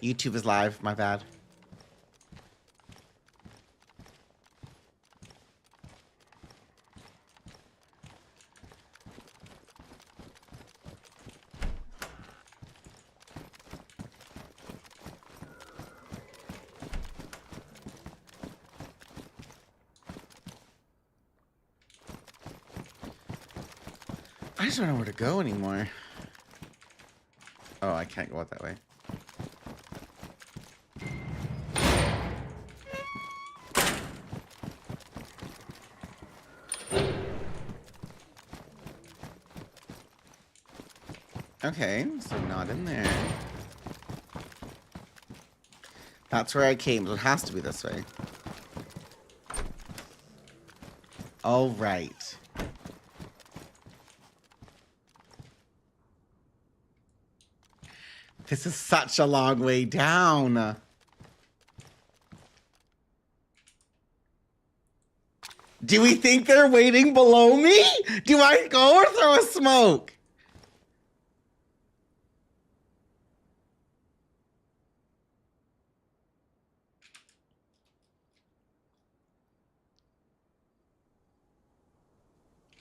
YouTube is live, my bad. I just don't know where to go anymore. Oh, I can't go out that way. Okay, so not in there. That's where I came, so it has to be this way. All right. This is such a long way down. Do we think they're waiting below me? Do I go or throw a smoke?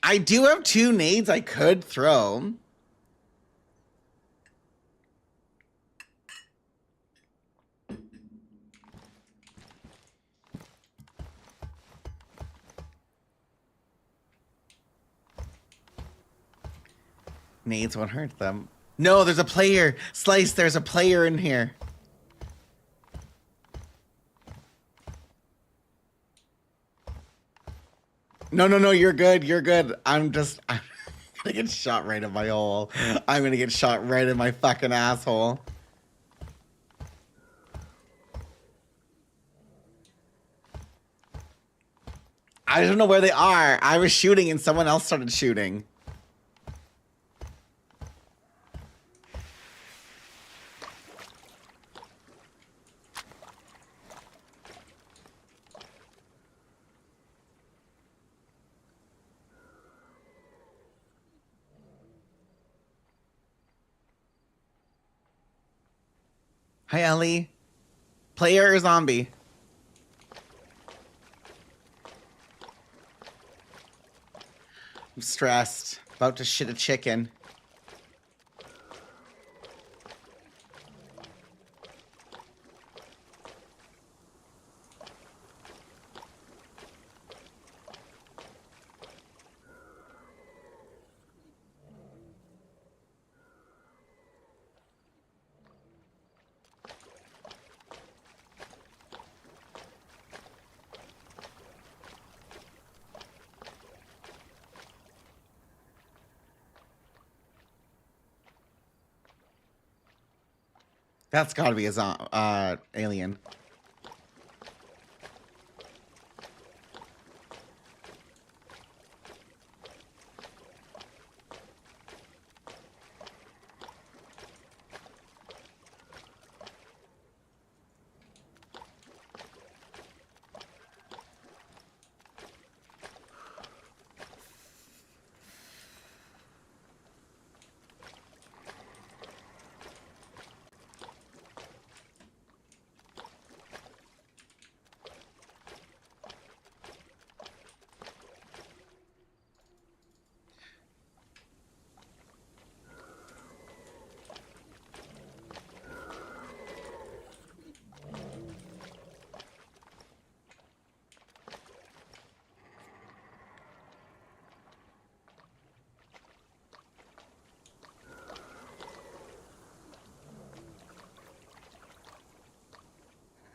I do have 2 nades I could throw. Nades won't hurt them. No, there's a player. Slice, there's a player in here. No, you're good. You're good. I'm gonna get shot right in my hole. I'm gonna get shot right in my fucking asshole. I don't know where they are. I was shooting and someone else started shooting. Hi, Ellie. Player or zombie? I'm stressed. About to shit a chicken. That's gotta be a alien.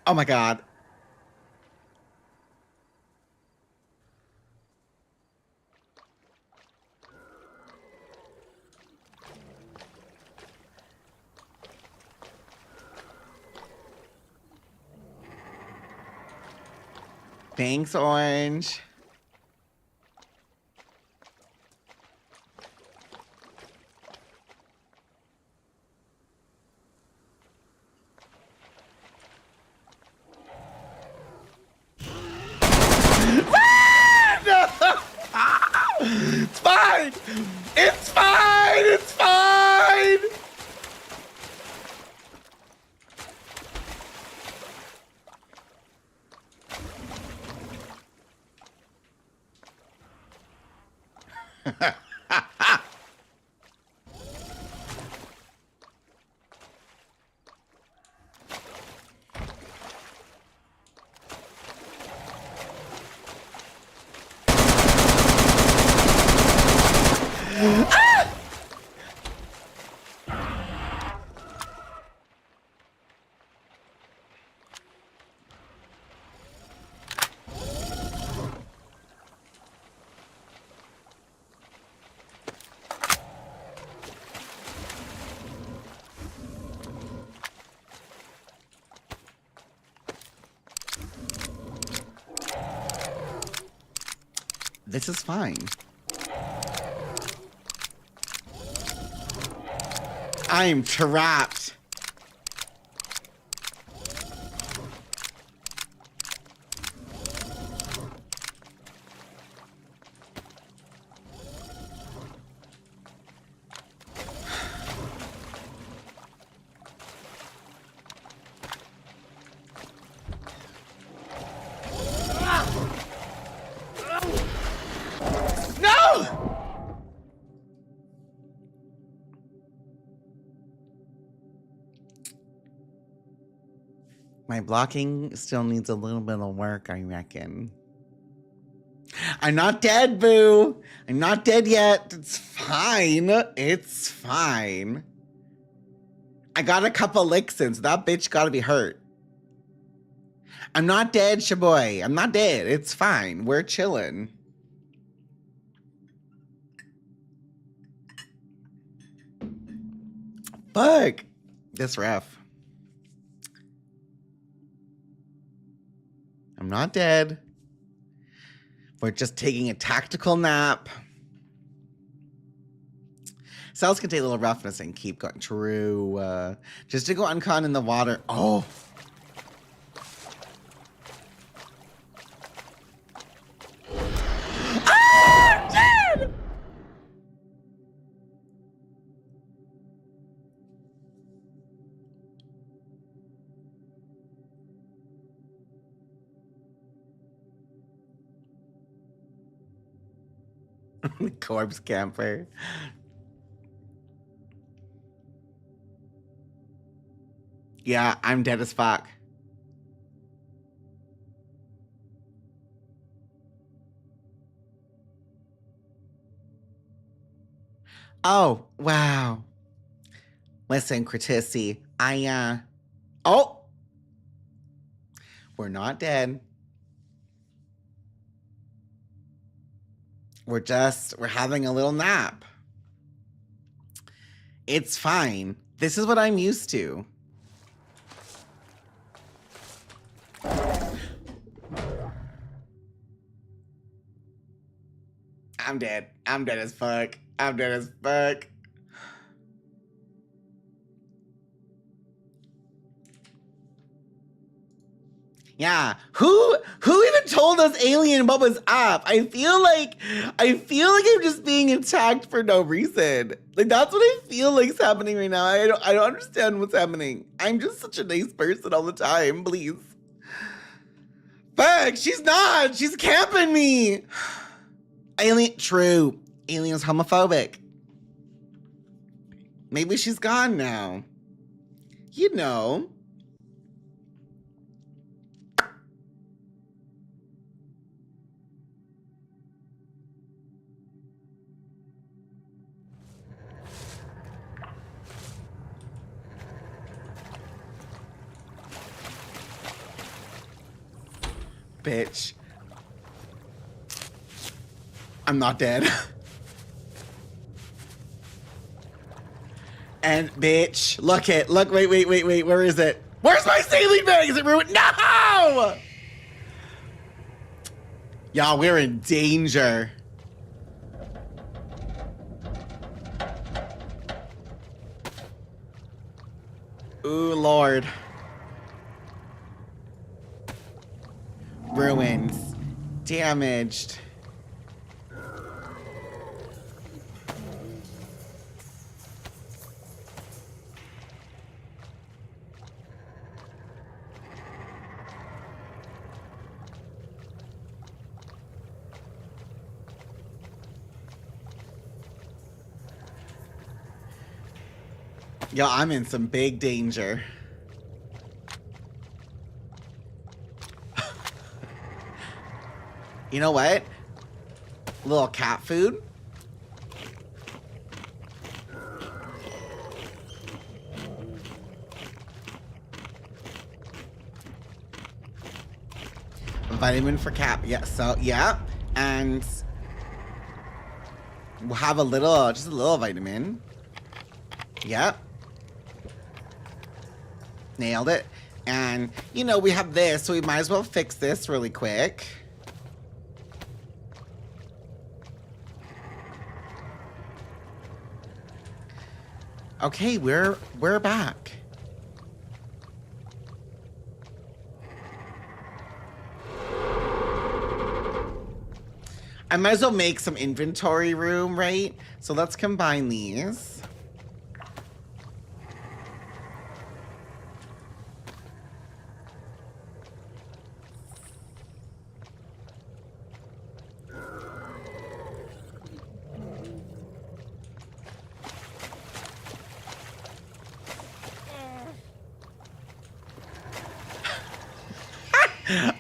Oh my god. Thanks, Orange. It's fine! It's fine! It's fine! This is fine. I'm trapped. No! My blocking still needs a little bit of work, I reckon. I'm not dead, boo. I'm not dead yet. It's fine. It's fine. I got a couple licks in, so that bitch gotta be hurt. I'm not dead, shaboy. I'm not dead. It's fine. We're chilling. Fuck. This ref. I'm not dead. We're just taking a tactical nap. Cells can take a little roughness and keep going. True. Just to go uncon in the water. Oh. Ah, dead! Corpse camper. Yeah, I'm dead as fuck. Oh, wow. Listen, Critici, oh! We're not dead. We're having a little nap. It's fine. This is what I'm used to. I'm dead. I'm dead as fuck. I'm dead as fuck. Yeah. Who even told us alien what was up? I feel like I'm just being attacked for no reason. Like that's what I feel like is happening right now. I don't understand what's happening. I'm just such a nice person all the time, please. Fuck, she's not. She's camping me. Alien, true. Alien's homophobic. Maybe she's gone now. You know. Bitch. I'm not dead. And bitch, look, wait, where is it? Where's my saline bag? Is it ruined? No! Y'all, we're in danger. Ooh, Lord. Ruins. Damaged. Yo, I'm in some big danger. You know what? A little cat food. A vitamin for cat. Yeah, so, yeah. And we'll have a little, just a little vitamin. Yep. Nailed it. And, you know, we have this, so we might as well fix this really quick. Okay, we're back. I might as well make some inventory room, right? So let's combine these.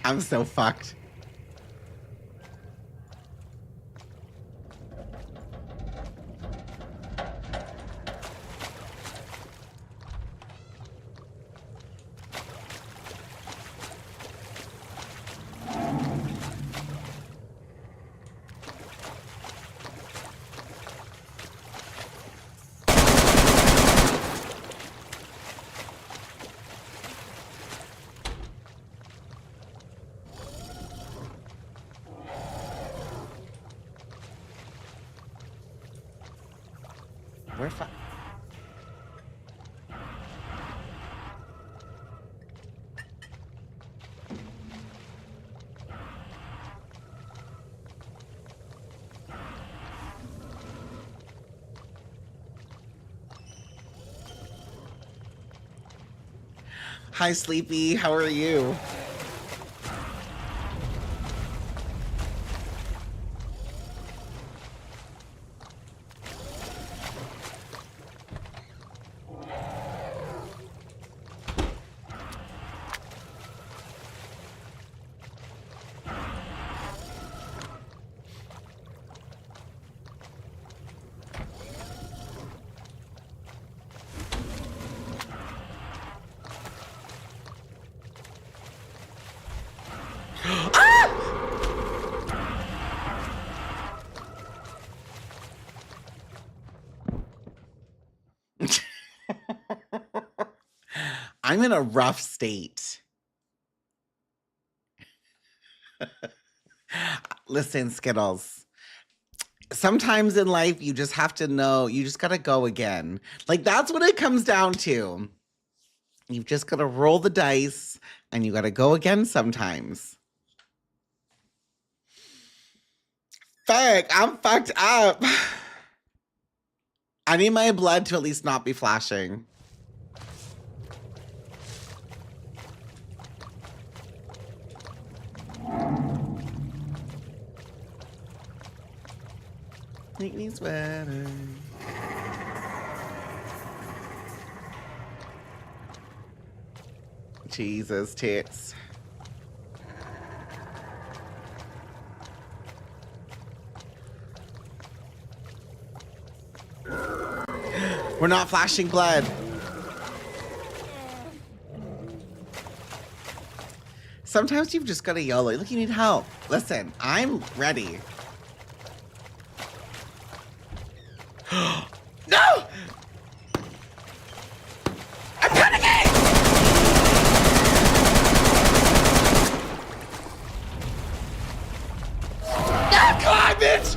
I'm so fucked. We're fine. Hi, Sleepy. How are you? I'm in a rough state. Listen, Skittles. Sometimes in life, you just have to know, you just gotta go again. Like, that's what it comes down to. You've just gotta roll the dice, and you gotta go again sometimes. Fuck, I'm fucked up. I need my blood to at least not be flashing. Make me sweater. Jesus tits. We're not flashing blood. Sometimes you've just got to YOLO. Look, you need help. Listen, I'm ready. No! I'm panicking! Ah, come on, bitch!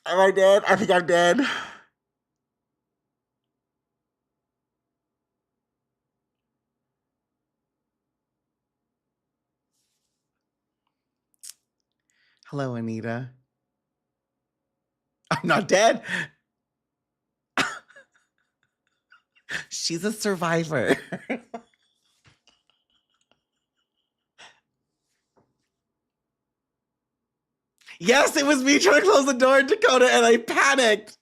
Am I dead? I think I'm dead. Hello, Anita. I'm not dead. She's a survivor. Yes, it was me trying to close the door, Dakota, and I panicked.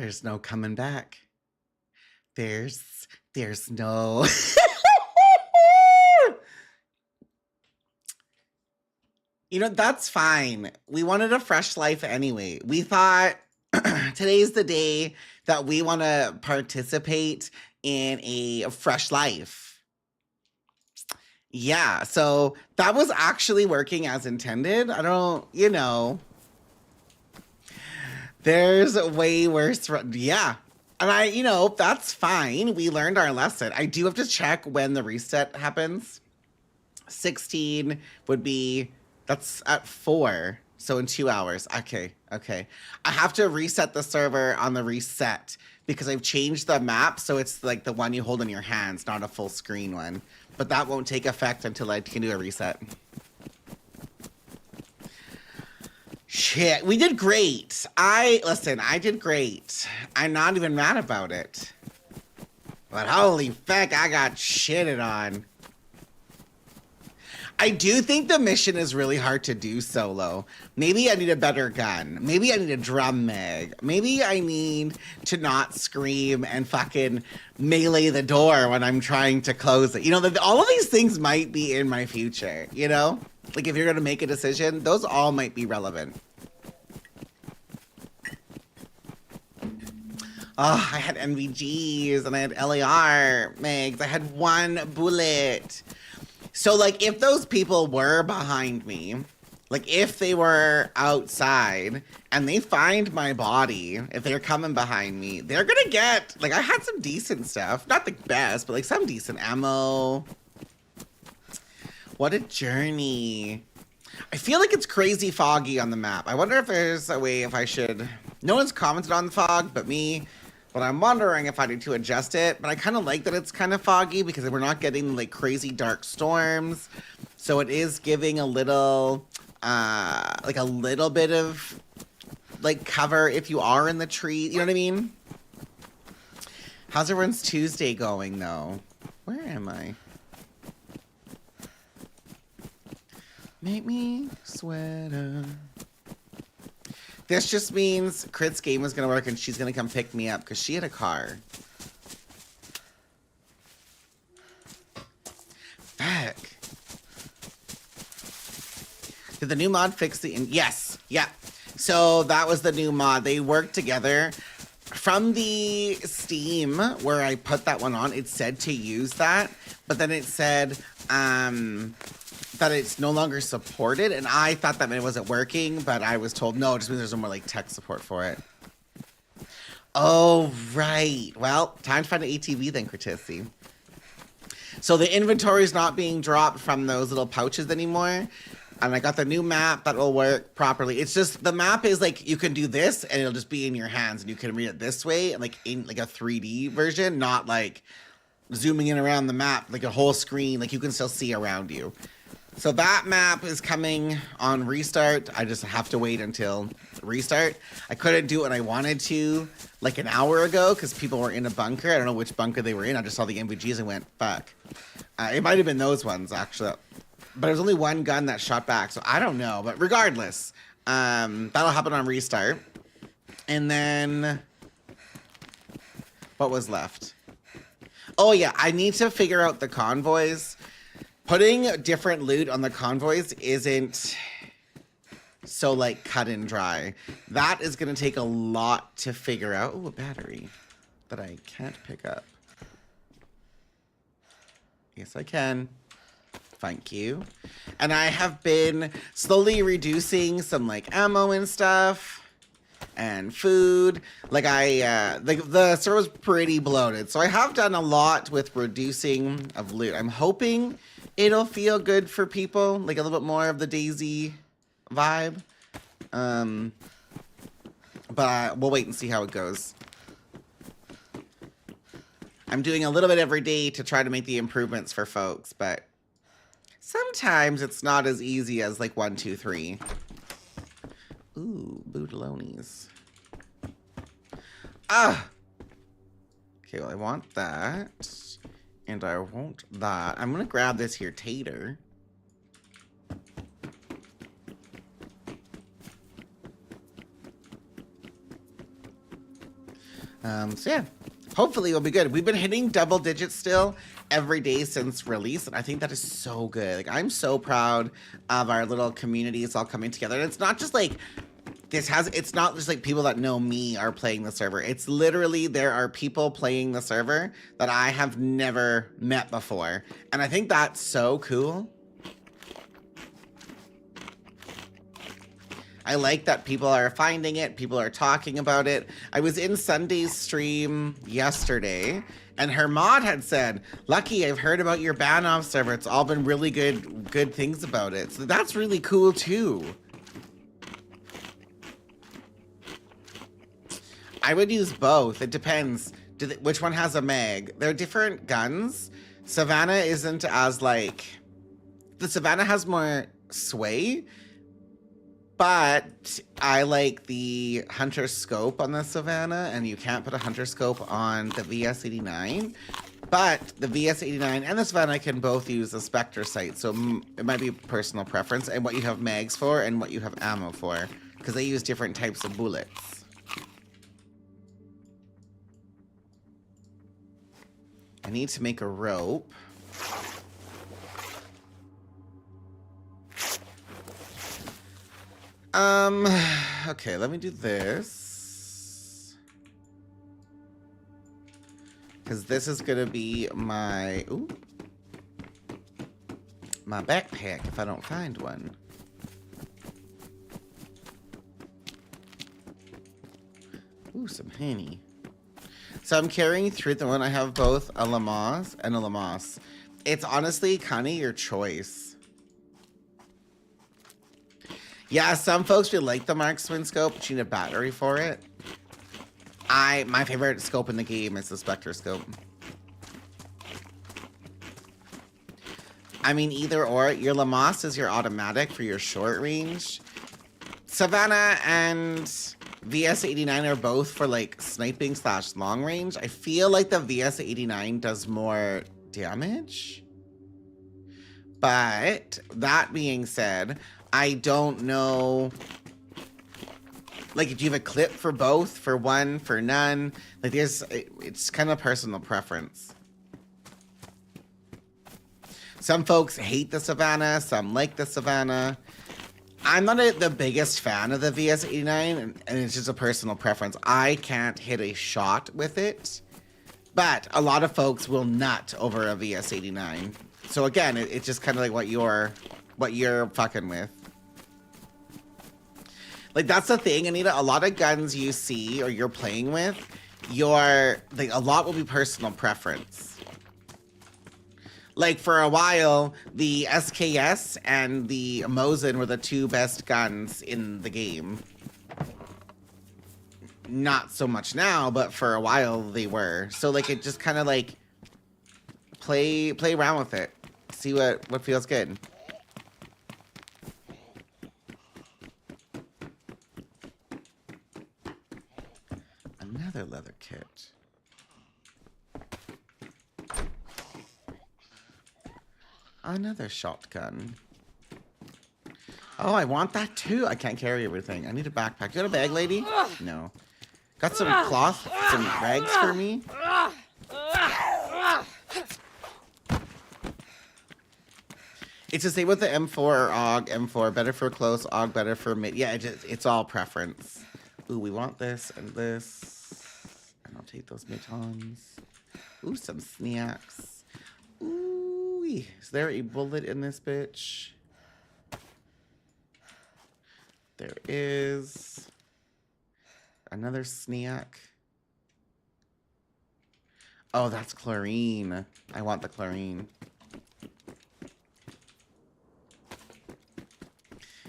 There's no coming back. There's no... You know, that's fine. We wanted a fresh life anyway. We thought today's the day that we want to participate in a fresh life. Yeah, so that was actually working as intended. I don't, you know, there's way worse. Yeah. And you know, that's fine. We learned our lesson. I do have to check when the reset happens. 16 would be, that's at 4. So in 2 hours. Okay. I have to reset the server on the reset because I've changed the map. So it's like the one you hold in your hands, not a full screen one. But that won't take effect until I can do a reset. Shit, we did great. Listen, I did great. I'm not even mad about it. But holy fuck, I got shitted on. I do think the mission is really hard to do solo. Maybe I need a better gun. Maybe I need a drum mag. Maybe I need to not scream and fucking melee the door when I'm trying to close it. You know, all of these things might be in my future, you know? Like if you're gonna make a decision, those all might be relevant. Oh, I had NVGs and I had LAR mags. I had 1 bullet. So, like, if those people were behind me, like, if they were outside and they find my body, if they're coming behind me, they're gonna get, like, I had some decent stuff. Not the best, but, like, some decent ammo. What a journey. I feel like it's crazy foggy on the map. I wonder if there's a way if I should... No one's commented on the fog but me. But I'm wondering if I need to adjust it. But I kind of like that it's kind of foggy because we're not getting like crazy dark storms. So it is giving a little, like a little bit of like cover if you are in the tree. You know what I mean? How's everyone's Tuesday going though? Where am I? Make me sweater. This just means Crit's game is going to work and she's going to come pick me up because she had a car. Fuck. Did the new mod fix the... Yes. Yeah. So that was the new mod. They worked together. From the Steam where I put that one on, it said to use that. But then it said... that it's no longer supported, and I thought that it wasn't working, but I was told no, it just means there's no more like tech support for it. Oh, right. Well, time to find an ATV then, Critissi. So the inventory is not being dropped from those little pouches anymore, and I got the new map that will work properly. It's just, the map is like, you can do this, and it'll just be in your hands, and you can read it this way, and like in like a 3D version, not like zooming in around the map, like a whole screen, like you can still see around you. So that map is coming on restart. I just have to wait until restart. I couldn't do it when I wanted to like an hour ago because people were in a bunker. I don't know which bunker they were in. I just saw the NVGs and went, fuck. It might have been those ones, actually. But there's only one gun that shot back, so I don't know. But regardless, that'll happen on restart. And then, what was left? Oh, yeah, I need to figure out the convoys. Putting different loot on the convoys isn't so, like, cut and dry. That is going to take a lot to figure out. Oh, a battery that I can't pick up. Yes, I can. Thank you. And I have been slowly reducing some, like, ammo and stuff. And food. Like, the server was pretty bloated. So I have done a lot with reducing of loot. I'm hoping it'll feel good for people, like a little bit more of the Daisy vibe. But we'll wait and see how it goes. I'm doing a little bit every day to try to make the improvements for folks, but sometimes it's not as easy as like 1, 2, 3. Ooh, bootaloonies. Ah! Okay, well, I want that. And I want that. I'm gonna grab this here tater. So yeah, hopefully it'll be good. We've been hitting double digits still every day since release, and I think that is so good. Like, I'm so proud of our little communities all coming together. And it's not just like it's not just like people that know me are playing the server. It's literally there are people playing the server that I have never met before. And I think that's so cool. I like that people are finding it. People are talking about it. I was in Sunday's stream yesterday, and her mod had said, "Lucky, I've heard about your Banov server. It's all been really good things about it." So that's really cool too. I would use both. It depends. Which one has a mag? They're different guns. Savannah isn't as like... The Savannah has more sway, but I like the Hunter Scope on the Savannah, and you can't put a Hunter Scope on the VS89. But the VS89 and the Savannah can both use the Spectre sight, so it might be personal preference and what you have mags for and what you have ammo for, because they use different types of bullets. I need to make a rope. Okay, let me do this. Because this is gonna be my, my backpack if I don't find one. Ooh, some honey. So I'm carrying through the one. I have both a Lamaze and a Lamaze. It's honestly kind of your choice. Yeah, some folks really like the Marksman scope, but you need a battery for it. My favorite scope in the game is the Spectre scope. I mean, either or. Your Lamaze is your automatic for your short range. Savannah and VS89 are both for like sniping / long range. I feel like the VS89 does more damage. But that being said, I don't know. Like, do you have a clip for both? For one, for none? Like, it's kind of personal preference. Some folks hate the Savannah, some like the Savannah. I'm not the biggest fan of the VS89, and it's just a personal preference. I can't hit a shot with it, but a lot of folks will nut over a VS89. So again, it's just kind of like what you're fucking with. Like, that's the thing, Anita. A lot of guns you see or you're playing with, like, a lot will be personal preference. Like, for a while, the SKS and the Mosin were the two best guns in the game. Not so much now, but for a while they were. So, like, it just kind of, like, play around with it. See what feels good. Another leather kit. Another shotgun. Oh, I want that too. I can't carry everything. I need a backpack. You got a bag, lady? No. Got some cloth, some rags for me? It's the same with the M4 or AUG. M4 better for close, AUG better for mid. Yeah, it's all preference. Ooh, we want this and this. And I'll take those mitons. Ooh, some snacks. Ooh. Is there a bullet in this bitch? There is. Another snack. Oh, that's chlorine. I want the chlorine.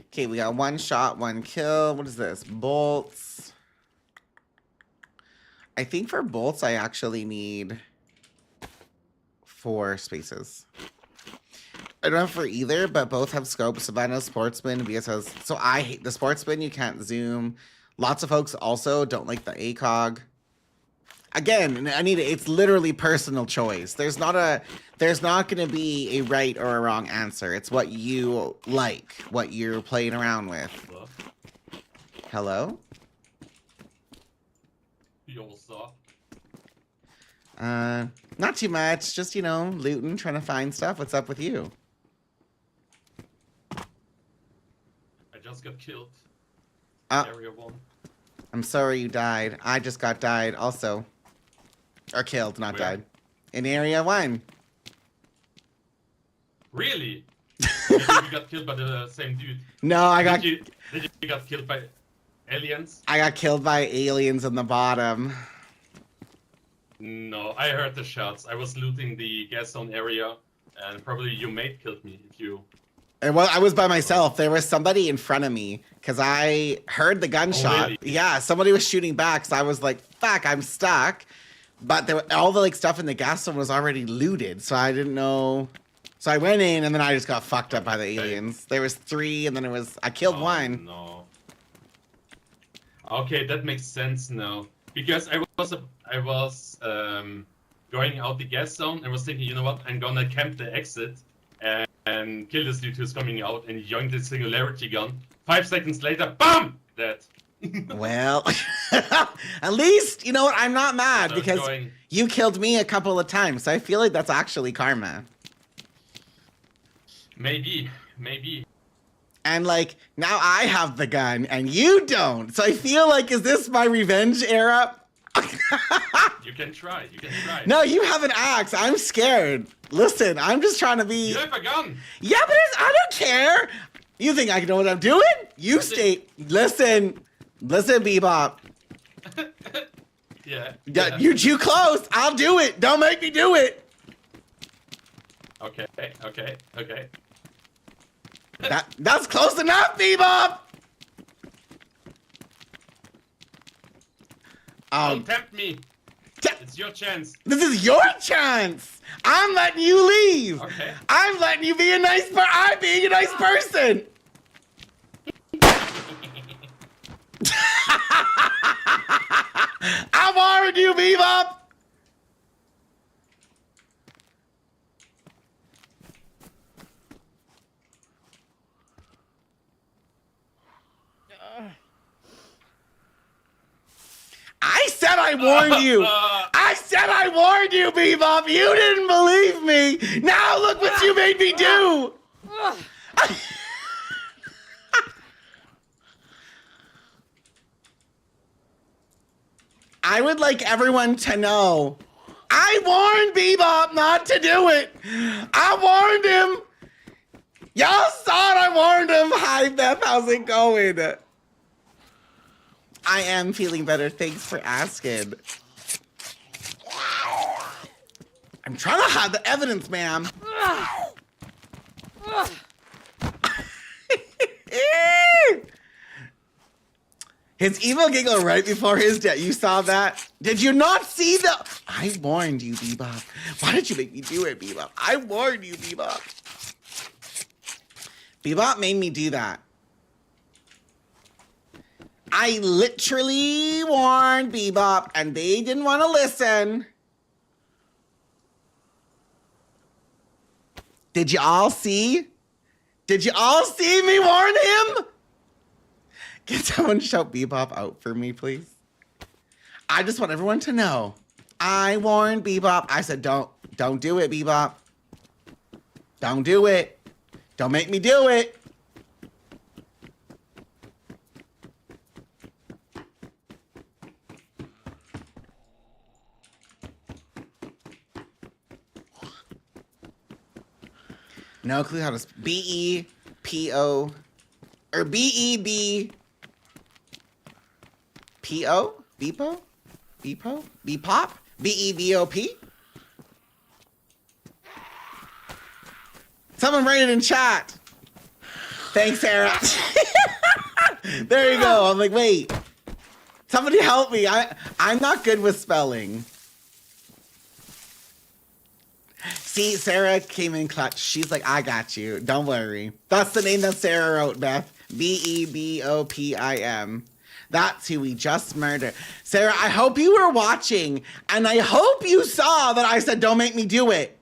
Okay, we got 1 shot, 1 kill. What is this? Bolts. I think for bolts, I actually need 4 spaces. I don't have for either, but both have scope. Savannah, Sportsman, VS has... So I hate the Sportsman. You can't zoom. Lots of folks also don't like the ACOG. Again, Anita, it's literally personal choice. There's not going to be a right or a wrong answer. It's what you like, what you're playing around with. Hello? Hello? Yo, what's up? Not too much. Just, you know, looting, trying to find stuff. What's up with you? I just got killed. Ah. Area 1. I'm sorry you died. I just got died also. Or killed, not Where? died. In Area 1. Really? Maybe you got killed by the same dude. No, I got... Did you got killed by aliens? I got killed by aliens on the bottom. No, I heard the shots. I was looting the gas zone area, and probably your mate killed me if you... Well, I was by myself. There was somebody in front of me because I heard the gunshot. Oh, really? Yeah, somebody was shooting back, so I was like, fuck, I'm stuck. But there, all the like stuff in the gas zone was already looted, so I didn't know. So I went in, and then I just got fucked up by the aliens. There was 3, and then I killed one. No. Okay, that makes sense now. Because I was going out the gas zone and was thinking, you know what, I'm gonna camp the exit and kill this dude who's coming out and yoink the singularity gun. 5 seconds later, BAM! Dead. Well, at least, you know what, I'm not mad So because you killed me a couple of times, so I feel like that's actually karma. Maybe. And like, now I have the gun and you don't. So I feel like, is this my revenge era? You can try. No, you have an axe. I'm scared. Listen, I'm just trying to be... You have a gun! Yeah, but I don't care. You think I know what I'm doing? You stay... Listen, Bebop. Yeah. You're too close. I'll do it. Don't make me do it. Okay. That's close enough, Bebop. Don't tempt me. It's your chance. This is your chance. I'm letting you leave. Okay. I'm letting you be a nice person. I'm being a nice person. I warned you, Bebop. I said I warned you. I said I warned you, Bebop. You didn't believe me. Now look what you made me do. I would like everyone to know. I warned Bebop not to do it. I warned him. Y'all saw it. I warned him. Hi, Beth. How's it going? I am feeling better. Thanks for asking. I'm trying to hide the evidence, ma'am. His evil giggle right before his death. You saw that? Did you not see the... I warned you, Bebop. Why did you make me do it, Bebop? I warned you, Bebop. Bebop made me do that. I literally warned Bebop, and they didn't want to listen. Did you all see? Did you all see me warn him? Can someone shout Bebop out for me, please? I just want everyone to know. I warned Bebop. I said, don't do it, Bebop. Don't do it. Don't make me do it. No clue how to B-E-P-O or B-E-B P-O? Beepo? Beepo? Beepop? B-E-B-O-P? Someone write it in chat. Thanks, Sarah. There you go. I'm like, wait. Somebody help me. I'm not good with spelling. See, Sarah came in clutch. She's like, I got you. Don't worry. That's the name that Sarah wrote, Beth. B-E-B-O-P-I-M. That's who we just murdered. Sarah, I hope you were watching, and I hope you saw that I said, don't make me do it.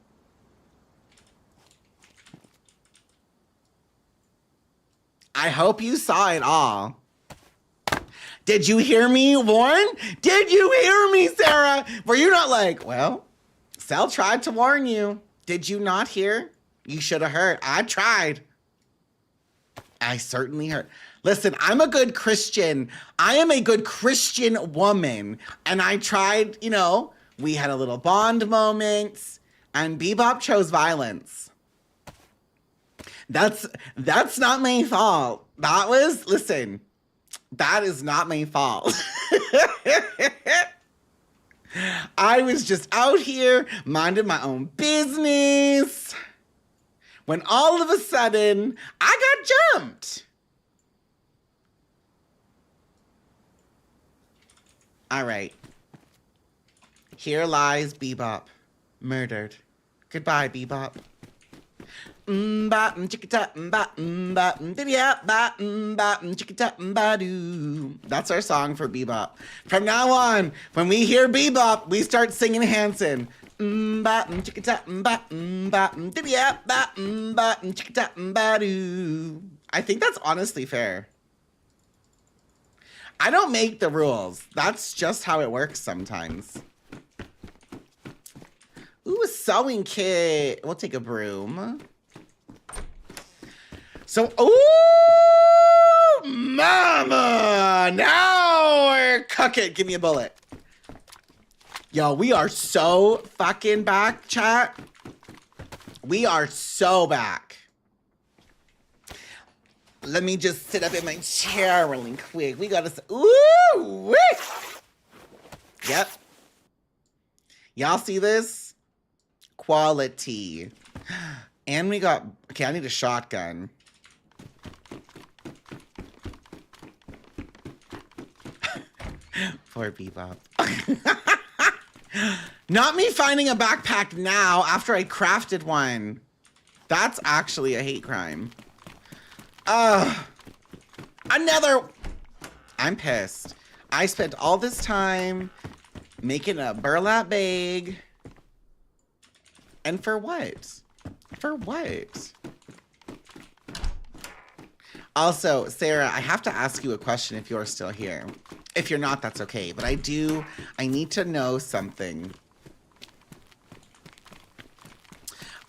I hope you saw it all. Did you hear me warn? Did you hear me, Sarah? Were you not like, well, Cell tried to warn you. Did you not hear? You should have heard. I tried. I certainly heard. Listen, I'm a good Christian. I am a good Christian woman. And I tried, you know, we had a little bond moment, and Bebop chose violence. That's not my fault. Listen, that is not my fault. I was just out here minding my own business when all of a sudden I got jumped. All right. Here lies Bebop, murdered. Goodbye, Bebop. That's our song for Bebop. From now on, when we hear Bebop, we start singing Hanson. I think that's honestly fair. I don't make the rules. That's just how it works sometimes. Ooh, a sewing kit. We'll take a broom. So, ooh, mama. Now we're cooking. Give me a bullet. Yo, we are so fucking back, chat. We are so back. Let me just sit up in my chair really quick. We gotta, ooh, wee. Yep. Y'all see this? Quality. And we got, okay, I need a shotgun. Poor Bebop. Not me finding a backpack now after I crafted one. That's actually a hate crime. Another. I'm pissed. I spent all this time making a burlap bag. And for what? For what? Also, Sarah, I have to ask you a question if you're still here. If you're not, that's okay. But I need to know something.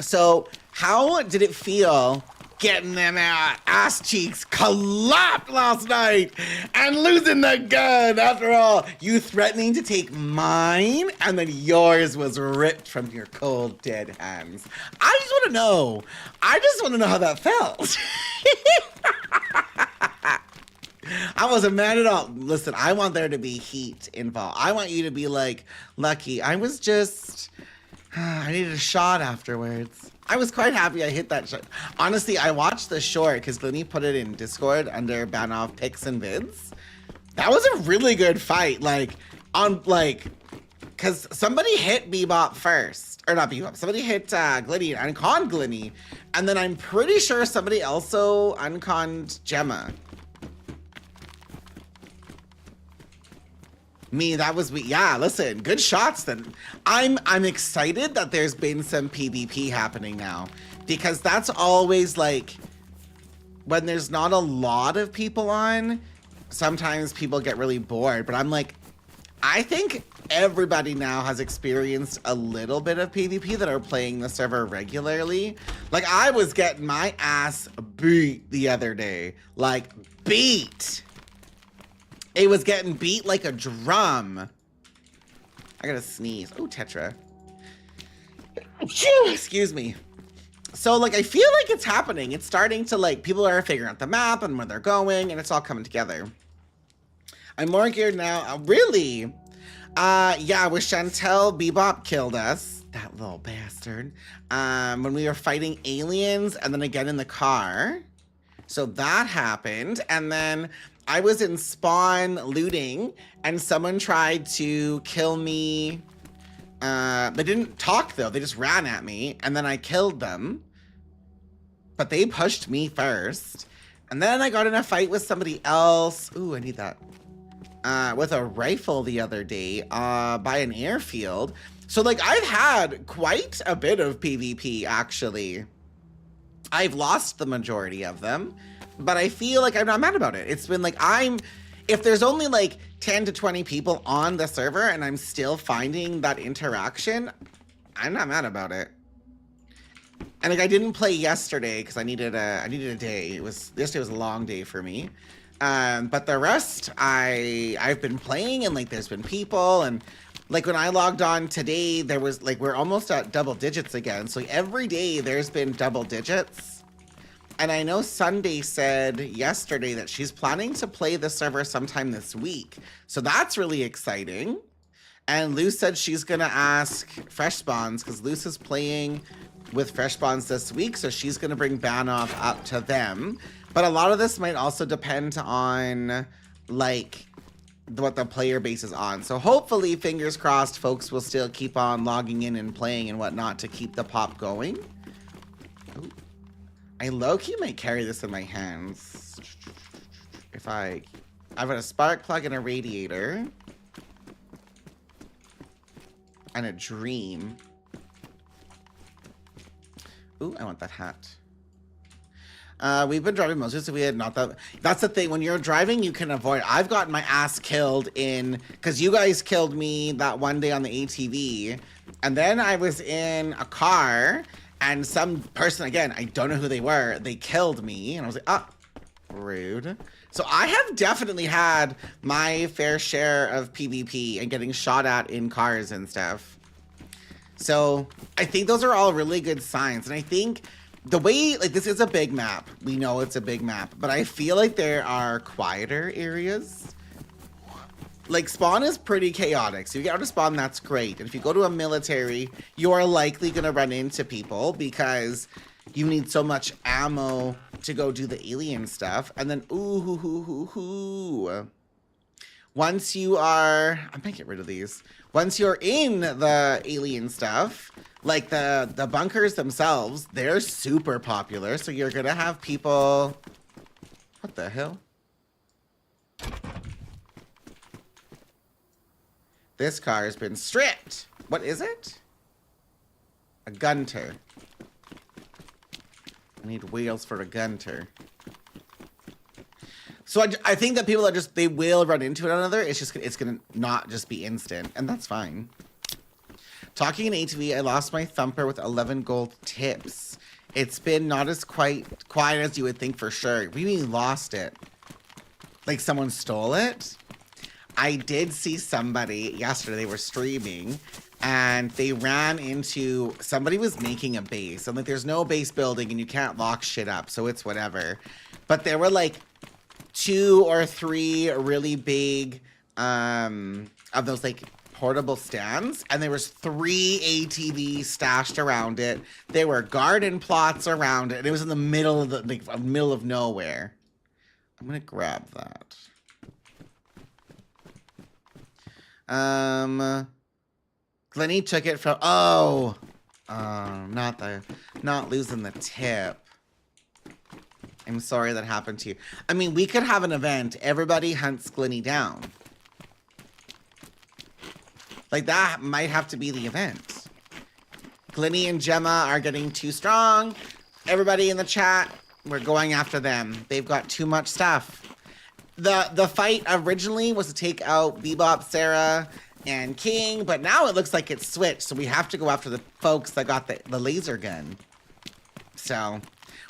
So, how did it feel getting them ass cheeks clapped last night and losing the gun? After all, you threatening to take mine and then yours was ripped from your cold, dead hands. I just want to know. I just want to know how that felt. I wasn't mad at all. Listen, I want there to be heat involved. I want you to be like, Lucky, I was just, I needed a shot afterwards. I was quite happy I hit that shot. Honestly, I watched the short because Glennie put it in Discord under Banov pics and vids. That was a really good fight. Because somebody hit Bebop first. Or not Bebop. Somebody hit Glennie and unconned Glennie. And then I'm pretty sure somebody also unconned Gemma. Me, that was me. Yeah, listen, good shots then. I'm excited that there's been some PvP happening now, because that's always like when there's not a lot of people on, sometimes people get really bored, but I'm like, I think everybody now has experienced a little bit of PvP that are playing the server regularly. Like, I was getting my ass beat the other day. Like, beat. It was getting beat like a drum. I gotta sneeze. Oh, Tetra. Excuse me. So, like, I feel like it's happening. It's starting to, like, people are figuring out the map and where they're going, and it's all coming together. I'm more geared now. Really? Yeah, with Chantel, Bebop killed us. That little bastard. When we were fighting aliens, and then again in the car. So that happened. And then I was in spawn looting, and someone tried to kill me. They didn't talk, though. They just ran at me, and then I killed them. But they pushed me first. And then I got in a fight with somebody else. Ooh, I need that. With a rifle the other day by an airfield. So, like, I've had quite a bit of PvP, actually. I've lost the majority of them, but I feel like I'm not mad about it. It's been like, if there's only like 10 to 20 people on the server and I'm still finding that interaction, I'm not mad about it. And like I didn't play yesterday because I needed a day. Yesterday was a long day for me. But the rest I've been playing, and like there's been people, and like when I logged on today, there was like we're almost at double digits again. So every day there's been double digits. And I know Sunday said yesterday that she's planning to play the server sometime this week. So that's really exciting. And Luce said she's gonna ask Fresh Spawns because Luce is playing with Fresh Spawns this week, so she's gonna bring Banov up to them. But a lot of this might also depend on like what the player base is on. So hopefully, fingers crossed, folks will still keep on logging in and playing and whatnot to keep the pop going. Ooh. I low-key might carry this in my hands. I've got a spark plug and a radiator. And a dream. Ooh, I want that hat. We've been driving mostly, so we had not that. That's the thing. When you're driving, you can avoid. I've gotten my ass killed because you guys killed me that one day on the ATV. And then I was in a car, and some person, again, I don't know who they were, they killed me. And I was like, ah, rude. So I have definitely had my fair share of PvP and getting shot at in cars and stuff. So I think those are all really good signs. And I think the way, like, this is a big map. We know it's a big map, but I feel like there are quieter areas. Like, spawn is pretty chaotic. So you get out of spawn, that's great. And if you go to a military, you are likely going to run into people because you need so much ammo to go do the alien stuff. And then, once you are, I might get rid of these. Once you're in the alien stuff, like the bunkers themselves, they're super popular. So you're gonna have people, what the hell? This car has been stripped. What is it? A gunter. I need wheels for a gunter. So I think that people are they will run into one another. It's gonna not just be instant, and that's fine. Talking in ATV, I lost my thumper with 11 gold tips. It's been not as quiet as you would think for sure. We mean lost it. Like someone stole it? I did see somebody yesterday, they were streaming, and they ran into, somebody was making a base. And like there's no base building and you can't lock shit up, so it's whatever. But there were like 2 or 3 really big of those like portable stands, and there was 3 ATVs stashed around it. There were garden plots around it, and it was in the middle of the middle of nowhere. I'm gonna grab that. Glennie took it from not losing the tip. I'm sorry that happened to you. I mean, we could have an event. Everybody hunts Glennie down. Like, that might have to be the event. Glennie and Gemma are getting too strong. Everybody in the chat, we're going after them. They've got too much stuff. The fight originally was to take out Bebop, Sarah, and King, but now it looks like it's switched, so we have to go after the folks that got the laser gun. So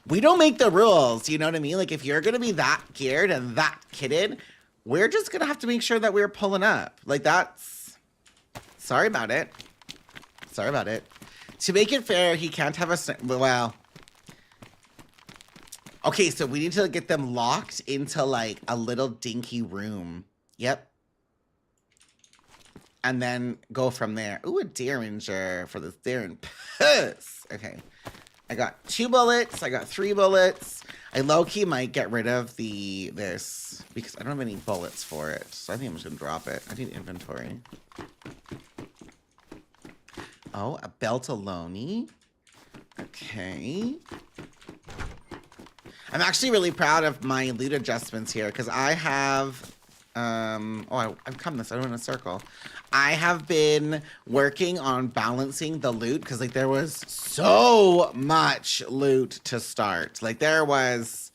we don't make the rules, you know what I mean? Like, if you're gonna be that geared and that kitted, we're just gonna have to make sure that we're pulling up. Like, that's... Sorry about it. Sorry about it. To make it fair, he can't have a... Well... Okay, so we need to get them locked into, like, a little dinky room. Yep. And then go from there. Ooh, a Derringer for this Darren puss. Okay. I got 2 bullets. I got 3 bullets. I low-key might get rid of this because I don't have any bullets for it. So I think I'm just going to drop it. I need inventory. Oh, a Beltaloni. Okay. I'm actually really proud of my loot adjustments here because I have... I've come this. I went in a circle. I have been working on balancing the loot because like there was so much loot to start. Like there was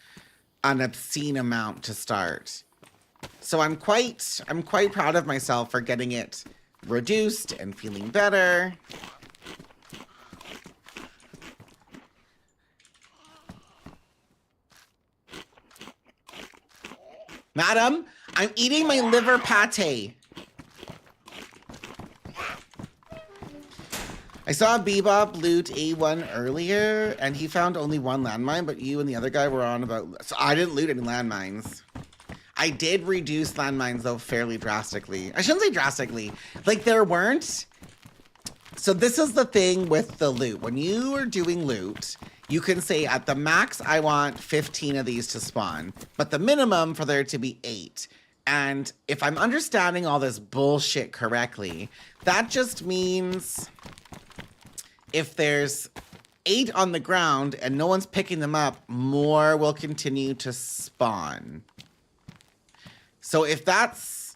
an obscene amount to start. So I'm quite proud of myself for getting it reduced and feeling better. Madam, I'm eating my liver pate. I saw Bebop loot A1 earlier, and he found only one landmine, but you and the other guy were on about... So I didn't loot any landmines. I did reduce landmines, though, fairly drastically. I shouldn't say drastically. Like, there weren't... So this is the thing with the loot. When you are doing loot, you can say, at the max, I want 15 of these to spawn. But the minimum for there to be 8. And if I'm understanding all this bullshit correctly, that just means... if there's 8 on the ground and no one's picking them up, more will continue to spawn. So if that's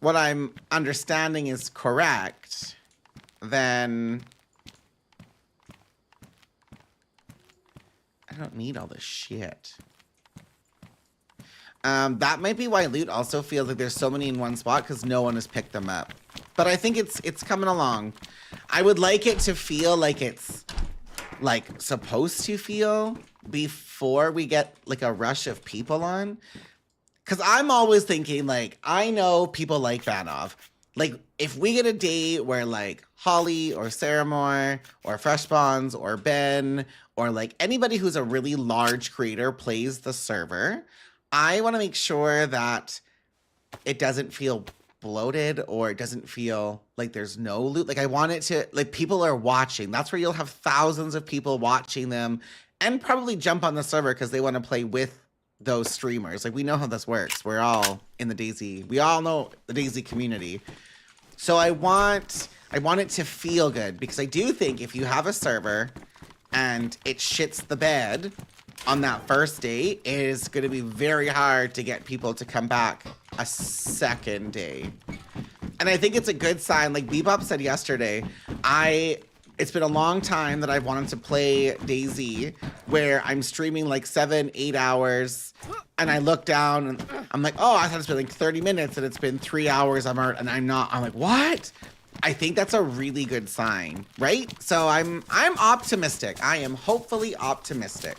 what I'm understanding is correct, then I don't need all this shit. That might be why loot also feels like there's so many in one spot because no one has picked them up. But I think it's coming along. I would like it to feel like it's like supposed to feel before we get like a rush of people on. Cause I'm always thinking like, I know people like Banov. Like if we get a day where like Holly or Saramore or Fresh Spawns or Ben or like anybody who's a really large creator plays the server, I want to make sure that it doesn't feel bloated or it doesn't feel like there's no loot. Like I want it to, like people are watching. That's where you'll have thousands of people watching them and probably jump on the server because they want to play with those streamers. Like we know how this works. We're all in the DayZ. We all know the DayZ community. So I want it to feel good because I do think if you have a server and it shits the bed on that first day, it is going to be very hard to get people to come back a second day. And I think it's a good sign. Like Bebop said yesterday, it's been a long time that I've wanted to play DayZ where I'm streaming like 7-8 hours and I look down and I'm like, oh, I thought it's been like 30 minutes and it's been 3 hours. I'm like, what? I think that's a really good sign, right? So I'm optimistic. I am hopefully optimistic.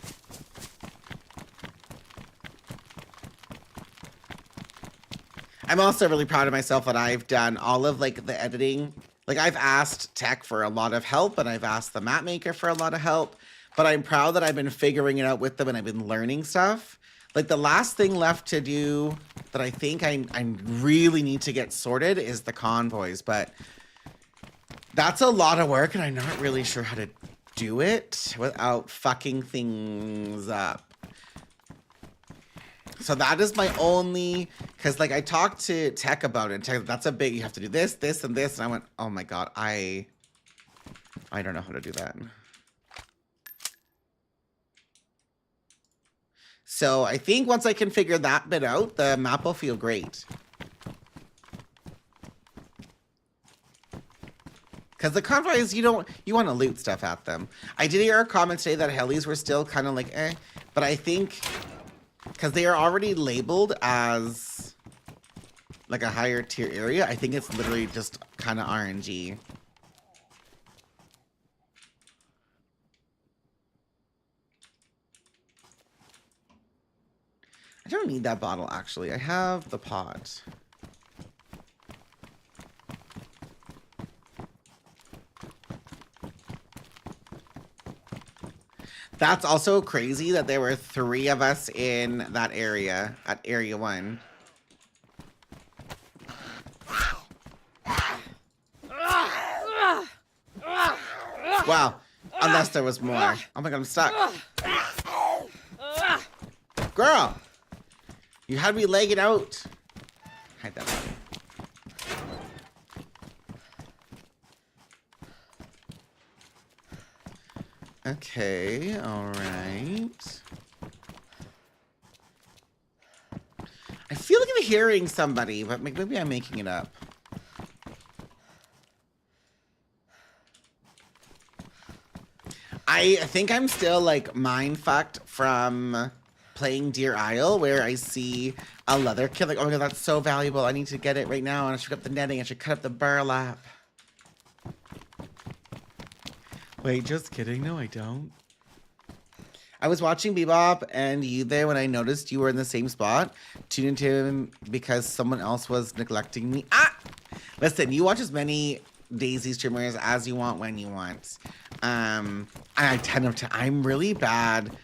I'm also really proud of myself that I've done all of like the editing. Like I've asked tech for a lot of help and I've asked the map maker for a lot of help, but I'm proud that I've been figuring it out with them and I've been learning stuff. Like the last thing left to do that I think I really need to get sorted is the convoys, but that's a lot of work and I'm not really sure how to do it without fucking things up. So that is my only, because like I talked to tech about it. Tech, that's a big, you have to do this, this, and this. And I went, oh my God, I don't know how to do that. So I think once I can figure that bit out, the map will feel great. Because the convoys, you want to loot stuff at them. I did hear a comment today that helis were still kind of like, eh. But I think, because they are already labeled as like a higher tier area, I think it's literally just kind of RNG. I don't need that bottle, actually. I have the pot. That's also crazy that there were 3 of us in that area, at Area 1. Wow, unless there was more. Oh my God, I'm stuck. Girl, you had me leg it out. Hide that body. Okay, all right. I feel like I'm hearing somebody, but maybe I'm making it up. I think I'm still like mind fucked from playing Deer Isle where I see a leather kit. Like, oh my God, that's so valuable. I need to get it right now. And I should cut up the netting. I should cut up the burlap. Wait, just kidding. No, I don't. I was watching Bebop and you there when I noticed you were in the same spot. Tuned in because someone else was neglecting me. Ah! Listen, you watch as many Daisy streamers as you want when you want. And I'm really bad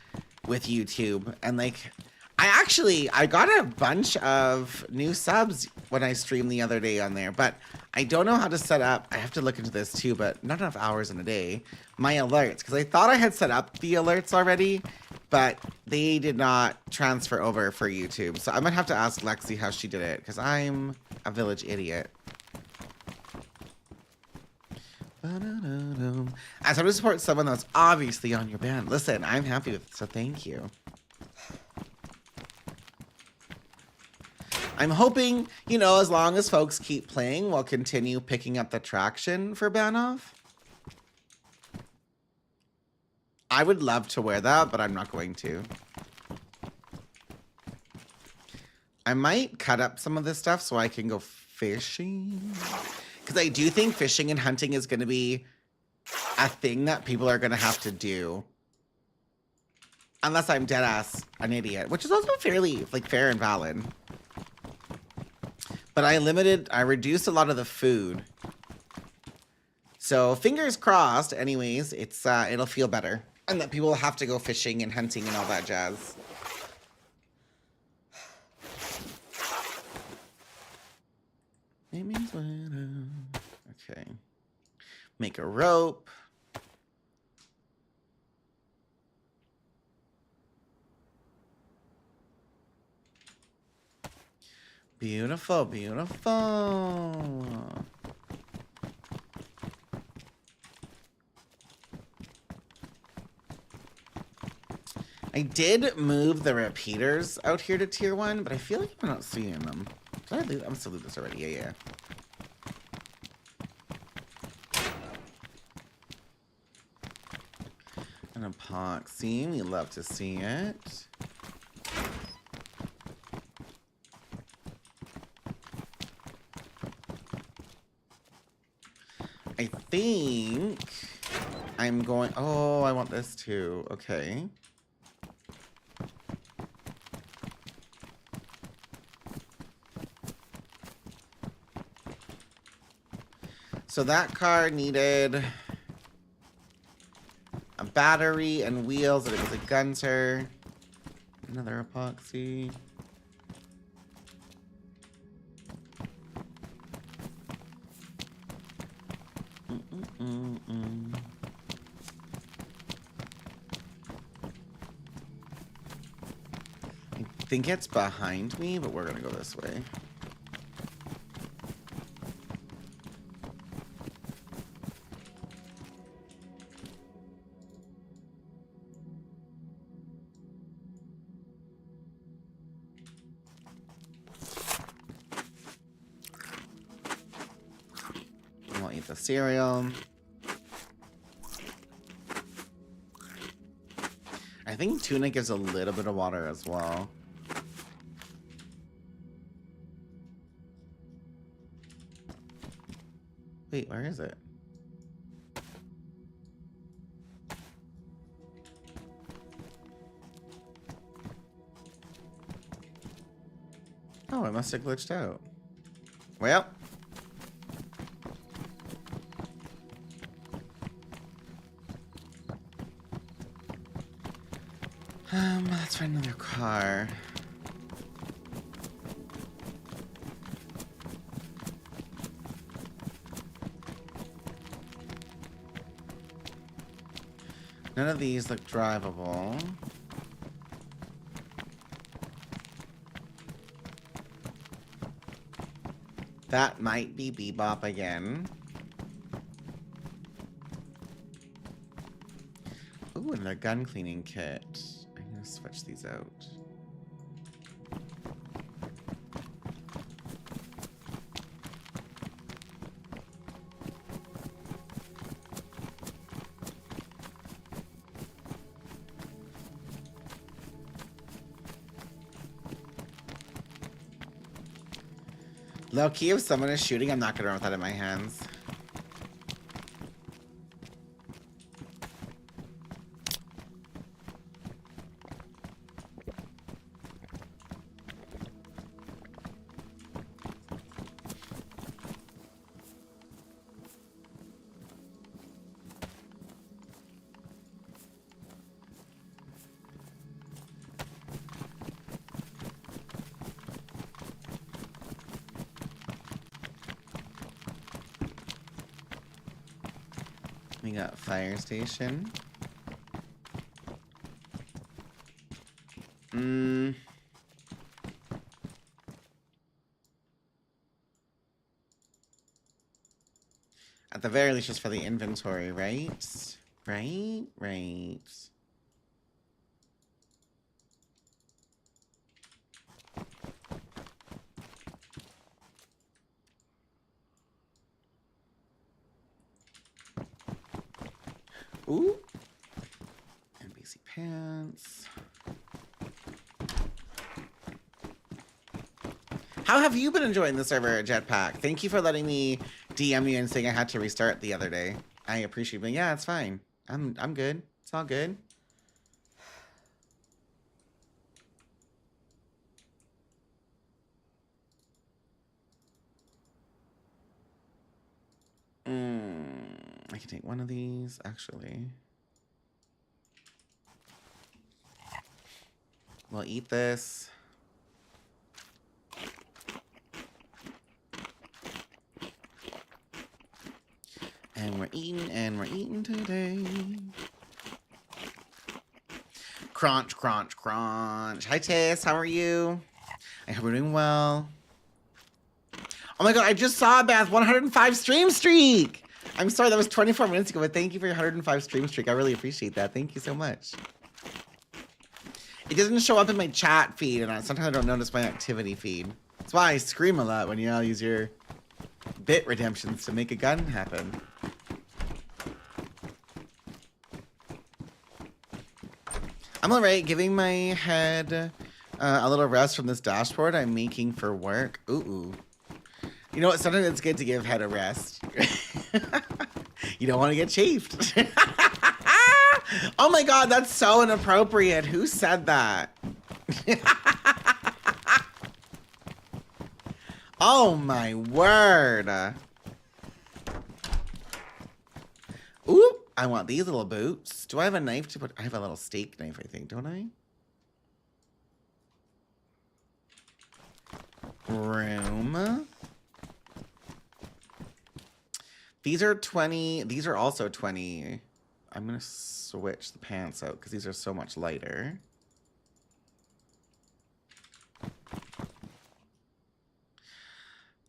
with YouTube. And like, I got a bunch of new subs when I streamed the other day on there, but I don't know how to set up. I have to look into this too, but not enough hours in a day. My alerts, because I thought I had set up the alerts already, but they did not transfer over for YouTube. So I'm gonna have to ask Lexi how she did it, because I'm a village idiot. As I'm to support someone that's obviously on your band. Listen, I'm happy with it, so thank you. I'm hoping, you know, as long as folks keep playing, we'll continue picking up the traction for Banov. I would love to wear that, but I'm not going to. I might cut up some of this stuff so I can go fishing. Because I do think fishing and hunting is going to be a thing that people are going to have to do. Unless I'm deadass an idiot, which is also fairly, like, fair and valid. But I reduced a lot of the food. So fingers crossed, anyways, it'll feel better. And that people will have to go fishing and hunting and all that jazz. Okay. Make a rope. Beautiful, beautiful. I did move the repeaters out here to tier 1, but I feel like I'm not seeing them. Did I leave? I'm still leave this already. Yeah. An epoxy. We love to see it. I think I'm going... Oh, I want this too. Okay. So that car needed a battery and wheels, and it was a gunter. Another epoxy. I think it's behind me, but we're gonna go this way. I'll eat the cereal. I think tuna gives a little bit of water as well. Wait, where is it? Oh, it must have glitched out. Well. Let's find another car. None of these look drivable. That might be Bebop again. Ooh, and a gun cleaning kit. I'm gonna switch these out. Low key, if someone is shooting, I'm not gonna run with that in my hands. We got fire station. At the very least, just for the inventory, right? Right. Ooh. NBC pants. How have you been enjoying the server, Jetpack? Thank you for letting me DM you and saying I had to restart the other day. I appreciate it. Yeah, it's fine. I'm good. It's all good. I can take one of these, actually. We'll eat this. And we're eating today. Crunch, crunch, crunch. Hi, Tess. How are you? I hope we're doing well. Oh my god, I just saw Beth 105 stream streak. I'm sorry, that was 24 minutes ago, but thank you for your 105 stream streak. I really appreciate that. Thank you so much. It doesn't show up in my chat feed, and sometimes I don't notice my activity feed. That's why I scream a lot when y'all use your bit redemptions to make a gun happen. I'm alright, giving my head a little rest from this dashboard I'm making for work. Ooh. You know what? Sometimes it's good to give head a rest. You don't want to get chafed. Oh my god, that's so inappropriate. Who said that? Oh my word. Ooh, I want these little boots. Do I have a knife to put? I have a little steak knife, I think, don't I? Room. These are 20. These are also 20. I'm going to switch the pants out because these are so much lighter.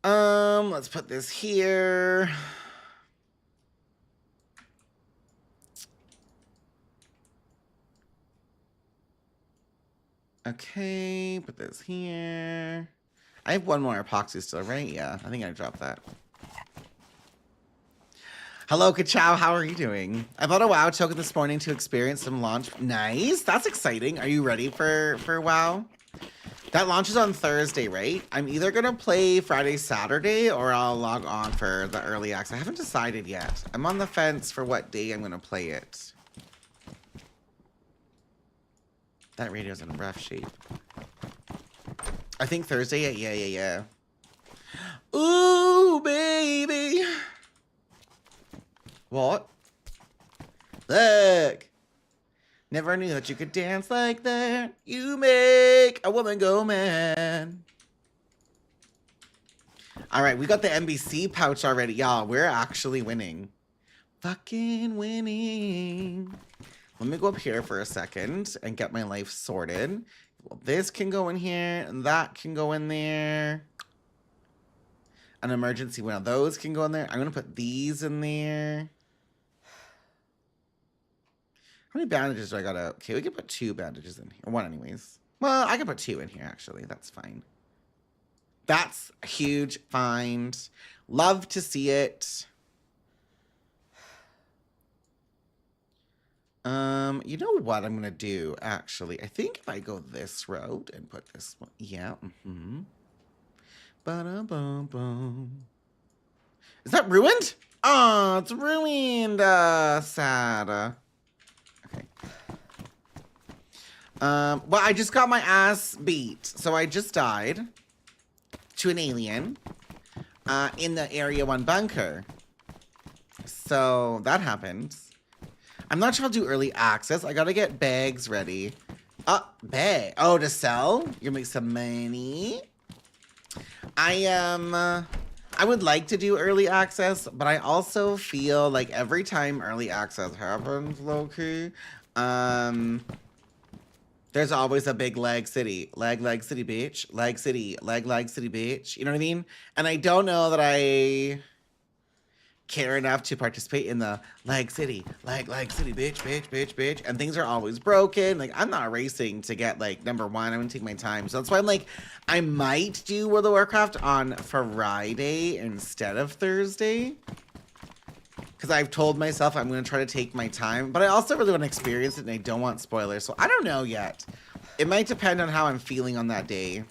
Let's put this here. Okay, put this here. I have one more epoxy still, right? Yeah, I think I dropped that. Hello, Kachow. How are you doing? I bought a WoW token this morning to experience some launch. Nice. That's exciting. Are you ready for WoW? That launches on Thursday, right? I'm either going to play Friday, Saturday, or I'll log on for the early access. I haven't decided yet. I'm on the fence for what day I'm going to play it. That radio's in rough shape. I think Thursday. Yeah. Ooh, baby. What? Look. Never knew that you could dance like that. You make a woman go mad. All right, we got the NBC pouch already. Y'all, we're actually winning. Fucking winning. Let me go up here for a second and get my life sorted. Well, this can go in here, and that can go in there. An emergency one of those can go in there. I'm going to put these in there. How many bandages do I got out? Okay, we can put 2 bandages in here. Or 1 anyways. Well, I can put 2 in here, actually. That's fine. That's a huge find. Love to see it. You know what I'm gonna do, actually? I think if I go this route and put this one, yeah, Ba-da-bum-bum. Is that ruined? Oh, it's ruined. Sad. Okay. Well, I just got my ass beat, so I just died to an alien in the Area 1 bunker. So that happened. I'm not sure I'll do early access. I gotta get bags ready. Bag. Oh, to sell? You make some money. I am I would like to do early access, but I also feel like every time early access happens, low-key, there's always a big leg city. Leg city, bitch. Leg city, leg city, bitch. You know what I mean? And I don't know that I care enough to participate in the leg city, leg city, bitch. And things are always broken. Like, I'm not racing to get, like, number one. I'm gonna take my time. So that's why I'm like, I might do World of Warcraft on Friday instead of Thursday. Because I've told myself I'm going to try to take my time. But I also really want to experience it, and I don't want spoilers. So I don't know yet. It might depend on how I'm feeling on that day.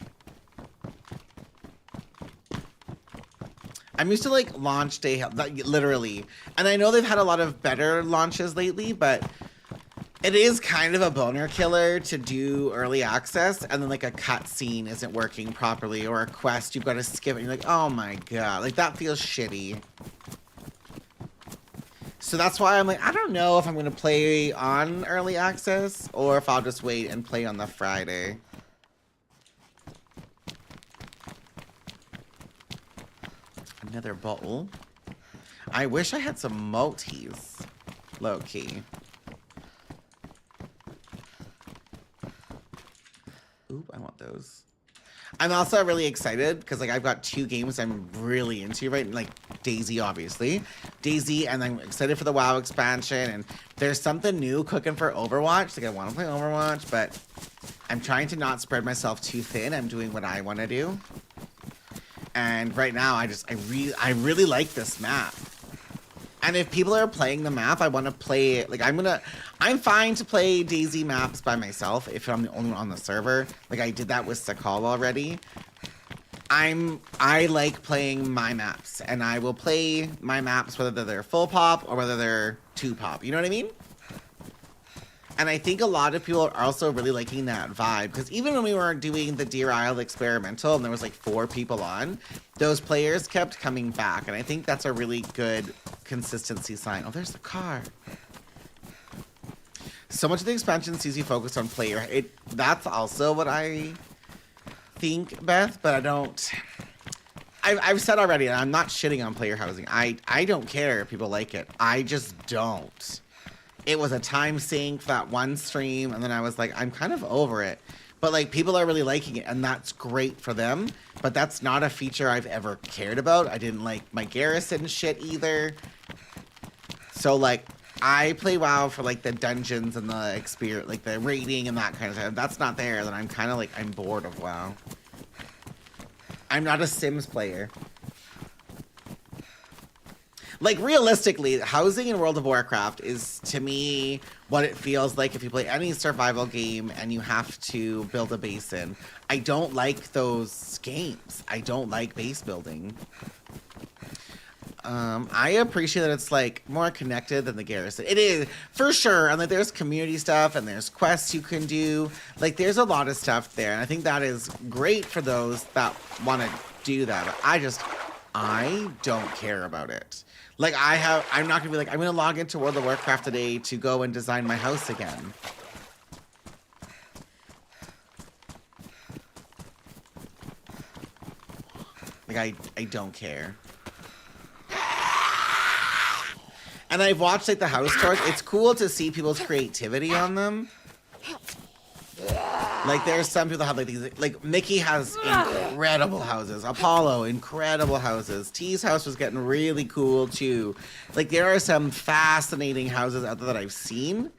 I'm used to, like, launch day, literally. And I know they've had a lot of better launches lately, but it is kind of a boner killer to do early access, and then, like, a cutscene isn't working properly, or a quest, you've got to skip it, and you're like, oh my god. Like, that feels shitty. So that's why I'm like, I don't know if I'm going to play on early access, or if I'll just wait and play on the Friday. Another bowl. I wish I had some motis. Low-key. Oop, I want those. I'm also really excited because, like, I've got 2 games I'm really into right now. Like, Daisy, obviously. Daisy, and I'm excited for the WoW expansion. And there's something new cooking for Overwatch. Like, I want to play Overwatch, but I'm trying to not spread myself too thin. I'm doing what I want to do. And right now, I really like this map. And if people are playing the map, I want to play it. Like, I'm fine to play Daisy maps by myself if I'm the only one on the server. Like, I did that with Sakal already. I like playing my maps, and I will play my maps whether they're full pop or whether they're 2 pop. You know what I mean? And I think a lot of people are also really liking that vibe, because even when we were doing the Deer Isle experimental and there was like 4 people on, those players kept coming back, and I think that's a really good consistency sign. Oh, there's the car. So much of the expansion sees you focus on player. That's also what I think, Beth, but I don't... I've said already, and I'm not shitting on player housing. I don't care if people like it. I just don't. It was a time sink, that one stream, and then I was like, I'm kind of over it. But, like, people are really liking it, and that's great for them. But that's not a feature I've ever cared about. I didn't like my garrison shit either. So, like, I play WoW for, like, the dungeons and the experience, like, the raiding and that kind of stuff. If that's not there, then I'm kind of, like, I'm bored of WoW. I'm not a Sims player. Like, realistically, housing in World of Warcraft is, to me, what it feels like if you play any survival game and you have to build a base in. I don't like those games. I don't like base building. I appreciate that it's, like, more connected than the garrison. It is, for sure. And, like, there's community stuff and there's quests you can do. Like, there's a lot of stuff there. And I think that is great for those that want to do that. But I don't care about it. Like, I'm not gonna be like, I'm gonna log into World of Warcraft today to go and design my house again. Like, I don't care. And I've watched, like, the house tours. It's cool to see people's creativity on them. Like, there's some people that have, like, these, like, Mickey has incredible houses. Apollo, incredible houses. T's house was getting really cool, too. Like, there are some fascinating houses out there that I've seen.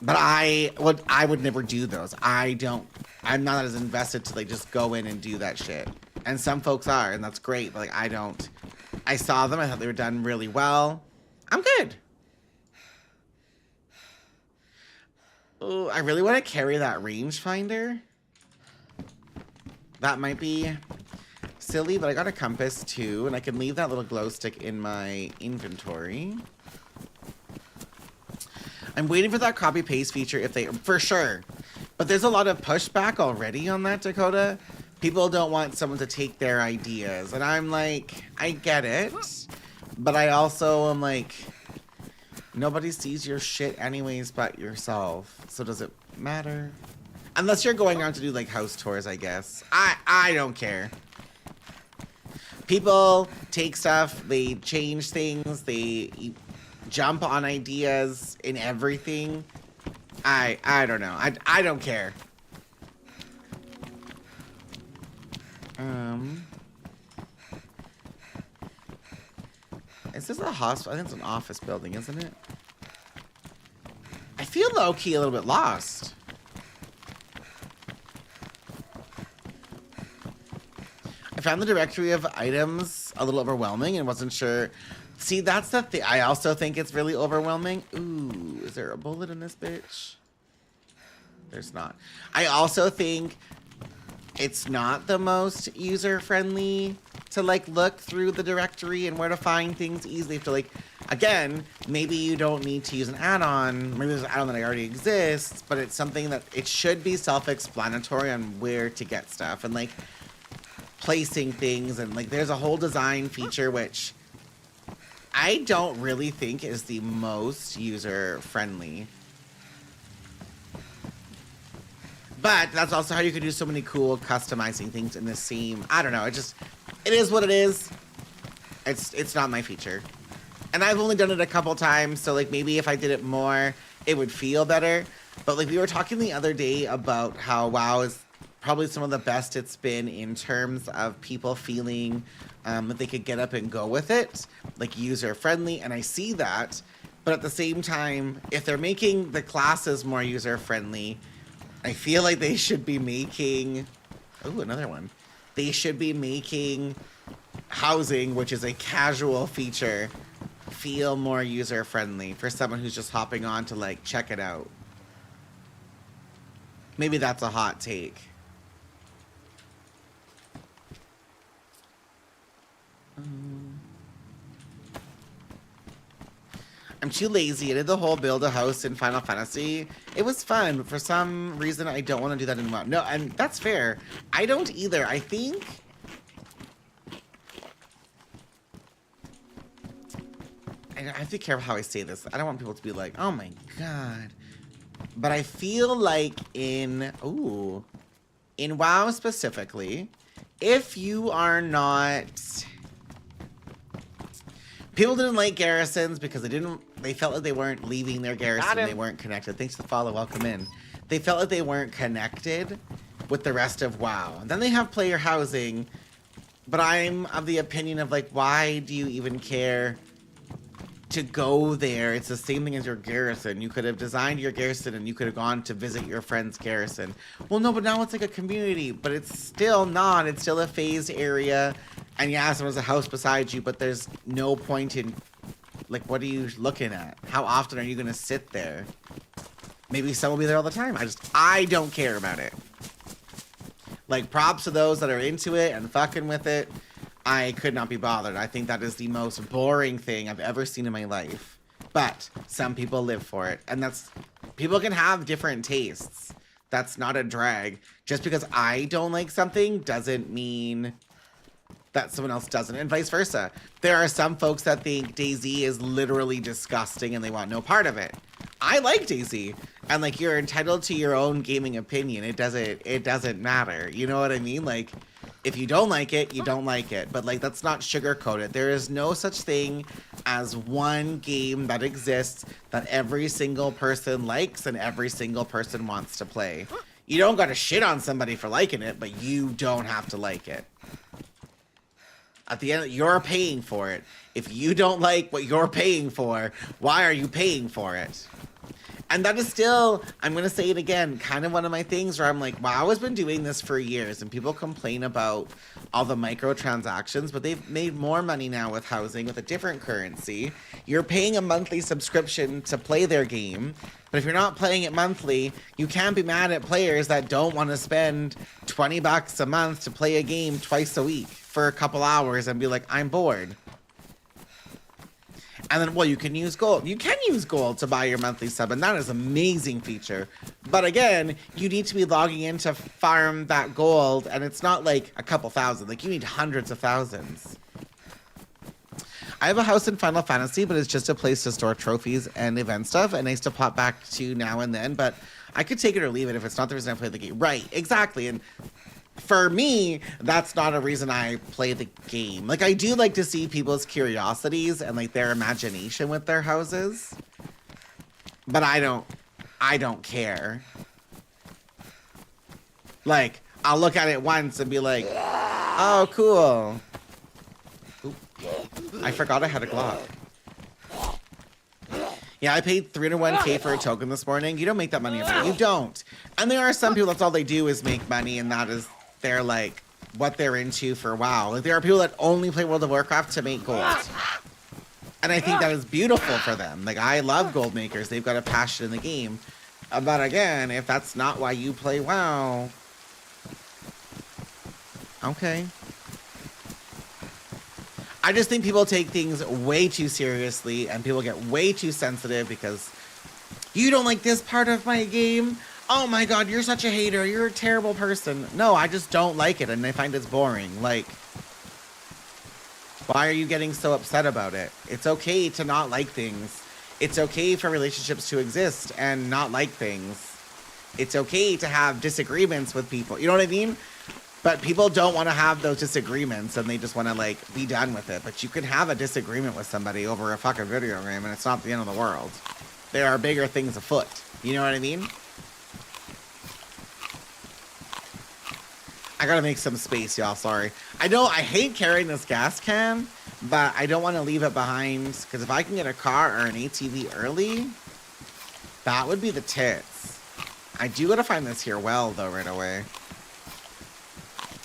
But I would never do those. I'm not as invested to, like, just go in and do that shit. And some folks are, and that's great. But, like, I don't. I saw them. I thought they were done really well. I'm good. Oh, I really want to carry that rangefinder. That might be silly, but I got a compass too, and I can leave that little glow stick in my inventory. I'm waiting for that copy paste feature for sure. But there's a lot of pushback already on that, Dakota. People don't want someone to take their ideas, and I'm like, I get it, but I also am like, nobody sees your shit anyways but yourself. So does it matter? Unless you're going around to do, like, house tours, I guess. I don't care. people take stuff, they change things, they jump on ideas in everything. I don't know. I don't care. Is this a hospital? I think it's an office building, isn't it? I feel low-key a little bit lost. I found the directory of items a little overwhelming and wasn't sure. See, that's the thing. I also think it's really overwhelming. Ooh, is there a bullet in this bitch? There's not. I also think it's not the most user-friendly to, like, look through the directory and where to find things easily. To, like, again, maybe you don't need to use an add-on. Maybe there's an add-on that already exists, but it's something that it should be self-explanatory on where to get stuff. And, like, placing things, and like there's a whole design feature which I don't really think is the most user friendly, but that's also how you can do so many cool customizing things in this scene. I don't know, it is what it is. It's not my feature, and I've only done it a couple times, so like maybe if I did it more it would feel better. But like we were talking the other day about how WoW is probably some of the best it's been in terms of people feeling that they could get up and go with it, like user-friendly, and I see that. But at the same time, if they're making the classes more user-friendly, I feel like they should be making... Ooh, another one. They should be making housing, which is a casual feature, feel more user-friendly for someone who's just hopping on to, like, check it out. Maybe that's a hot take. I'm too lazy. I did the whole build a house in Final Fantasy. It was fun, but for some reason I don't want to do that in WoW. No, and that's fair. I don't either. I think... I have to be careful how I say this. I don't want people to be like, oh my god. But I feel like in... Ooh. In WoW specifically, if you are not... People didn't like garrisons because they felt like they weren't leaving their garrison, they weren't connected. Thanks for the follow, welcome in. They felt like they weren't connected with the rest of WoW. And then they have player housing, but I'm of the opinion of like, why do you even care to go there? It's the same thing as your garrison. You could have designed your garrison and you could have gone to visit your friend's garrison. Well, no, but now it's like a community, but it's still not. It's still a phased area. And yeah, someone's a house beside you, but there's no point in, like, what are you looking at? How often are you going to sit there? Maybe someone will be there all the time. I don't care about it. Like, props to those that are into it and fucking with it. I could not be bothered. I think that is the most boring thing I've ever seen in my life. But some people live for it. And people can have different tastes. That's not a drag. Just because I don't like something doesn't mean that someone else doesn't, and vice versa. There are some folks that think DayZ is literally disgusting and they want no part of it. I like DayZ, and like you're entitled to your own gaming opinion. It doesn't matter. You know what I mean? Like, if you don't like it, you don't like it. But like, let's not sugarcoat it. There is no such thing as one game that exists that every single person likes and every single person wants to play. You don't gotta shit on somebody for liking it, but you don't have to like it. At the end, you're paying for it. If you don't like what you're paying for, why are you paying for it? And that is still, I'm going to say it again, kind of one of my things where I'm like, wow, I've been doing this for years, and people complain about all the microtransactions, but they've made more money now with housing with a different currency. You're paying a monthly subscription to play their game, but if you're not playing it monthly, you can't be mad at players that don't want to spend $20 a month to play a game twice a week for a couple hours and be like, I'm bored. And then, well, you can use gold. You can use gold to buy your monthly sub, and that is an amazing feature. But again, you need to be logging in to farm that gold, and it's not like a couple thousand. Like, you need hundreds of thousands. I have a house in Final Fantasy, but it's just a place to store trophies and event stuff, and I used to pop back to now and then, but I could take it or leave it if it's not the reason I play the game. Right, exactly, and for me, that's not a reason I play the game. Like, I do like to see people's curiosities and like their imagination with their houses. But I don't care. Like, I'll look at it once and be like, oh, cool. Oop. I forgot I had a Glock. Yeah, I paid 301k for a token this morning. You don't make that money every day. You don't. And there are some people, that's all they do is make money, and that is their, like, what they're into for WoW. Like, there are people that only play World of Warcraft to make gold. And I think that is beautiful for them. Like, I love gold makers. They've got a passion in the game. But again, if that's not why you play WoW, okay. I just think people take things way too seriously and people get way too sensitive because you don't like this part of my game. Oh my god, you're such a hater. You're a terrible person. No, I just don't like it and I find it's boring. Like, why are you getting so upset about it? It's okay to not like things. It's okay for relationships to exist and not like things. It's okay to have disagreements with people. You know what I mean? But people don't want to have those disagreements and they just want to, like, be done with it. But you can have a disagreement with somebody over a fucking video game and it's not the end of the world. There are bigger things afoot. You know what I mean? I gotta make some space, y'all. Sorry. I hate carrying this gas can, but I don't want to leave it behind. Because if I can get a car or an ATV early, that would be the tits. I do gotta find this here well, though, right away.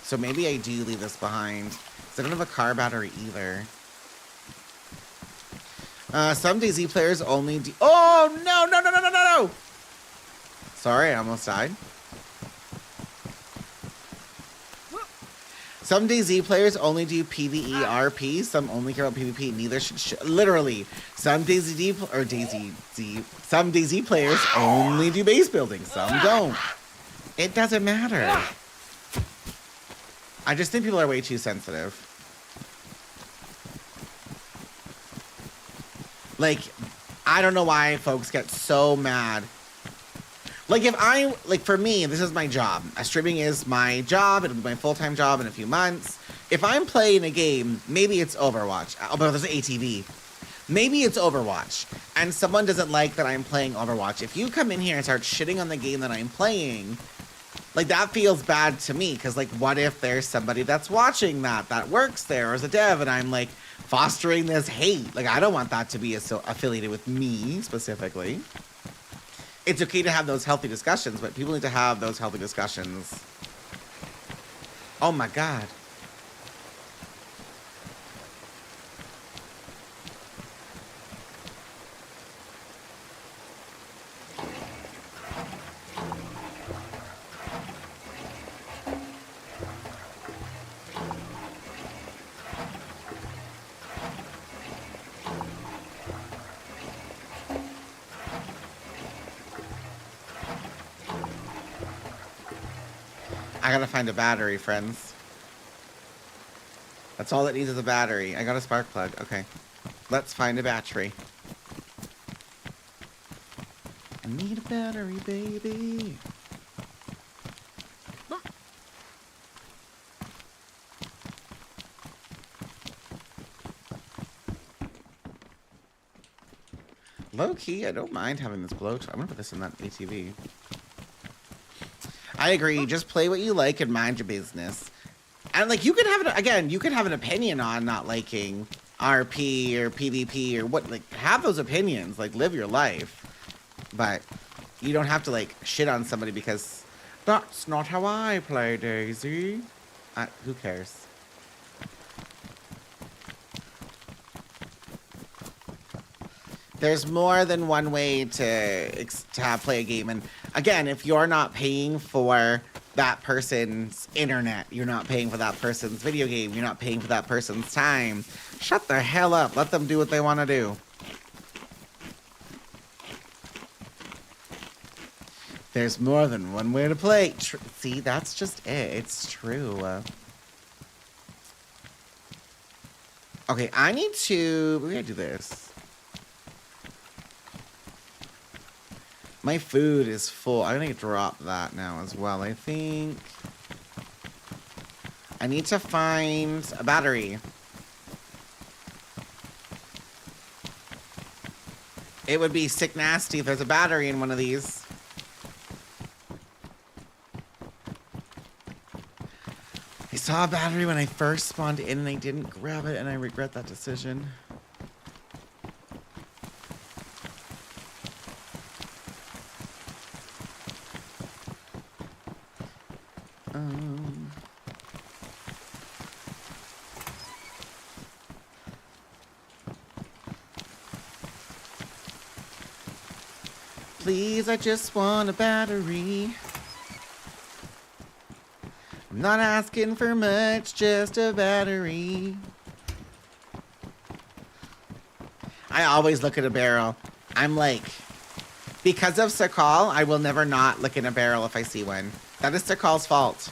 So maybe I do leave this behind. Because I don't have a car battery either. Some DayZ players only do... Oh, no, no, no, no, no, no, no! Sorry, I almost died. Some DayZ players only do PvE RP. Some only care about PvP. Neither should... literally. Some some DayZ players only do base building. Some don't. It doesn't matter. I just think people are way too sensitive. Like, I don't know why folks get so mad. Like, for me, this is my job. Streaming is my job. It'll be my full-time job in a few months. If I'm playing a game, maybe it's Overwatch. Oh, but there's an ATV. Maybe it's Overwatch. And someone doesn't like that I'm playing Overwatch. If you come in here and start shitting on the game that I'm playing... like, that feels bad to me, because, like, what if there's somebody that's watching that works there as a dev, and I'm, like, fostering this hate? Like, I don't want that to be affiliated with me, specifically. It's okay to have those healthy discussions, but people need to have those healthy discussions. Oh, my God. I gotta find a battery, friends. That's all it needs is a battery. I got a spark plug. Okay. Let's find a battery. I need a battery, baby. Low key, I don't mind having this blowtorch. I'm gonna put this in that ATV. I agree. Just play what you like and mind your business. And, like, you could have again, you could have an opinion on not liking RP or PvP or what, like, have those opinions. Like, live your life. But you don't have to, like, shit on somebody because that's not how I play, Daisy. Who cares? There's more than one way to play a game. And again, if you're not paying for that person's internet, you're not paying for that person's video game, you're not paying for that person's time, shut the hell up. Let them do what they want to do. There's more than one way to play. See, that's just it. It's true. Okay, I need to... we gotta do this. My food is full. I'm gonna drop that now as well, I think. I need to find a battery. It would be sick nasty if there's a battery in one of these. I saw a battery when I first spawned in and I didn't grab it, and I regret that decision. Please, I just want a battery. I'm not asking for much, just a battery. I always look at a barrel. I'm like, because of Sakal, I will never not look in a barrel if I see one. That is Sakal's fault.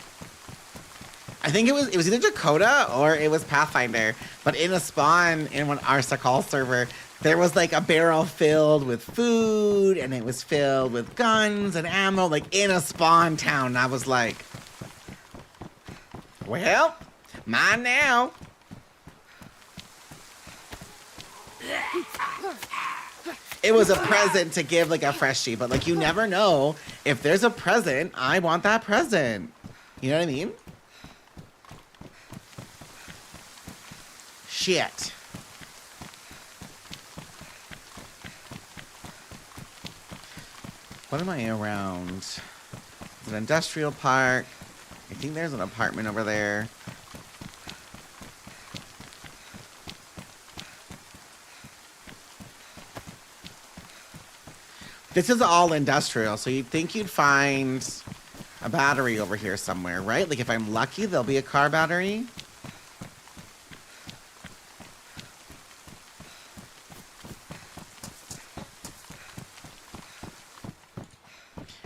I think it was either Dakota or it was Pathfinder, but in a spawn in our Sakal server, there was like a barrel filled with food and it was filled with guns and ammo, like in a spawn town. And I was like, well, mine now. It was a present to give like a freshie, but like you never know. If there's a present, I want that present. You know what I mean? Shit. What am I around? It's an industrial park. I think there's an apartment over there. This is all industrial, so you'd think you'd find a battery over here somewhere, right? Like if I'm lucky, there'll be a car battery.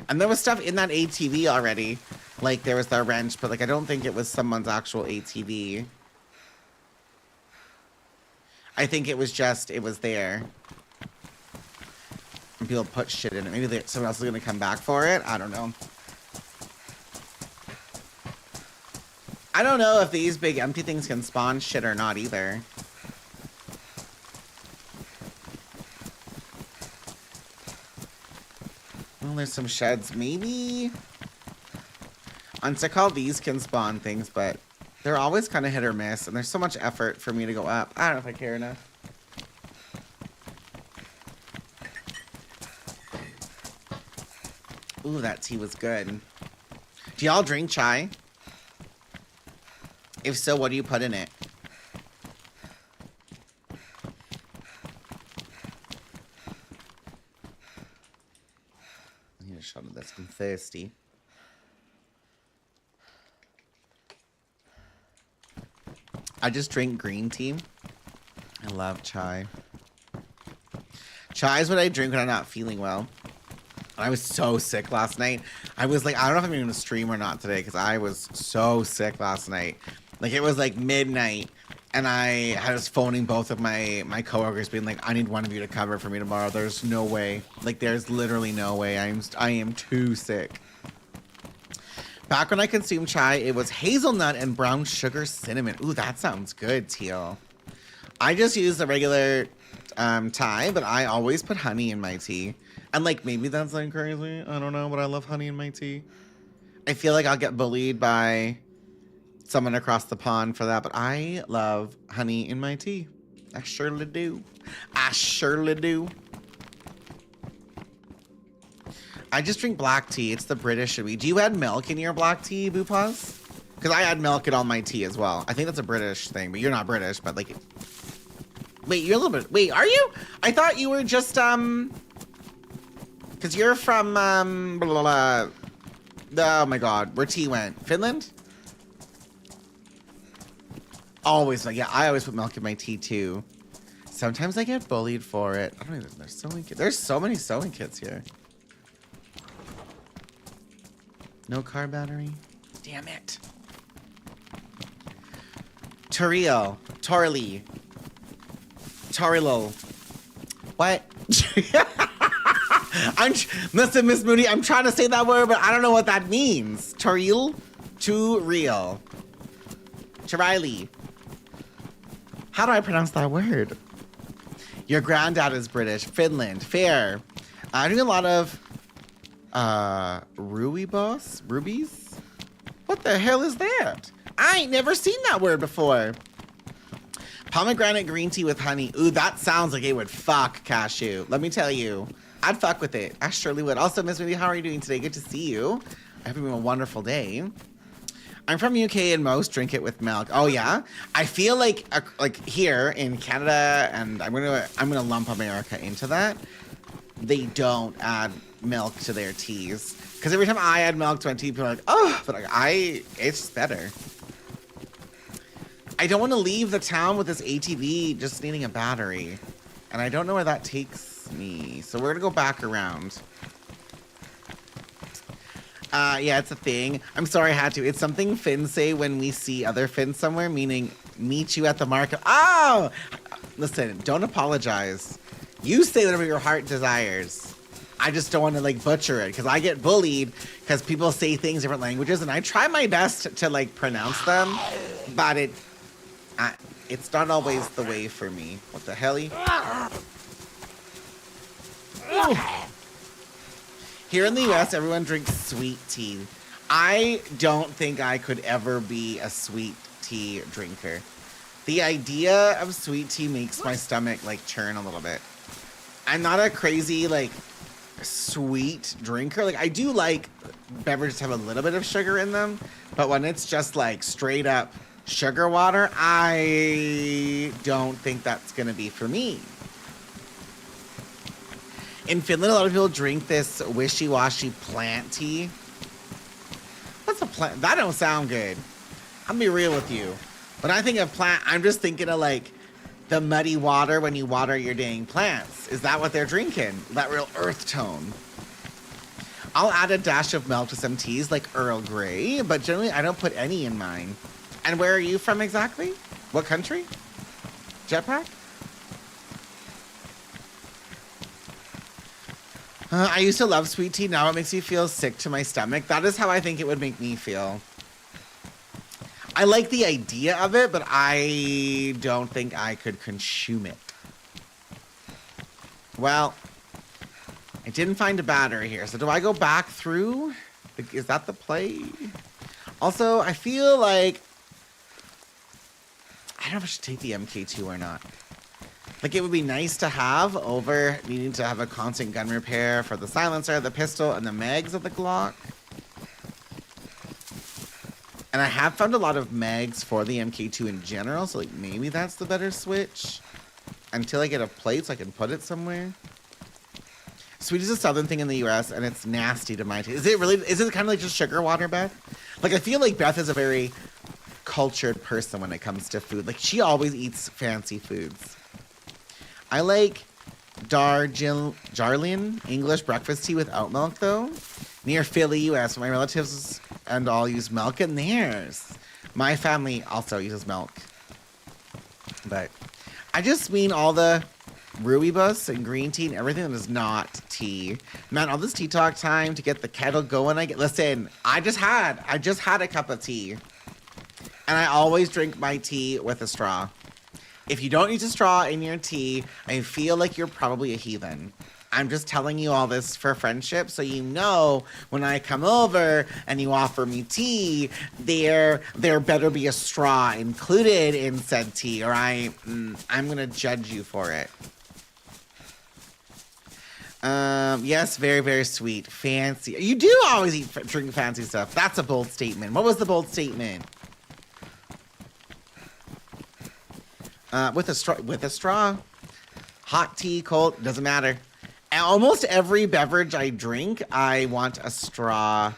And there was stuff in that ATV already. Like there was the wrench, but like I don't think it was someone's actual ATV. I think it was just, it was there. And people put shit in it. Maybe someone else is gonna come back for it. I don't know. I don't know if these big empty things can spawn shit or not either. Well, there's some sheds, maybe. On Sakal, these can spawn things, but they're always kind of hit or miss, and there's so much effort for me to go up. I don't know if I care enough. Ooh, that tea was good. Do y'all drink chai? If so, what do you put in it? I need a shot of this. I'm thirsty. I just drink green tea. I love chai. Chai is what I drink when I'm not feeling well. I was so sick last night. I was like, I don't know if I'm going to stream or not today because I was so sick last night. Like, it was like midnight, and I was phoning both of my coworkers being like, I need one of you to cover for me tomorrow. There's no way. Like, there's literally no way. I am too sick. Back when I consumed chai, it was hazelnut and brown sugar cinnamon. Ooh, that sounds good, Teal. I just use the regular Thai, but I always put honey in my tea. And like, maybe that's like crazy. I don't know, but I love honey in my tea. I feel like I'll get bullied by someone across the pond for that, but I love honey in my tea. I surely do. I surely do. I just drink black tea. It's the British in me. Do you add milk in your black tea, Boopaz? Because I add milk in all my tea as well. I think that's a British thing, but you're not British, but like... Wait, you're a little bit... Wait, are you? I thought you were just, Because you're from, blah, blah, blah. Oh my god, where tea went? Finland? Always, yeah, I always put milk in my tea too. Sometimes I get bullied for it. I don't even, there's so many sewing kits here. No car battery? Damn it. Toriel. Torli. Torilo. What? Listen, Miss Moody, I'm trying to say that word, but I don't know what that means. Toril? Too real. Chiriley. How do I pronounce that word? Your granddad is British. Finland. Fair. I'm doing a lot of rubies? What the hell is that? I ain't never seen that word before. Pomegranate green tea with honey. Ooh, that sounds like it would fuck cashew. Let me tell you. I'd fuck with it. I surely would. Also, Miss Mindy, how are you doing today? Good to see you. I hope you're having a wonderful day. I'm from UK and most drink it with milk. Oh yeah? I feel like here in Canada, and I'm gonna lump America into that. They don't add milk to their teas. Because every time I add milk to my tea, people are like, oh, but it's better. I don't want to leave the town with this ATV just needing a battery. And I don't know where that takes me. So we're gonna go back around. Yeah, it's a thing. I'm sorry I had to. It's something Finns say when we see other Finns somewhere, meaning meet you at the market. Oh! Listen, don't apologize. You say whatever your heart desires. I just don't want to, like, butcher it, because I get bullied because people say things in different languages, and I try my best to like, pronounce them, but it's not always the way for me. What the helly? Here in the US, everyone drinks sweet tea. I don't think I could ever be a sweet tea drinker. The idea of sweet tea makes my stomach, like, churn a little bit. I'm not a crazy, like, sweet drinker. Like, I do like beverages to have a little bit of sugar in them, but when it's just, like, straight up sugar water, I don't think that's gonna be for me. In Finland, a lot of people drink this wishy-washy plant tea. What's a plant? That don't sound good. I'll be real with you. When I think of plant, I'm just thinking of, like, the muddy water when you water your dang plants. Is that what they're drinking? That real earth tone. I'll add a dash of milk to some teas, like Earl Grey, but generally I don't put any in mine. And where are you from exactly? What country? Jetpack? I used to love sweet tea. Now it makes me feel sick to my stomach. That is how I think it would make me feel. I like the idea of it, but I don't think I could consume it. Well, I didn't find a battery here. So do I go back through? Is that the play? Also, I feel like I don't know if I should take the MK2 or not. Like, it would be nice to have over needing to have a constant gun repair for the silencer, the pistol, and the mags of the Glock. And I have found a lot of mags for the MK2 in general, so, like, maybe that's the better switch. Until I get a plate so I can put it somewhere. Sweet is a southern thing in the US, and it's nasty to my taste. Is it really? Is it kind of like just sugar water, Beth? Like, I feel like Beth is a very cultured person when it comes to food. Like, she always eats fancy foods. I like Darjeeling English breakfast tea without milk, though. Near Philly, US, my relatives and all use milk in theirs. My family also uses milk. But I just mean all the rooibos and green tea and everything that is not tea. Man, all this tea talk time to get the kettle going. Listen, I just had a cup of tea. And I always drink my tea with a straw. If you don't use a straw in your tea, I feel like you're probably a heathen. I'm just telling you all this for friendship, so you know when I come over and you offer me tea, there better be a straw included in said tea, or I'm gonna judge you for it. Yes, very, very sweet. Fancy. You do always drink fancy stuff. That's a bold statement. What was the bold statement? With a straw. Hot tea, cold, doesn't matter. Almost every beverage I drink, I want a straw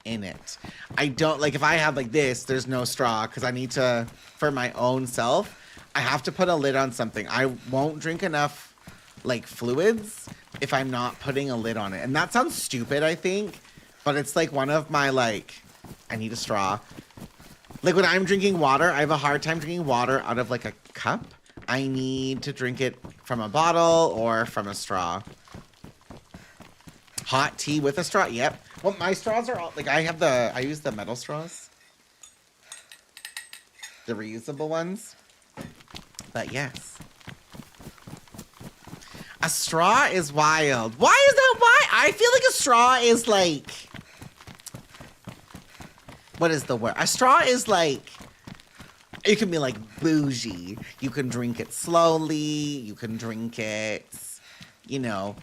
in it. I don't, like, if I have like this, there's no straw, because I need to, for my own self, I have to put a lid on something. I won't drink enough, like, fluids if I'm not putting a lid on it. And that sounds stupid, I think, but it's like one of my, like, I need a straw. Like, when I'm drinking water, I have a hard time drinking water out of, like, a cup. I need to drink it from a bottle or from a straw. Hot tea with a straw? Yep. Well, my straws are all, like, I use the metal straws. The reusable ones. But yes. A straw is wild. Why is that why? I feel like a straw is like... What is the word? A straw is like... It can be like bougie. You can drink it slowly. You can drink it, you know,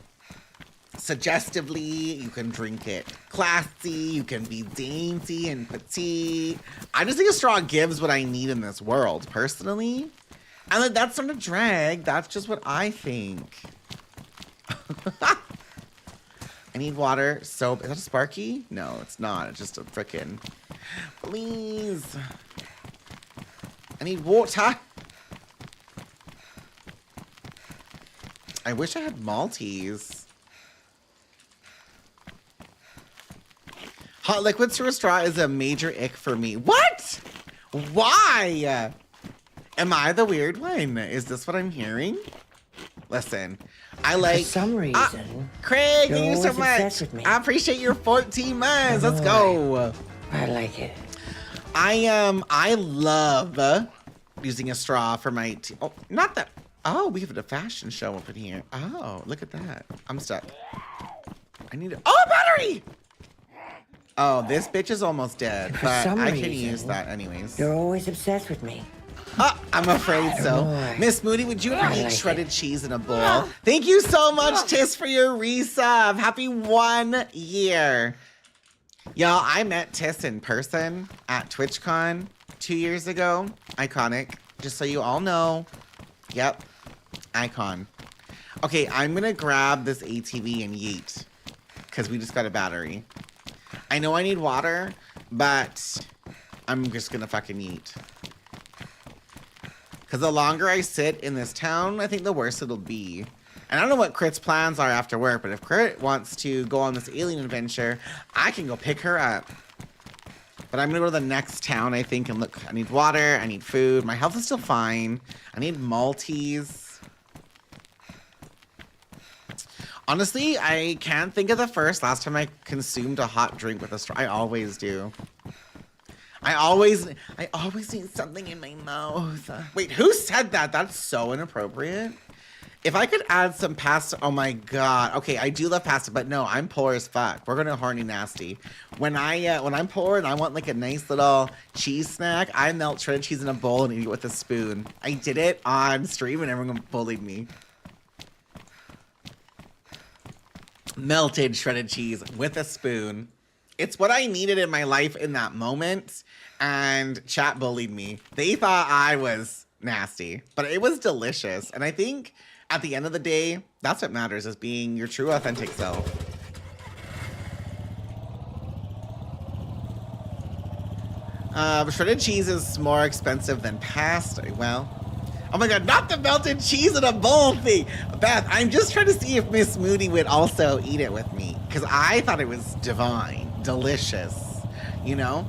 suggestively. You can drink it classy. You can be dainty and petite. I just think a straw gives what I need in this world, personally. And like, that's not a drag. That's just what I think. I need water. Soap. Is that a Sparky? No, it's not. It's just a frickin'... Please. I need water. I wish I had Maltese. Hot liquids through a straw is a major ick for me. What? Why? Am I the weird one? Is this what I'm hearing? Listen, I like... For some reason... Craig, you're thank you so always much. obsessed with me. I appreciate your 14 months. Let's go. I like it. I love using a straw for my tea. Oh, not that. Oh, we have a fashion show up in here. Oh, look at that. I'm stuck. I need a... Oh, battery! Oh, this bitch is almost dead, For but some I can reason, use that anyways. You're always obsessed with me. Oh, I'm afraid so. Boy. Miss Moody, would you ever I eat like shredded it. cheese in a bowl? Thank you so much, Tis, for your resub. Happy 1 year. Y'all, I met Tis in person at TwitchCon 2 years ago. Iconic. Just so you all know. Yep. Icon. Okay, I'm gonna grab this ATV and yeet. Because we just got a battery. I know I need water, but I'm just gonna fucking yeet. Because the longer I sit in this town, I think the worse it'll be. And I don't know what Crit's plans are after work, but if Crit wants to go on this alien adventure, I can go pick her up. But I'm gonna go to the next town, I think, and look, I need water, I need food, my health is still fine. I need Maltese. Honestly, I can't think of the last time I consumed a hot drink with a straw. I always do. I always need something in my mouth. Wait, who said that? That's so inappropriate. If I could add some pasta, oh my god. Okay, I do love pasta, but no, I'm poor as fuck. We're gonna horny nasty. When I'm poor and I want like a nice little cheese snack, I melt shredded cheese in a bowl and eat it with a spoon. I did it on stream and everyone bullied me. Melted shredded cheese with a spoon. It's what I needed in my life in that moment, and chat bullied me. They thought I was nasty, but it was delicious. And I think at the end of the day, that's what matters, is being your true, authentic self. Shredded cheese is more expensive than pasta. Well, oh my god, not the melted cheese in a bowl thing! Beth, I'm just trying to see if Miss Moody would also eat it with me, because I thought it was divine, delicious, you know?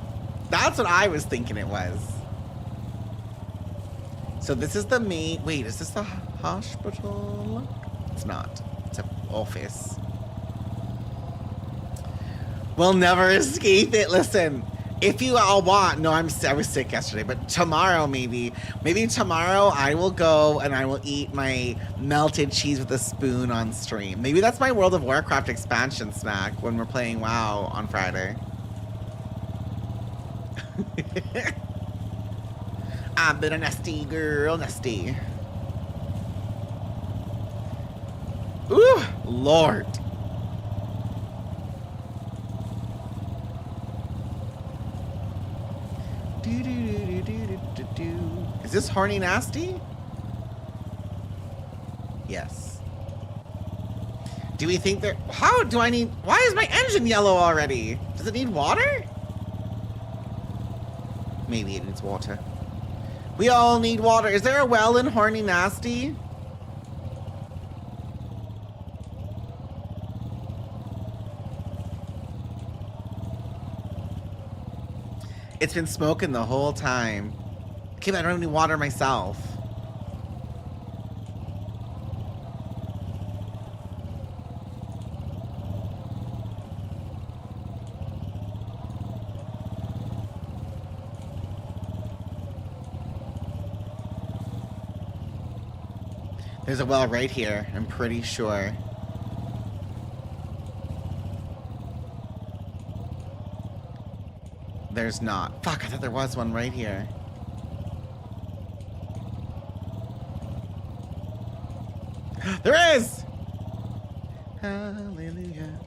That's what I was thinking it was. So this is the main... Wait, is this the hospital? It's not. It's an office. We'll never escape it. Listen, if you all want... No, I was sick yesterday, but tomorrow maybe. Maybe tomorrow I will go and I will eat my melted cheese with a spoon on stream. Maybe that's my World of Warcraft expansion snack when we're playing WoW on Friday. I've been a nasty girl, nasty. Ooh, Lord. Is this horny nasty? Yes. Do we think there... How do I need... Why is my engine yellow already? Does it need water? Maybe it needs water. We all need water. Is there a well in horny nasty? It's been smoking the whole time. Okay, but I don't have any water myself. There's a well right here, I'm pretty sure. There's not. Fuck, I thought there was one right here. There is! Hallelujah.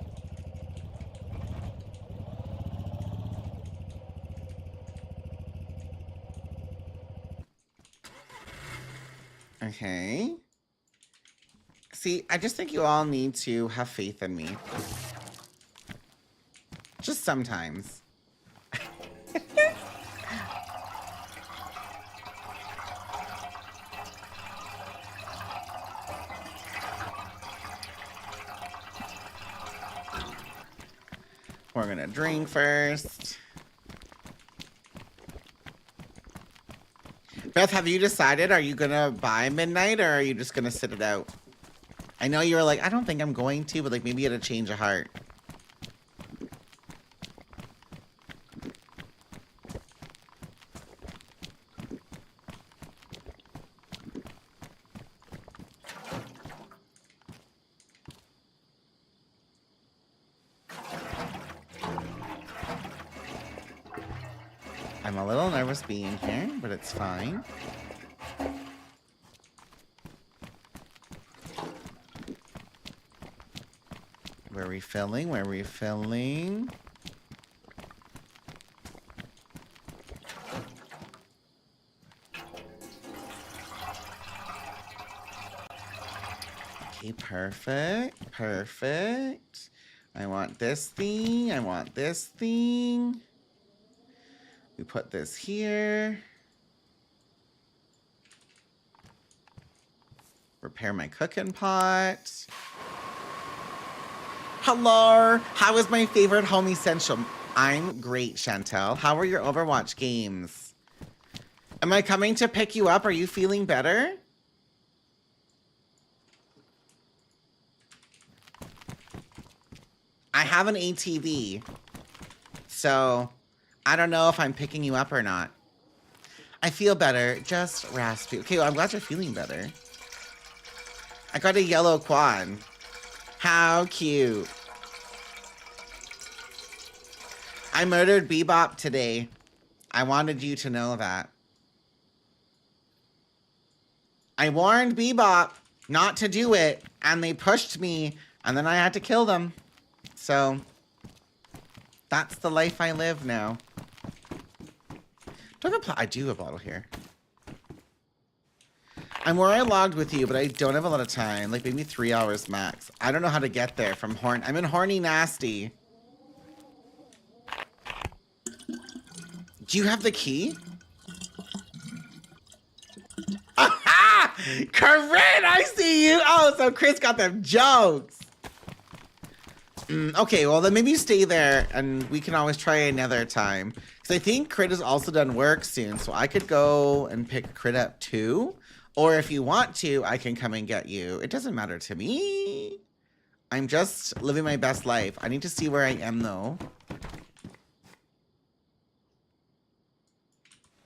Okay. See, I just think you all need to have faith in me. Just sometimes. We're gonna drink first. Beth, have you decided? Are you gonna buy midnight or are you just gonna sit it out? I know you were like, I don't think I'm going to, but like maybe you had a change of heart. I'm a little nervous being here, but it's fine. We're refilling, we're refilling. Okay, perfect, perfect. I want this thing, I want this thing. We put this here. Repair my cooking pot. Hello, how is my favorite home essential? I'm great, Chantel. How are your Overwatch games? Am I coming to pick you up? Are you feeling better? I have an ATV, so I don't know if I'm picking you up or not. I feel better, just raspy. Okay, well, I'm glad you're feeling better. I got a yellow quad. How cute. I murdered Bebop today. I wanted you to know that. I warned Bebop not to do it, and they pushed me, and then I had to kill them. So, that's the life I live now. Do I have I do have a bottle here. I'm where I logged with you, but I don't have a lot of time. Like maybe 3 hours max. I don't know how to get there from Horn. I'm in Horny Nasty. Do you have the key? Aha! Corinne, I see you. Oh, so Chris got them jokes. Okay, well then maybe stay there and we can always try another time. Because I think Crit is also done work soon, so I could go and pick Crit up too. Or if you want to, I can come and get you. It doesn't matter to me. I'm just living my best life. I need to see where I am though.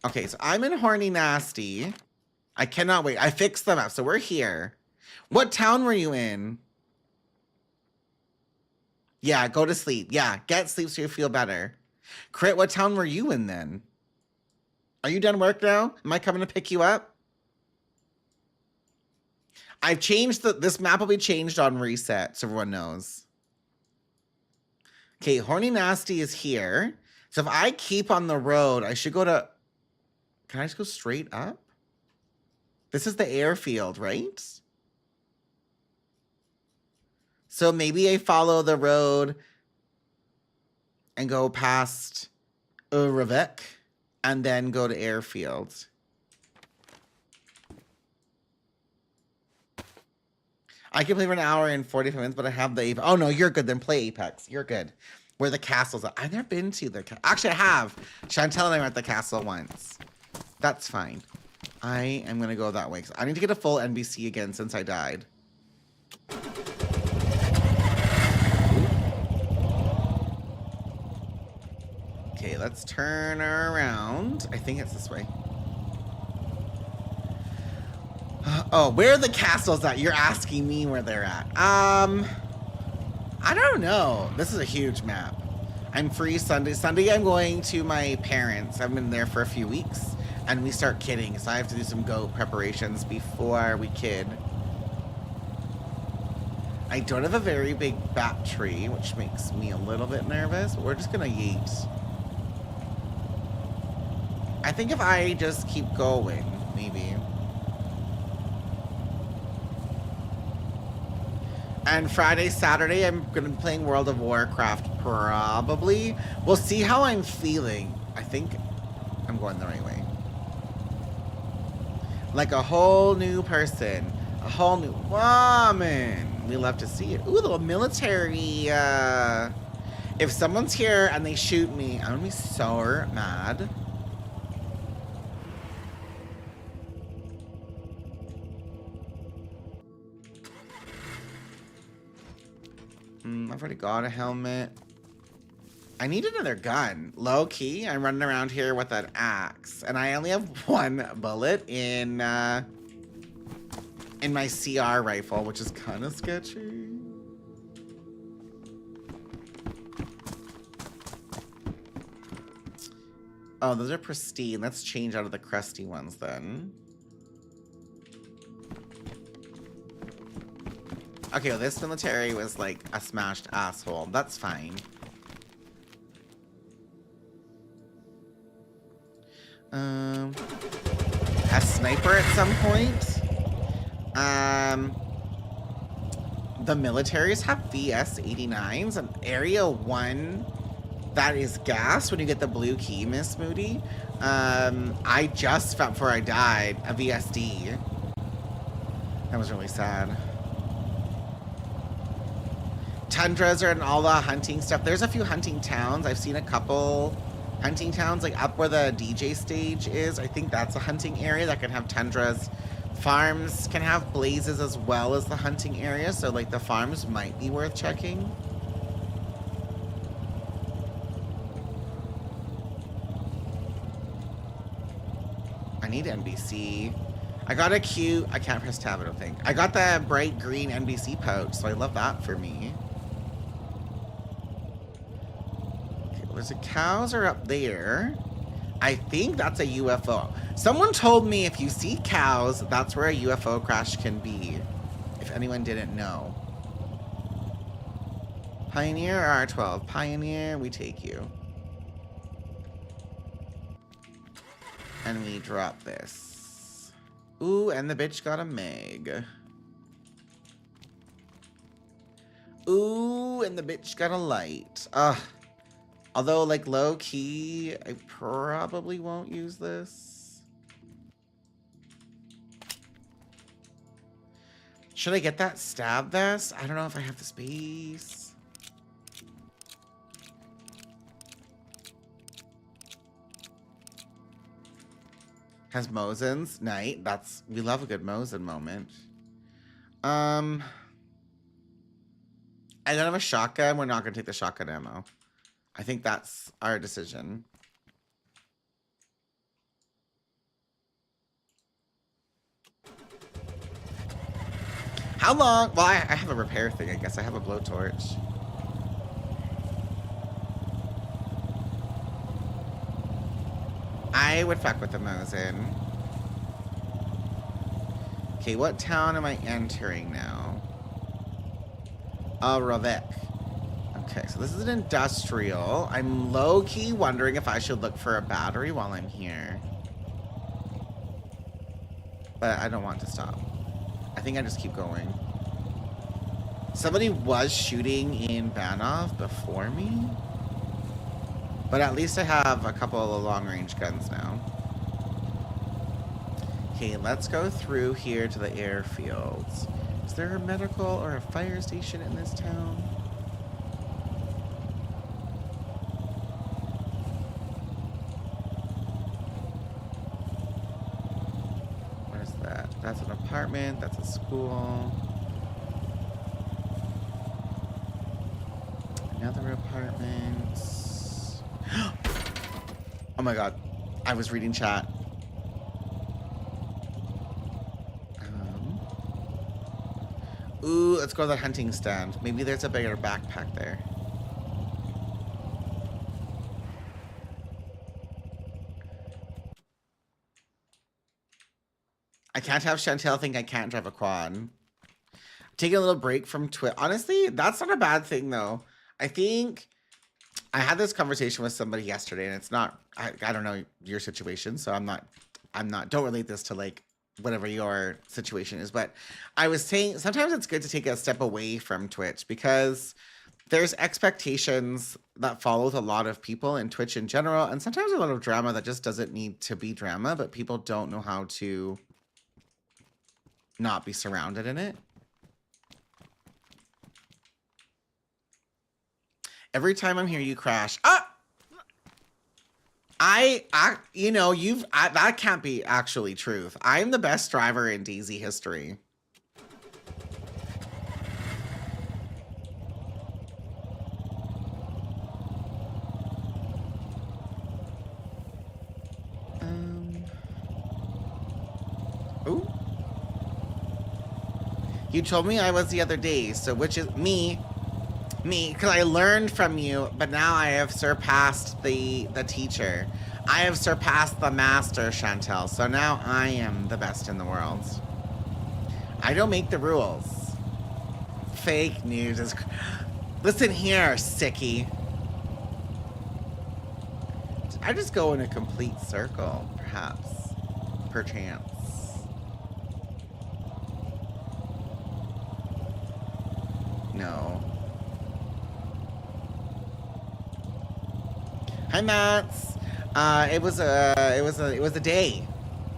Okay, so I'm in Horny Nasty. I cannot wait. I fixed them up, so we're here. What town were you in? Yeah, go to sleep. Yeah, get sleep so you feel better. Crit, what town were you in then? Are you done work now? Am I coming to pick you up? I've changed this map will be changed on reset, so everyone knows. Okay, Horny Nasty is here. So if I keep on the road, I should go to... Can I just go straight up? This is the airfield, right? So maybe I follow the road and go past Urevik and then go to airfield. I can play for an hour and 45 minutes, but I have the... Oh, no, you're good. Then play Apex. You're good. Where the castle's at. I've never been to the... Actually, I have. Chantel and I were at the castle once. That's fine. I am going to go that way. I need to get a full NBC again since I died. Okay, let's turn around. I think it's this way. Oh, where are the castles at? You're asking me where they're at. I don't know. This is a huge map. I'm free Sunday. Sunday I'm going to my parents. I've been there for a few weeks. And we start kidding, so I have to do some goat preparations before we kid. I don't have a very big bat tree, which makes me a little bit nervous. But we're just gonna yeet. I think if I just keep going, maybe. And Friday, Saturday, I'm gonna be playing World of Warcraft, probably. We'll see how I'm feeling. I think I'm going the right way. Like a whole new person. A whole new woman. We love to see it. Ooh, little military. If someone's here and they shoot me, I'm gonna be so mad. I've already got a helmet. I need another gun. Low key, I'm running around here with an axe. And I only have one bullet in my CR rifle, which is kind of sketchy. Oh, those are pristine. Let's change out of the crusty ones then. Okay, well, this military was like a smashed asshole. That's fine. A sniper at some point. The militaries have VS-89s and Area 1. That is gas when you get the blue key, Miss Moody. I just found, before I died, a VSD. That was really sad. Tundras are in all the hunting stuff. There's a few hunting towns. I've seen a couple hunting towns, like up where the DJ stage is. I think that's a hunting area that can have tundras. Farms can have blazes as well as the hunting area, so like the farms might be worth checking. I need NBC. I got a cute, I can't press tab, I don't think. I got the bright green NBC pouch, so I love that for me. The cows are up there. I think that's a UFO. Someone told me if you see cows, that's where a UFO crash can be. If anyone didn't know. Pioneer R12. Pioneer, we take you. And we drop this. Ooh, and the bitch got a Meg. Ooh, and the bitch got a light. Ugh. Although, like, low-key, I probably won't use this. Should I get that stab vest? I don't know if I have the space. Has Mosin's night. That's, we love a good Mosin moment. I don't have a shotgun. We're not going to take the shotgun ammo. I think that's our decision. How long? Well, I have a repair thing, I guess. I have a blowtorch. I would fuck with the Mosin. Okay, what town am I entering now? Rovek. Okay, so this is an industrial. I'm low-key wondering if I should look for a battery while I'm here. But I don't want to stop. I think I just keep going. Somebody was shooting in Banov before me. But at least I have a couple of long-range guns now. Okay, let's go through here to the airfields. Is there a medical or a fire station in this town? That's an apartment, that's a school. Another apartment. Oh my god, I was reading chat. let's go to the hunting stand. Maybe there's a bigger backpack there. I can't have Chantel think I can't drive a quad. Taking a little break from Twitch. Honestly, that's not a bad thing, though. I think I had this conversation with somebody yesterday, and it's not, I don't know your situation, so I'm not, don't relate this to like whatever your situation is, but I was saying sometimes it's good to take a step away from Twitch because there's expectations that follow with a lot of people in Twitch in general, and sometimes a lot of drama that just doesn't need to be drama, but people don't know how to not be surrounded in it. Every time I'm here, you crash. Ah! You know, that can't be actually truth. I'm the best driver in DayZ history. Ooh. You told me I was the other day, so which is me, because I learned from you, but now I have surpassed the teacher. I have surpassed the master, Chantel, so now I am the best in the world. I don't make the rules. Fake news is... Listen here, sickie. Did I just go in a complete circle, perhaps? Perchance. No. Hi, Mats. It was a day.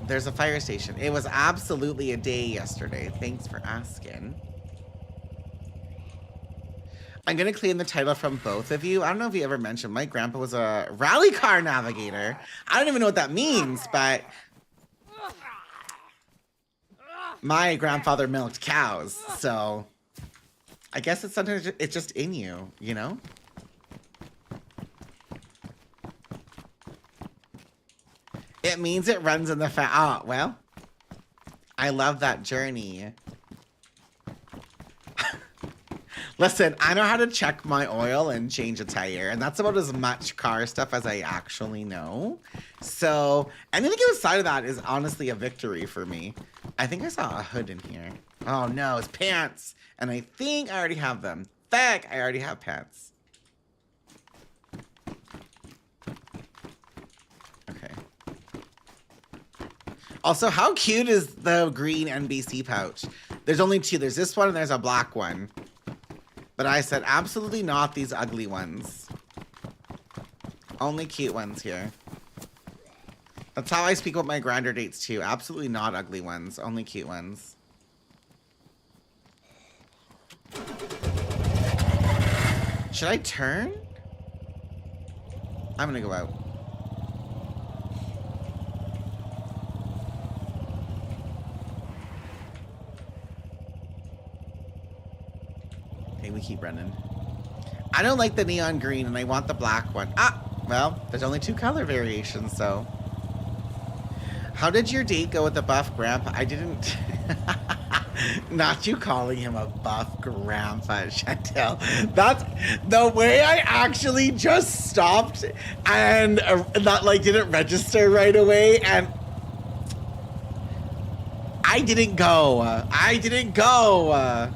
There's a fire station. It was absolutely a day yesterday. Thanks for asking. I'm gonna claim the title from both of you. I don't know if you ever mentioned my grandpa was a rally car navigator. I don't even know what that means, but my grandfather milked cows, so I guess it's sometimes it's just in you, you know? It means it runs in the oh, well, I love that journey. Listen, I know how to check my oil and change a tire, and that's about as much car stuff as I actually know. So anything outside of that is honestly a victory for me. I think I saw a hood in here. Oh no, it's pants. And I think I already have them. Fuck, I already have pants. Okay. Also, how cute is the green NBC pouch? There's only two. There's this one and there's a black one. But I said absolutely not these ugly ones. Only cute ones here. That's how I speak with my grinder dates too. Absolutely not ugly ones. Only cute ones. Should I turn? I'm gonna go out. Okay, we keep running. I don't like the neon green and I want the black one. Ah, well, there's only two color variations, so. How did your date go with the buff grandpa? I didn't. Not you calling him a buff grandpa, Chantel. That's the way I actually just stopped and not like didn't register right away, and I didn't go. I didn't go.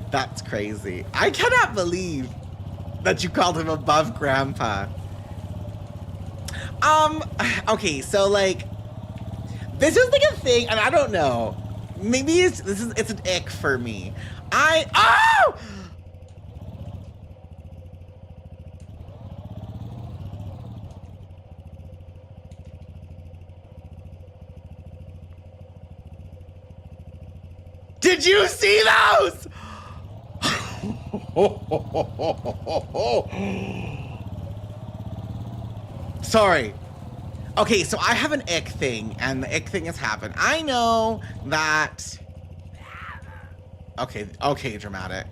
That's crazy. I cannot believe that you called him a buff grandpa. Okay, so like, this is like a thing, and I don't know. Maybe it's an ick for me. Oh! Did you see those? Sorry. Okay, so I have an ick thing, and the ick thing has happened. I know that... Okay, dramatic.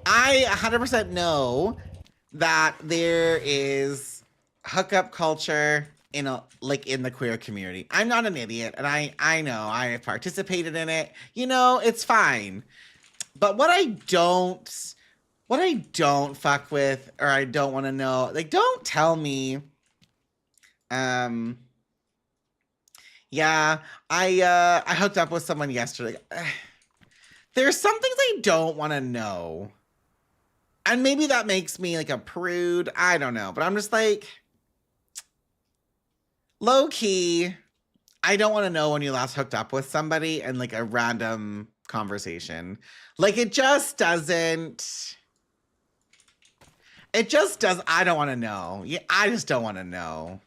I 100% know that there is hookup culture in the queer community. I'm not an idiot, and I know I have participated in it. You know, it's fine. But what I don't fuck with, or I don't want to know, like, don't tell me. Yeah, I hooked up with someone yesterday. There's some things I don't want to know. And maybe that makes me like a prude. I don't know. But I'm just like, low key, I don't want to know when you last hooked up with somebody and like a random conversation. Like it just doesn't. It just does. I don't want to know. Yeah, I just don't want to know.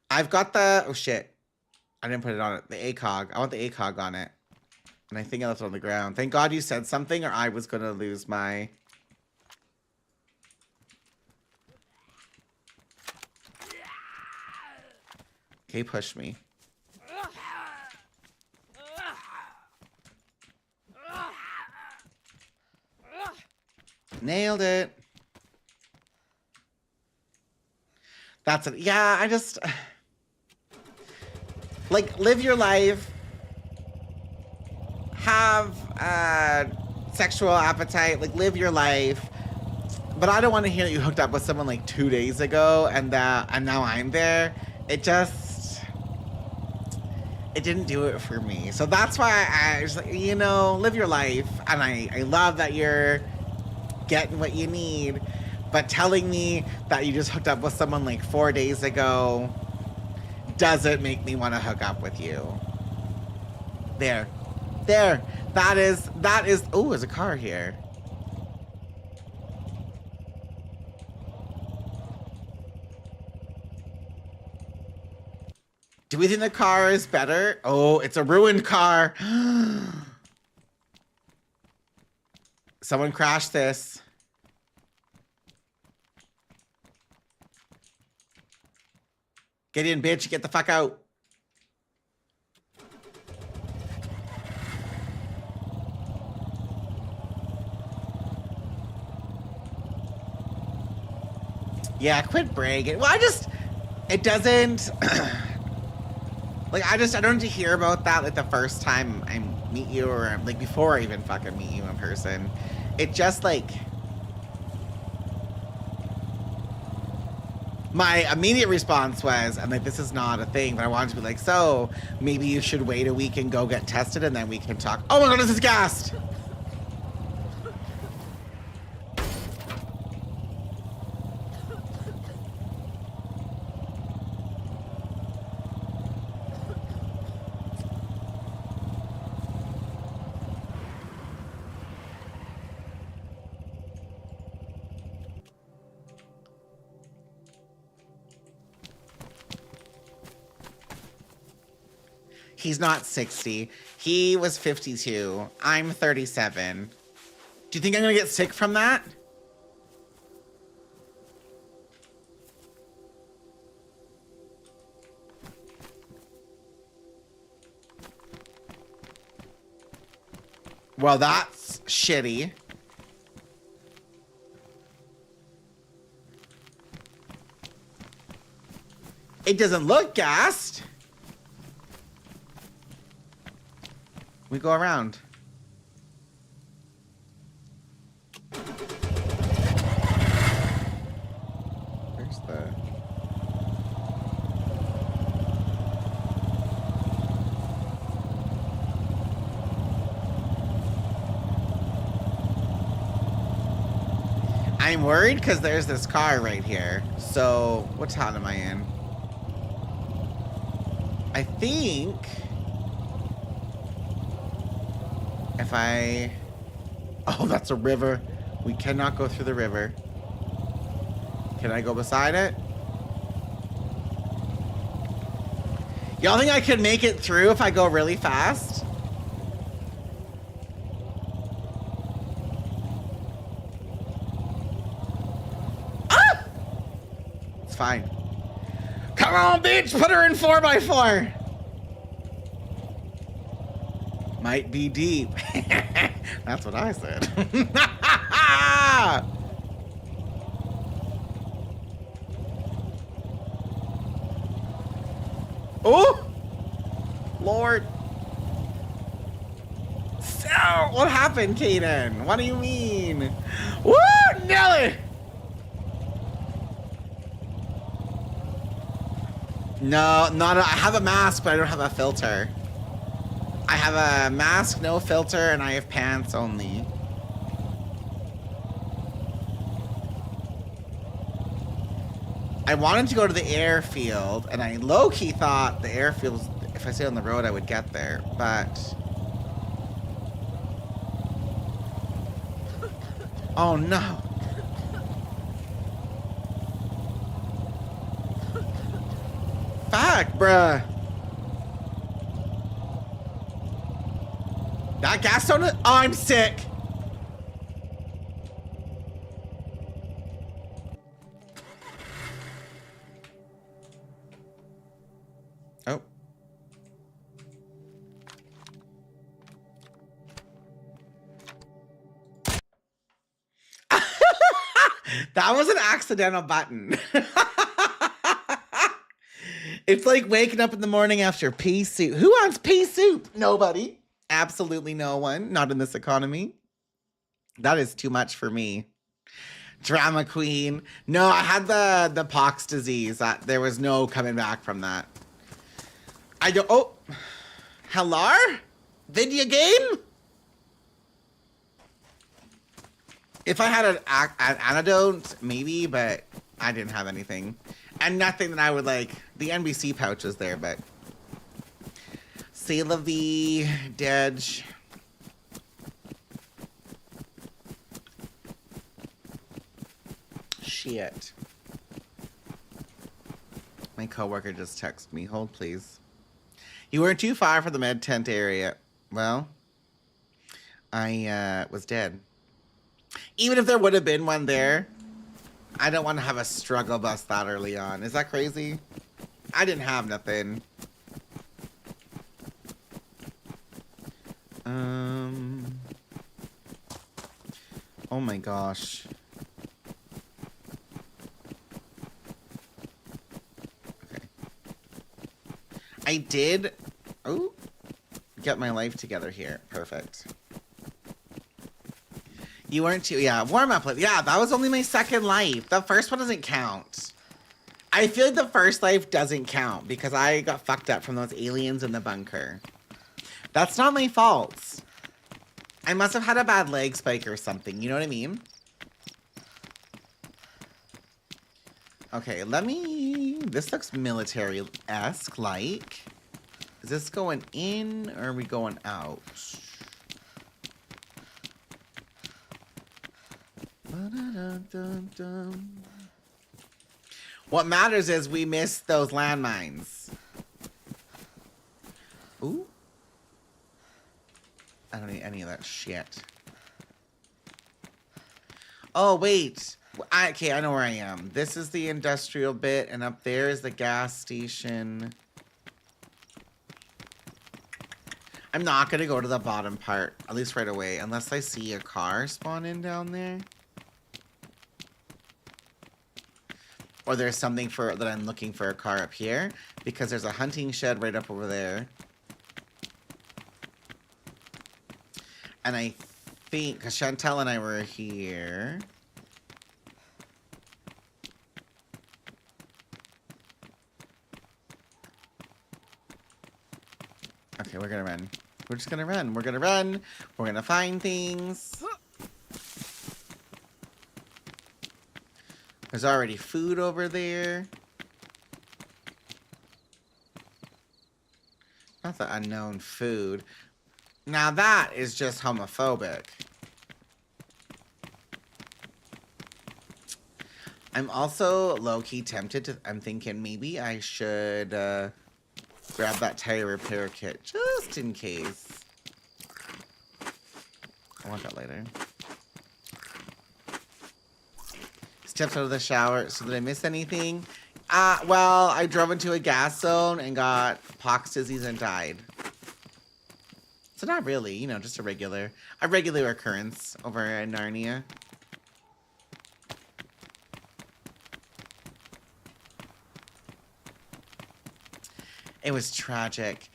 I've got the, oh shit. I didn't put it on it. The ACOG. I want the ACOG on it. And I think I left it on the ground. Thank God you said something or I was going to lose my... Okay, push me. Nailed it. That's it. Yeah, I just... Like, live your life. Have sexual appetite. Like, live your life. But I don't want to hear that you hooked up with someone like 2 days ago and now I'm there. It just... It didn't do it for me. So that's why I was like, you know, live your life. And I love that you're getting what you need. But telling me that you just hooked up with someone like 4 days ago doesn't make me want to hook up with you. There. That is, oh, there's a car here. Do we think the car is better? Oh, it's a ruined car. Someone crashed this. Get in, bitch. Get the fuck out. Yeah, quit bragging. Well, it doesn't... Like, I don't need to hear about that, like, the first time I meet you or, like, before I even fucking meet you in person. It just, like... My immediate response was, I'm like, this is not a thing, but I wanted to be like, so, maybe you should wait a week and go get tested and then we can talk. Oh my god, this is gassed! He's not 60. He was 52. I'm 37. Do you think I'm gonna get sick from that? Well, that's shitty. It doesn't look gassed. We go around. Where's the... I'm worried because there's this car right here. So, what town am I in? I think... If I... Oh, that's a river. We cannot go through the river. Can I go beside it? Y'all think I could make it through if I go really fast? Ah! It's fine. Come on, bitch! Put her in 4x4! Might be deep. That's what I said. Oh! Lord. So, what happened, Kaden? What do you mean? Woo! Nelly! No, not I have a mask, but I don't have a filter. I have a mask, no filter, and I have pants only. I wanted to go to the airfield, and I low-key thought the airfield, if I stayed on the road, I would get there, but... Oh, no. Fuck, bruh. That gas donut? Oh, I'm sick. Oh. That was an accidental button. It's like waking up in the morning after pea soup. Who wants pea soup? Nobody. Absolutely no one. Not in this economy. That is too much for me. Drama queen. No, I had the pox disease. There was no coming back from that. I don't. Oh, hello? Video game? If I had an antidote, maybe, but I didn't have anything. And nothing that I would like. The NBC pouch was there, but. C'est la vie, dead. Shit. My coworker just texted me. Hold, please. You weren't too far from the med tent area. Well, I was dead. Even if there would have been one there, I don't want to have a struggle bus that early on. Is that crazy? I didn't have nothing. Oh my gosh. Okay. I did, get my life together here. Perfect. You weren't too, yeah, warm up. Yeah, that was only my second life. The first one doesn't count. I feel like the first life doesn't count because I got fucked up from those aliens in the bunker. That's not my fault. I must have had a bad leg spike or something. You know what I mean? Okay, this looks military-esque, like. Is this going in or are we going out? What matters is we missed those landmines. Ooh. I don't need any of that shit. Oh, wait. Okay, I know where I am. This is the industrial bit, and up there is the gas station. I'm not going to go to the bottom part, at least right away, unless I see a car spawn in down there. Or there's something that I'm looking for a car up here, because there's a hunting shed right up over there. And I think, because Chantel and I were here. Okay, we're gonna run. We're just gonna run. We're gonna run. We're gonna find things. There's already food over there. Not the unknown food. Now that is just homophobic. I'm also low-key tempted to... I'm thinking maybe I should grab that tire repair kit just in case. I want that later. Stepped out of the shower. So did I miss anything? Well, I drove into a gas zone and got pox disease and died. So not really, you know, just a regular occurrence over in Narnia. It was tragic.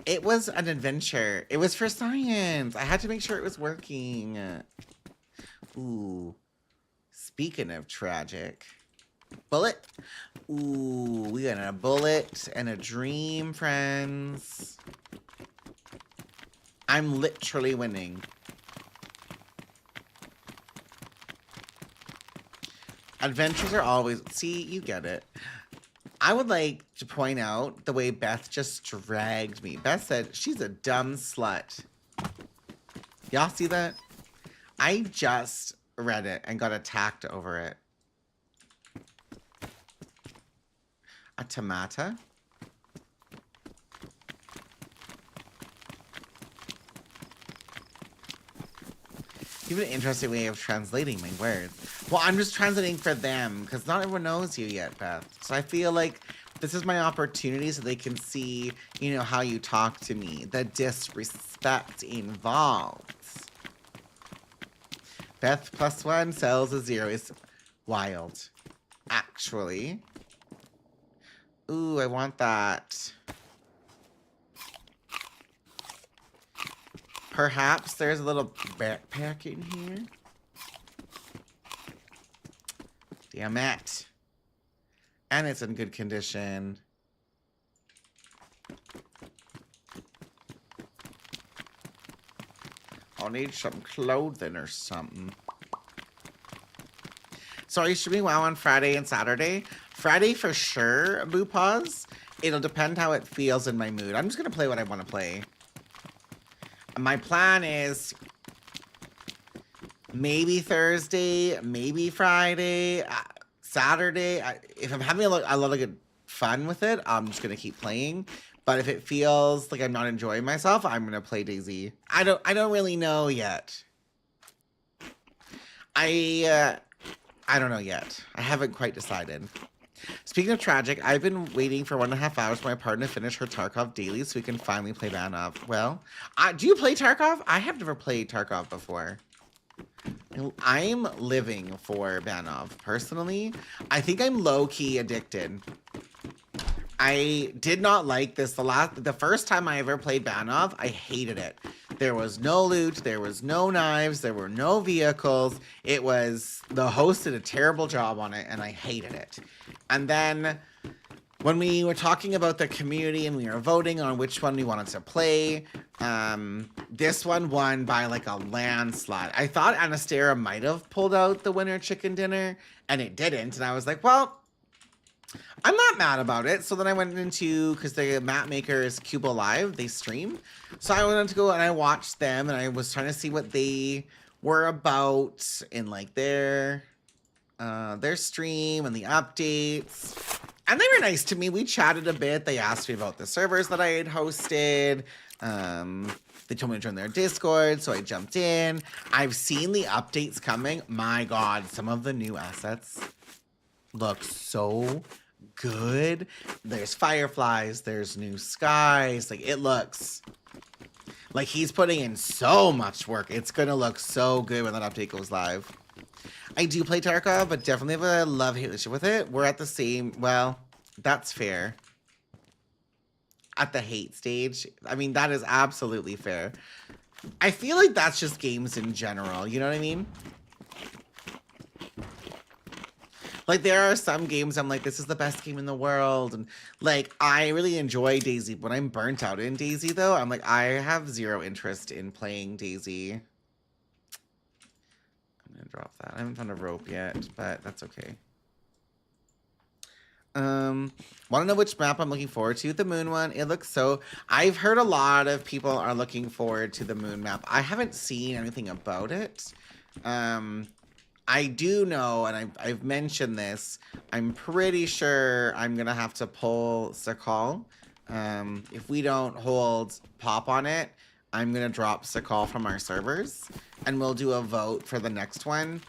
It was an adventure. It was for science. I had to make sure it was working. Ooh. Speaking of tragic. Bullet. Ooh, we got a bullet and a dream, friends. I'm literally winning. Adventures are always... See, you get it. I would like to point out the way Beth just dragged me. Beth said, she's a dumb slut. Y'all see that? I just read it and got attacked over it. A tomato? You have an interesting way of translating my words. Well, I'm just translating for them, because not everyone knows you yet, Beth. So I feel like this is my opportunity so they can see, you know, how you talk to me. The disrespect involved. Beth +1 sells a 0 is wild. Actually. Ooh, I want that. Perhaps there's a little backpack in here. Damn it. And it's in good condition. I'll need some clothing or something. So are you streaming WoW on Friday and Saturday? Friday for sure, Boo Paws. It'll depend how it feels in my mood. I'm just going to play what I want to play. My plan is maybe Thursday, maybe Friday, Saturday. If I'm having a lot of good fun with it, I'm just going to keep playing. But if it feels like I'm not enjoying myself, I'm going to play DayZ. I don't really know yet. I don't know yet. I haven't quite decided. Speaking of tragic, I've been waiting for 1.5 hours for my partner to finish her Tarkov daily so we can finally play Banov. Well, do you play Tarkov? I have never played Tarkov before. I'm living for Banov. Personally, I think I'm low-key addicted. I did not like this. The first time I ever played Banov, I hated it. There was no loot, there was no knives, there were no vehicles. It was, the host did a terrible job on it, and I hated it. And then when we were talking about the community and we were voting on which one we wanted to play, this one won by like a landslide. I thought Anastera might have pulled out the winner chicken dinner, and it didn't. And I was like, well, I'm not mad about it. So then I went into, because the map maker is Cubo Live, they stream. So I went to go and I watched them, and I was trying to see what they were about in like their stream and the updates. And they were nice to me. We chatted a bit. They asked me about the servers that I had hosted. They told me to join their Discord, so I jumped in. I've seen the updates coming. My God, some of the new assets look so good. There's fireflies, there's new skies. Like, it looks like he's putting in so much work. It's gonna look so good when that update goes live. I do play Tarkov, but definitely have a love-hate relationship with it. We're at the same, well, that's fair. At the hate stage. I mean, that is absolutely fair. I feel like that's just games in general, you know what I mean? Like, there are some games I'm like, this is the best game in the world. And, like, I really enjoy DayZ. When I'm burnt out in DayZ, though, I'm like, I have zero interest in playing DayZ. I'm going to drop that. I haven't found a rope yet, but that's okay. Want to know which map I'm looking forward to? The moon one. It looks so... I've heard a lot of people are looking forward to the moon map. I haven't seen anything about it. I do know, and I've mentioned this, I'm pretty sure I'm going to have to pull Sakal. If we don't hold pop on it, I'm going to drop Sakal from our servers, and we'll do a vote for the next one.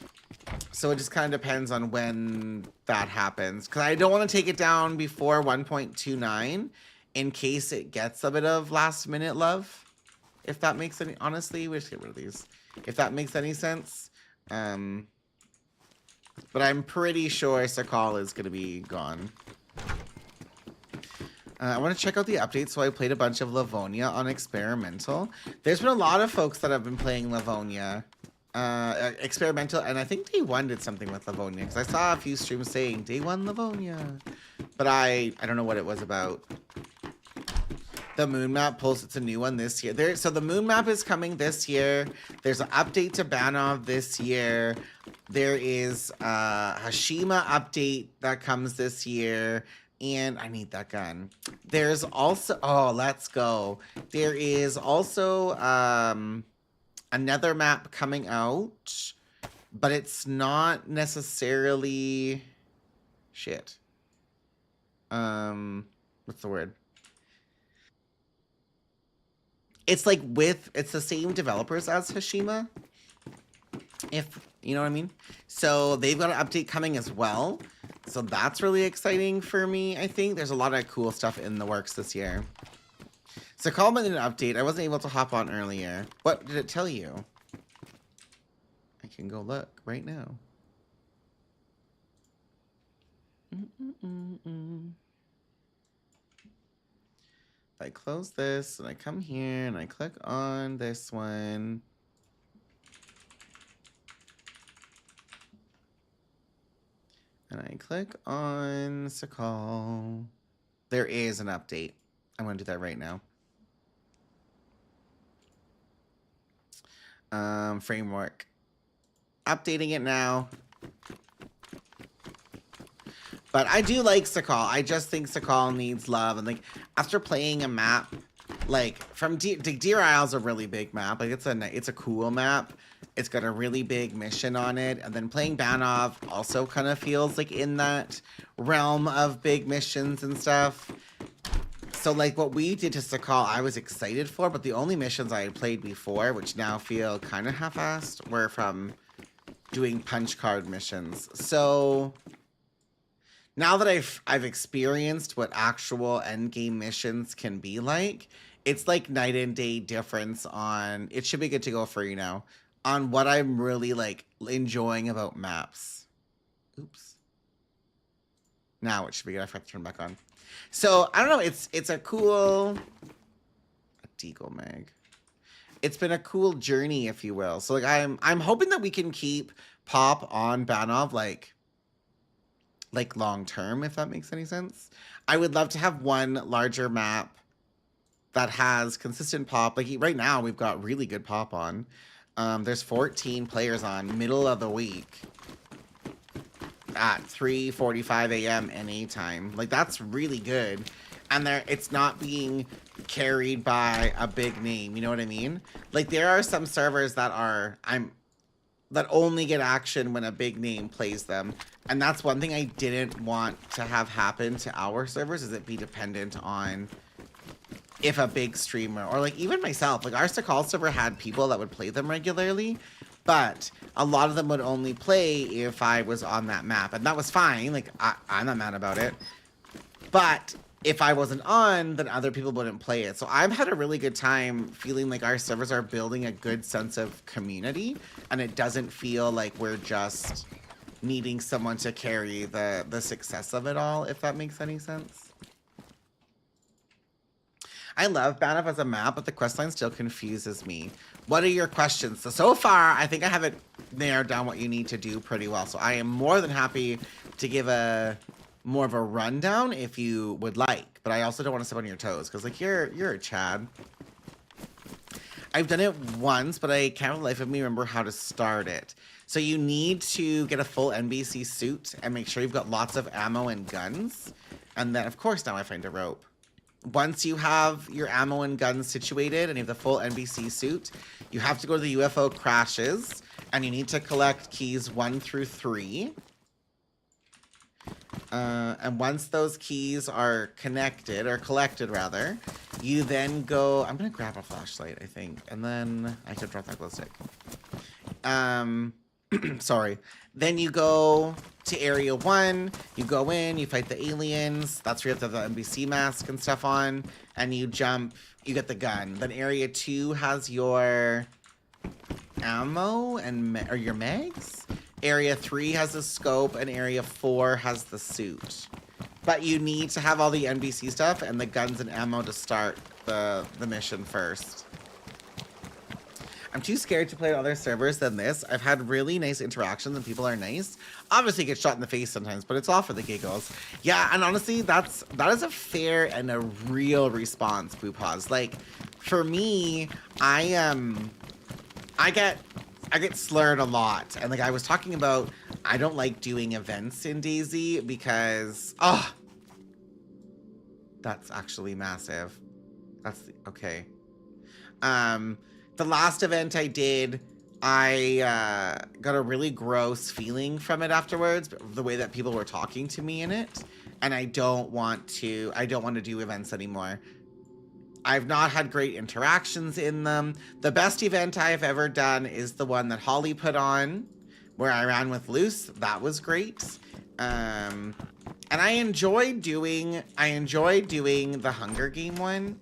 So it just kind of depends on when that happens, because I don't want to take it down before 1.29 in case it gets a bit of last minute love. If that makes any... Honestly, we should get rid of these. If that makes any sense. But I'm pretty sure Sakal is going to be gone. I want to check out the updates, so I played a bunch of Livonia on experimental. There's been a lot of folks that have been playing Livonia. Experimental, and I think Day 1 did something with Livonia, because I saw a few streams saying Day 1 Livonia. But I don't know what it was about. The moon map pulls, it's a new one this year. So the moon map is coming this year. There's an update to Banov this year. There is a Hashima update that comes this year. And I need that gun. There's also, oh, let's go. There is also another map coming out, but it's not necessarily, shit. What's the word? It's like it's the same developers as Hashima, if you know what I mean. So they've got an update coming as well. So that's really exciting for me, I think. There's a lot of cool stuff in the works this year. So call me an update. I wasn't able to hop on earlier. What did it tell you? I can go look right now. I close this and I come here and I click on this one. And I click on Sakal. There is an update. I'm going to do that right now. Framework. Updating it now. But I do like Sakal. I just think Sakal needs love. And like after playing a map, like from Deer Isle's a really big map. Like it's a cool map. It's got a really big mission on it. And then playing Banov also kind of feels like in that realm of big missions and stuff. So like what we did to Sakal, I was excited for, but the only missions I had played before, which now feel kind of half-assed, were from doing punch card missions. So now that I've experienced what actual endgame missions can be like, it's like night and day difference on, it should be good to go for you now, on what I'm really like enjoying about maps. Oops. Now it should be good. I forgot to turn back on. So I don't know, it's a cool, a Deagle Mag. It's been a cool journey, if you will. So like I'm hoping that we can keep Pop on Banov like long term, if that makes any sense. I would love to have one larger map that has consistent Pop. Like right now we've got really good Pop on. There's 14 players on middle of the week at 3:45 a.m. NA time. Like that's really good. And it's not being carried by a big name, you know what I mean? Like there are some servers that that only get action when a big name plays them. And that's one thing I didn't want to have happen to our servers, is it be dependent on if a big streamer, or like even myself, like our Sakal server had people that would play them regularly, but a lot of them would only play if I was on that map. And that was fine, like I'm not mad about it. But if I wasn't on, then other people wouldn't play it. So I've had a really good time feeling like our servers are building a good sense of community, and it doesn't feel like we're just needing someone to carry the success of it all, if that makes any sense. I love Banov as a map, but the questline still confuses me. What are your questions? So far, I think I have it narrowed down what you need to do pretty well. So I am more than happy to give more of a rundown if you would like. But I also don't want to step on your toes, because like you're a Chad. I've done it once, but I can't for the life of me remember how to start it. So you need to get a full NBC suit and make sure you've got lots of ammo and guns. And then, of course, now I find a rope. Once you have your ammo and guns situated and you have the full NBC suit, you have to go to the UFO crashes, and you need to collect keys 1 through 3. And once those keys are connected, or collected rather, you then go, I'm gonna grab a flashlight, I think, and then I could drop that glow stick. Sorry. Then you go to area 1, you go in, you fight the aliens, that's where you have to have the NBC mask and stuff on, and you jump, you get the gun. Then area 2 has your ammo or your mags. Area 3 has the scope, and area 4 has the suit. But you need to have all the NBC stuff and the guns and ammo to start the mission first. I'm too scared to play on other servers than this. I've had really nice interactions and people are nice. Obviously get shot in the face sometimes, but it's all for the giggles. Yeah, and honestly, that is a fair and a real response, Poopaz. Like, for me, I get slurred a lot. And like I was talking about, I don't like doing events in DayZ because, that's actually massive. Okay. The last event I did, I got a really gross feeling from it afterwards, the way that people were talking to me in it. And I don't want to do events anymore. I've not had great interactions in them. The best event I've ever done is the one that Holly put on, where I ran with Luce. That was great. And I enjoyed doing the Hunger Game one,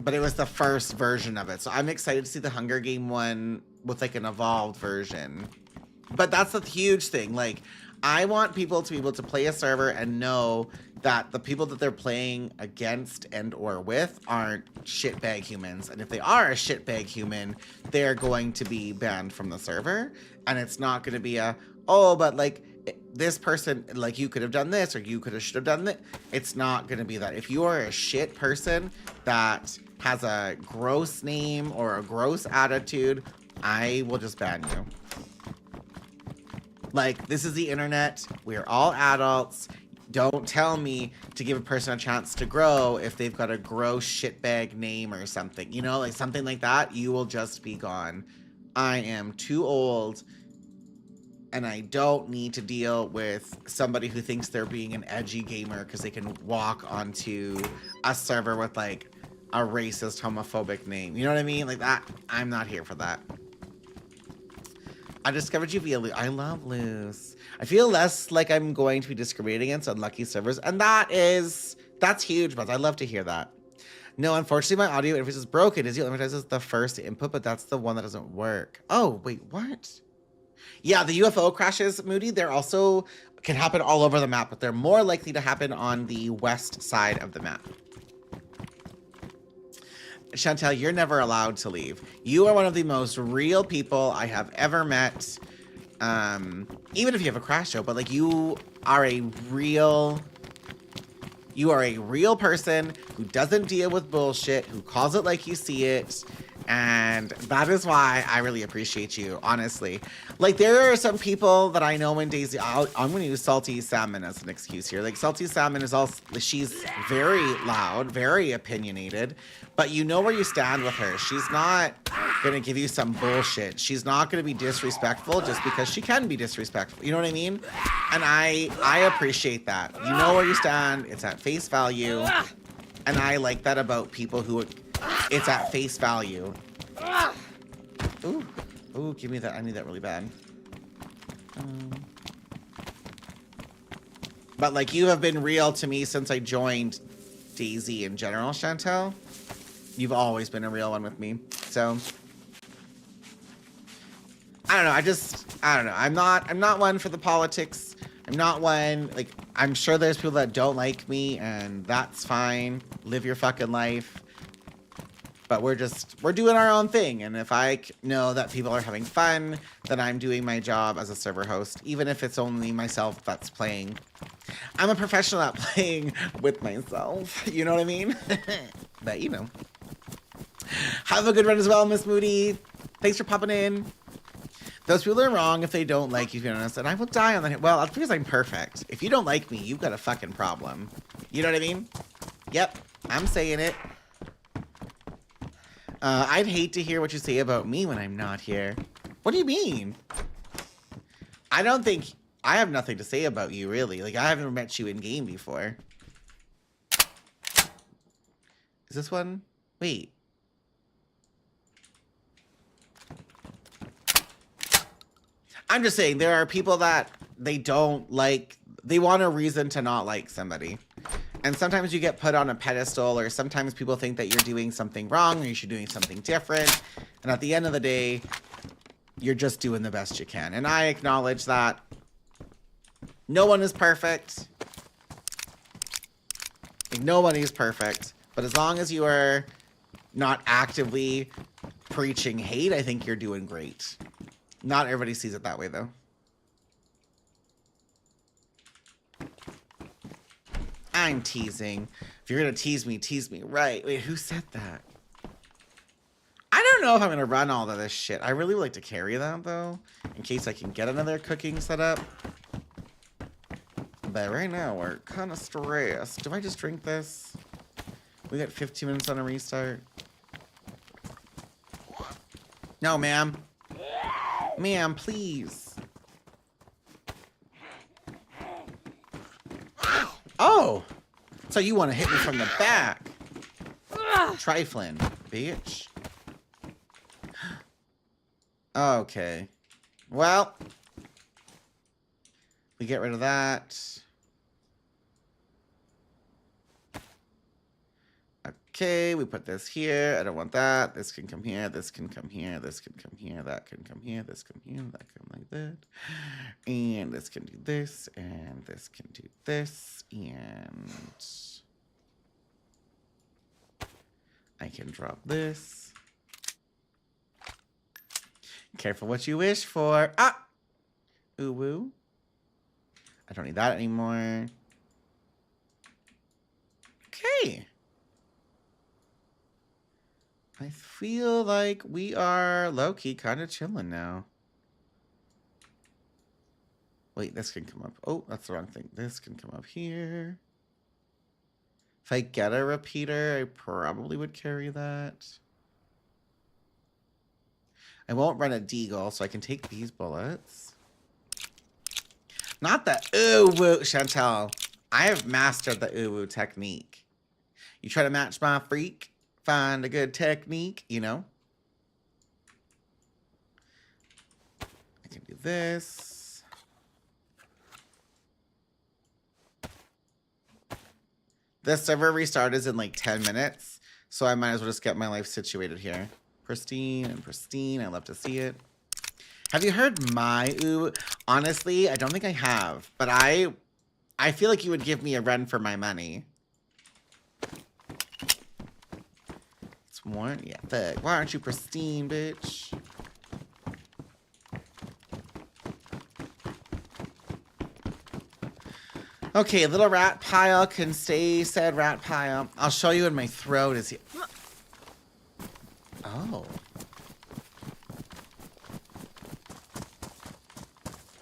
but it was the first version of it. So I'm excited to see the Hunger Game one with like an evolved version. But that's the huge thing. Like, I want people to be able to play a server and know that the people that they're playing against and or with aren't shitbag humans. And if they are a shitbag human, they're going to be banned from the server. And it's not going to be but like this person, like you could have done this or you should have done that. It's not going to be that. If you are a shit person that has a gross name or a gross attitude, I will just ban you. Like, this is the internet. We're all adults. Don't tell me to give a person a chance to grow if they've got a gross shitbag name or something. You know, like something like that, you will just be gone. I am too old and I don't need to deal with somebody who thinks they're being an edgy gamer because they can walk onto a server with like a racist, homophobic name. You know what I mean? Like that, I'm not here for that. I discovered you via Luce. I love Luce. I feel less like I'm going to be discriminated against unlucky servers, and that's huge, but I'd love to hear that. No, unfortunately, my audio interface is broken. It limits the first input, but that's the one that doesn't work. Oh, wait, what? Yeah, the UFO crashes, Moody, they're also can happen all over the map, but they're more likely to happen on the west side of the map. Chantel, you're never allowed to leave. You are one of the most real people I have ever met. Even if you have a crash show, but like you are a real person who doesn't deal with bullshit, who calls it like you see it. And that is why I really appreciate you, honestly. Like, there are some people that I know in DayZ. I'm going to use Salty Salmon as an excuse here. Like, Salty Salmon is also, she's very loud, very opinionated, but you know where you stand with her. She's not going to give you some bullshit. She's not going to be disrespectful just because she can be disrespectful. You know what I mean? And I appreciate that. You know where you stand. It's at face value. And I like that about people who... It's at face value. Ooh, give me that. I need that really bad. But like, you have been real to me since I joined DayZ in general, Chantel. You've always been a real one with me. So I don't know. I don't know. I'm not one for the politics. I'm not one, like, I'm sure there's people that don't like me, and that's fine. Live your fucking life. But we're doing our own thing. And if I know that people are having fun, then I'm doing my job as a server host, even if it's only myself that's playing. I'm a professional at playing with myself. You know what I mean? But, you know. Have a good run as well, Miss Moody. Thanks for popping in. Those people are wrong if they don't like you, to be honest. And I will die on that. Well, that's because I'm perfect. If you don't like me, you've got a fucking problem. You know what I mean? Yep. I'm saying it. I'd hate to hear what you say about me when I'm not here. What do you mean? I don't think... I have nothing to say about you, really. Like, I haven't met you in game before. Is this one? Wait. I'm just saying, there are people that they don't like... They want a reason to not like somebody. And sometimes you get put on a pedestal, or sometimes people think that you're doing something wrong or you should be doing something different. And at the end of the day, you're just doing the best you can. And I acknowledge that. No one is perfect. Nobody's perfect. But as long as you are not actively preaching hate, I think you're doing great. Not everybody sees it that way, though. I'm teasing. If you're gonna tease me right. Wait, who said that? I don't know if I'm gonna run all of this shit. I really would like to carry that, though, in case I can get another cooking setup. But right now, we're kind of stressed. Do I just drink this? We got 15 minutes on a restart. No, ma'am. Ma'am, please. Oh! So you want to hit me from the back. Trifling, bitch. Okay. Well. We get rid of that. Okay, we put this here. I don't want that. This can come here. This can come here. This can come here. That can come here. This can come here. That can like that. And this can do this. And this can do this. And I can drop this. Careful what you wish for. Ah! Ooh woo. I don't need that anymore. Okay. I feel like we are low-key kind of chilling now. Wait, this can come up. Oh, that's the wrong thing. This can come up here. If I get a repeater, I probably would carry that. I won't run a deagle, so I can take these bullets. Not the ooh-woo, Chantel. I have mastered the ooh-woo technique. You try to match my freak? Find a good technique, you know. I can do this. This server restart is in like 10 minutes, so I might as well just get my life situated here. Pristine and pristine. I love to see it. Have you heard my ooh? Honestly, I don't think I have, but I feel like you would give me a run for my money. More? Yeah, fuck. Why aren't you pristine, bitch? Okay, little rat pile can stay said rat pile. I'll show you in my throat is here. Oh.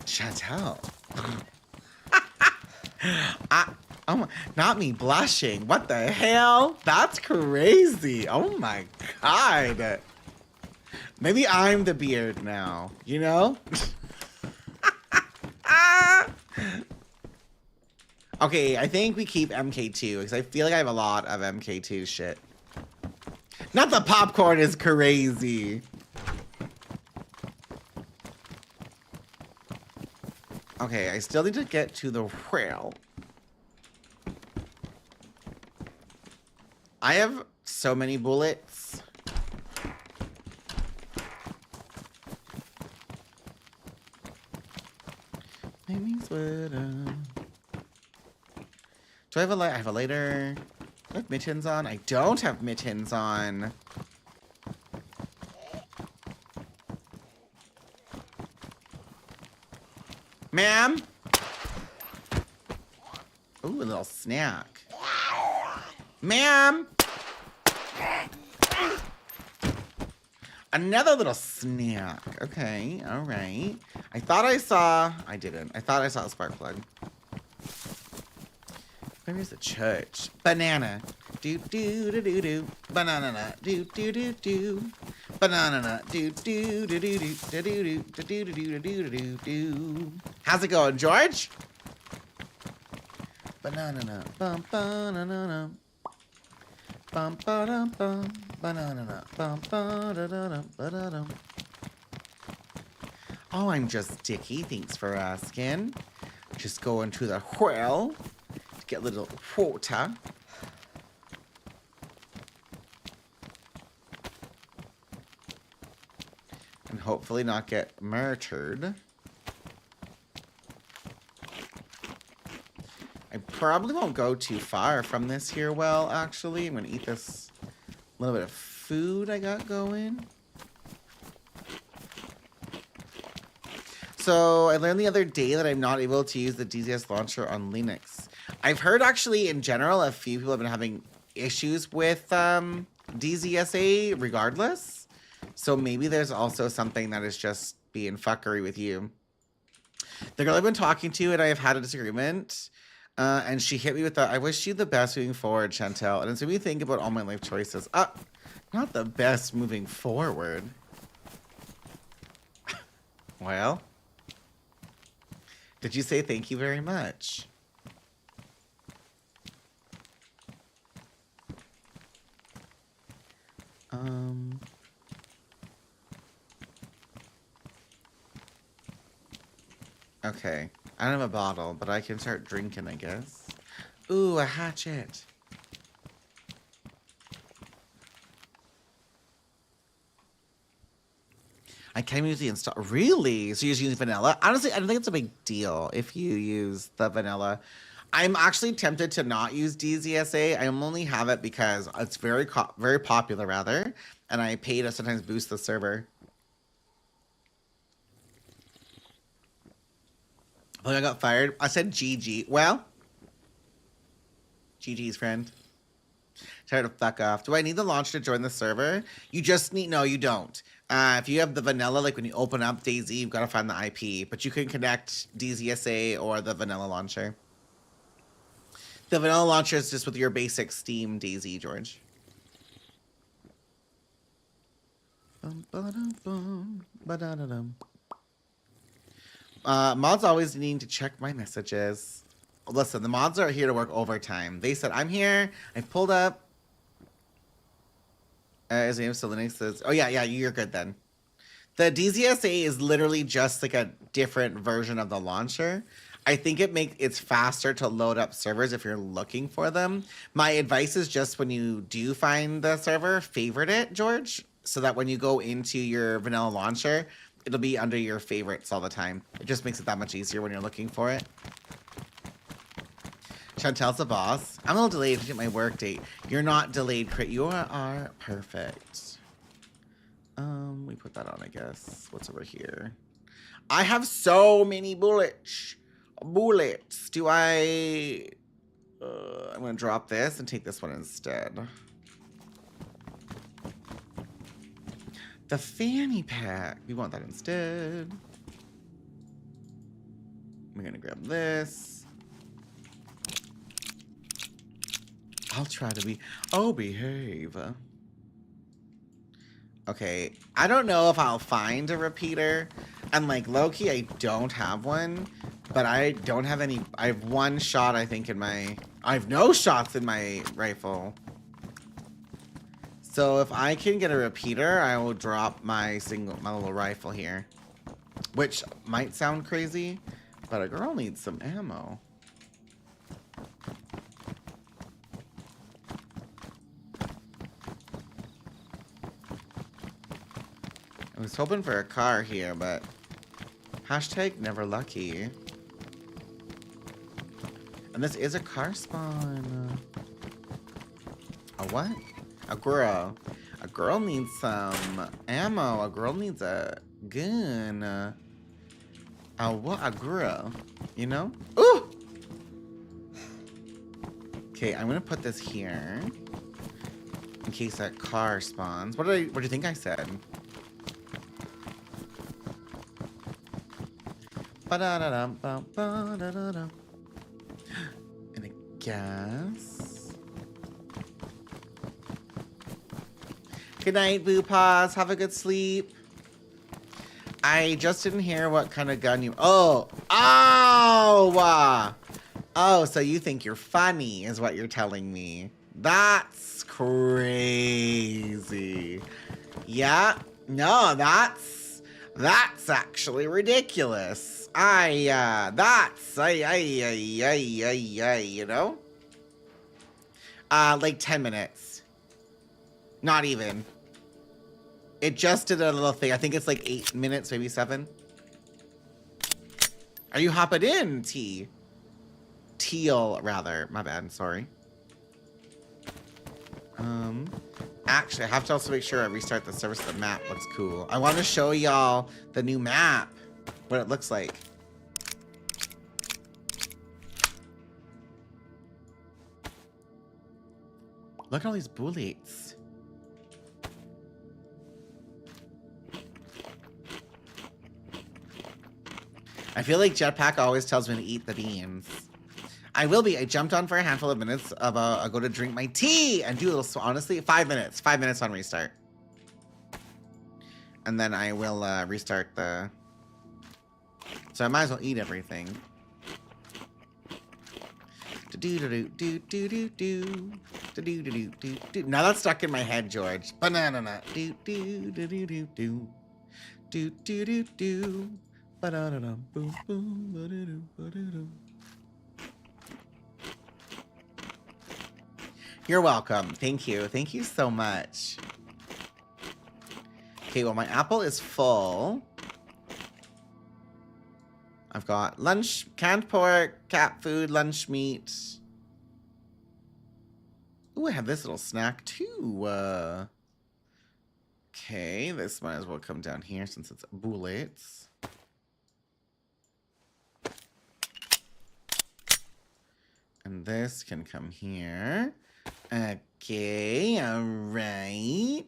Chantel. Oh my, not me blushing. What the hell? That's crazy. Oh my god. Maybe I'm the beard now, you know? Okay, I think we keep MK2 because I feel like I have a lot of MK2 shit. Not the popcorn is crazy. Okay, I still need to get to the rail. I have so many bullets. Maybe sweater. Do I have a light? I have a lighter. Do I have mittens on? I don't have mittens on. Ma'am? Ooh, a little snack. Ma'am? Another little snack. Okay, all right. I thought I saw... I didn't. I thought I saw a spark plug. Where is the church? Banana. Do do do do do. Banana. Do do do do. Banana. Do do do do do do do do do do do do do. How's it going, George? Banana. Bum banana. Bum ba bum. Banana. Bum ba da da da da. Oh, I'm just Dicky. Thanks for asking. Just going to the well to get a little water. And hopefully not get murdered. I probably won't go too far from this here well, actually. I'm gonna eat this little bit of food I got going. So I learned the other day that I'm not able to use the DZS launcher on Linux. I've heard actually in general a few people have been having issues with DZSA regardless. So maybe there's also something that is just being fuckery with you. The girl I've been talking to and I have had a disagreement. And she hit me with the, I wish you the best moving forward, Chantel. And it's made me think about all my life choices. Not the best moving forward. Well, did you say thank you very much? Okay. I don't have a bottle, but I can start drinking, I guess. Ooh, a hatchet. I can't use the install. Really? So you're just using vanilla? Honestly, I don't think it's a big deal if you use the vanilla. I'm actually tempted to not use DZSA. I only have it because it's very popular, rather. And I pay to sometimes boost the server. Oh, I got fired. I said GG. Well, GG's friend. Try to fuck off. Do I need the launcher to join the server? You just need, no, you don't. If you have the vanilla, like when you open up DayZ, you've got to find the IP. But you can connect DZSA or the vanilla launcher. The vanilla launcher is just with your basic Steam DayZ, George. Mods always needing to check my messages. Listen, the mods are here to work overtime. They said, I'm here. I've pulled up. His name still Linux says, oh yeah, you're good then. The DZSA is literally just like a different version of the launcher. I think it's faster to load up servers if you're looking for them. My advice is just when you do find the server, favorite it, George, so that when you go into your vanilla launcher, it'll be under your favorites all the time. It just makes it that much easier when you're looking for it. Chantel's the boss. I'm a little delayed to get my work date. You're not delayed, Crit. You are perfect. We put that on, I guess. What's over here? I have so many bullets. Do I... I'm going to drop this and take this one instead. The fanny pack. We want that instead. We're going to grab this. I'll try to be... Oh, behave. Okay. I don't know if I'll find a repeater. And, like, low-key, I don't have one. But I don't have any... I have one shot, I think, in my... I have no shots in my rifle. So if I can get a repeater, I will drop my little rifle here. Which might sound crazy, but a girl needs some ammo. I was hoping for a car here, but hashtag never lucky. And this is a car spawn. A what? A girl. A girl needs some ammo. A girl needs a gun. A what? A girl. You know? Ooh! Okay, I'm gonna put this here. In case that car spawns. What do you think I said? Ba-da-da-dum-bum-ba-da-da-dum. And a gas. Good night, Boo Paws. Have a good sleep. I just didn't hear what kind of gun you... Oh! Oh! Oh, so you think you're funny, is what you're telling me. That's crazy. Yeah. No, that's actually ridiculous. You know? Like 10 minutes. Not even. It just did a little thing. I think it's like 8 minutes, maybe 7. Are you hopping in, T? teal, rather. My bad, sorry. Actually, I have to also make sure I restart the server so the map looks cool. I want to show y'all the new map, what it looks like. Look at all these bullets. I feel like Jetpack always tells me to eat the beans. I will be. I jumped on for a handful of minutes of I'll go to drink my tea and do a little, honestly, 5 minutes. 5 minutes on restart. And then I will restart the... So I might as well eat everything. Now that's stuck in my head, George. Banana nut. You're welcome. Thank you. Thank you so much. Okay, well, my apple is full. I've got lunch, canned pork, cat food, lunch meat. Ooh, I have this little snack too. Okay, this might as well come down here since it's bullets. And this can come here. Okay, all right.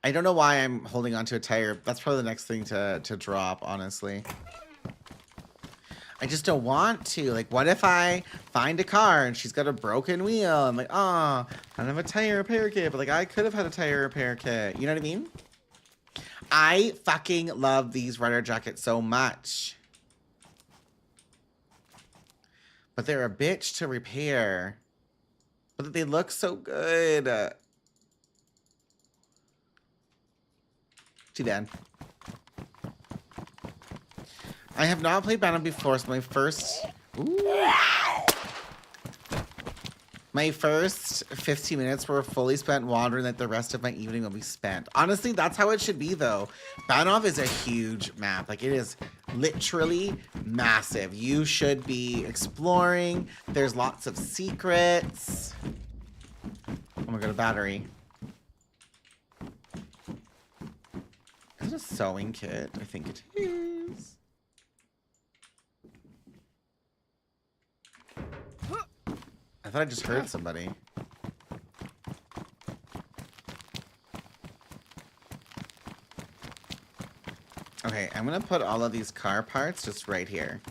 I don't know why I'm holding on to a tire. That's probably the next thing to drop, honestly. I just don't want to. Like, what if I find a car and she's got a broken wheel? I'm like, oh, I don't have a tire repair kit. But, like, I could have had a tire repair kit. You know what I mean? I fucking love these Rider jackets so much. But they're a bitch to repair. But they look so good. Too bad. I have not played Banov before, so my first... Ooh. My first 15 minutes were fully spent wandering, like the rest of my evening will be spent. Honestly, that's how it should be, though. Banov is a huge map. Like, it is literally massive. You should be exploring. There's lots of secrets. Oh my god, a battery. Is it a sewing kit? I think it is. I thought I just heard somebody. Okay, I'm gonna put all of these car parts just right here.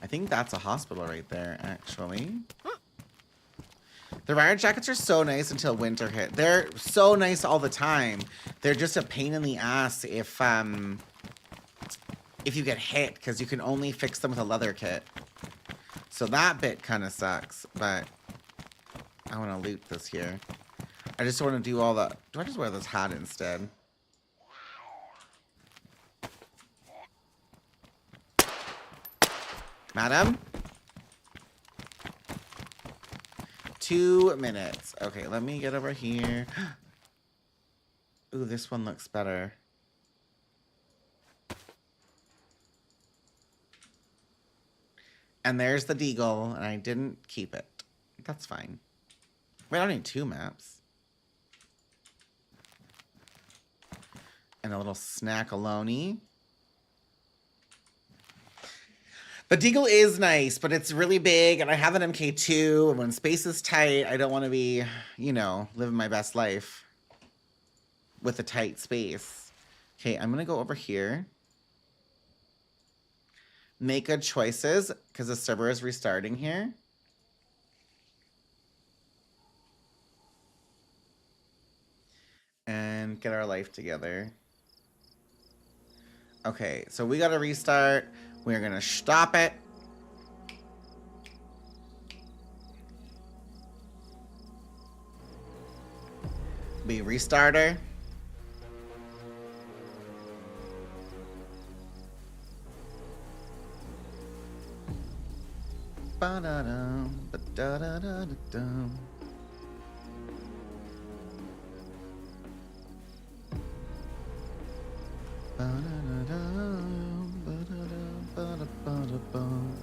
I think that's a hospital right there, actually. The rider jackets are so nice until winter hit. They're so nice all the time. They're just a pain in the ass if you get hit, because you can only fix them with a leather kit. So that bit kind of sucks, but I want to loot this here. I just want to do all the... Do I just wear this hat instead? Madam? 2 minutes. Okay, let me get over here. Ooh, this one looks better. And there's the deagle, and I didn't keep it. That's fine. Wait, I don't need 2 maps. And a little snack-a-lone. The deagle is nice, but it's really big, and I have an MK2, and when space is tight, I don't want to be, you know, living my best life with a tight space. Okay, I'm going to go over here. Make good choices, because the server is restarting here. And get our life together. Okay, so we got to restart. We're going to stop it. Be restarter. Ba-da-dum, ba-da-da-da-da-dum. Ba-da-da-dum, ba-da-dum, ba-da-ba-da-bum.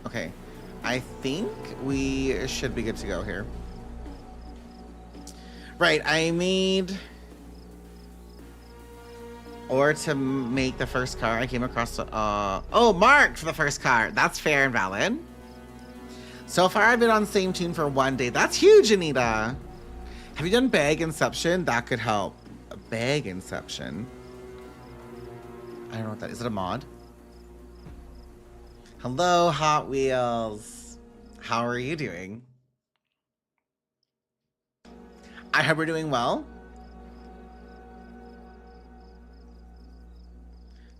Okay, I think we should be good to go here. Right, I made... Or to make the first car, I came across... oh, Mark for the first car. That's fair and valid. So far, I've been on the same tune for 1 day. That's huge, Anita. Have you done bag inception? That could help. Bag inception. I don't know what that is. Is it a mod? Hello, Hot Wheels. How are you doing? I hope we're doing well.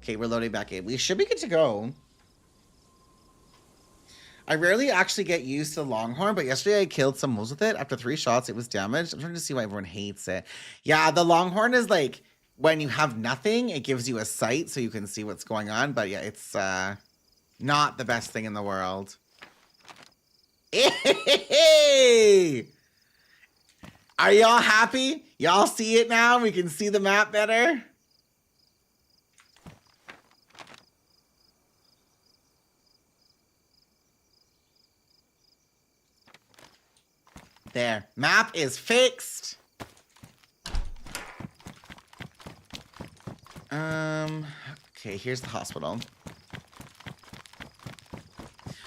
Okay, we're loading back in. We should be good to go. I rarely actually get used to the Longhorn, but yesterday I killed some wolves with it. After 3 shots, it was damaged. I'm trying to see why everyone hates it. Yeah, the Longhorn is like, when you have nothing, it gives you a sight so you can see what's going on. But yeah, it's not the best thing in the world. Hey! Are y'all happy? Y'all see it now? We can see the map better? There. Map is fixed. Okay, here's the hospital.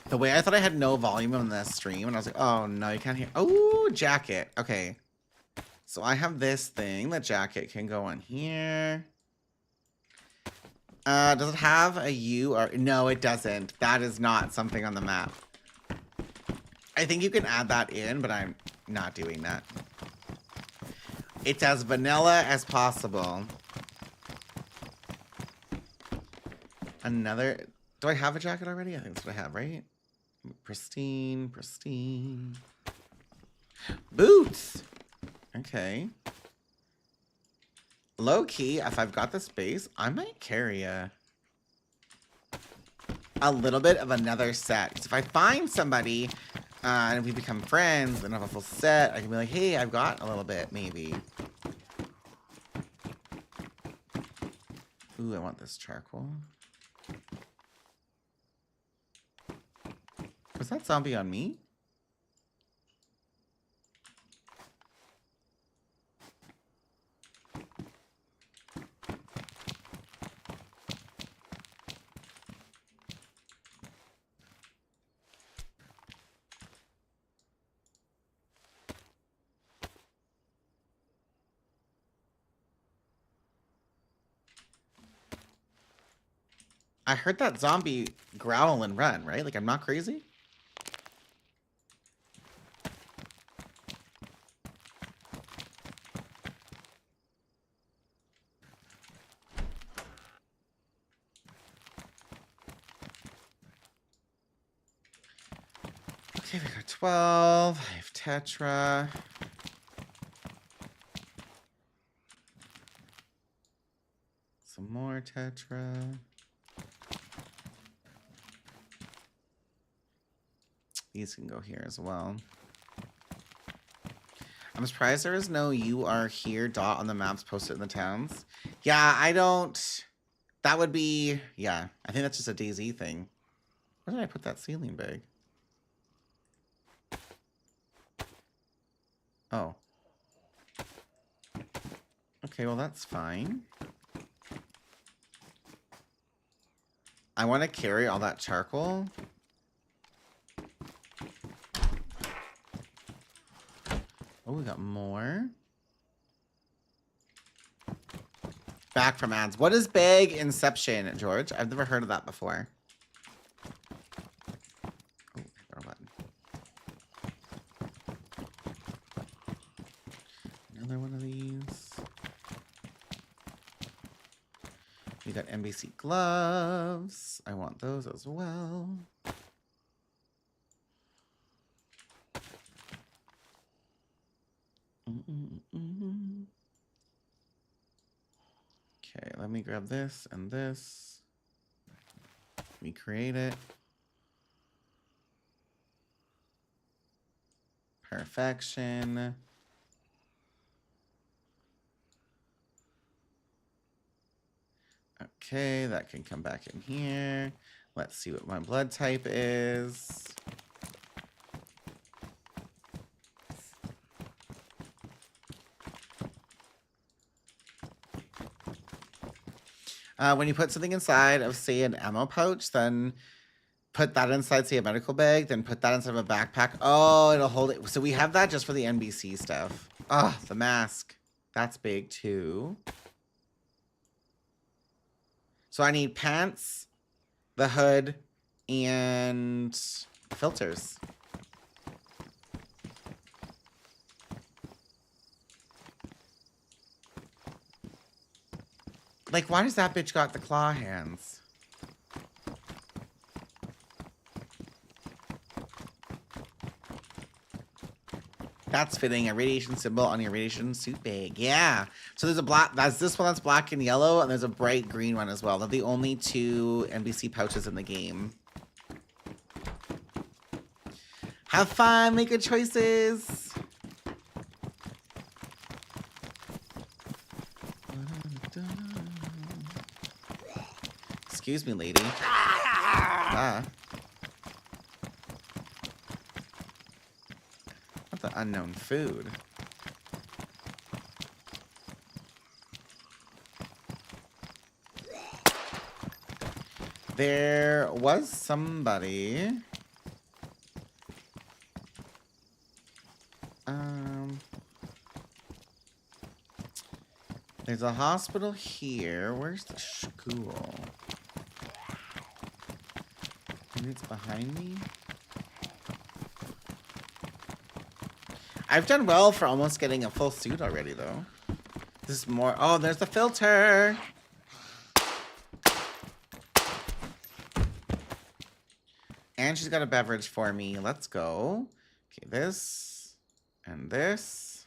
The way I thought I had no volume on the stream, and I was like, oh no, you can't hear. Oh, jacket. Okay. So I have this thing. The jacket can go on here. Does it have a U or no, it doesn't. That is not something on the map. I think you can add that in, but I'm not doing that. It's as vanilla as possible. Another... Do I have a jacket already? I think that's what I have, right? Pristine, pristine. Boots! Okay. Low key, if I've got the space, I might carry a little bit of another set. So if I find somebody and we become friends and have a full set, I can be like, hey, I've got a little bit, maybe. Ooh, I want this charcoal. Was that zombie on me? I heard that zombie growl and run, right? Like, I'm not crazy? Okay, we got 12. I have Tetra. Some more Tetra. These can go here as well. I'm surprised there is no "you are here" dot on the maps posted in the towns. Yeah, I don't... That would be... Yeah, I think that's just a DayZ thing. Where did I put that ceiling bag? Oh. Okay, well that's fine. I want to carry all that charcoal. Oh, we got more. Back from ads. What is bag inception, George? I've never heard of that before. Oh, wrong button. Another one of these. We got NBC gloves. I want those as well. Okay, let me grab this and this. Recreate it. Perfection. Okay, that can come back in here. Let's see what my blood type is. When you put something inside of, say, an ammo pouch, then put that inside, say, a medical bag, then put that inside of a backpack. Oh, it'll hold it. So we have that just for the NBC stuff. Oh, the mask. That's big, too. So I need pants, the hood, and filters. Like, why does that bitch got the claw hands? That's fitting. A radiation symbol on your radiation suit bag. Yeah. So there's a black, that's this one that's black and yellow, and there's a bright green one as well. They're the only two NBC pouches in the game. Have fun, make good choices. Excuse me, lady. Ah. What the unknown food? There was somebody. There's a hospital here. Where's the school? Maybe it's behind me? I've done well for almost getting a full suit already, though. This is more... Oh, there's the filter! And she's got a beverage for me. Let's go. Okay, this. And this.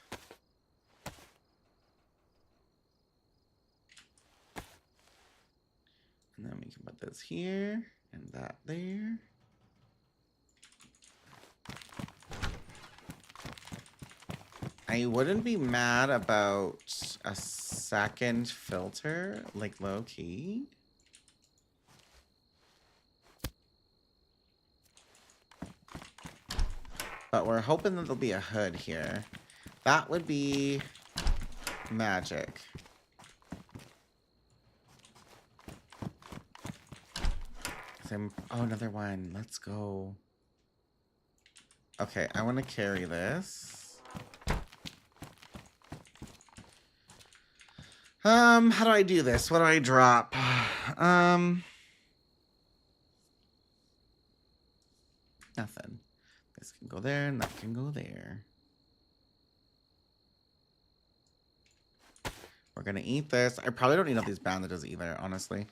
And then we can put this here. And that there. I wouldn't be mad about a second filter, like low-key. But we're hoping that there'll be a hood here. That would be magic. Oh, another one. Let's go. Okay, I want to carry this. How do I do this? What do I drop? Nothing. This can go there, and that can go there. We're gonna eat this. I probably don't need all these bandages either, honestly.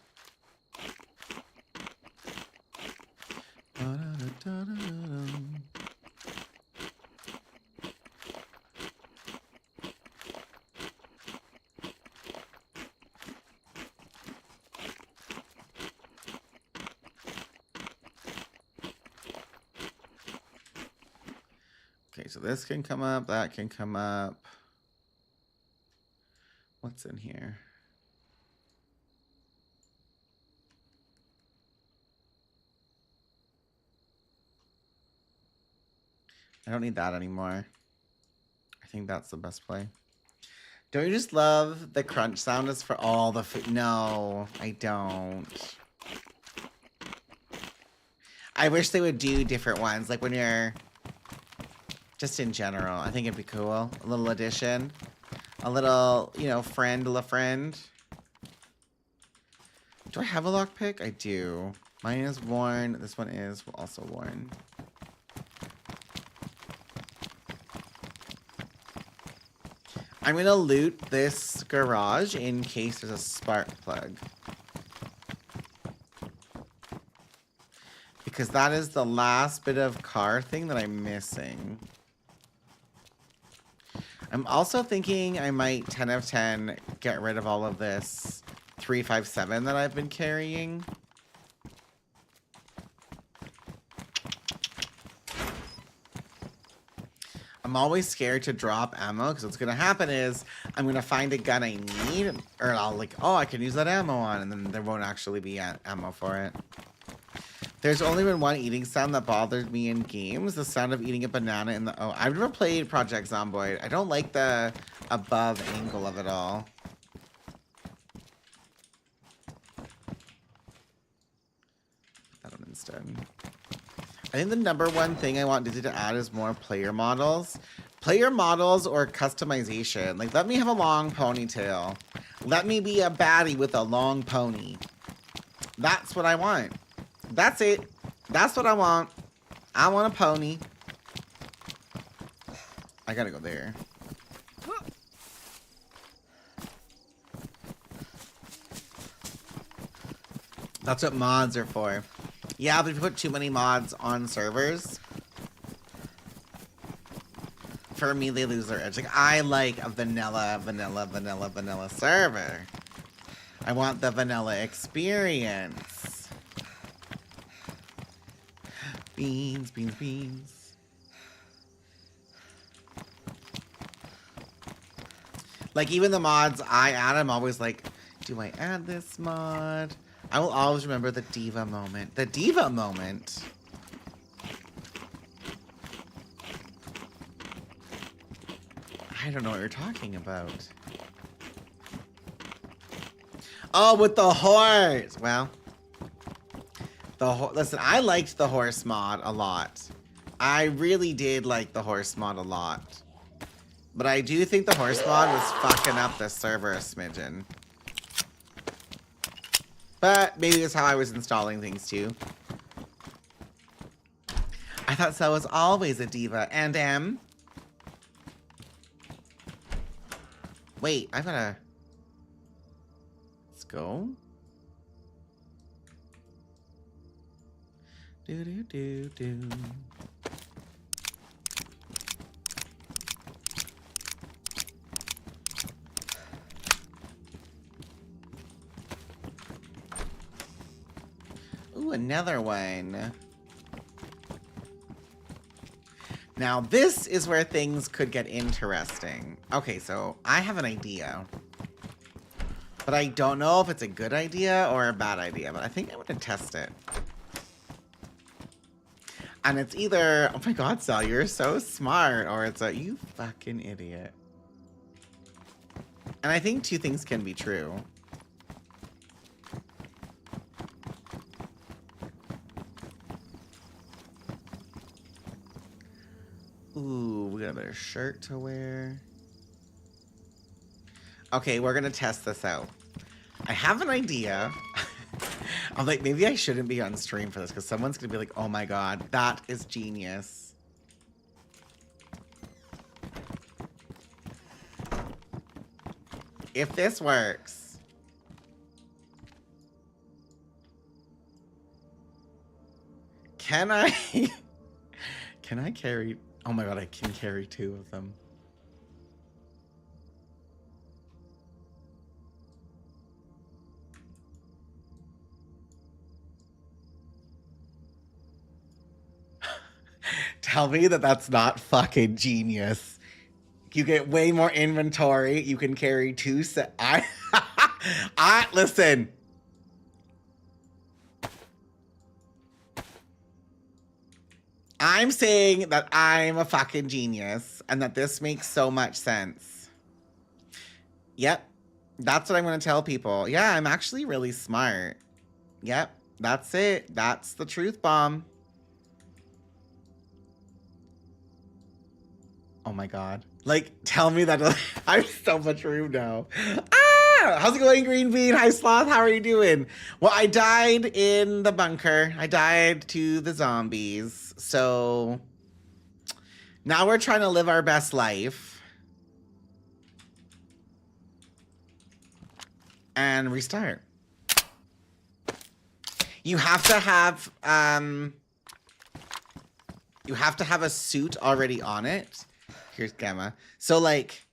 Okay, so this can come up, that can come up. What's in here? I don't need that anymore. I think that's the best play. Don't you just love the crunch sound is for all the food? No, I don't. I wish they would do different ones, like when you're... Just in general, I think it'd be cool. A little addition. A little, you know, friend la friend. Do I have a lockpick? I do. Mine is worn. This one is also worn. I'm gonna loot this garage in case there's a spark plug. Because that is the last bit of car thing that I'm missing. I'm also thinking I might 10 of 10 get rid of all of this 357 that I've been carrying. I'm always scared to drop ammo because what's gonna happen is I'm gonna find a gun I need, or I'll like, oh, I can use that ammo on, and then there won't actually be ammo for it. There's only been one eating sound that bothered me in games, the sound of eating a banana in the... Oh, I've never played Project Zomboid. I don't like the above angle of it all. That one instead. I think the number one thing I want Disney to add is more player models. Player models or customization. Like, let me have a long ponytail. Let me be a baddie with a long pony. That's what I want. That's it. That's what I want. I want a pony. I gotta go there. That's what mods are for. Yeah, but if you put too many mods on servers, for me, they lose their edge. Like, I like a vanilla server. I want the vanilla experience. Beans, beans, beans. Like, even the mods I add, I'm always like, do I add this mod? I will always remember the diva moment. The diva moment? I don't know what you're talking about. Oh, with the horse! Well, listen, I liked the horse mod a lot. I really did like the horse mod a lot. But I do think the horse mod was fucking up the server a smidgen. But maybe that's how I was installing things too. I thought Cell was always a diva. And M. Wait, I've gotta... Let's go. Do do do do. Ooh, another one. Now, this is where things could get interesting. Okay, so I have an idea. But I don't know if it's a good idea or a bad idea, but I think I'm going to test it. And it's either, oh my god, Sal, you're so smart, or it's a, you fucking idiot. And I think two things can be true. Ooh, we got a better shirt to wear. Okay, we're gonna test this out. I have an idea. I'm like, maybe I shouldn't be on stream for this because someone's gonna be like, oh my god, that is genius. If this works. Can I... Can I carry... Oh my god, I can carry two of them. Tell me that that's not fucking genius. You get way more inventory. You can carry two set. Listen. I'm saying that I'm a fucking genius and that this makes so much sense. Yep. That's what I'm going to tell people. Yeah, I'm actually really smart. Yep. That's it. That's the truth bomb. Oh my god. Like, tell me that I have so much room now. Ah! How's it going, Green Bean? Hi, Sloth. How are you doing? Well, I died in the bunker. I died to the zombies. So, now we're trying to live our best life. And restart. You have to have, a suit already on it. Here's Gamma. So, like,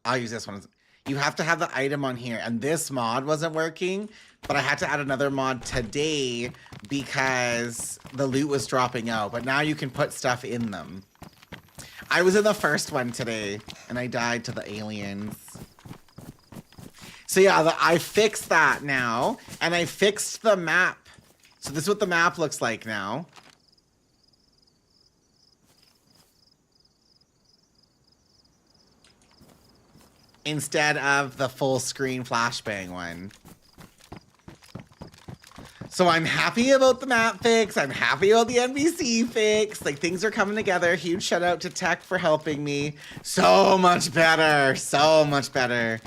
I'll use this one. You have to have the item on here. And this mod wasn't working, but I had to add another mod today because the loot was dropping out. But now you can put stuff in them. I was in the first one today, and I died to the aliens. So yeah, I fixed that now, and I fixed the map. So this is what the map looks like now. Instead of the full screen flashbang one. So I'm happy about the map fix. I'm happy about the NPC fix. Like, things are coming together. Huge shout out to Tech for helping me. So much better. So much better.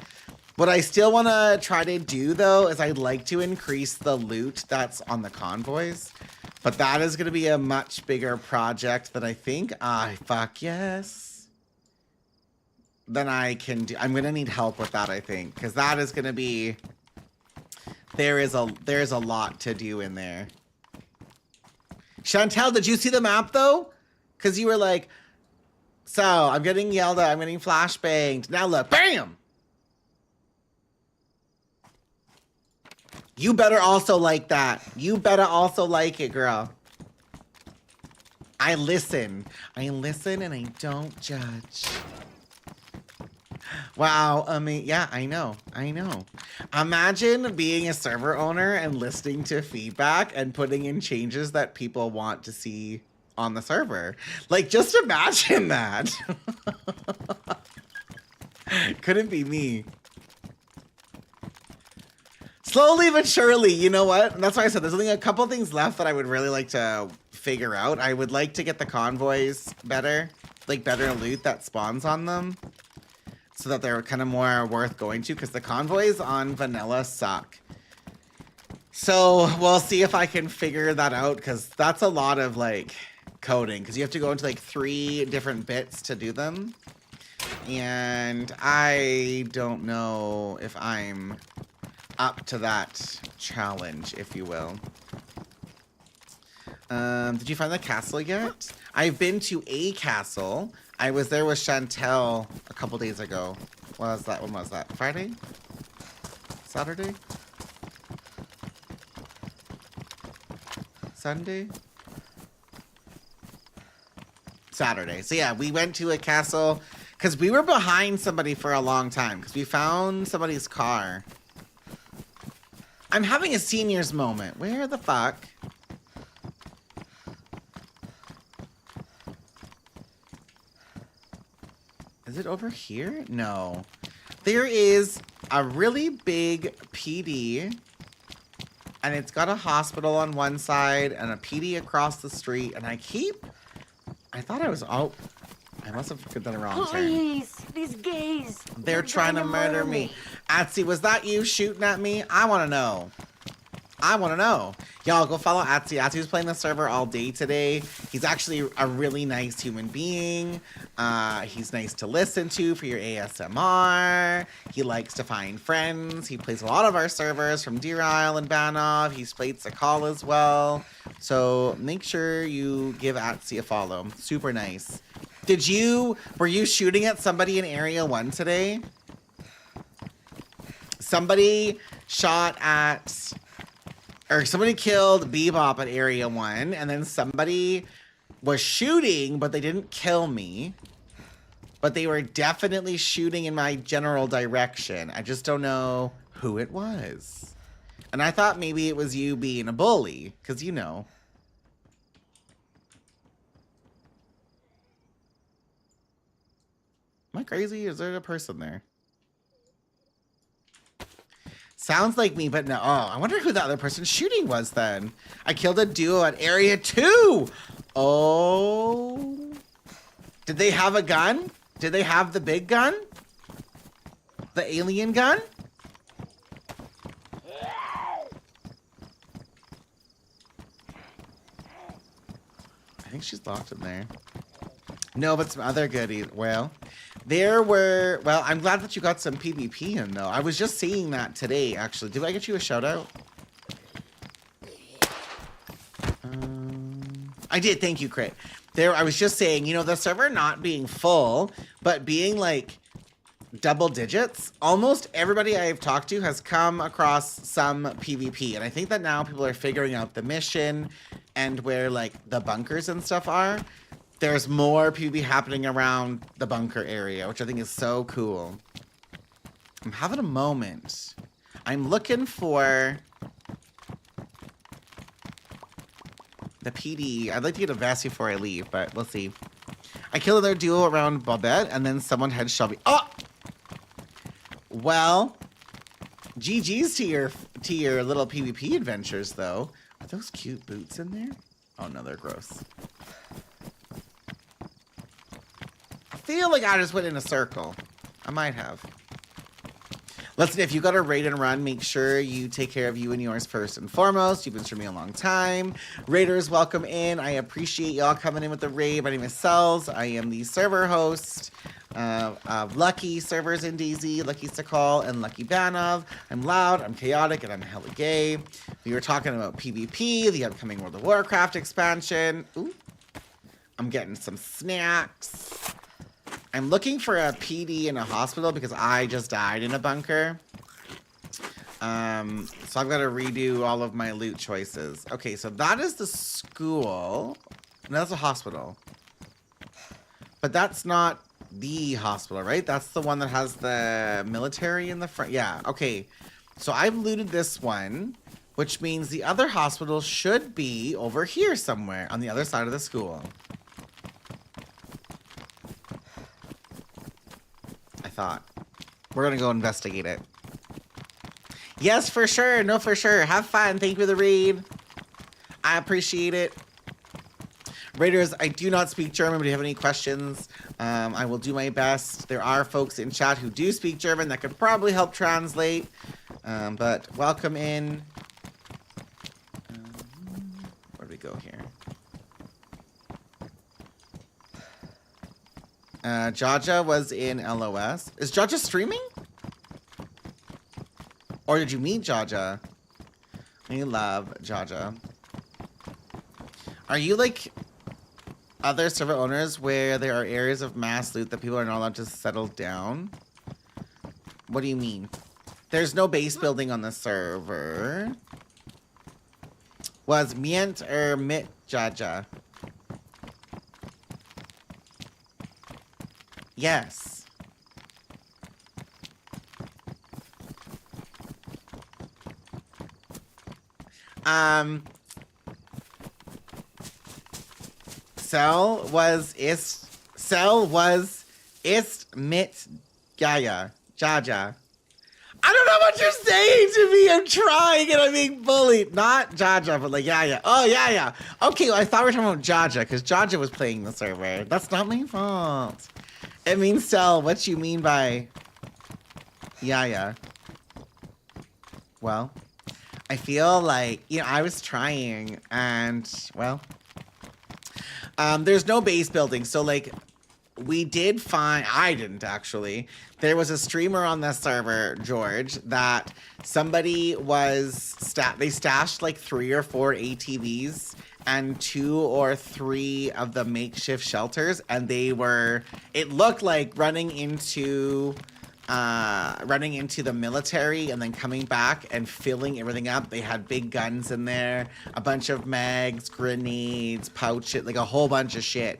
What I still want to try to do, though, is I'd like to increase the loot that's on the convoys. But that is going to be a much bigger project than I think. Fuck yes. Then I can do. I'm gonna need help with that, I think, because that is gonna be. There's a lot to do in there. Chantel, did you see the map though? Because you were like, so I'm getting yelled at. I'm getting flashbanged. Now look, bam. You better also like that. You better also like it, girl. I listen and I don't judge. Wow, I mean, yeah, I know. Imagine being a server owner and listening to feedback and putting in changes that people want to see on the server. Like, just imagine that. Couldn't be me. Slowly but surely, you know what? And that's why I said there's only a couple things left that I would really like to figure out. I would like to get the convoys better, like better loot that spawns on them, so that they're kind of more worth going to, because the convoys on vanilla suck. So we'll see if I can figure that out, because that's a lot of like coding, because you have to go into like 3 different bits to do them. And I don't know if I'm up to that challenge, if you will. Did you find the castle yet? I've been to a castle. I was there with Chantel a couple days ago. What was that? When was that? Friday? Saturday? Sunday? Saturday. So yeah, we went to a castle because we were behind somebody for a long time because we found somebody's car. I'm having a seniors moment. Where the fuck? Is it over here? No. There is a really big PD, and it's got a hospital on one side and a PD across the street, and I thought I was, oh, I must have done a wrong turn. Please, these gays. They're trying to murder me. Atsy, was that you shooting at me? I want to know. Y'all, go follow Atsy. Atsy's playing the server all day today. He's actually a really nice human being. He's nice to listen to for your ASMR. He likes to find friends. He plays a lot of our servers from Deer Isle and Banov. He's played Sakal as well. So make sure you give Atsy a follow. Super nice. Were you shooting at somebody in Area 1 today? Somebody killed Bebop at Area 1, and then somebody was shooting, but they didn't kill me. But they were definitely shooting in my general direction. I just don't know who it was. And I thought maybe it was you being a bully, because you know. Am I crazy? Is there a person there? Sounds like me, but no. Oh, I wonder who the other person shooting was then. I killed a duo at Area 2. Oh. Did they have a gun? Did they have the big gun? The alien gun? I think she's locked in there. No, but some other goodies. Well, I'm glad that you got some PvP in, though. I was just seeing that today, actually. Did I get you a shout-out? I did, thank you, Crit. I was just saying, the server not being full, but being, like, double digits. Almost everybody I've talked to has come across some PvP, and I think that now people are figuring out the mission and where like the bunkers and stuff are. There's more PvP happening around the bunker area, which I think is so cool. I'm having a moment. I'm looking for the PD. I'd like to get a vest before I leave, but we'll see. I killed another duo around Bobette, and then someone had Shelby. Oh! Well, GG's to your little PvP adventures, though. Are those cute boots in there? Oh, no, they're gross. I feel like I just went in a circle. I might have. Listen, if you got a raid and run, make sure you take care of you and yours first and foremost. You've been streaming a long time. Raiders, welcome in. I appreciate y'all coming in with the raid. My name is Cells. I am the server host of Lucky Servers in DZ, Lucky Stakal, and Lucky Banov. I'm loud, I'm chaotic, and I'm hella gay. We were talking about PvP, the upcoming World of Warcraft expansion. Ooh. I'm getting some snacks. I'm looking for a PD in a hospital because I just died in a bunker. So I've got to redo all of my loot choices. Okay, so that is the school. No, that's a hospital. But that's not the hospital, right? That's the one that has the military in the front. Yeah, okay. So I've looted this one, which means the other hospital should be over here somewhere on the other side of the school. Thought. We're gonna go investigate it. Yes, for sure. No, for sure. Have fun. Thank you for the raid. I appreciate it. Raiders, I do not speak German, but if you have any questions, I will do my best. There are folks in chat who do speak German that could probably help translate. But welcome in. Where do we go here? Jaja was in LOS. Is Jaja streaming? Or did you meet Jaja? I love Jaja. Are you like other server owners where there are areas of mass loot that people are not allowed to settle down? What do you mean? There's no base building on the server. Was Mient or Mit Jaja? Yes. Cell was ist mit Gaia. Jaja. I don't know what you're saying to me. I'm trying and I'm being bullied. Not Jaja, but like Yaya. Oh, Yaya. Okay, well, I thought we were talking about Jaja because Jaja was playing the server. That's not my fault. It means Cell. What you mean by Yaya? Well, I feel like, you know, I was trying and, well, there's no base building. So, like, we did find, I didn't actually, there was a streamer on the server, George, that somebody was, they stashed like 3 or 4 ATVs and 2 or 3 of the makeshift shelters, and they were, it looked like running into the military and then coming back and filling everything up. They had big guns in there, a bunch of mags, grenades, pouches, like a whole bunch of shit.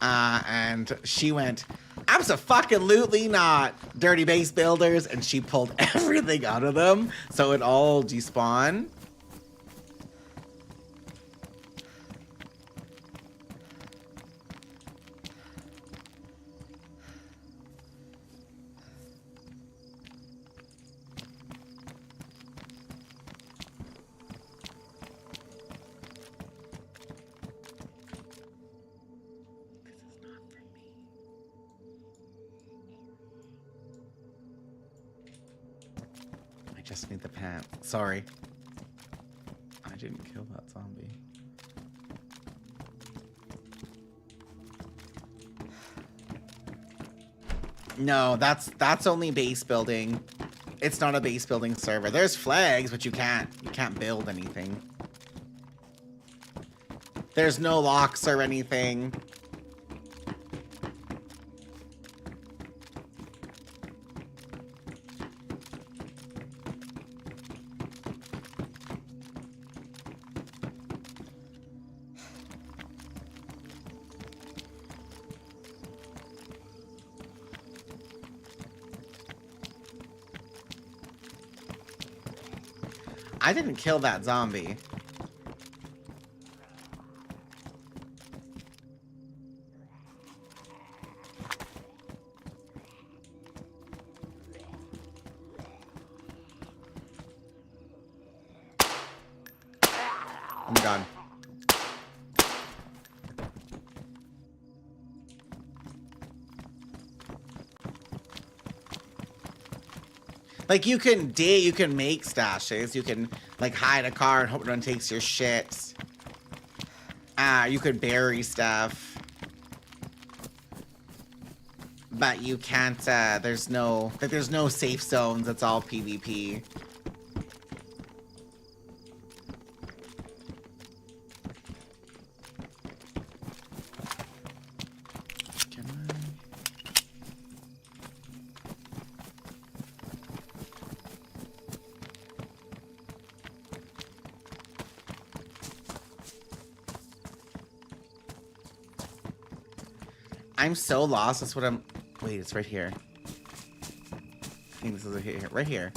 And she went, abso-fucking-lutely not, dirty base builders, and she pulled everything out of them, so it all despawned. Just need the pants. Sorry. I didn't kill that zombie. No, that's only base building. It's not a base building server. There's flags, but you can't build anything. There's no locks or anything. I didn't kill that zombie. Oh my god. Like, you can make stashes. You can, like, hide a car and hope no one takes your shit. You could bury stuff. But you can't, there's no safe zones. It's all PvP. I'm so lost. That's what I'm... Wait, it's right here. I think this is right here.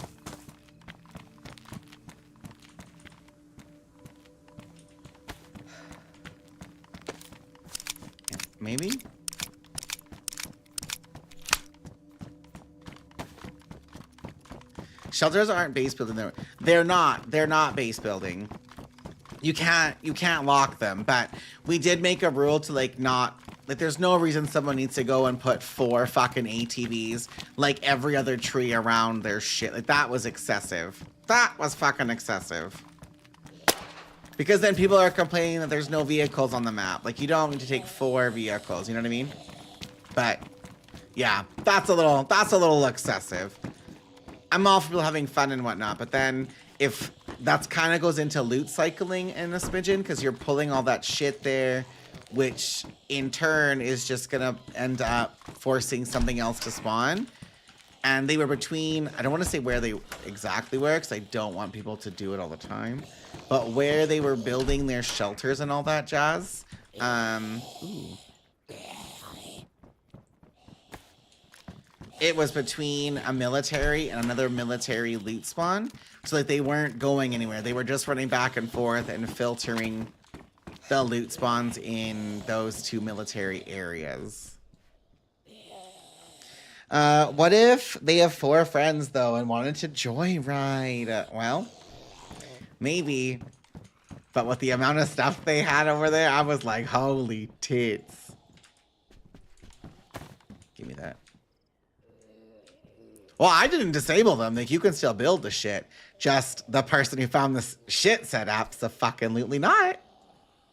Maybe? Shelters aren't base building. They're not base building. You can't lock them, but we did make a rule to, like, not... Like, there's no reason someone needs to go and put 4 fucking ATVs, like, every other tree around their shit. Like, that was excessive. That was fucking excessive. Because then people are complaining that there's no vehicles on the map. Like, you don't need to take 4 vehicles, you know what I mean? But, yeah, that's a little excessive. I'm all for people having fun and whatnot, but then if that kind of goes into loot cycling in a smidgen, because you're pulling all that shit there, which in turn is just gonna end up forcing something else to spawn. And they were between, I don't want to say where they exactly were, because I don't want people to do it all the time, but where they were building their shelters and all that jazz. Ooh. It was between a military and another military loot spawn. So, like, they weren't going anywhere. They were just running back and forth and filtering the loot spawns in those 2 military areas. What if they have 4 friends, though, and wanted to joyride? Well, maybe. But with the amount of stuff they had over there, I was like, holy tits. Give me that. Well, I didn't disable them. Like, you can still build the shit. Just the person who found this shit set abso-fucking-lutely not.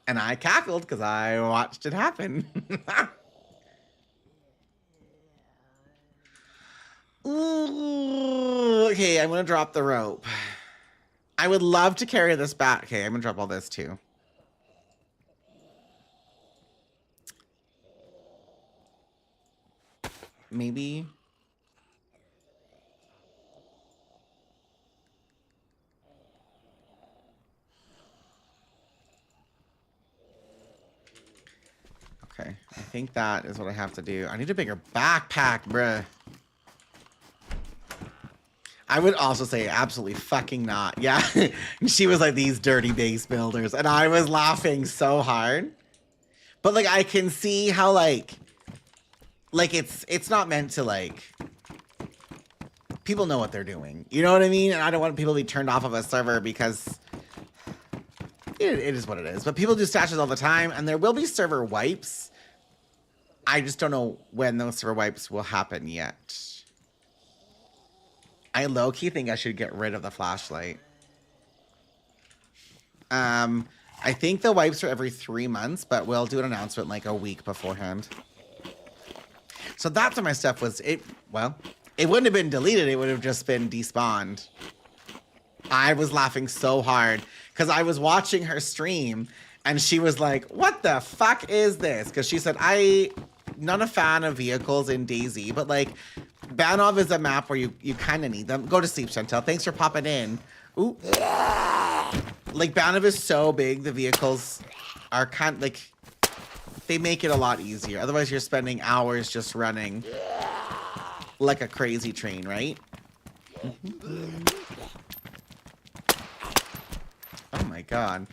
And I cackled because I watched it happen. Ooh, okay, I'm going to drop the rope. I would love to carry this back. Okay, I'm going to drop all this too. Maybe... Okay, I think that is what I have to do. I need a bigger backpack, bruh. I would also say absolutely fucking not. Yeah, she was like, these dirty base builders. And I was laughing so hard. But, like, I can see how, like it's not meant to, like... People know what they're doing. You know what I mean? And I don't want people to be turned off of a server because... It is what it is. But people do stashes all the time, and there will be server wipes. I just don't know when those server wipes will happen yet. I low-key think I should get rid of the flashlight. I think the wipes are every 3 months, but we'll do an announcement like a week beforehand. So that's where my stuff was. Well, it wouldn't have been deleted. It would have just been despawned. I was laughing so hard because I was watching her stream and she was like, what the fuck is this? Because she said, not a fan of vehicles in DayZ, but like Banov is a map where you kind of need them. Go to sleep, Chantel. Thanks for popping in. Ooh. Like Banov is so big, the vehicles are kind of like, they make it a lot easier. Otherwise you're spending hours just running like a crazy train, right? my god.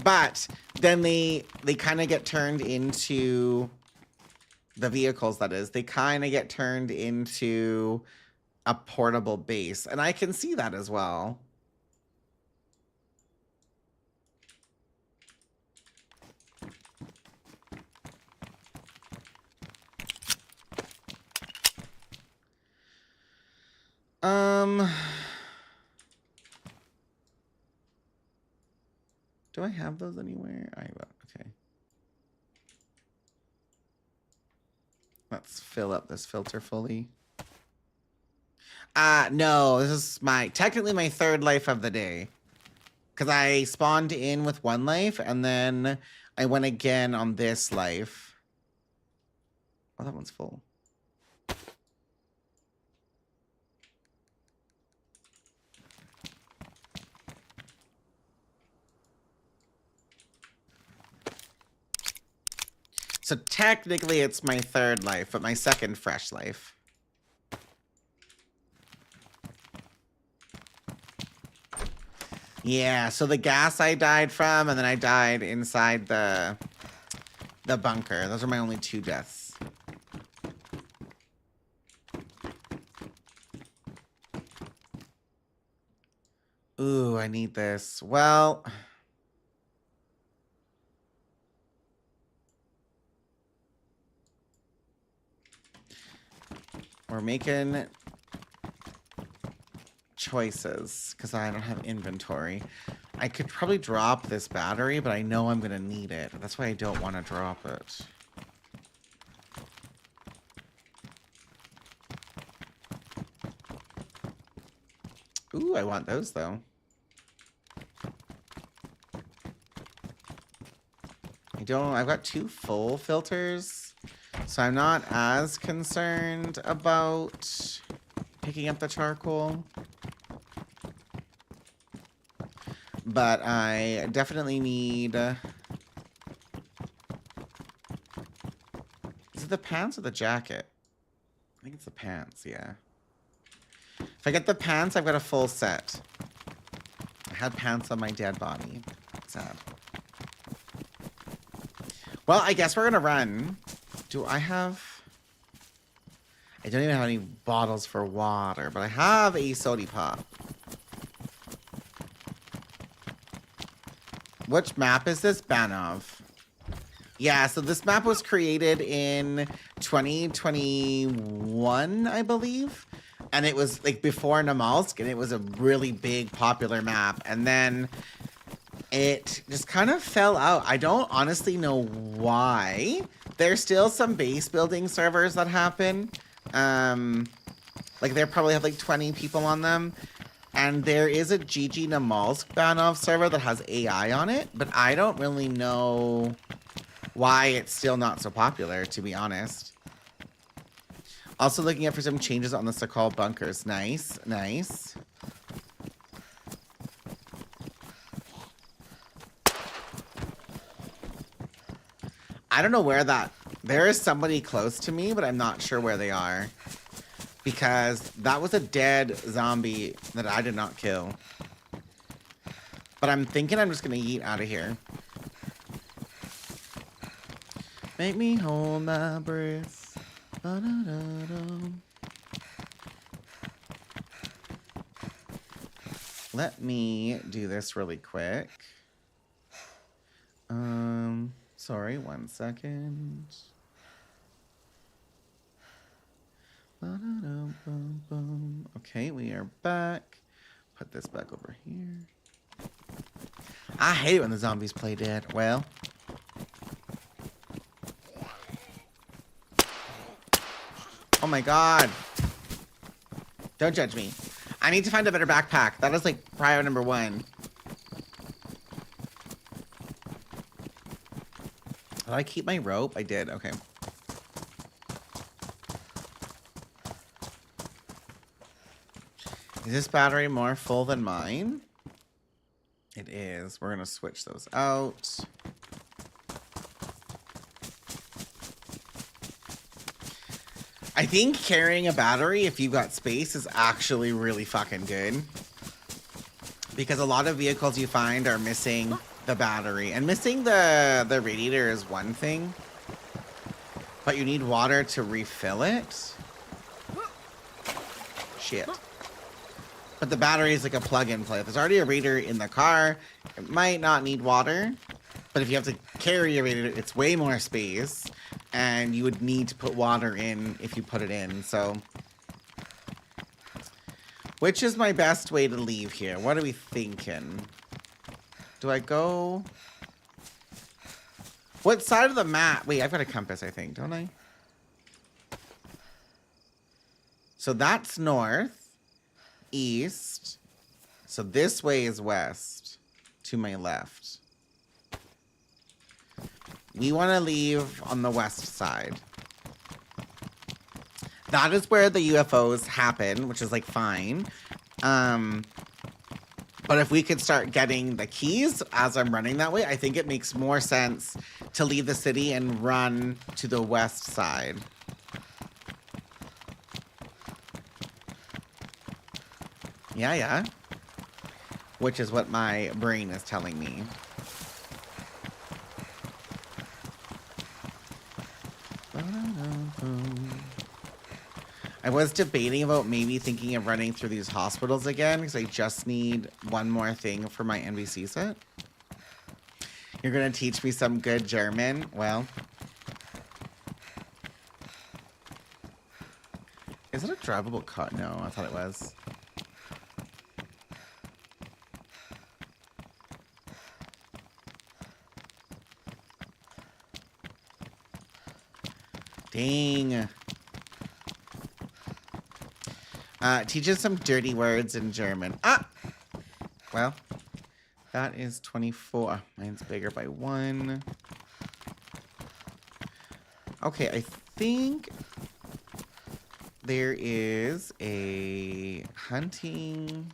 But then they kind of get turned into the vehicles, that is. They kind of get turned into a portable base. And I can see that as well. Do I have those anywhere? Okay. Let's fill up this filter fully. No, this is technically my third life of the day. Because I spawned in with one life, and then I went again on this life. Oh, that one's full. So technically it's my third life, but my second fresh life. Yeah, so the gas I died from, and then I died inside the bunker. Those are my only 2 deaths. Ooh, I need this. Well... we're making choices because I don't have inventory. I could probably drop this battery, but I know I'm going to need it. That's why I don't want to drop it. Ooh, I want those, though. I've got 2 full filters, so I'm not as concerned about picking up the charcoal. But I definitely need... is it the pants or the jacket? I think it's the pants, yeah. If I get the pants, I've got a full set. I had pants on my dead body. Sad. Well, I guess we're gonna run. Do I have... I don't even have any bottles for water, but I have a soda pop. Which map is this? Banov. Yeah, so this map was created in 2021, I believe. And it was like before Namalsk, and it was a really big, popular map. And then it just kind of fell out. I don't honestly know why. There's still some base building servers that happen. Like they probably have like 20 people on them. And there is a GG Namalsk Banov server that has AI on it, but I don't really know why it's still not so popular, to be honest. Also looking up for some changes on the Sakal bunkers. Nice, nice. I don't know where that... There is somebody close to me, but I'm not sure where they are. Because that was a dead zombie that I did not kill. But I'm thinking I'm just going to yeet out of here. Make me hold my breath. Ba-da-da-da. Let me do this really quick. Sorry, 1 second. Okay, we are back. Put this back over here. I hate it when the zombies play dead. Well. Oh my god. Don't judge me. I need to find a better backpack. That is like prior number 1. Did I keep my rope? I did. Okay. Is this battery more full than mine? It is. We're going to switch those out. I think carrying a battery, if you've got space, is actually really fucking good. Because a lot of vehicles you find are missing the battery. And missing the radiator is one thing. But you need water to refill it. Shit. But the battery is like a plug-and-play. If there's already a radiator in the car, it might not need water. But if you have to carry a radiator, it's way more space. And you would need to put water in if you put it in. So, which is my best way to leave here? What are we thinking? Do I go... What side of the map? Wait, I've got a compass, I think, don't I? So that's north, east. So this way is west, to my left. We want to leave on the west side. That is where the UFOs happen, which is like fine. But if we could start getting the keys as I'm running that way, I think it makes more sense to leave the city and run to the west side. Yeah. Which is what my brain is telling me. I was debating about maybe thinking of running through these hospitals again because I just need one more thing for my NBC set. You're going to teach me some good German? Well. Is it a drivable car? No, I thought it was. Dang. Teaches some dirty words in German. Ah! Well, that is 24. Mine's bigger by 1. Okay, I think there is a hunting...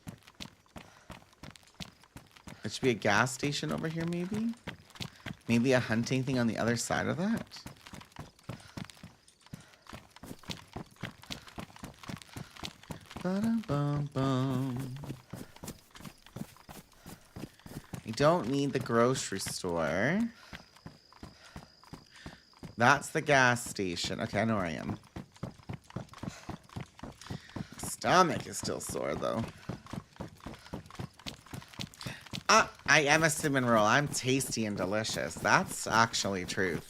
It should be a gas station over here, maybe? Maybe a hunting thing on the other side of that? Ba-dum-bum-bum. I don't need the grocery store. That's the gas station. Okay, I know where I am. Stomach is still sore, though. Ah, I am a cinnamon roll. I'm tasty and delicious. That's actually truth.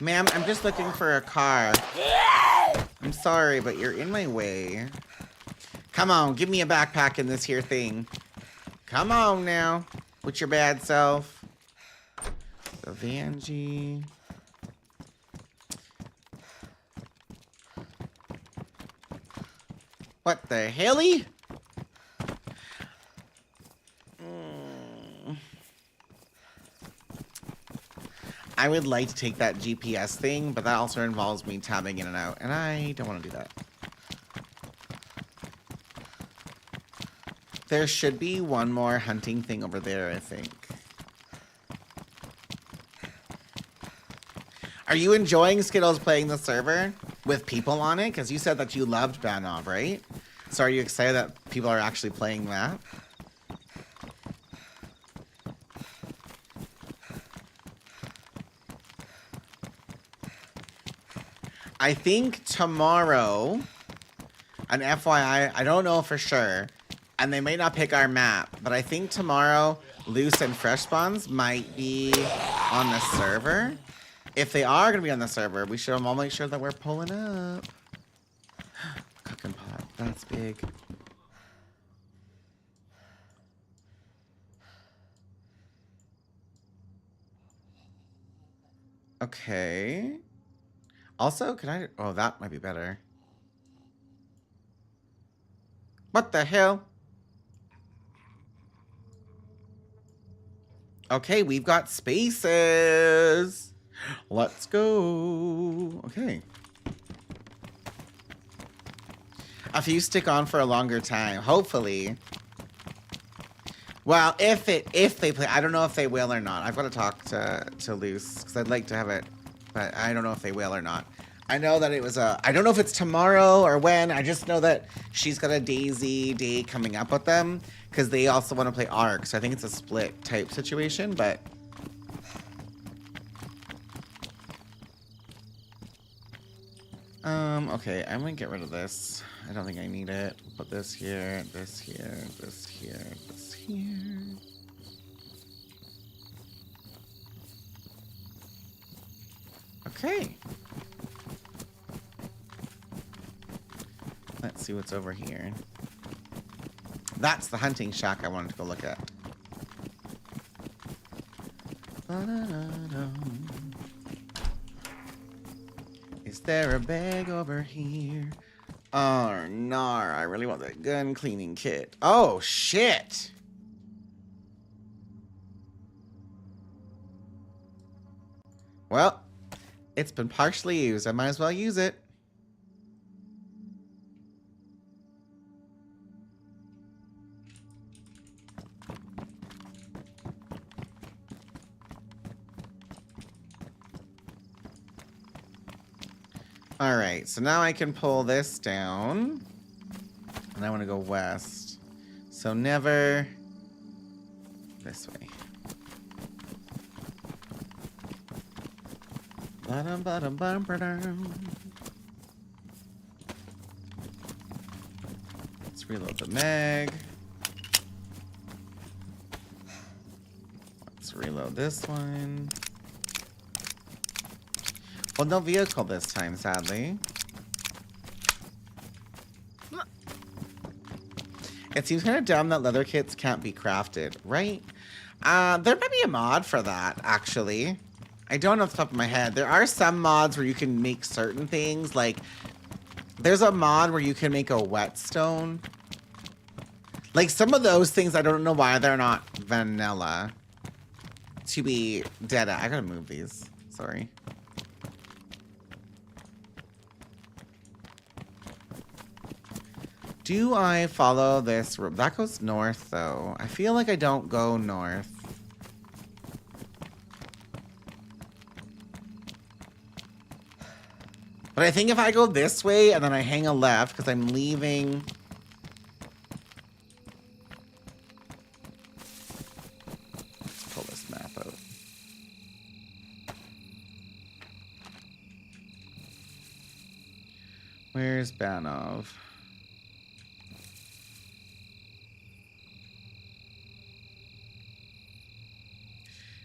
Ma'am, I'm just looking for a car. I'm sorry, but you're in my way. Come on, give me a backpack in this here thing. Come on now, with your bad self. The Vanjie. What the helly? I would like to take that GPS thing, but that also involves me tabbing in and out, and I don't want to do that. There should be one more hunting thing over there, I think. Are you enjoying Skittles playing the server with people on it? Because you said that you loved Banov, right? So are you excited that people are actually playing that? I think tomorrow, an FYI, I don't know for sure, and they may not pick our map, but I think tomorrow, Loose and Fresh Spawns might be on the server. If they are going to be on the server, we should all make sure that we're pulling up. Cooking pot, that's big. Okay. Also, can I... Oh, that might be better. What the hell? Okay, we've got spaces. Let's go. Okay. A few stick on for a longer time, hopefully. Well, if they play, I don't know if they will or not. I've got to talk to Luce because I'd like to have it, but I don't know if they will or not. I know that it was I don't know if it's tomorrow or when. I just know that she's got a Daisy day coming up with them because they also want to play Ark. So I think it's a split type situation, but. Okay, I'm gonna get rid of this. I don't think I need it. Put this here, this here, this here, this here. Okay. Let's see what's over here. That's the hunting shack I wanted to go look at. Is there a bag over here? Oh, nar. I really want that gun cleaning kit. Oh, shit. Well, it's been partially used. I might as well use it. All right, so now I can pull this down. And I want to go west. So never this way. Let's reload the mag. Let's reload this one. Well, no vehicle this time, sadly. It seems kind of dumb that leather kits can't be crafted, right? There might be a mod for that, actually. I don't know off the top of my head. There are some mods where you can make certain things, like there's a mod where you can make a whetstone. Like some of those things, I don't know why they're not vanilla. To be dead at. I gotta move these. Sorry. Do I follow this road? That goes north, though. I feel like I don't go north. But I think if I go this way and then I hang a left because I'm leaving... Let's pull this map out. Where's Banov?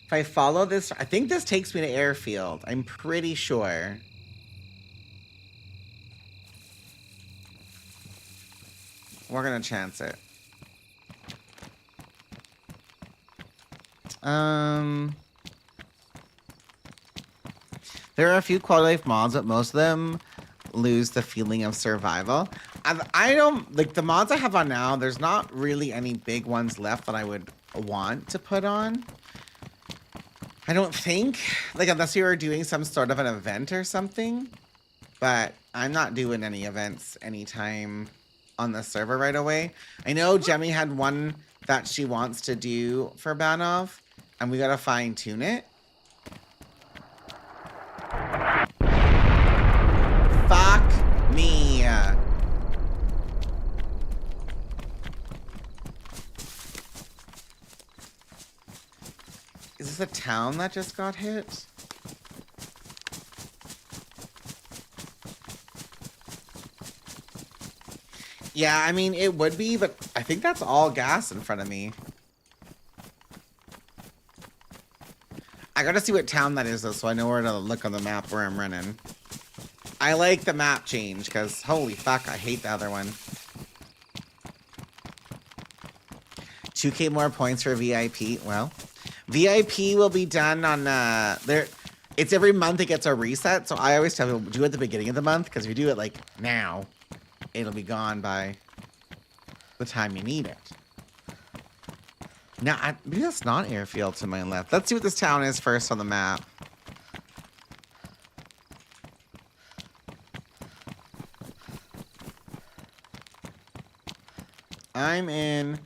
If I follow this, I think this takes me to airfield. I'm pretty sure. We're gonna chance it. There are a few quality life mods, but most of them lose the feeling of survival. I don't, like the mods I have on now, there's not really any big ones left that I would want to put on. I don't think, like unless you were doing some sort of an event or something, but I'm not doing any events anytime on the server right away. I know Jemmy had one that she wants to do for Banov, and we gotta fine tune it. Fuck me. Is this a town that just got hit? Yeah, I mean, it would be, but I think that's all gas in front of me. I gotta see what town that is, though, so I know where to look on the map where I'm running. I like the map change, because holy fuck, I hate the other one. 2K more points for VIP. Well, VIP will be done on, there. It's every month it gets a reset, so I always tell people, do it at the beginning of the month, because if you do it, like, now, it'll be gone by the time you need it. Now, maybe that's not airfield to my left. Let's see what this town is first on the map. I'm in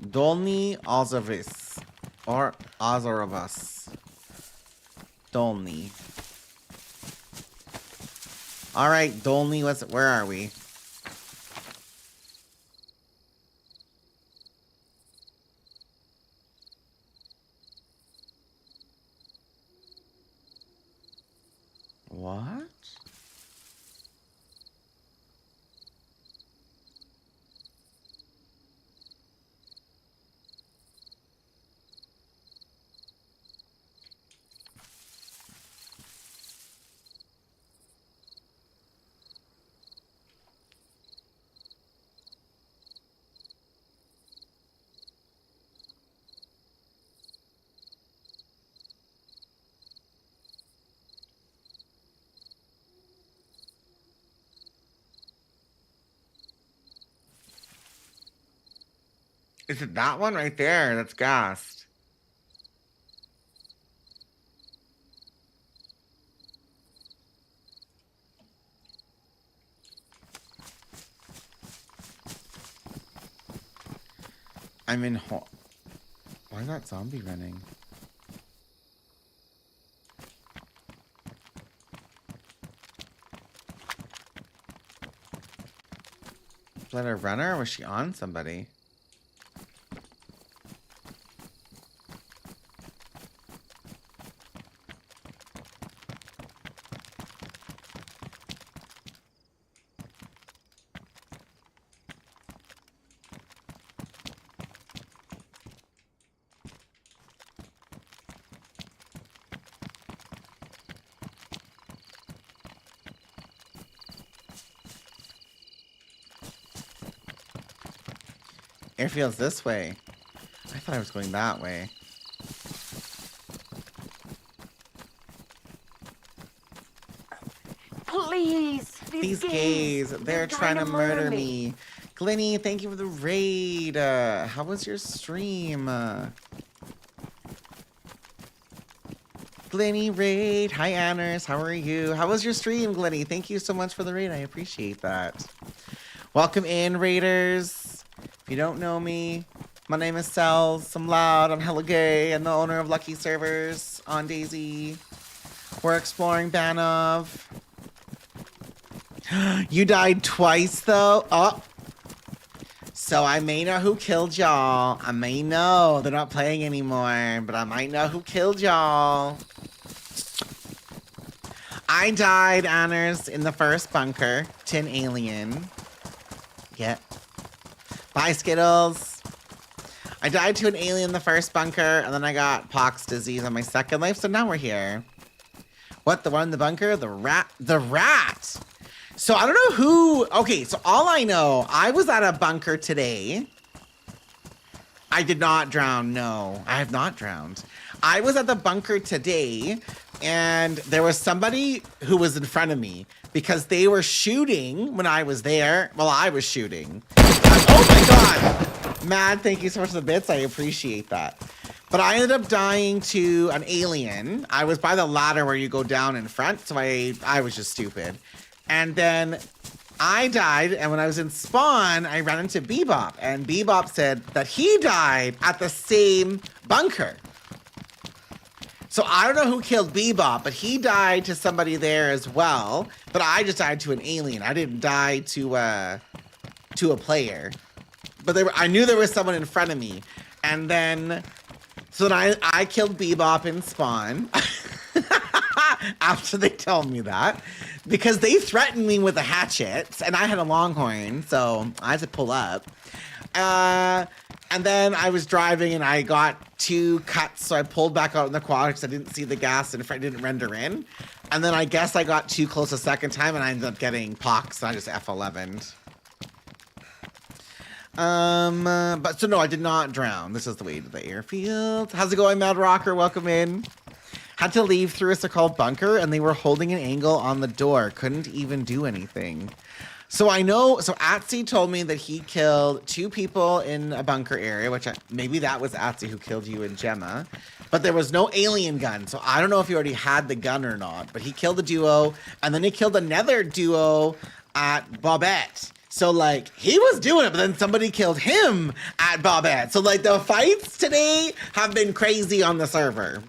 Dolny Ozavis. Or Azarovas. Dolny. Alright, Dolny, where are we? What? Is it that one right there that's gassed? I'm in Why is that zombie running? Let her run her, or was she on somebody? Airfield's this way. I thought I was going that way. Please, These gays, they're trying to murder me. Glenny, thank you for the raid. How was your stream? Glenny raid. Hi, Anners. How are you? How was your stream, Glenny? Thank you so much for the raid. I appreciate that. Welcome in, raiders. If you don't know me, my name is Cells. I'm loud. I'm hella gay. I'm the owner of Lucky Servers on Daisy. We're exploring Banov. You died twice, though? Oh. So I may know who killed y'all. I may know. They're not playing anymore, but I might know who killed y'all. I died, Anners, in the first bunker to an alien. Yeah. Bye, Skittles. I died to an alien in the first bunker, and then I got pox disease on my second life, so now we're here. What, the one in the bunker? The rat? The rat! So I don't know who... Okay, so all I know, I was at a bunker today. I did not drown, no. I have not drowned. I was at the bunker today, and there was somebody who was in front of me because they were shooting when I was there. Well, I was shooting. Oh my god! Mad, thank you so much for the bits. I appreciate that. But I ended up dying to an alien. I was by the ladder where you go down in front, so I was just stupid. And then I died, and when I was in spawn, I ran into Bebop, and Bebop said that he died at the same bunker. So I don't know who killed Bebop, but he died to somebody there as well. But I just died to an alien. I didn't die to a player. But I knew there was someone in front of me. And then, so then I killed Bebop in spawn. After they told me that. Because they threatened me with a hatchet. And I had a longhorn, so I had to pull up. And then I was driving and I got 2 cuts, so I pulled back out in the quad because I didn't see the gas and it didn't render in. And then I guess I got too close a second time and I ended up getting pox, and I just F11'd. But so no, I did not drown. This is the way to the airfield. How's it going, Mad Rocker? Welcome in. Had to leave through a so-called bunker and they were holding an angle on the door. Couldn't even do anything. So I know, so Atsi told me that he killed 2 people in a bunker area, which maybe that was Atsi who killed you and Gemma, but there was no alien gun. So I don't know if he already had the gun or not, but he killed a duo and then he killed another duo at Bobette. So, like, he was doing it, but then somebody killed him at Bobette. So, like, the fights today have been crazy on the server.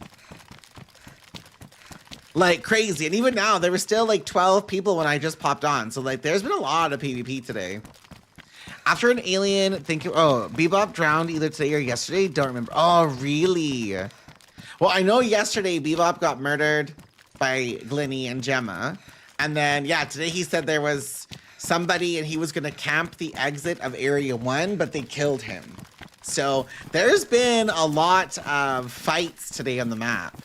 Like, crazy. And even now, there were still, like, 12 people when I just popped on. So, like, there's been a lot of PvP today. After an alien, Bebop drowned either today or yesterday. Don't remember. Oh, really? Well, I know yesterday Bebop got murdered by Glinny and Gemma. And then, yeah, today he said there was somebody and he was going to camp the exit of Area 1, but they killed him. So there's been a lot of fights today on the map.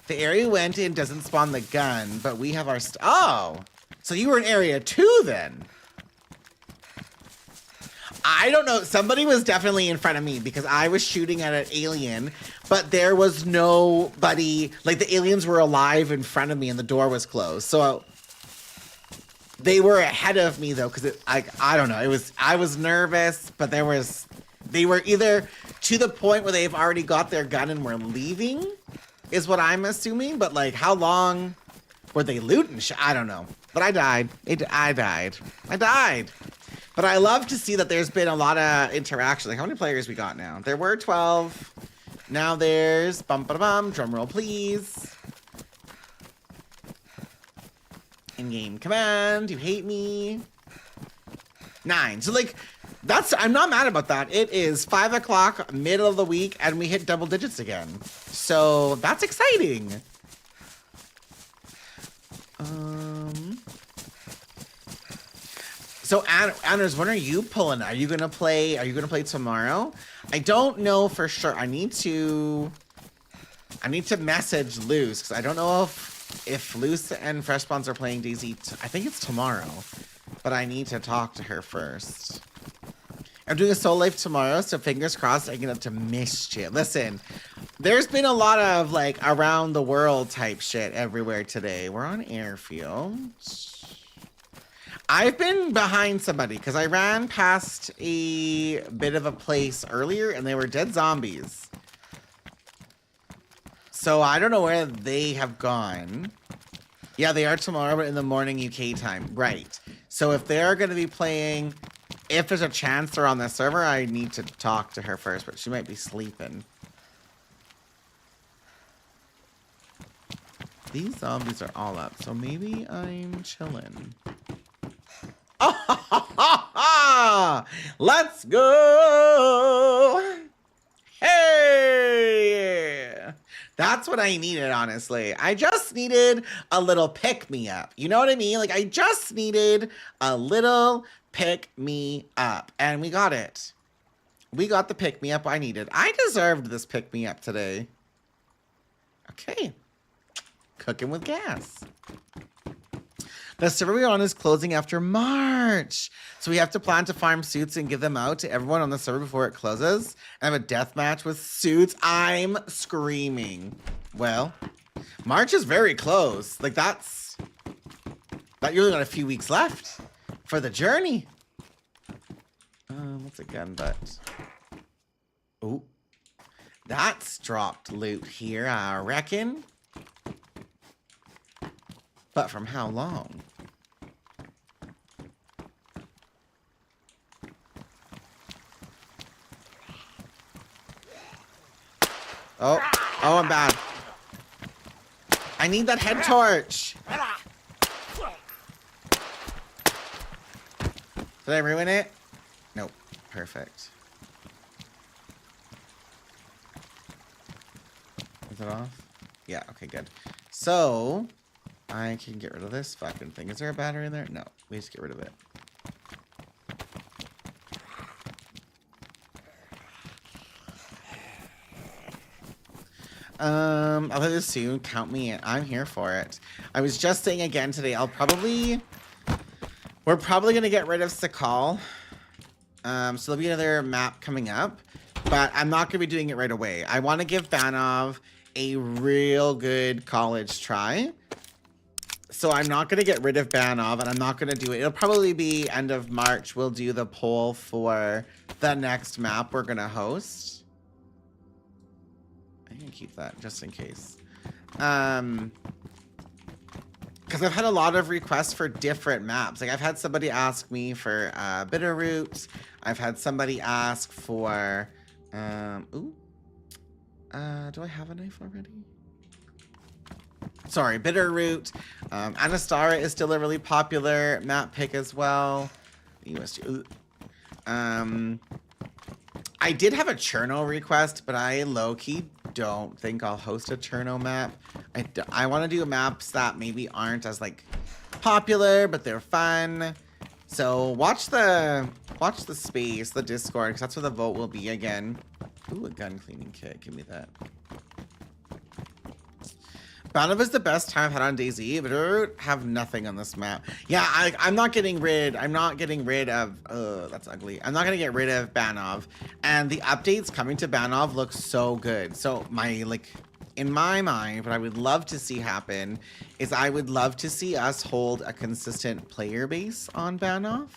The area we went in doesn't spawn the gun, but we have our... Oh! So you were in Area 2 then? I don't know. Somebody was definitely in front of me because I was shooting at an alien, but there was nobody. Like, the aliens were alive in front of me and the door was closed. So they were ahead of me though, because I don't know. I was nervous, but they were either to the point where they've already got their gun and were leaving, is what I'm assuming. But like, how long were they looting? I don't know. But I died. I died. But I love to see that there's been a lot of interaction. Like, how many players we got now? There were 12. Now there's... Bum, drum roll, please. In-game command. You hate me. 9. So, like, I'm not mad about that. It is 5 o'clock, middle of the week, and we hit double digits again. So, that's exciting. So, Anders, when are you pulling? Are you gonna play tomorrow? I don't know for sure. I need to message Luce because I don't know if Luce and Fresh Spawns are playing DayZ. I think it's tomorrow, but I need to talk to her first. I'm doing a Soul Life tomorrow, so fingers crossed I get up to Mischief. Listen, there's been a lot of like around the world type shit everywhere today. We're on Airfield. I've been behind somebody because I ran past a bit of a place earlier and they were dead zombies. So I don't know where they have gone. Yeah, they are tomorrow, but in the morning UK time. Right. So if they're going to be playing, if there's a chance they're on the server, I need to talk to her first, but she might be sleeping. These zombies are all up, so maybe I'm chilling. Let's go! Hey! That's what I needed, honestly. I just needed a little pick-me-up. You know what I mean? Like, I just needed a little pick-me-up. And we got it. We got the pick-me-up I needed. I deserved this pick-me-up today. Okay. Cooking with gas. The server we're on is closing after March. So we have to plan to farm suits and give them out to everyone on the server before it closes. And have a death match with suits. I'm screaming. Well, March is very close. Like that you only got a few weeks left for the journey. What's a gun butt? Oh, that's dropped loot here, I reckon. But from how long? Oh, I'm bad. I need that head torch. Did I ruin it? Nope. Perfect. Is it off? Yeah, okay, good. So... I can get rid of this fucking thing. Is there a battery in there? No. We just get rid of it. I'll play this soon. Count me in. I'm here for it. I was just saying again today, we're probably going to get rid of Sakal. So there'll be another map coming up, but I'm not going to be doing it right away. I want to give Banov a real good college try. So I'm not going to get rid of Banov, and I'm not going to do it. It'll probably be end of March. We'll do the poll for the next map we're going to host. I'm going to keep that just in case. Because because I've had a lot of requests for different maps. Like I've had somebody ask me for Bitterroot. I've had somebody ask for do I have a knife already? Sorry, Bitterroot. Anastara is still a really popular map pick as well. USG. I did have a Cherno request, but I low-key don't think I'll host a Cherno map. I want to do maps that maybe aren't as like popular, but they're fun. So watch the space, the Discord, because that's where the vote will be again. Ooh, a gun cleaning kit. Give me that. Banov is the best time I've had on DayZ, but I have nothing on this map. Yeah, I'm not getting rid of, that's ugly. I'm not gonna get rid of Banov. And the updates coming to Banov look so good. So in my mind, what I would love to see happen is I would love to see us hold a consistent player base on Banov.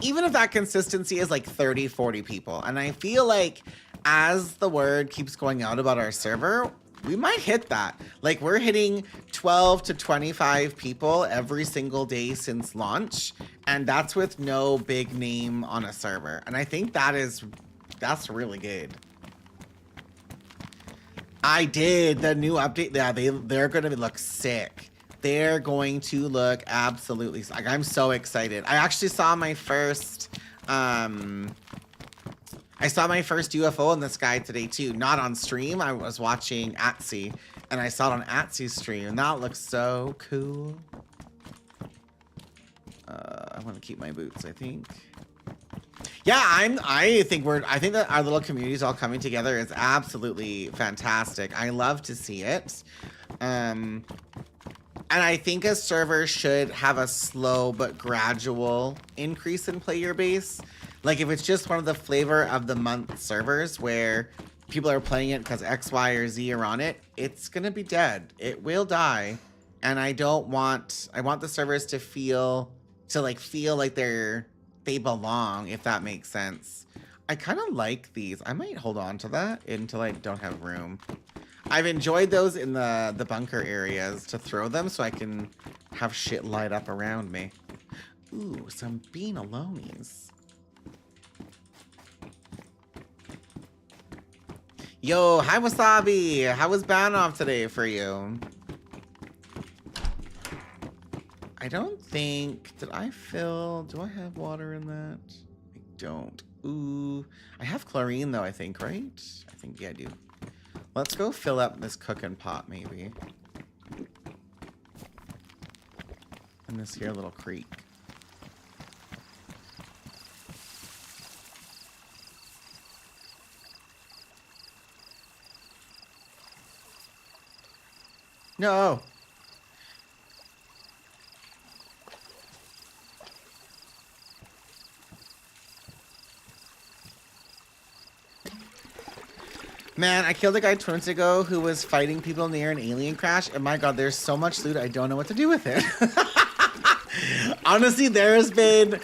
Even if that consistency is like 30, 40 people. And I feel like as the word keeps going out about our server, we might hit that. Like we're hitting 12 to 25 people every single day since launch. And that's with no big name on a server. And I think that's really good. I did the new update. Yeah, they're going to look sick. They're going to look absolutely like I'm so excited. I actually saw my first UFO in the sky today too. Not on stream. I was watching Atsy and I saw it on Atsy's stream and that looks so cool. I want to keep my boots, I think. Yeah, I think that our little community is all coming together is absolutely fantastic. I love to see it. And I think a server should have a slow but gradual increase in player base. Like if it's just one of the flavor of the month servers where people are playing it because X, Y, or Z are on it, it's gonna be dead. It will die. And I want the servers to feel like they belong, if that makes sense. I kind of like these. I might hold on to that until I don't have room. I've enjoyed those in the bunker areas to throw them so I can have shit light up around me. Ooh, some beanolonies. Yo, hi Wasabi. How was Banov today for you? I don't think, do I have water in that? I don't. Ooh, I have chlorine though, I think, right? I think, yeah, I do. Let's go fill up this cooking pot, maybe. In this here little creek. No! Man, I killed a guy 2 minutes ago who was fighting people near an alien crash, and my god, there's so much loot, I don't know what to do with it. Honestly, there has been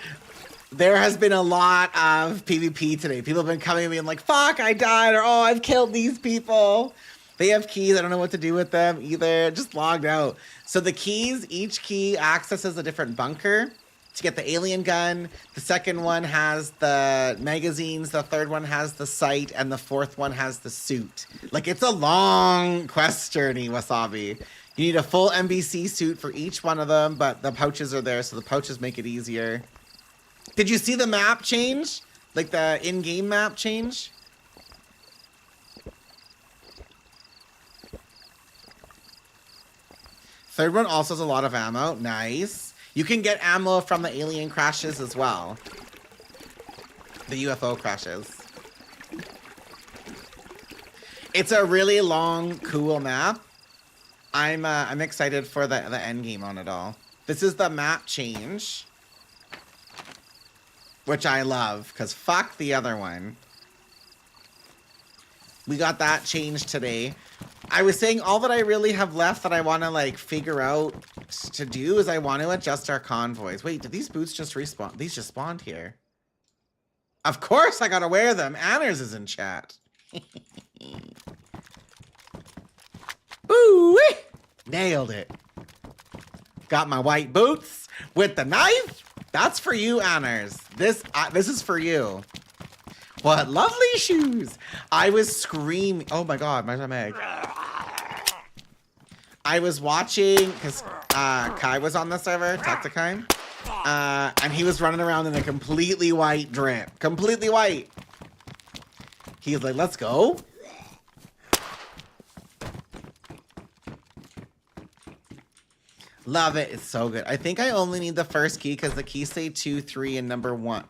a lot of PvP today. People have been coming to me and like, fuck, I died, or oh, I've killed these people. They have keys, I don't know what to do with them either. Just logged out. So the keys, each key accesses a different bunker to get the alien gun. The second one has the magazines, the third one has the sight, and the fourth one has the suit. Like, it's a long quest journey, Wasabi. You need a full MBC suit for each one of them, but the pouches are there, so the pouches make it easier. Did you see the map change? Like the in-game map change? Third one also has a lot of ammo. Nice. You can get ammo from the alien crashes as well. The UFO crashes. It's a really long, cool map. I'm excited for the end game on it all. This is the map change, which I love, because fuck the other one. We got that changed today. I was saying all that I really have left that I want to like figure out to do is I want to adjust our convoys. Wait, did these boots just respawn? These just spawned here. Of course I gotta wear them. Anners is in chat. Ooh, nailed it. Got my white boots with the knife. That's for you, Anners. This is for you. What lovely shoes. I was screaming. Oh my God, my Meg. I was watching, because Kai was on the server, Tactikai, and he was running around in a completely white drip. Completely white. He was like, let's go. Love it. It's so good. I think I only need the first key because the keys say 2, 3, and number 1.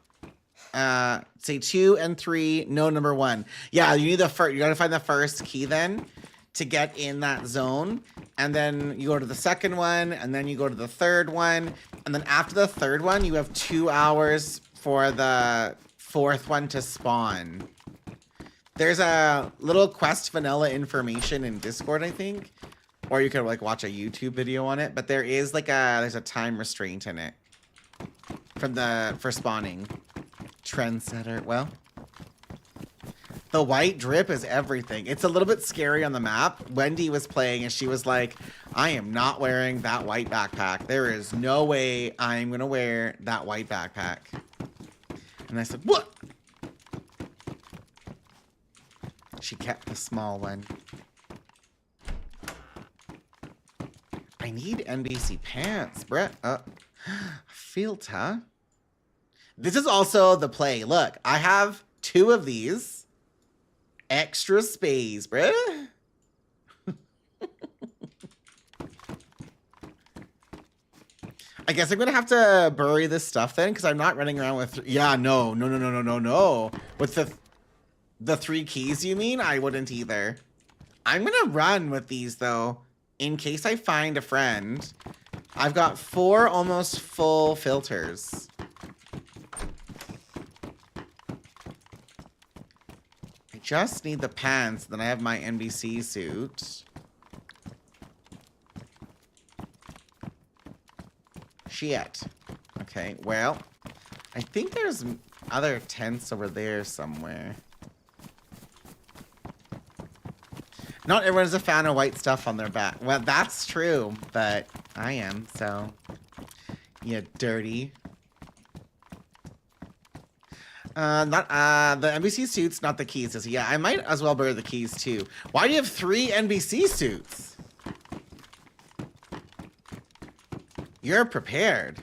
Say 2 and 3, no number 1. Yeah, you need the first. You gotta find the first key then to get in that zone. And then you go to the second one, and then you go to the third one. And then after the third one, you have 2 hours for the fourth one to spawn. There's a little quest vanilla information in Discord, I think. Or you could like watch a YouTube video on it, but there is like there's a time restraint in it for spawning. Trendsetter. Well, the white drip is everything. It's a little bit scary on the map. Wendy was playing and she was like, I am not wearing that white backpack. There is no way I'm gonna wear that white backpack. And I said, what? She kept the small one. I need NBC pants, Brett. Filter. This is also the play. Look, I have 2 of these. Extra space, bruh. I guess I'm gonna have to bury this stuff then, because I'm not running around with. Yeah, no. With the 3 keys, you mean? I wouldn't either. I'm gonna run with these though, in case I find a friend. I've got 4 almost full filters. I just need the pants, then I have my NBC suit. Shit. Okay, well, I think there's other tents over there somewhere. Not everyone's a fan of white stuff on their back. Well, that's true, but I am, so. You dirty. The NBC suits, not the keys. Yeah, I might as well bury the keys too. Why do you have 3 NBC suits? You're prepared.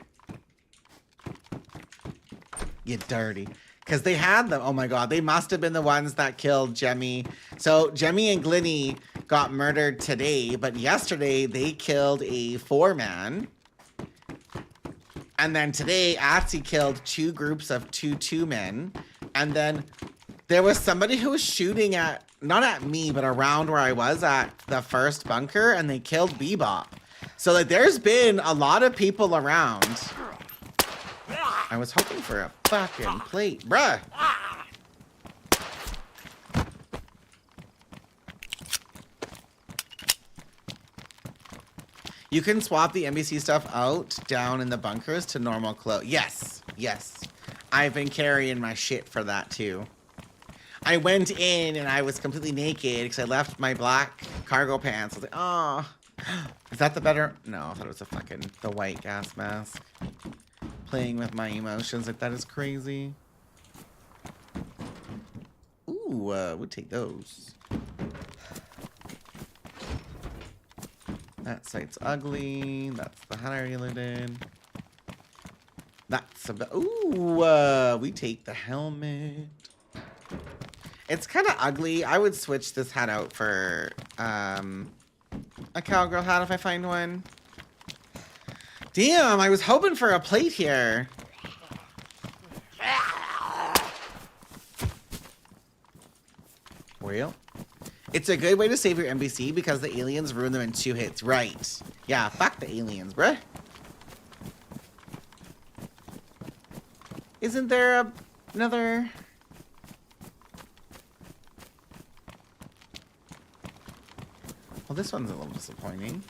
You dirty. Because they had them. Oh my God. They must have been the ones that killed Jemmy. So Jemmy and Glinny got murdered today. But yesterday they killed a 4-man. And then today Atsy killed 2 groups of 2 men. And then there was somebody who was shooting at, not at me, but around where I was at the first bunker. And they killed Bebop. So like there's been a lot of people around. I was hoping for a fucking plate. Bruh. You can swap the NBC stuff out down in the bunkers to normal clothes. Yes. Yes. I've been carrying my shit for that too. I went in and I was completely naked because I left my black cargo pants. I was like, oh. Is that the better? No, I thought it was the white gas mask. Playing with my emotions, like that is crazy. Ooh, we'll take those. That site's ugly. That's the hat I already lived in. That's a ooh, we take the helmet. It's kind of ugly. I would switch this hat out for a cowgirl hat if I find one. Damn, I was hoping for a plate here. Well, it's a good way to save your NBC because the aliens ruin them in 2 hits. Right. Yeah, fuck the aliens, bruh. Isn't there another... Well, this one's a little disappointing.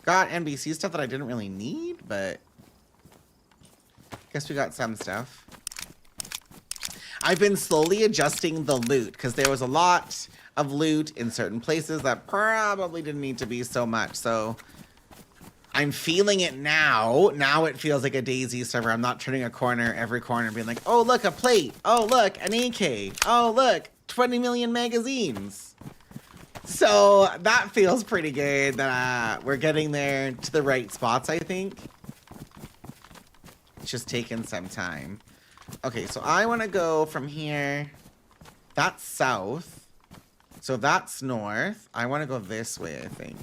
Got NBC stuff that I didn't really need, but guess we got some stuff. I've been slowly adjusting the loot because there was a lot of loot in certain places that probably didn't need to be so much. So I'm feeling it now. Now it feels like a DayZ server. I'm not turning a corner, every corner, being like, oh, look, a plate. Oh, look, an AK. Oh, look, 20 million magazines. So that feels pretty good. We're getting there to the right spots, I think. It's just taking some time. Okay, so I want to go from here. That's south. So that's north. I want to go this way, I think.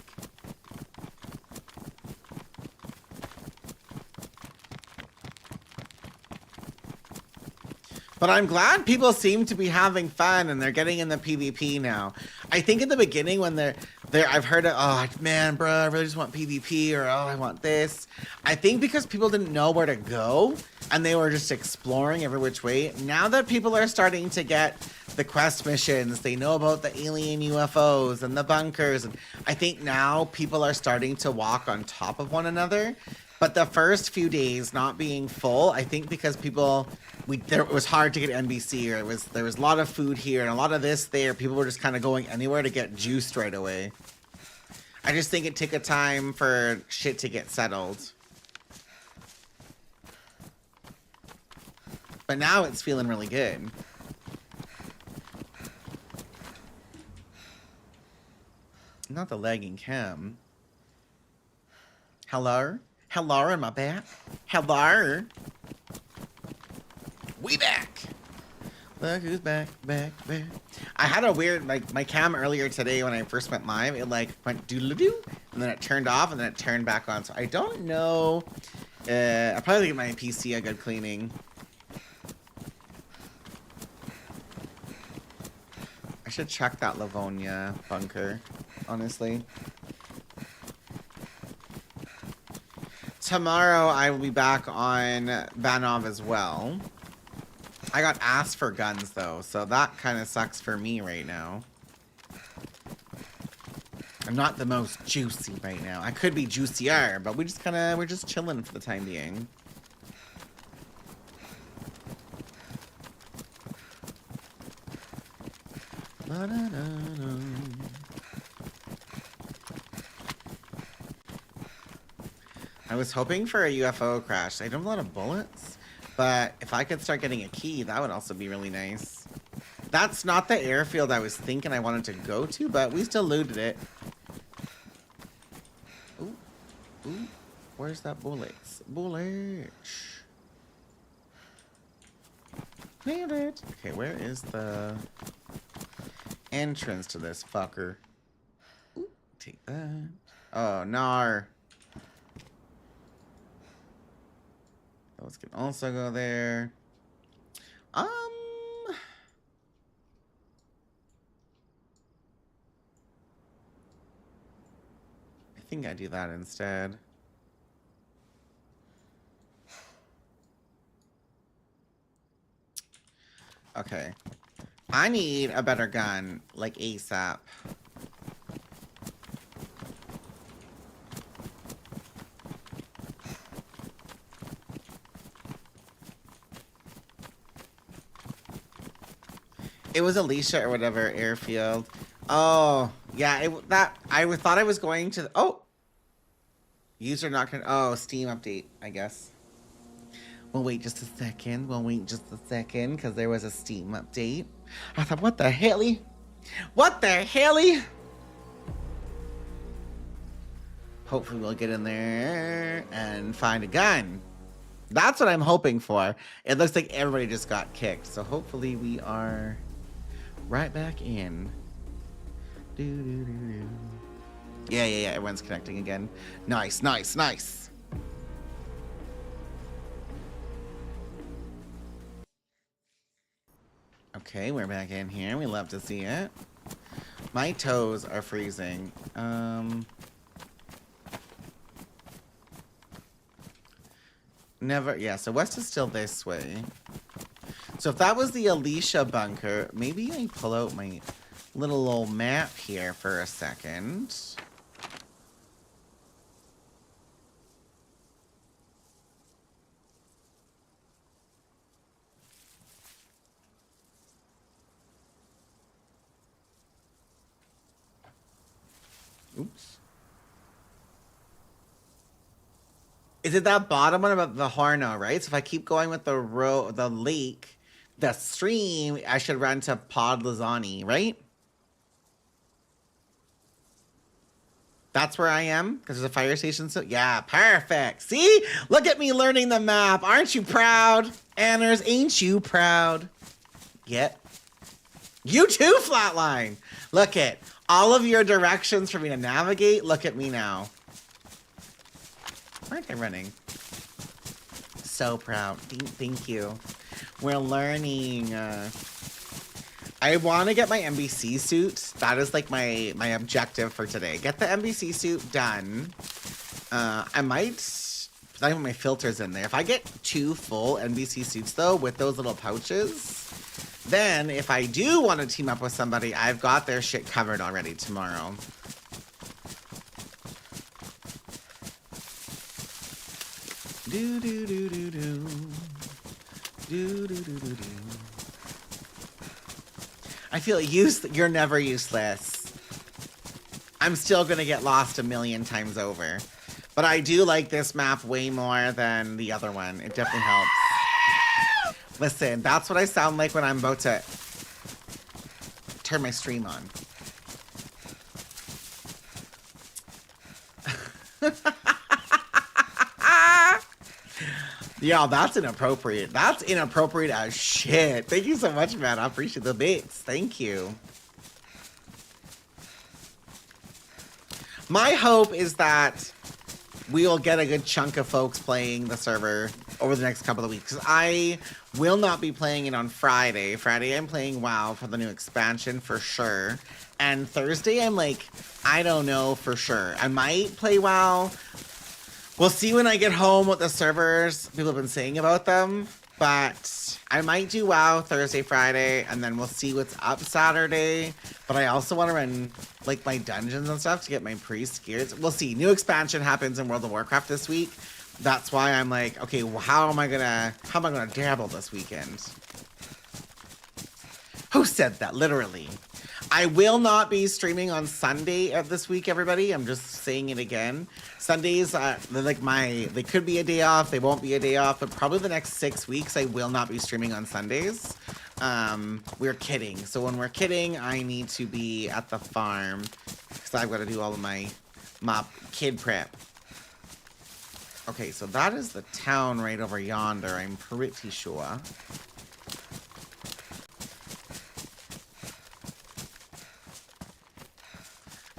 But I'm glad people seem to be having fun and they're getting in the PvP now. I think in the beginning when I've heard it, oh man, bro, I really just want PvP, or oh, I want this. I think because people didn't know where to go and they were just exploring every which way. Now that people are starting to get the quest missions, they know about the alien UFOs and the bunkers. And I think now people are starting to walk on top of one another. But the first few days not being full, I think because people, it was hard to get NBC, or there was a lot of food here and a lot of this there. People were just kind of going anywhere to get juiced right away. I just think it took a time for shit to get settled. But now it's feeling really good. Not the lagging cam. Hello? Hello, am I back? Hello? We back! Look who's back, back, back. I had a weird, like, my cam earlier today when I first went live, it like went doodle-doo, and then it turned off, and then it turned back on. So I don't know. I'll probably give my PC a good cleaning. I should check that Livonia bunker, honestly. Tomorrow I will be back on Banov as well. I got asked for guns though, so that kind of sucks for me right now. I'm not the most juicy right now. I could be juicier, but we're just chilling for the time being. I was hoping for a UFO crash. I don't have a lot of bullets, but if I could start getting a key, that would also be really nice. That's not the airfield I was thinking I wanted to go to, but we still looted it. Ooh, ooh, where's that bullets? Bullets. Nailed it. Okay, where is the entrance to this fucker? Ooh, take that. Oh, nar. Those can also go there. I think I do that instead. Okay. I need a better gun, like ASAP. It was Alicia or whatever airfield. Oh, yeah, I thought I was going to, oh. User not gonna, oh, Steam update, I guess. We'll wait just a second. Because there was a Steam update. I thought, what the helly? What the helly? Hopefully we'll get in there and find a gun. That's what I'm hoping for. It looks like everybody just got kicked. So hopefully we are right back in. Yeah, everyone's connecting again. Nice. Okay, we're back in here. We love to see it. My toes are freezing. Yeah, so west is still this way. So if that was the Alicia bunker, maybe I pull out my little old map here for a second. Oops. Is it that bottom one about the Horno, right? So if I keep going with the lake, the stream, I should run to Pod Lozani, right? That's where I am because there's a fire station. So yeah, perfect. See, look at me learning the map. Aren't you proud, Anners? Ain't you proud? Yep. You too, Flatline. Look at all of your directions for me to navigate. Look at me now. Why aren't I running? So proud. Thank you. We're learning. I want to get my NBC suit. That is like my objective for today. Get the NBC suit done. I might put even my filters in there. If I get 2 full NBC suits though, with those little pouches, then if I do want to team up with somebody, I've got their shit covered already tomorrow. Do do do do do. Do do do do do. I feel you're never useless. I'm still gonna get lost a million times over. But I do like this map way more than the other one. It definitely helps. Listen, that's what I sound like when I'm about to turn my stream on. Yeah, that's inappropriate. That's inappropriate as shit. Thank you so much, man. I appreciate the bits. Thank you. My hope is that we will get a good chunk of folks playing the server over the next couple of weeks. I will not be playing it on Friday. Friday, I'm playing WoW for the new expansion for sure. And Thursday, I'm like, I don't know for sure. I might play WoW. We'll see when I get home what the servers people have been saying about them. But I might do WoW Thursday, Friday, and then we'll see what's up Saturday. But I also want to run like my dungeons and stuff to get my priest gears. We'll see. New expansion happens in World of Warcraft this week. That's why I'm like, okay, well, how am I gonna dabble this weekend? Who said that? Literally. I will not be streaming on Sunday of this week, everybody. I'm just saying it again. Sundays, they're like they could be a day off, they won't be a day off, but probably the next 6 weeks I will not be streaming on Sundays. We're kidding. So when we're kidding, I need to be at the farm because I've got to do all of my kid prep. Okay, so that is the town right over yonder, I'm pretty sure.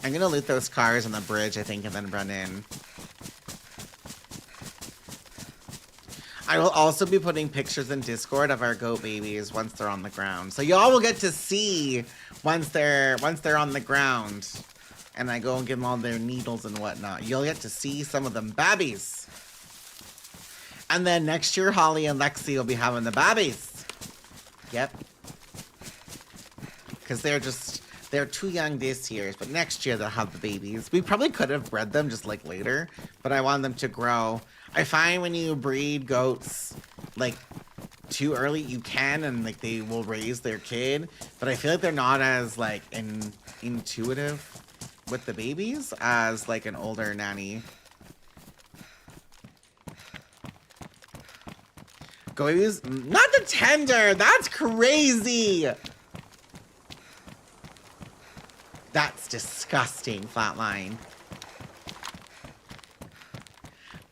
I'm gonna loot those cars on the bridge, I think, and then run in. I will also be putting pictures in Discord of our goat babies once they're on the ground. So y'all will get to see once they're on the ground. And I go and give them all their needles and whatnot. You'll get to see some of them babbies. And then next year, Holly and Lexi will be having the babbies. Yep. Because they're too young this year, but next year they'll have the babies. We probably could have bred them just like later, but I want them to grow. I find when you breed goats like too early, you can, and like they will raise their kid, but I feel like they're not as like intuitive with the babies as like an older nanny. Go babies, not the tender. That's crazy. That's disgusting, Flatline.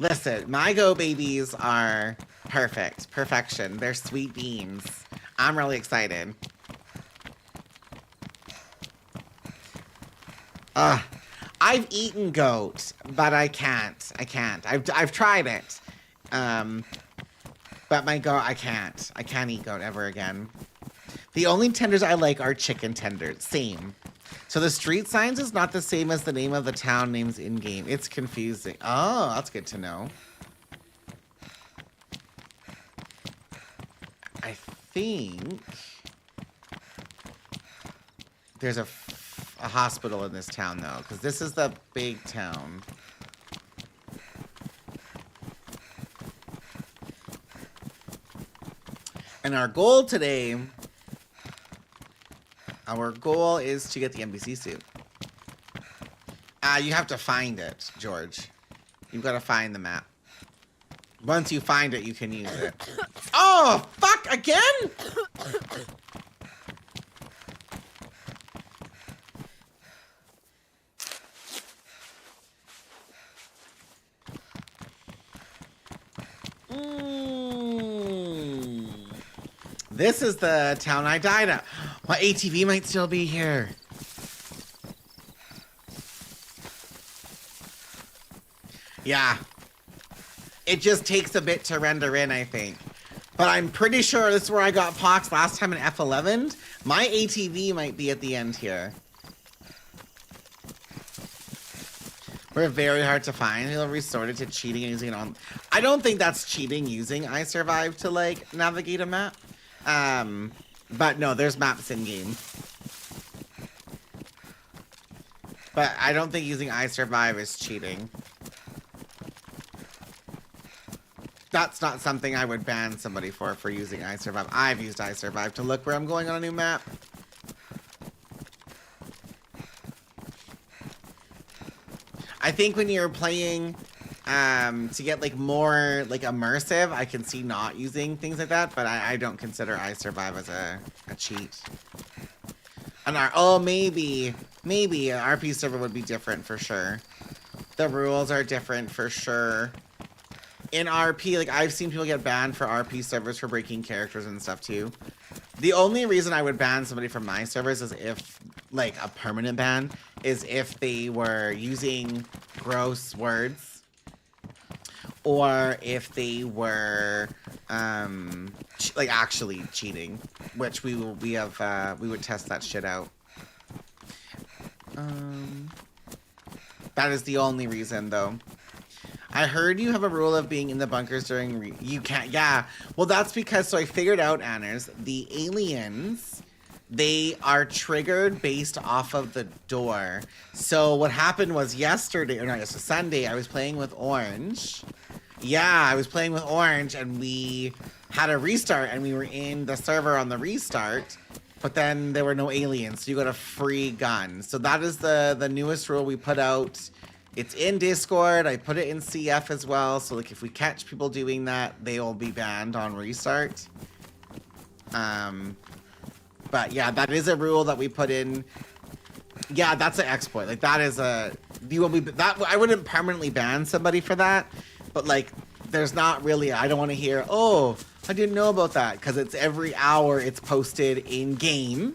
Listen, my go babies are perfect. Perfection. They're sweet beans. I'm really excited. I've eaten goat, but I can't. I've tried it. But my goat, I can't. I can't eat goat ever again. The only tenders I like are chicken tenders. Same. So the street signs is not the same as the name of the town names in-game. It's confusing. Oh, that's good to know. I think there's a hospital in this town, though, because this is the big town. And our goal today... Our goal is to get the NBC suit. You have to find it, George. You've got to find the map. Once you find it, you can use it. Oh, fuck, again? This is the town I died at. My ATV might still be here. Yeah. It just takes a bit to render in, I think. But I'm pretty sure this is where I got pox last time in F11. My ATV might be at the end here. We're very hard to find. He'll resort it to cheating and using it on... I don't think that's cheating using I Survive to, like, navigate a map. But no, there's maps in-game. But I don't think using I Survive is cheating. That's not something I would ban somebody for using I Survive. I've used I Survive to look where I'm going on a new map. I think when you're playing to get like more like immersive, I can see not using things like that, but I don't consider I Survive as a cheat. And maybe an RP server would be different for sure. The rules are different for sure. In RP, like I've seen people get banned for RP servers for breaking characters and stuff too. The only reason I would ban somebody from my servers is if, like a permanent ban, is if they were using gross words. Or if they were, like actually cheating. Which we would test that shit out. That is the only reason though. I heard you have a rule of being in the bunkers during you can't, yeah. Well, that's because, so I figured out, Anners, the aliens, they are triggered based off of the door. So what happened was yesterday, or not yesterday, Sunday, I was playing with Orange. Yeah, I was playing with Orange and we had a restart and we were in the server on the restart, but then there were no aliens, so you got a free gun. So that is the newest rule we put out. It's in Discord. I put it in CF as well. So like if we catch people doing that, they will be banned on restart. But yeah, that is a rule that we put in. Yeah, that's an exploit. Like that is a I wouldn't permanently ban somebody for that, but like there's not really, I don't want to hear, oh, I didn't know about that, because it's every hour it's posted in game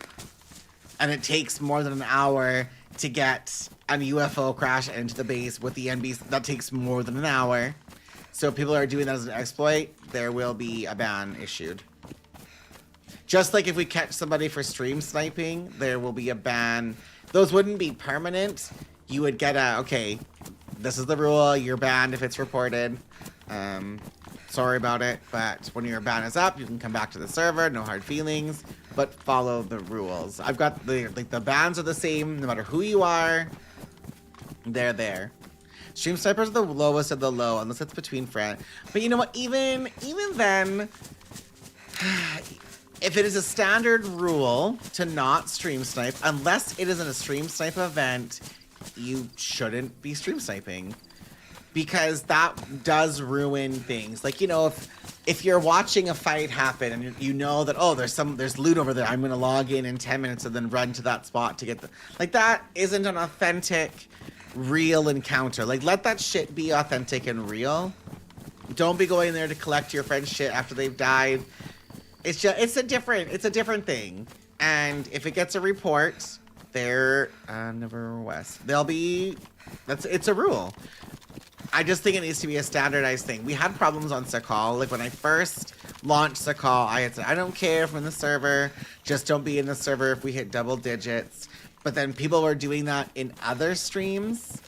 and it takes more than an hour to get a UFO crash into the base with the NBC. That takes more than an hour. So if people are doing that as an exploit, there will be a ban issued. Just like if we catch somebody for stream sniping, there will be a ban. Those wouldn't be permanent. You would get okay, this is the rule, you're banned if it's reported. Sorry about it, but when your ban is up, you can come back to the server, no hard feelings, but follow the rules. I've got the bans are the same, no matter who you are, they're there. Stream snipers are the lowest of the low, unless it's between friends. But you know what, even then, if it is a standard rule to not stream snipe, unless it isn't a stream snipe event, you shouldn't be stream sniping. Because that does ruin things. Like, you know, if you're watching a fight happen and you know that, oh, there's loot over there, I'm gonna log in 10 minutes and then run to that spot to get the, like, that isn't an authentic, real encounter. Like, let that shit be authentic and real. Don't be going there to collect your friend's shit after they've died. It's a different thing. And if it gets a report, they're never west. It's a rule. I just think it needs to be a standardized thing. We had problems on Sakal. Like when I first launched Sakal, I had said, I don't care if we're in the server, just don't be in the server if we hit double digits. But then people were doing that in other streams,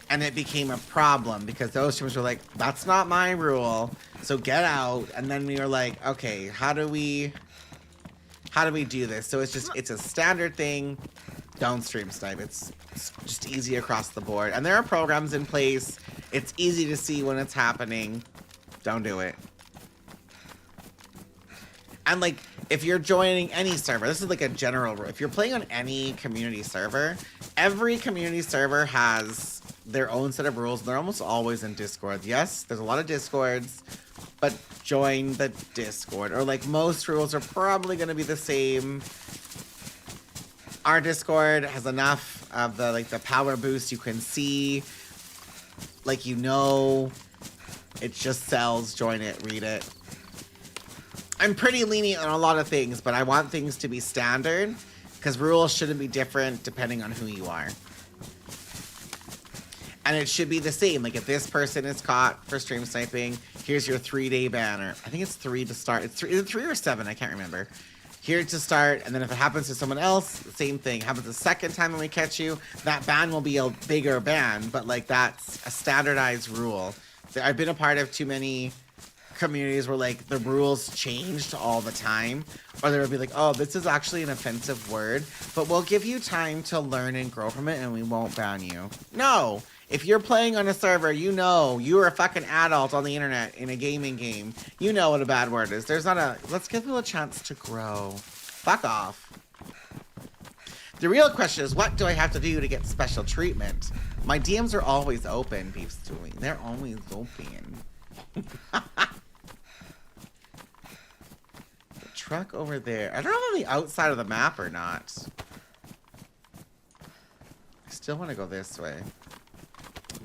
and it became a problem because those streamers were like, that's not my rule, so get out. And then we were like, okay, how do we do this? So it's a standard thing. Don't stream snipe. It's just easy across the board. And there are programs in place. It's easy to see when it's happening. Don't do it. And like, if you're joining any server, this is like a general rule. If you're playing on any community server, every community server has their own set of rules. They're almost always in Discord. Yes, there's a lot of Discords, but join the Discord. Or like most rules are probably going to be the same. Our Discord has enough of the power boost you can see. Like, you know, it just sells. Join it, read it. I'm pretty lenient on a lot of things, but I want things to be standard because rules shouldn't be different depending on who you are. And it should be the same. Like, if this person is caught for stream sniping, here's your 3-day banner. I think it's 3 to start. Is it 3 or 7? I can't remember. Here to start, and then if it happens to someone else, the same thing. Happens the second time when we catch you, that ban will be a bigger ban, but like that's a standardized rule. I've been a part of too many communities where like the rules changed all the time, or there would be like, oh, this is actually an offensive word, but we'll give you time to learn and grow from it, and we won't ban you. No. If you're playing on a server, you know you're a fucking adult on the internet in a gaming game. You know what a bad word is. There's not a, let's give people a chance to grow. Fuck off. The real question is, what do I have to do to get special treatment? My DMs are always open, Beef Stewie. They're always open. The truck over there. I don't know if I'm on the outside of the map or not. I still want to go this way.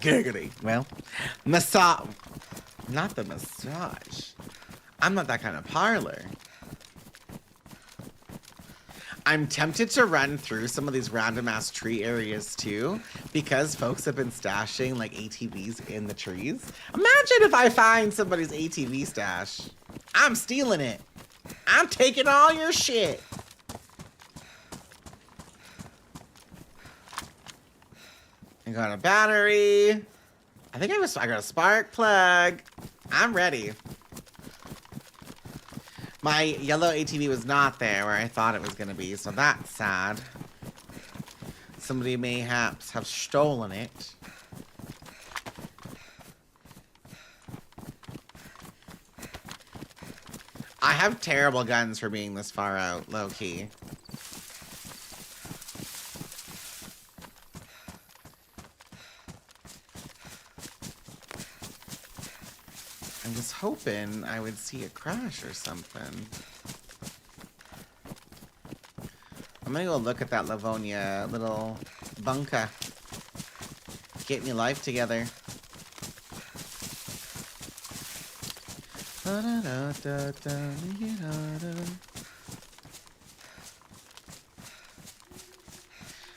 Giggity. Well, massage. Not the massage. I'm not that kind of parlor. I'm tempted to run through some of these random ass tree areas too, because folks have been stashing like ATVs in the trees. Imagine if I find somebody's ATV stash. I'm stealing it. I'm taking all your shit. I got a battery. I think I got a spark plug. I'm ready. My yellow ATV was not there where I thought it was going to be, so that's sad. Somebody mayhaps have stolen it. I have terrible guns for being this far out, low-key. I'm just hoping I would see a crash or something. I'm gonna go look at that Livonia little bunker. Getting your life together.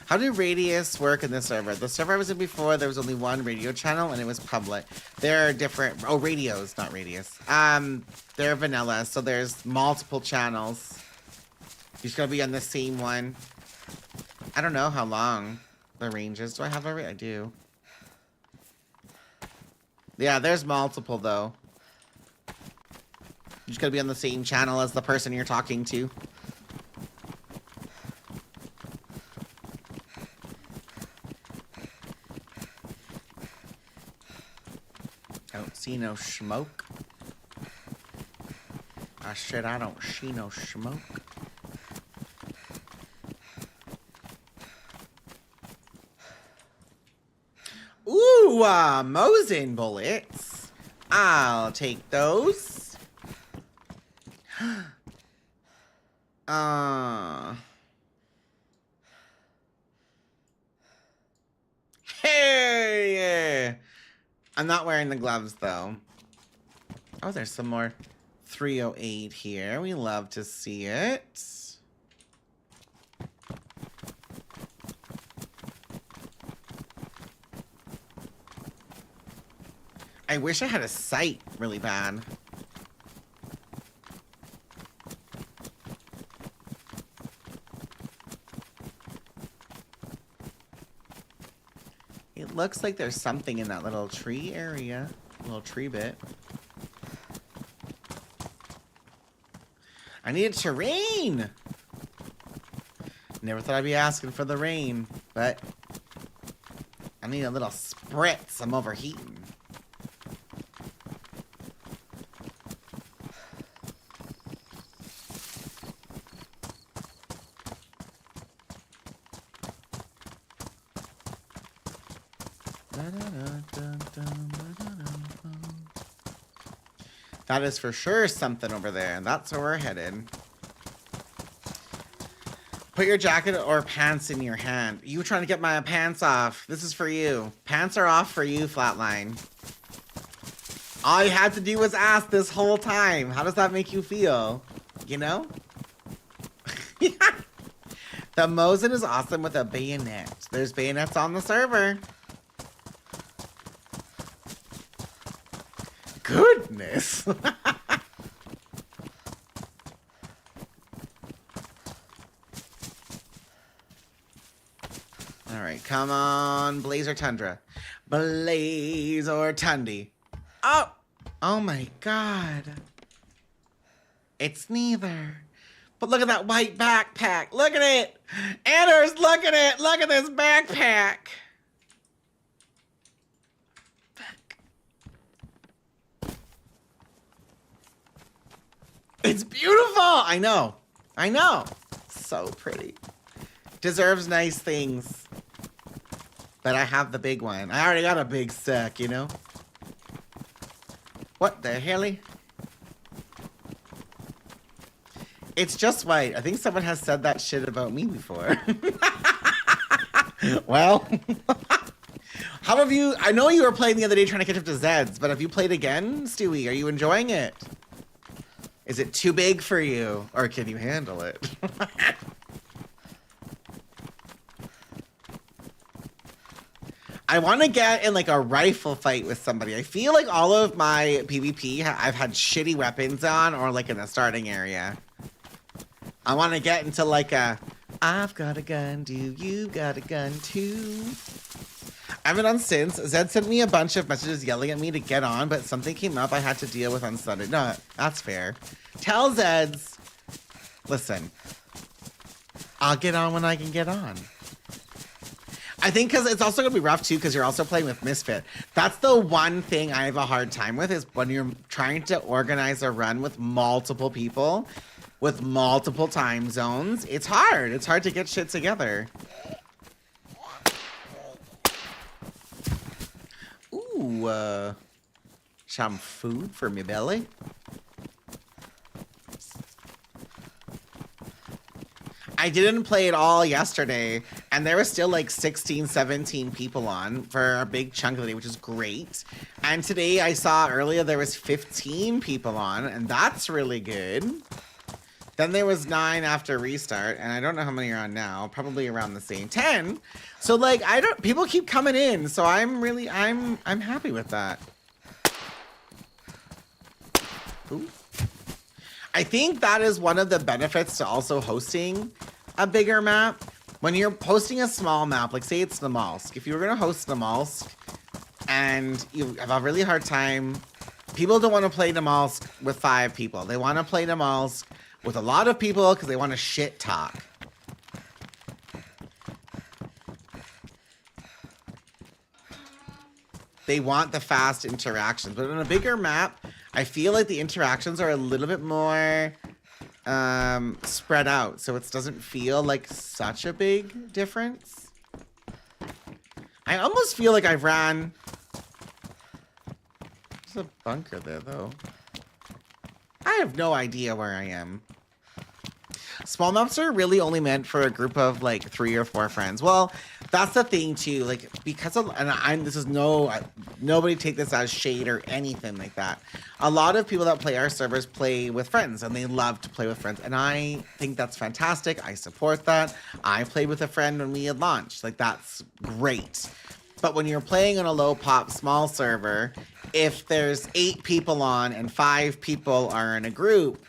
How did Radius work in this server? The server I was in before, there was only one radio channel and it was public. There are different, oh, radios, not Radius. They're vanilla, so there's multiple channels. You're just gonna be on the same one. I don't know how long the range is. Do I have a I do. Yeah, there's multiple though. You're just gonna be on the same channel as the person you're talking to. Don't see no smoke. I said I don't see no smoke. Ooh, Mosin bullets. I'll take those. Hey, yeah. I'm not wearing the gloves though. Oh, there's some more 308 here. We love to see it. I wish I had a sight really bad. It looks like there's something in that little tree area. Little tree bit. I need terrain! Never thought I'd be asking for the rain, but I need a little spritz. I'm overheating. That is for sure something over there, and that's where we're headed. Put your jacket or pants in your hand. You were trying to get my pants off. This is for you. Pants are off for you, Flatline. All you had to do was ask this whole time. How does that make you feel? You know? The Mosin is awesome with a bayonet. There's bayonets on the server. Goodness. All right, come on, Blaze or Tundra. Blaze or Tundy. Oh my God. It's neither. But look at that white backpack. Look at it. Anders, look at it. Look at this backpack. It's beautiful. I know. I know. So pretty. Deserves nice things. But I have the big one. I already got a big sack, you know? What the helly? It's just white. I think someone has said that shit about me before. Well, how have you... I know you were playing the other day trying to catch up to Zeds, but have you played again, Stewie? Are you enjoying it? Is it too big for you? Or can you handle it? I want to get in like a rifle fight with somebody. I feel like all of my PvP, I've had shitty weapons on or like in the starting area. I want to get into like a, I've got a gun, do you got a gun too? I haven't on since. Zed sent me a bunch of messages yelling at me to get on, but something came up I had to deal with on Sunday. No, that's fair. Tell Zeds, listen, I'll get on when I can get on. I think because it's also going to be rough, too, because you're also playing with Misfit. That's the one thing I have a hard time with is when you're trying to organize a run with multiple people, with multiple time zones. It's hard. It's hard to get shit together. Ooh, some food for me belly. I didn't play it all yesterday, and there was still like 16, 17 people on for a big chunk of the day, which is great. And today I saw earlier there was 15 people on, and that's really good. Then there was 9 after restart, and I don't know how many are on now. Probably around the same 10. So like people keep coming in, so I'm happy with that. Ooh. I think that is one of the benefits to also hosting a bigger map. When you're hosting a small map, like say it's Namalsk. If you were going to host Namalsk and you have a really hard time, people don't want to play Namalsk with 5 people. They want to play Namalsk with a lot of people because they want to shit talk. They want the fast interactions. But on a bigger map, I feel like the interactions are a little bit more spread out. So it doesn't feel like such a big difference. I almost feel like I've ran... There's a bunker there, though. I have no idea where I am. Small maps are really only meant for a group of like 3 or 4 friends. Well, that's the thing too. Like because of, and this is nobody take this as shade or anything like that. A lot of people that play our servers play with friends, and they love to play with friends, and I think that's fantastic. I support that. I played with a friend when we had launched. Like that's great. But when you're playing on a low pop small server, if there's 8 people on and 5 people are in a group,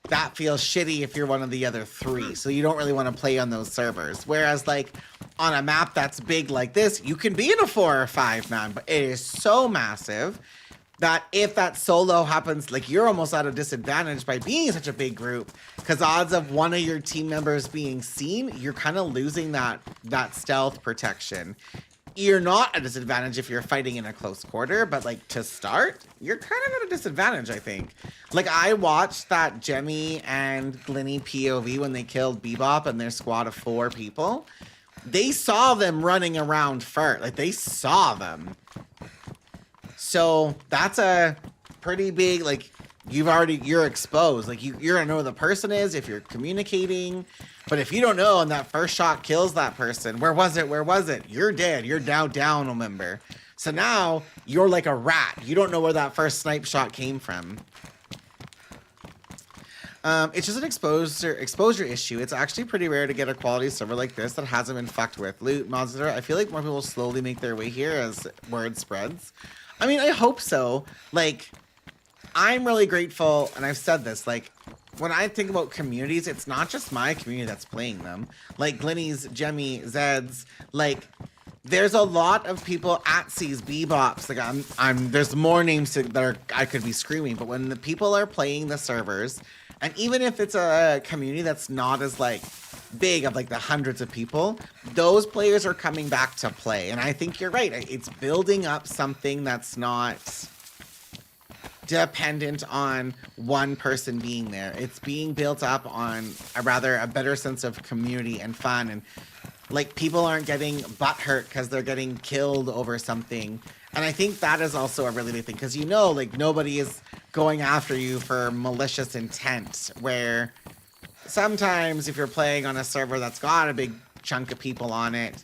that feels shitty if you're one of the other 3. So you don't really want to play on those servers. Whereas like on a map that's big like this, you can be in a 4 or 5 man, but it is so massive that if that solo happens, like you're almost at a disadvantage by being in such a big group, because odds of one of your team members being seen, you're kind of losing that stealth protection. You're not at a disadvantage if you're fighting in a close quarter, but like to start, you're kind of at a disadvantage, I think. Like I watched that Jemmy and Glinny POV when they killed Bebop and their squad of 4 people. they saw them running around first. Like, they saw them. So that's a pretty big, like, you're exposed. Like, you're gonna know who the person is if you're communicating. But if you don't know and that first shot kills that person, where was it? You're dead. You're down, remember. So now you're like a rat. You don't know where that first snipe shot came from. It's just an exposure issue. It's actually pretty rare to get a quality server like this that hasn't been fucked with. Loot, mods, etc. I feel like more people slowly make their way here as word spreads. I mean, I hope so. Like, I'm really grateful, and I've said this, like, when I think about communities, it's not just my community that's playing them. Like, Glenny's, Jemmy, Zed's, like, there's a lot of people at C's, Bebops. Like, there's more names I could be screaming, but when the people are playing the servers, and even if it's a community that's not as, like, big of, like, the hundreds of people, those players are coming back to play. And I think you're right. It's building up something that's not dependent on one person being there. It's being built up on a better sense of community and fun, and like people aren't getting butthurt because they're getting killed over something. And I think that is also a really big thing, because like nobody is going after you for malicious intent, where sometimes if you're playing on a server that's got a big chunk of people on it,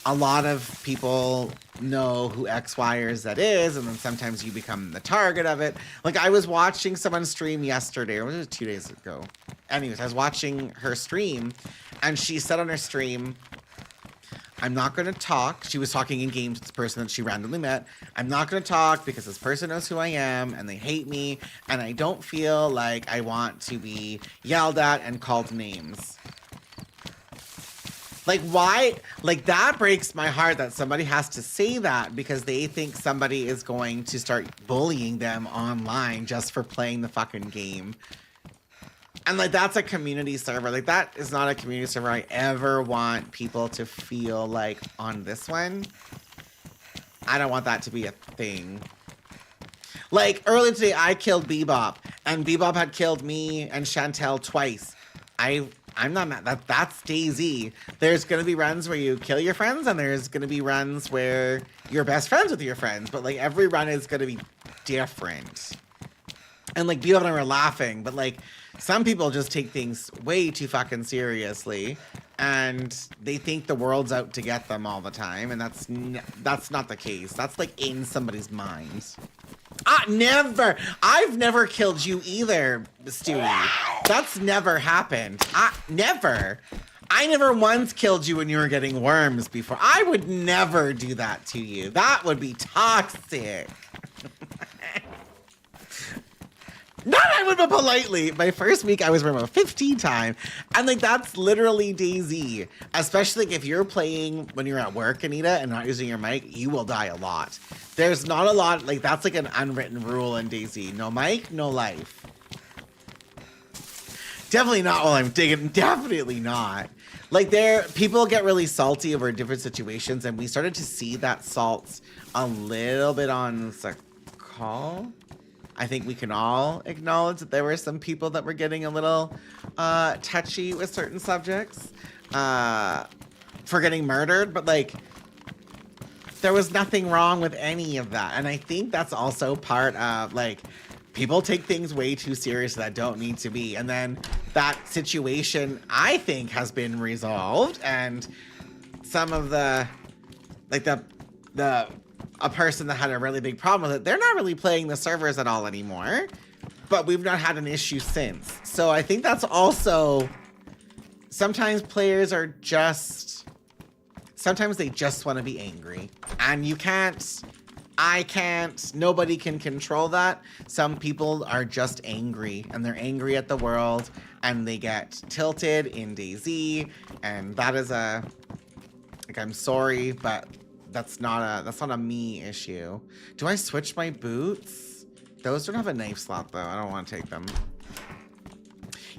a lot of people know who X, Y, or Z is, and then sometimes you become the target of it. Like, I was watching someone stream yesterday, or was it 2 days ago? Anyways, I was watching her stream, and she said on her stream, I'm not going to talk. She was talking in games with this person that she randomly met. I'm not going to talk because this person knows who I am, and they hate me, and I don't feel like I want to be yelled at and called names. Like, why? Like, that breaks my heart that somebody has to say that because they think somebody is going to start bullying them online just for playing the fucking game. And, like, that's a community server. Like, that is not a community server I ever want people to feel like on this one. I don't want that to be a thing. Like, earlier today, I killed Bebop, and Bebop had killed me and Chantel twice. I'm not mad. That's DayZ. There's going to be runs where you kill your friends, and there's going to be runs where you're best friends with your friends. But, like, every run is going to be different. And, like, Bebop and I were laughing, but, like, some people just take things way too fucking seriously, and they think the world's out to get them all the time, and that's not the case. That's, like, in somebody's mind. Never. I've never killed you either, Stewie. That's never happened. Never. I never once killed you when you were getting worms before. I would never do that to you. That would be toxic. Not I would, but politely. My first week, I was worm 15 times. And, like, that's literally DayZ. Especially like, if you're playing when you're at work, Anita, and not using your mic, you will die a lot. There's not a lot, like, that's like an unwritten rule in DayZ. No mic, no life. Definitely not while I'm digging. Definitely not. Like, people get really salty over different situations, and we started to see that salt a little bit on the call. I think we can all acknowledge that there were some people that were getting a little touchy with certain subjects for getting murdered, but like there was nothing wrong with any of that. And I think that's also part of like people take things way too serious that don't need to be. And then that situation I think has been resolved, and some of the like a person that had a really big problem with it, they're not really playing the servers at all anymore, but we've not had an issue since. So I think that's also, sometimes players are sometimes they just want to be angry. And I can't, nobody can control that. Some people are just angry, and they're angry at the world, and they get tilted in DayZ, and that is like, I'm sorry, but that's not a me issue. Do I switch my boots? Those don't have a knife slot though. I don't want to take them.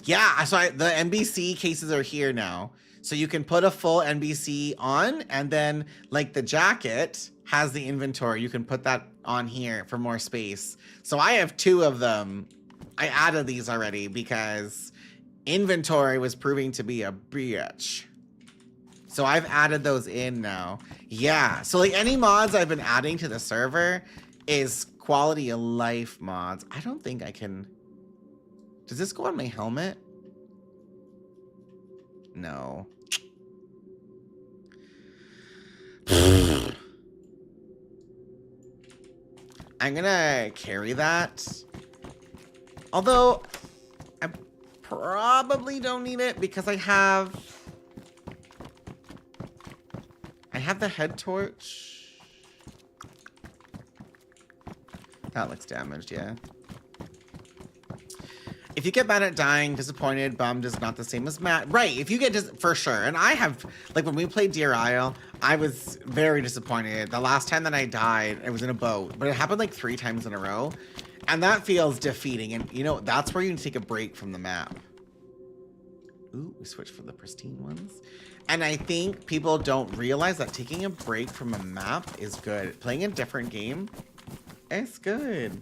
Yeah, so the NBC cases are here now. So you can put a full NBC on, and then like the jacket has the inventory. You can put that on here for more space. So I have 2 of them. I added these already because inventory was proving to be a bitch. So I've added those in now. Yeah. So like any mods I've been adding to the server is quality of life mods. I don't think I can. Does this go on my helmet? No. I'm gonna carry that. Although I probably don't need it because I have the head torch. That looks damaged, yeah. If you get mad at dying, disappointed, bummed is not the same as mad. Right, if you get for sure. And I have, like when we played Deer Isle, I was very disappointed. The last time that I died, I was in a boat, but it happened like 3 times in a row. And that feels defeating. And you know, that's where you can take a break from the map. Ooh, we switched for the pristine ones. And I think people don't realize that taking a break from a map is good. Playing a different game, it's good.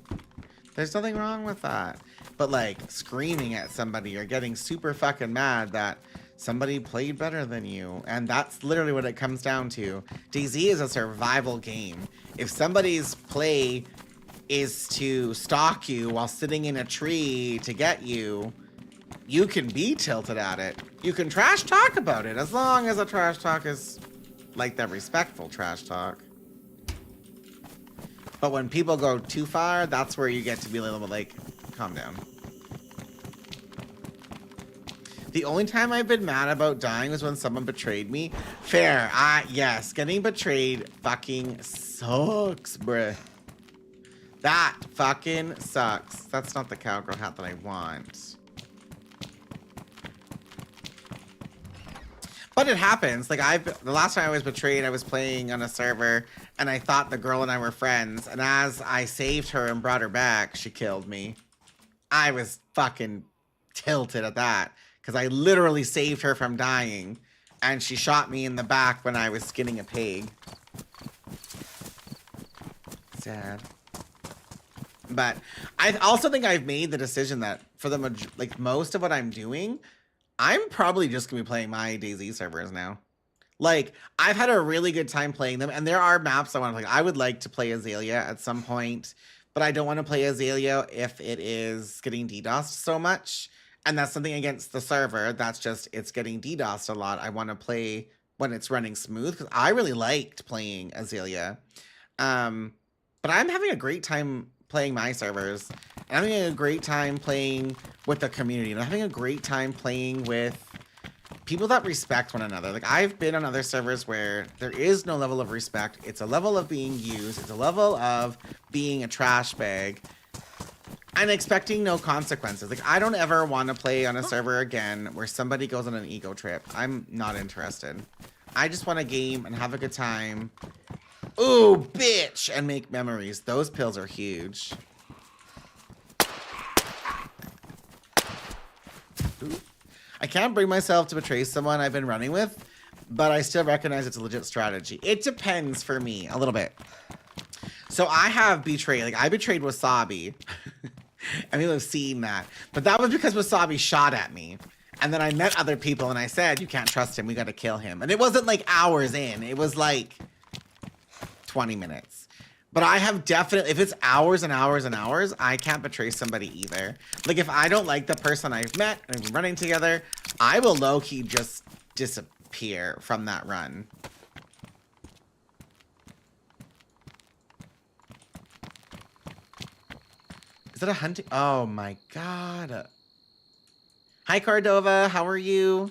There's nothing wrong with that. But like screaming at somebody or getting super fucking mad that somebody played better than you. And that's literally what it comes down to. DayZ is a survival game. If somebody's play is to stalk you while sitting in a tree to get you, you can be tilted at it. You can trash talk about it as long as the trash talk is like that respectful trash talk. But when people go too far, that's where you get to be a little bit like, calm down. The only time I've been mad about dying was when someone betrayed me. Fair. Yes, getting betrayed fucking sucks, bruh. That fucking sucks. That's not the cowgirl hat that I want. But it happens. Like the last time I was betrayed, I was playing on a server and I thought the girl and I were friends. And as I saved her and brought her back, she killed me. I was fucking tilted at that because I literally saved her from dying and she shot me in the back when I was skinning a pig. Sad. But I also think I've made the decision that for the most of what I'm doing, I'm probably just gonna be playing my DayZ servers now. Like, I've had a really good time playing them, and there are maps I want to play. I would like to play Azalea at some point, but I don't want to play Azalea if it is getting DDoSed so much. And that's something against the server. That's just, it's getting DDoSed a lot. I want to play when it's running smooth, because I really liked playing Azalea. But I'm having a great time playing my servers. And I'm having a great time playing with the community. And I'm having a great time playing with people that respect one another. Like, I've been on other servers where there is no level of respect. It's a level of being used. It's a level of being a trash bag. And expecting no consequences. Like, I don't ever want to play on a server again where somebody goes on an ego trip. I'm not interested. I just want to game and have a good time. Ooh, bitch! And make memories. Those pills are huge. Ooh. I can't bring myself to betray someone I've been running with, but I still recognize it's a legit strategy. It depends for me, a little bit. So I have betrayed. Like, I betrayed Wasabi. I mean, I've seen that. But that was because Wasabi shot at me. And then I met other people and I said, you can't trust him. We got to kill him. And it wasn't like hours in. It was like 20 minutes. But I have definitely, if it's hours and hours and hours, I can't betray somebody either. Like, if I don't like the person I've met and we're running together, I will low-key just disappear from that run. Is that a hunting? Oh my god. Hi, Cordova. How are you?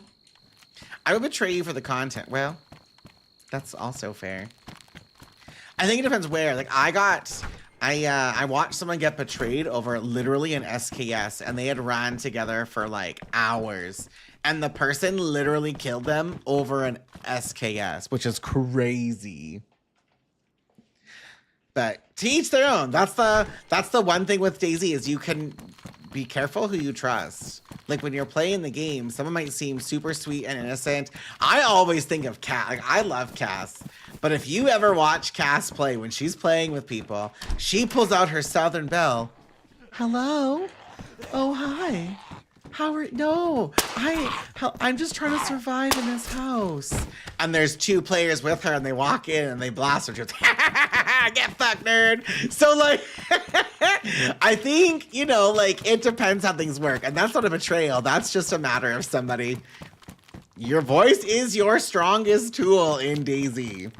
I would betray you for the content. Well, that's also fair. I think it depends where. Like, I watched someone get betrayed over literally an SKS, and they had ran together for like hours, and the person literally killed them over an SKS, which is crazy. But to each their own. That's the one thing with DayZ is you can be careful who you trust. Like, when you're playing the game, someone might seem super sweet and innocent. I always think of Cass. Like, I love Cass. But if you ever watch Cass play when she's playing with people, she pulls out her Southern Belle. Hello? Oh, hi. Howard, no. I'm just trying to survive in this house. And there's 2 players with her, and they walk in and they blast her. Just get fucked, nerd. So like, I think, you know, like it depends how things work, and that's not a betrayal. That's just a matter of somebody. Your voice is your strongest tool in DayZ.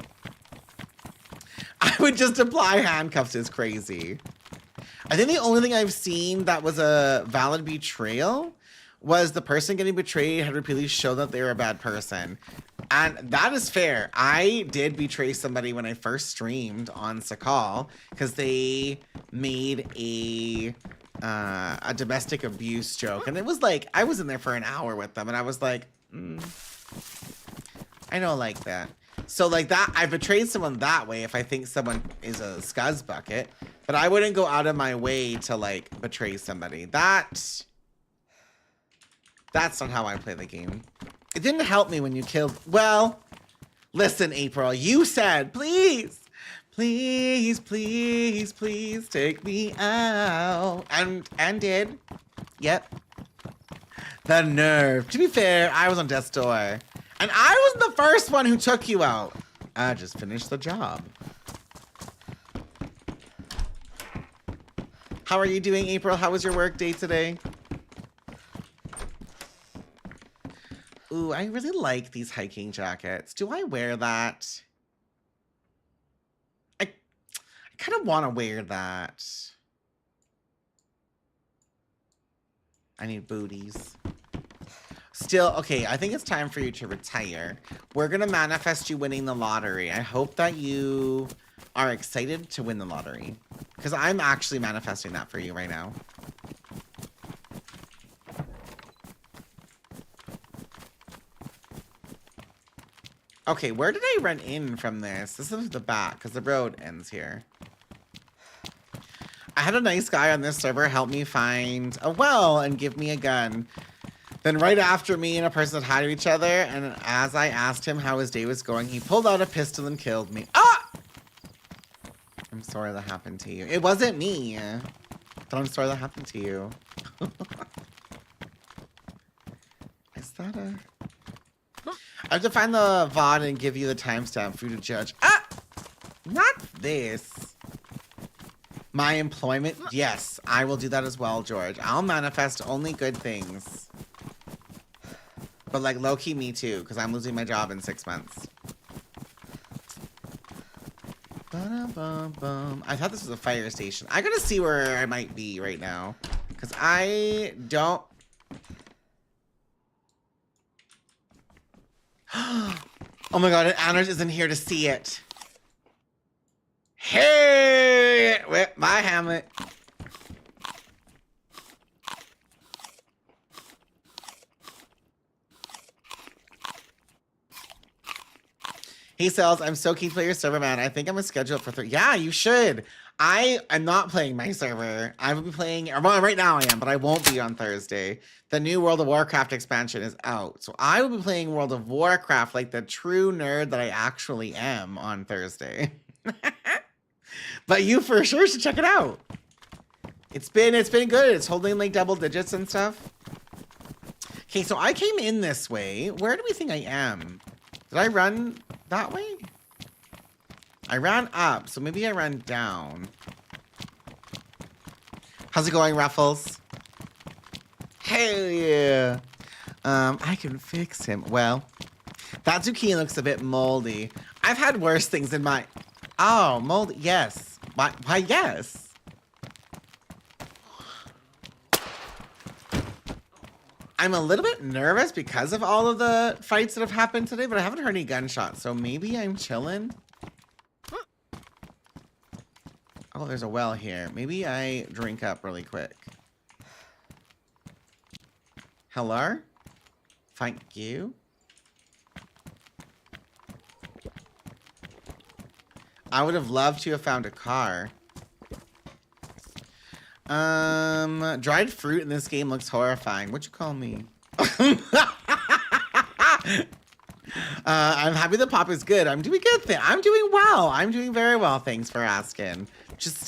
I would just apply handcuffs is crazy. I think the only thing I've seen that was a valid betrayal was the person getting betrayed had repeatedly shown that they were a bad person. And that is fair. I did betray somebody when I first streamed on Sakal because they made a domestic abuse joke. And it was like, I was in there for an hour with them and I was like, I don't like that. So like that, I betrayed someone that way if I think someone is a scuzz bucket, but I wouldn't go out of my way to like betray somebody. That's not how I play the game. It didn't help me when you killed, well, listen, April, you said, please, please, please, please take me out. And did. Yep. The nerve. To be fair, I was on death's door. And I was the first one who took you out. I just finished the job. How are you doing, April? How was your work day today? Ooh, I really like these hiking jackets. Do I wear that? I kind of want to wear that. I need booties. Still, okay, I think it's time for you to retire. We're going to manifest you winning the lottery. I hope that you are excited to win the lottery. Because I'm actually manifesting that for you right now. Okay, where did I run in from this? This is the back, because the road ends here. I had a nice guy on this server help me find a well and give me a gun. Then right after me and a person had to each other, and as I asked him how his day was going, he pulled out a pistol and killed me. Ah! I'm sorry that happened to you. It wasn't me, but I'm sorry that happened to you. Is that a... I have to find the VOD and give you the timestamp for you to judge. Ah! Not this. My employment? Yes, I will do that as well, George. I'll manifest only good things. But like low-key me too, because I'm losing my job in 6 months. Ba-da-bum-bum. I thought this was a fire station. I gotta see where I might be right now. Because I don't... Oh my god, Anders isn't here to see it. Hey! Whip my Hamlet. He sells, I'm so keen to play your server, man. I think I'm gonna schedule it for 3. Yeah, you should. I am not playing my server. I will be playing, or well, right now I am, but I won't be on Thursday. The new World of Warcraft expansion is out. So I will be playing World of Warcraft like the true nerd that I actually am on Thursday. But you for sure should check it out. It's been good. It's holding like double digits and stuff. Okay, so I came in this way. Where do we think I am? Did I run that way? I ran up, so maybe I ran down. How's it going, Ruffles? Hell yeah. I can fix him. Well, that zucchini looks a bit moldy. I've had worse things in my... Oh, moldy. Yes. Why, yes. I'm a little bit nervous because of all of the fights that have happened today, but I haven't heard any gunshots, so maybe I'm chilling. Oh, there's a well here. Maybe I drink up really quick. Hello? Thank you. I would have loved to have found a car. Dried fruit in this game looks horrifying. What'd you call me? I'm happy the pop is good. I'm doing good. I'm doing well. I'm doing very well. Thanks for asking. Just,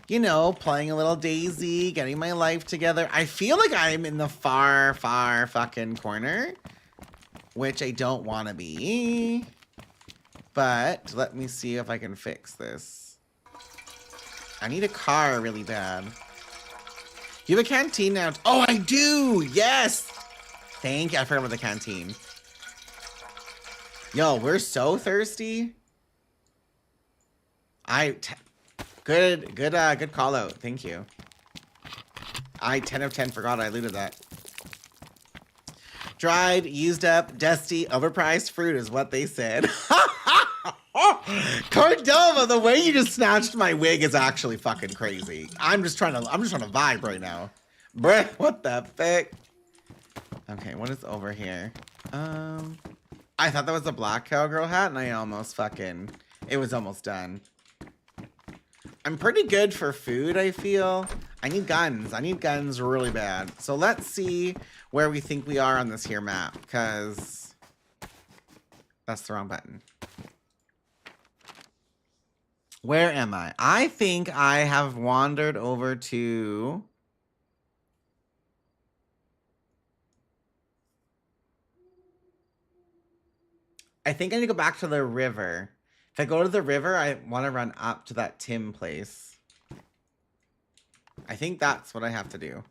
you know, playing a little Daisy, getting my life together. I feel like I'm in the far, far fucking corner, which I don't want to be. But let me see if I can fix this. I need a car really bad. You have a canteen now? Oh, I do! Yes! Thank you. I forgot about the canteen. Yo, we're so thirsty. Good call out. Thank you. I 10 of 10 forgot I looted that. Dried, used up, dusty, overpriced fruit is what they said. Cordova, the way you just snatched my wig is actually fucking crazy. I'm just trying to vibe right now. Bruh, what the fuck? Okay, what is over here? I thought that was a black cowgirl hat and I almost it was almost done. I'm pretty good for food, I feel. I need guns. I need guns really bad. So let's see where we think we are on this here map, because that's the wrong button. Where am I? I think I have wandered over to... I think I need to go back to the river. If I go to the river, I want to run up to that Tim place. I think that's what I have to do.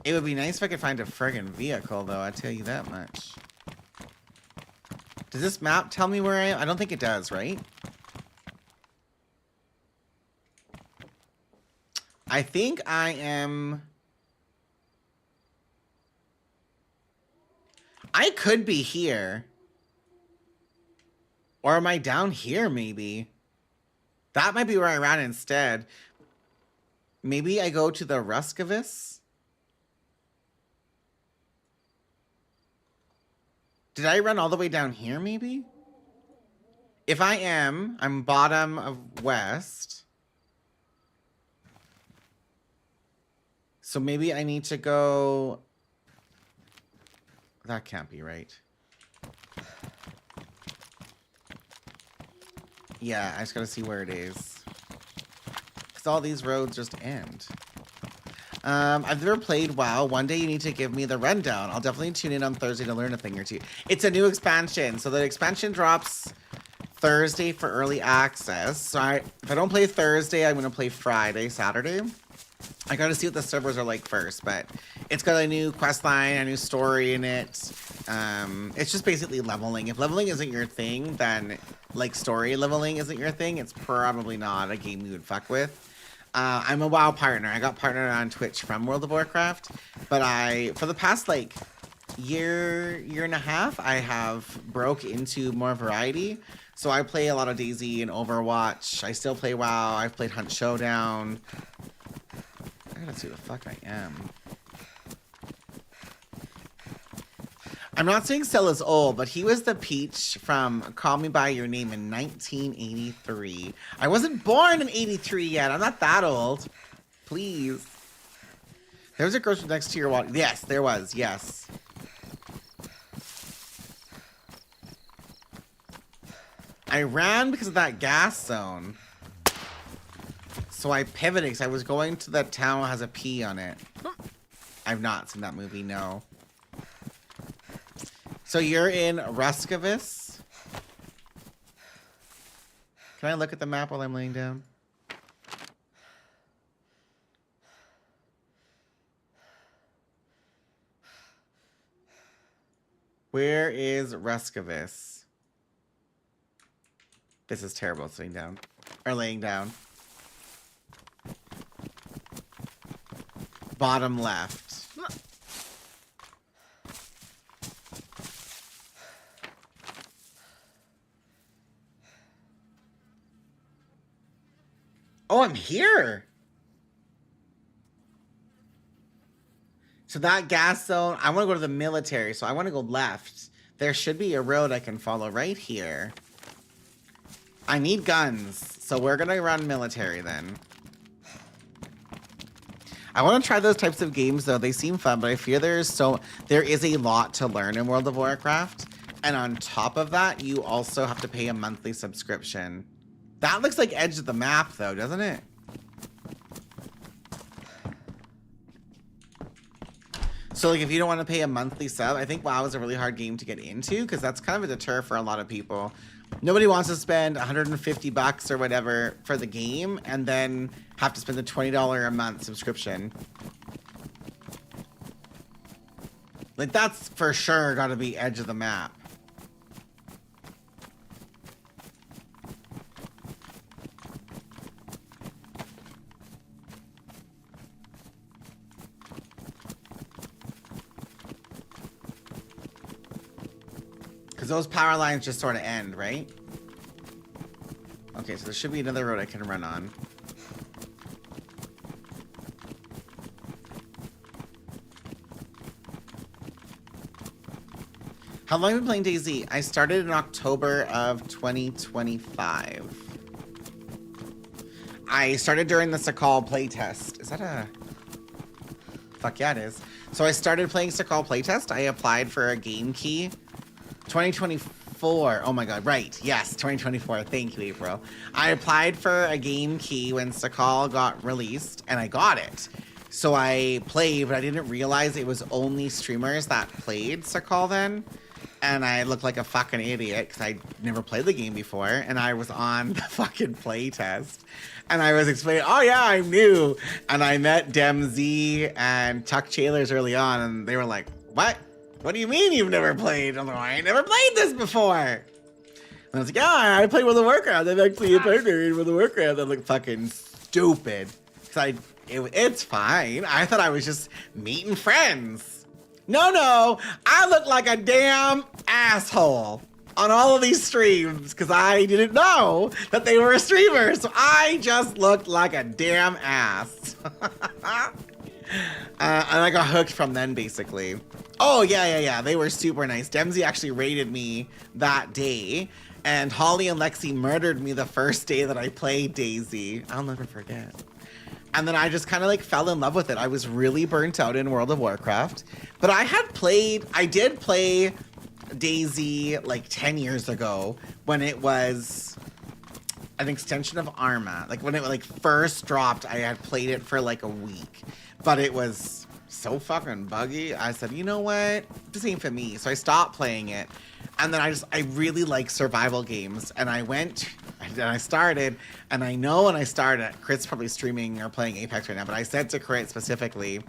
It would be nice if I could find a friggin' vehicle, though, I tell you that much. Does this map tell me where I am? I don't think it does, right? I think I am... I could be here. Or am I down here, maybe? That might be where I ran instead. Maybe I go to the Ruskovis? Did I run all the way down here, maybe? If I am, I'm bottom of west. So maybe I need to go... That can't be right. Yeah, I just gotta see where it is. Because all these roads just end. I've never played WoW. One day you need to give me the rundown. I'll definitely tune in on Thursday to learn a thing or two. It's a new expansion. So the expansion drops Thursday for early access. So if I don't play Thursday, I'm going to play Friday, Saturday. I gotta see what the servers are like first, but it's got a new quest line, a new story in it. It's just basically leveling. If leveling isn't your thing, then like story leveling isn't your thing, it's probably not a game you would fuck with. I'm a WoW partner. I got partnered on Twitch from World of Warcraft, but for the past like year and a half, I have broke into more variety. So I play a lot of DayZ and Overwatch. I still play WoW. I've played Hunt Showdown. I gotta see who the fuck I am. I'm not saying Stella's old, but he was the Peach from Call Me By Your Name in 1983. I wasn't born in 83 yet. I'm not that old. Please. There was a grocery next to your water. Yes, there was. Yes. I ran because of that gas zone. So I pivoted because I was going to that town that has a P on it. I've not seen that movie, no. So you're in Ruskovis? Can I look at the map while I'm laying down? Where is Ruskovis? This is terrible sitting down. Or laying down. Bottom left. Oh, I'm here. So that gas zone, I want to go to the military, so I want to go left. There should be a road I can follow right here. I need guns, so we're going to run military then. I want to try those types of games, though. They seem fun, but I fear there is a lot to learn in World of Warcraft. And on top of that, you also have to pay a monthly subscription. That looks like edge of the map, though, doesn't it? So, like, if you don't want to pay a monthly sub, I think WoW is a really hard game to get into because that's kind of a deter for a lot of people. Nobody wants to spend 150 bucks or whatever for the game and then have to spend the $20 a month subscription. Like, that's for sure got to be edge of the map. Because those power lines just sort of end, right? Okay, so there should be another road I can run on. How long have you been playing DayZ? I started in October of 2025. I started during the Sakal playtest. Is that a... Fuck yeah, it is. So I started playing Sakal playtest. I applied for a game key. 2024. Oh my god, right. Yes, 2024. Thank you, April. I applied for a game key when Sakal got released, and I got it. So I played, but I didn't realize it was only streamers that played Sakal then. And I looked like a fucking idiot because I never played the game before. And I was on the fucking playtest. And I was explaining, oh yeah, I'm new. And I met DemZ and Tuck Chailers early on. And they were like, what? What do you mean you've never played? I'm like, I ain't never played this before. And I was like, yeah, I played World of Warcraft. I'm actually a partner in World of Warcraft. I'm like fucking stupid. Because it's fine. I thought I was just meeting friends. No, I look like a damn asshole on all of these streams because I didn't know that they were a streamer. So I just looked like a damn ass. And I got hooked from then, basically. Oh, yeah. They were super nice. DemZ actually raided me that day. And Holly and Lexi murdered me the first day that I played DayZ. I'll never forget. And then I just kind of like fell in love with it. I was really burnt out in World of Warcraft. But I did play DayZ like 10 years ago when it was an extension of Arma. Like when it like first dropped, I had played it for like a week. But it was so fucking buggy. I said, you know what? This ain't for me. So I stopped playing it. And then I really like survival games. And I started, and I know when I started, Crit's probably streaming or playing Apex right now, but I said to Crit specifically,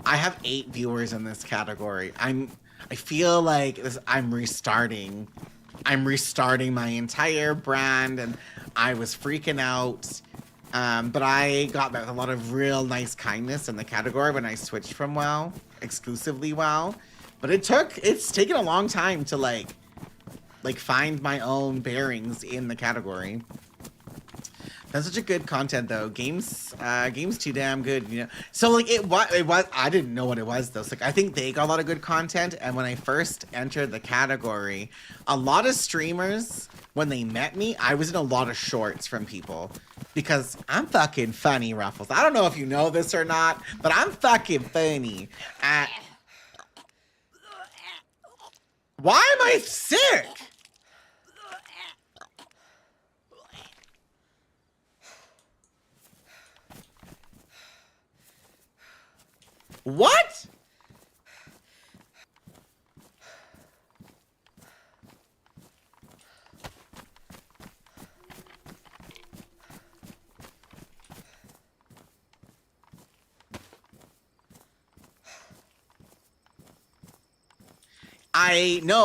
I have 8 viewers in this category. I feel like I'm restarting my entire brand, and I was freaking out. But I got a lot of real nice kindness in the category when I switched from WoW, exclusively WoW. But it's taken a long time to like find my own bearings in the category. That's such a good content though. Games too damn good, you know. So like it was I didn't know what it was though. It's like I think they got a lot of good content, and when I first entered the category, a lot of streamers, when they met me, I was in a lot of shorts from people because I'm fucking funny, Ruffles. I don't know if you know this or not, but I'm fucking funny. Why am I sick? What?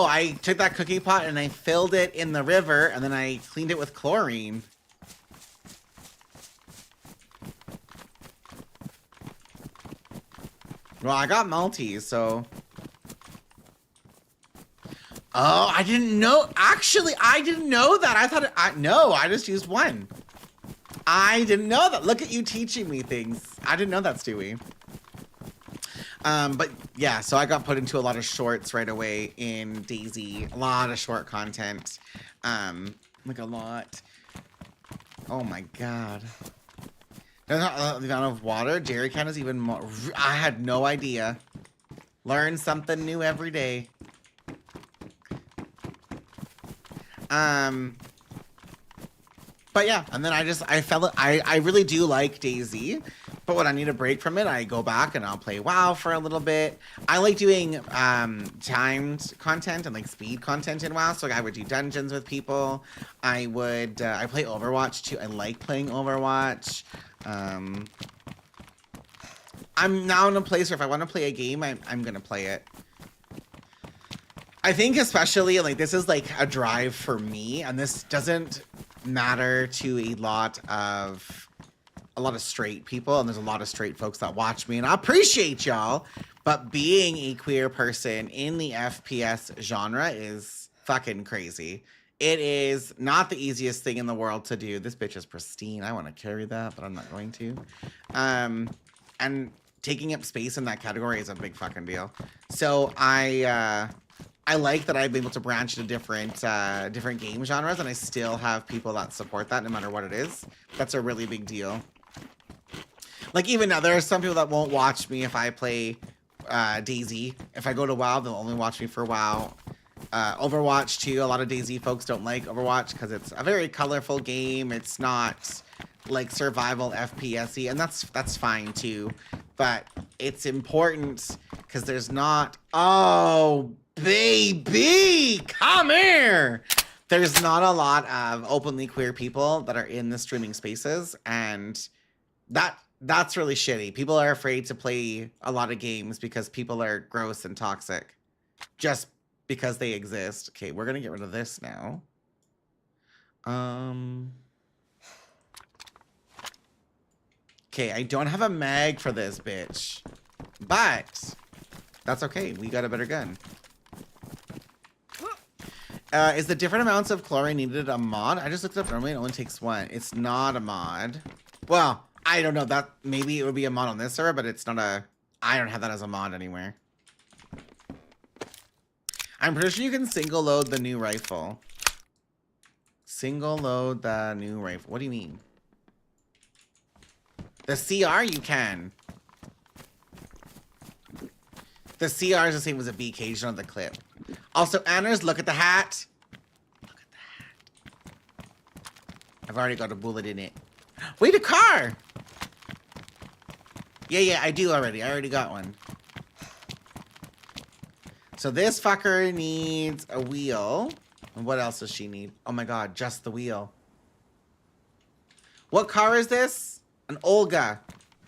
I took that cookie pot and I filled it in the river and then I cleaned it with chlorine. Well, I got Maltese, so... Oh, I didn't know. Actually, I didn't know that. I thought no, I just used one. I didn't know that. Look at you teaching me things. I didn't know that, Stewie. But yeah, so I got put into a lot of shorts right away in DayZ. A lot of short content. Like a lot. Oh my god. There's not the amount of water. Jerry can is even more. I had no idea. Learn something new every day. But But yeah, and then I really do like DayZ, but when I need a break from it, I go back and I'll play WoW for a little bit. I like doing timed content and like speed content in WoW, so I would do dungeons with people. I play Overwatch too. I like playing Overwatch. I'm now in a place where if I want to play a game, I'm gonna play it. I think especially like this is like a drive for me, and this doesn't matter to a lot of straight people, and there's a lot of straight folks that watch me, and I appreciate y'all. But being a queer person in the FPS genre is fucking crazy. It is not the easiest thing in the world to do. This bitch is pristine. I want to carry that, but I'm not going to. And taking up space in that category is a big fucking deal. So I like that I've been able to branch into different game genres, and I still have people that support that no matter what it is. That's a really big deal. Like even now, there are some people that won't watch me if I play DayZ. If I go to WoW, they'll only watch me for WoW. Overwatch too. A lot of DayZ folks don't like Overwatch because it's a very colorful game. It's not like survival FPS-y, and that's fine too. But it's important because there's not. Oh, baby, come here. There's not a lot of openly queer people that are in the streaming spaces, and that's really shitty. People are afraid to play a lot of games because people are gross and toxic just because they exist. Okay, we're gonna get rid of this now. Okay, I don't have a mag for this bitch, but that's okay. We got a better gun. Is the different amounts of chlorine needed a mod? I just looked up. Normally it only takes one. It's not a mod. Well, I don't know. That maybe it would be a mod on this server, but it's not a. I don't have that as a mod anywhere. I'm pretty sure you can single load the new rifle. Single load the new rifle. What do you mean? The CR you can. The CR is the same as a BK, just not the clip. Also, Anners, look at the hat. Look at the hat. I've already got a bullet in it. Wait, a car! Yeah, I do already. I already got one. So this fucker needs a wheel. And what else does she need? Oh my god, just the wheel. What car is this? An Olga.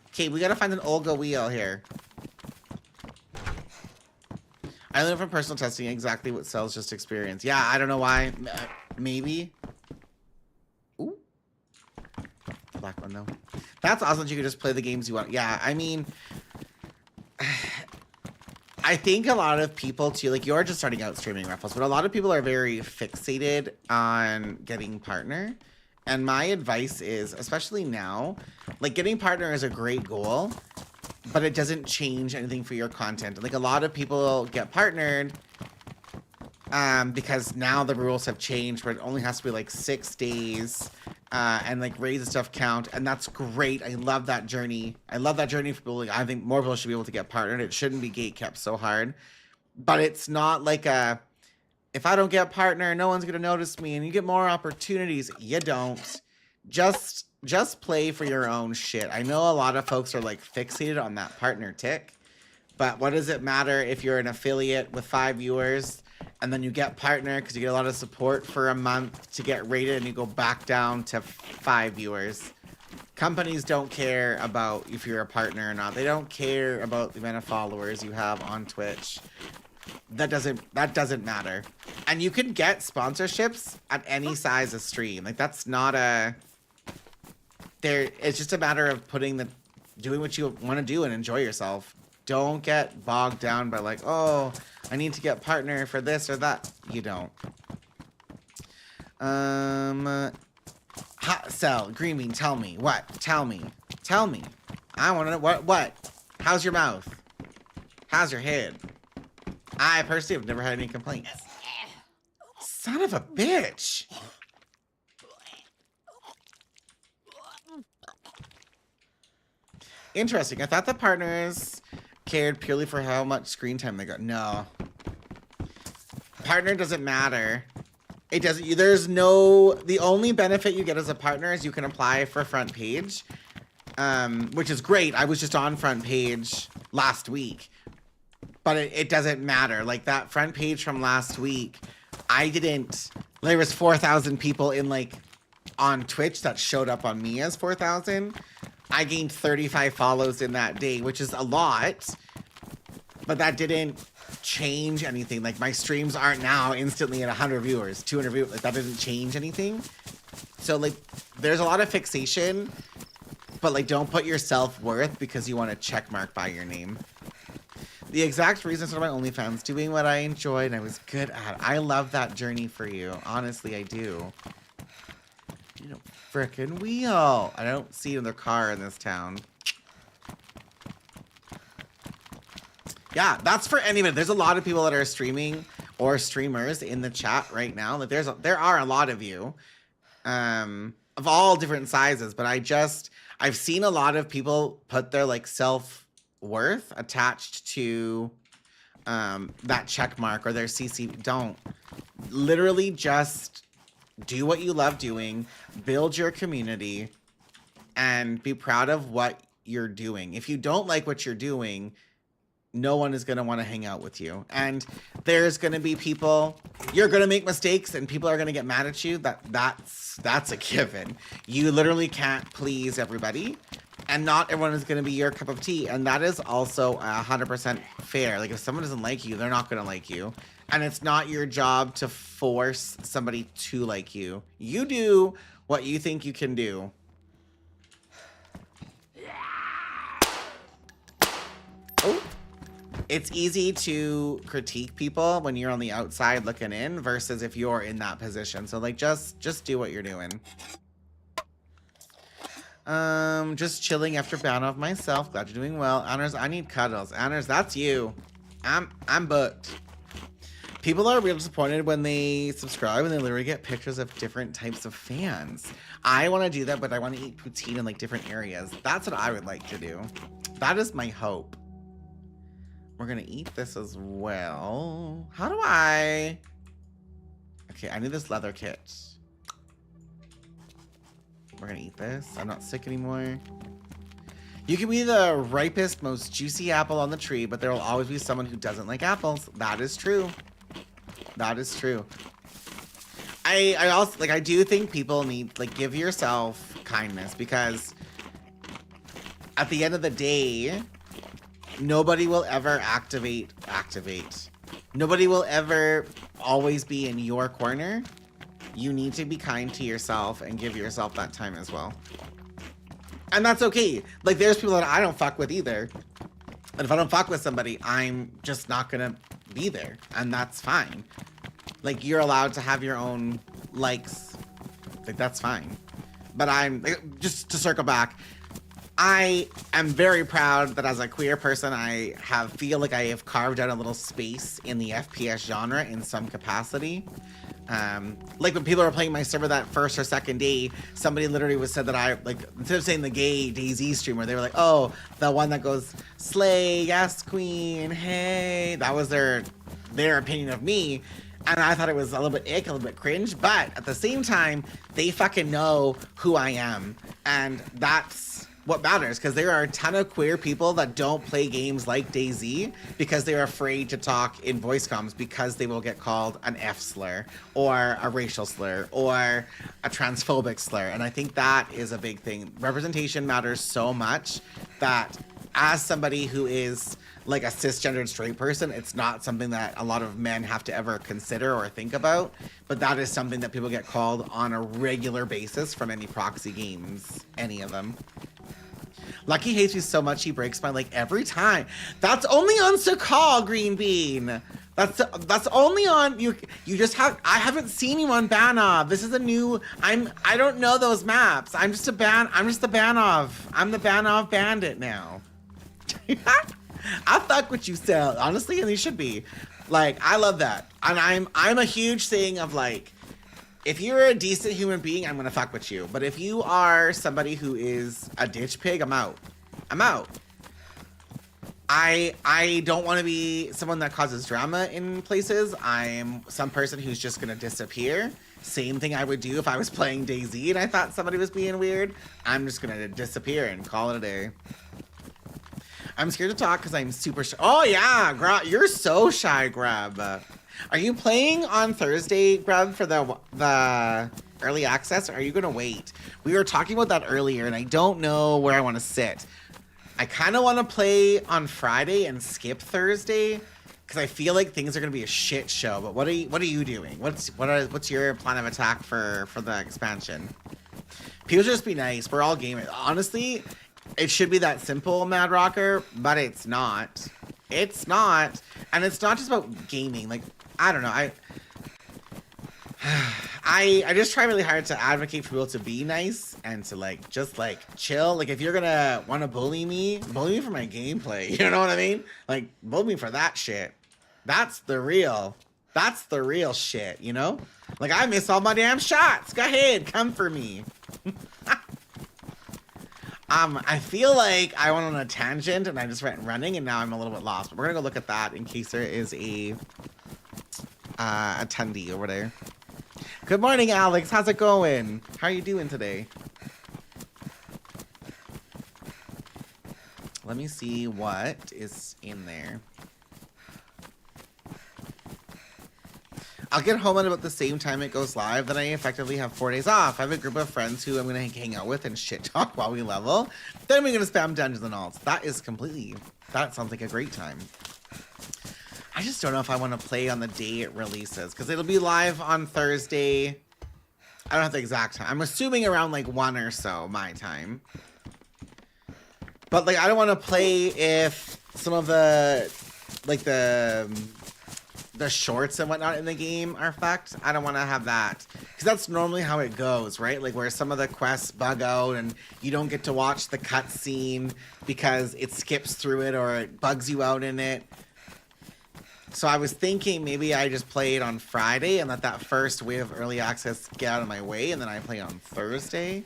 Okay, we gotta find an Olga wheel here. I learned from personal testing exactly what cells just experienced. Yeah, I don't know why. Maybe. Ooh. Black one, though. That's awesome that you can just play the games you want. Yeah, I mean... I think a lot of people, too, like, you're just starting out streaming, Ruffles, but a lot of people are very fixated on getting partner. And my advice is, especially now, like, getting partner is a great goal, but it doesn't change anything for your content. Like, a lot of people get partnered because now the rules have changed where it only has to be, like, 6 days and, like, raise the stuff count. And that's great. I love that journey. I love that journey for people. Like, I think more people should be able to get partnered. It shouldn't be gate kept so hard. But it's not like a, if I don't get partner, no one's going to notice me and you get more opportunities. You don't. Just play for your own shit. I know a lot of folks are like fixated on that partner tick, but what does it matter if you're an affiliate with 5 viewers and then you get partner because you get a lot of support for a month to get rated and you go back down to 5 viewers? Companies don't care about if you're a partner or not. They don't care about the amount of followers you have on Twitch. That doesn't matter. And you can get sponsorships at any size of stream. Like that's not a it's just a matter of doing what you want to do and enjoy yourself. Don't get bogged down by like, oh, I need to get partner for this or that. You don't. Hot cell, green bean, tell me. What? Tell me. I want to know what? How's your mouth? How's your head? I personally have never had any complaints. Son of a bitch. Interesting. I thought the partners cared purely for how much screen time they got. No. Partner doesn't matter It doesn't, there's no, the only benefit you get as a partner is you can apply for front page, which is great. I was just on front page last week, but it doesn't matter. Like that front page from last week, there was 4,000 people in like on Twitch that showed up on me as 4,000. I gained 35 follows in that day, which is a lot, but that didn't change anything. Like my streams aren't now instantly at 100 viewers, 200 viewers. Like that didn't change anything. So like there's a lot of fixation, but like don't put your self-worth because you want a check mark by your name. The exact reasons for my OnlyFans, doing what I enjoyed and I was good at. I love that journey for you. Honestly, I do. You know, frickin' wheel. I don't see another car in this town. Yeah, that's for anybody. There's a lot of people that are streaming or streamers in the chat right now. Like there are a lot of you, of all different sizes. But I've seen a lot of people put their like self-worth attached to that check mark or their CC. Don't. Literally just do what you love doing, build your community, and be proud of what you're doing. If you don't like what you're doing, no one is going to want to hang out with you. And there's going to be people, you're going to make mistakes and people are going to get mad at you. That's a given. You literally can't please everybody, and not everyone is going to be your cup of tea. And that is also 100% fair. Like if someone doesn't like you, they're not going to like you. And it's not your job to force somebody to like you. You do what you think you can do. Oh. It's easy to critique people when you're on the outside looking in versus if you're in that position. So like just do what you're doing. Just chilling after Banov myself. Glad you're doing well. Honors, I need cuddles. Honors, that's you. I'm booked. People are real disappointed when they subscribe and they literally get pictures of different types of fans. I want to do that, but I want to eat poutine in like different areas. That's what I would like to do. That is my hope. We're gonna eat this as well. How do I? Okay, I need this leather kit. We're gonna eat this. I'm not sick anymore. You can be the ripest, most juicy apple on the tree, but there will always be someone who doesn't like apples. That is true. That is true. I also, like, I do think people need, like, give yourself kindness, because at the end of the day, nobody will ever activate. Nobody will ever always be in your corner. You need to be kind to yourself and give yourself that time as well. And that's okay. Like, there's people that I don't fuck with either. And if I don't fuck with somebody, I'm just not gonna be there. And that's fine. Like, you're allowed to have your own likes. Like, that's fine. But just to circle back, I am very proud that as a queer person, I feel like I have carved out a little space in the FPS genre in some capacity. Like when people were playing my server that first or second day, somebody literally said that I, like, instead of saying the gay DayZ streamer, they were like, oh, the one that goes, slay, yes, queen, hey. That was their opinion of me. And I thought it was a little bit ick, a little bit cringe, but at the same time, they fucking know who I am. And that's what matters, because there are a ton of queer people that don't play games like DayZ because they're afraid to talk in voice comms because they will get called an F slur or a racial slur or a transphobic slur. And I think that is a big thing. Representation matters so much that as somebody who is like a cisgendered straight person, it's not something that a lot of men have to ever consider or think about, but that is something that people get called on a regular basis from any proxy games, any of them. Lucky hates me so much he breaks my leg every time. That's only on Sakal, Green Bean. That's only on you. You just have. I haven't seen you on Banov. This is a new. I don't know those maps. I'm just the Banov. I'm the Banov bandit now. I fuck what you sell, honestly, and you should be. Like, I love that. And I'm a huge thing of like, if you're a decent human being, I'm gonna fuck with you. But if you are somebody who is a ditch pig, I'm out. I'm out. I don't want to be someone that causes drama in places. I'm some person who's just gonna disappear. Same thing I would do if I was playing DayZ and I thought somebody was being weird. I'm just gonna disappear and call it a day. I'm scared to talk because I'm super shy. Oh yeah, you're so shy, Grub. Are you playing on Thursday, Grub, for the early access, or are you gonna wait? We were talking about that earlier, and I don't know where I want to sit. I kind of want to play on Friday and skip Thursday because I feel like things are gonna be a shit show. But what are you doing? What's your plan of attack for the expansion? People should just be nice. We're all gamers. Honestly, it should be that simple, Mad Rocker, but it's not. It's not, and it's not just about gaming. Like, I don't know. I just try really hard to advocate for people to be nice and to just chill. Like, if you're gonna want to bully me for my gameplay. You know what I mean? Like, bully me for that shit. That's the real shit, you know? Like, I miss all my damn shots. Go ahead, come for me. I feel like I went on a tangent and I just went running and now I'm a little bit lost. But we're gonna go look at that in case there is a attendee over there. Good morning, Alex. How's it going? How are you doing today? Let me see what is in there. I'll get home at about the same time it goes live, then I effectively have 4 days off. I have a group of friends who I'm going to hang out with and shit talk while we level. Then we're going to spam dungeons and alts. That sounds like a great time. I just don't know if I want to play on the day it releases, because it'll be live on Thursday. I don't have the exact time. I'm assuming around 1 or so, my time. But I don't want to play if some of the shorts and whatnot in the game are fucked. I don't want to have that, because that's normally how it goes, right? Where some of the quests bug out and you don't get to watch the cutscene because it skips through it or it bugs you out in it. So I was thinking maybe I just play it on Friday and let that first wave of early access get out of my way, and then I play on Thursday.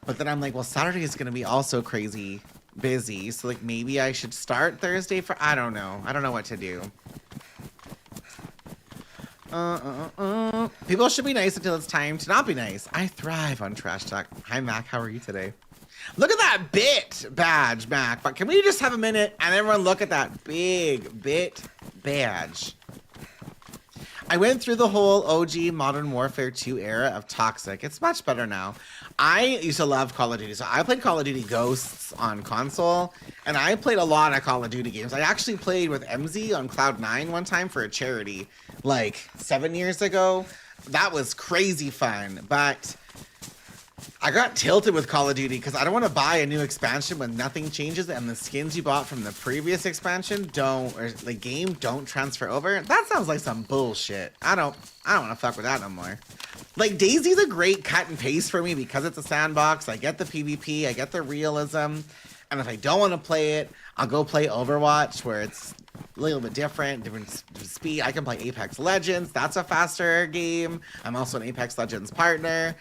But then I'm like, well, Saturday is going to be also crazy busy, so maybe I should start Thursday for... I don't know what to do. People should be nice until it's time to not be nice. I thrive on trash talk. Hi, Mac. How are you today? Look at that bit badge, Mac. But can we just have a minute and everyone look at that big bit badge? I went through the whole OG Modern Warfare 2 era of Toxic. It's much better now. I used to love Call of Duty. So I played Call of Duty Ghosts on console, and I played a lot of Call of Duty games. I actually played with MZ on Cloud9 one time for a charity, 7 years ago. That was crazy fun, but I got tilted with Call of Duty because I don't want to buy a new expansion when nothing changes and the skins you bought from the previous expansion don't transfer over. That sounds like some bullshit. I don't want to fuck with that no more. DayZ's a great cut and paste for me because it's a sandbox. I get the PvP, I get the realism, and if I don't want to play it, I'll go play Overwatch, where it's a little bit different speed. I can play Apex Legends. That's a faster game. I'm also an Apex Legends partner.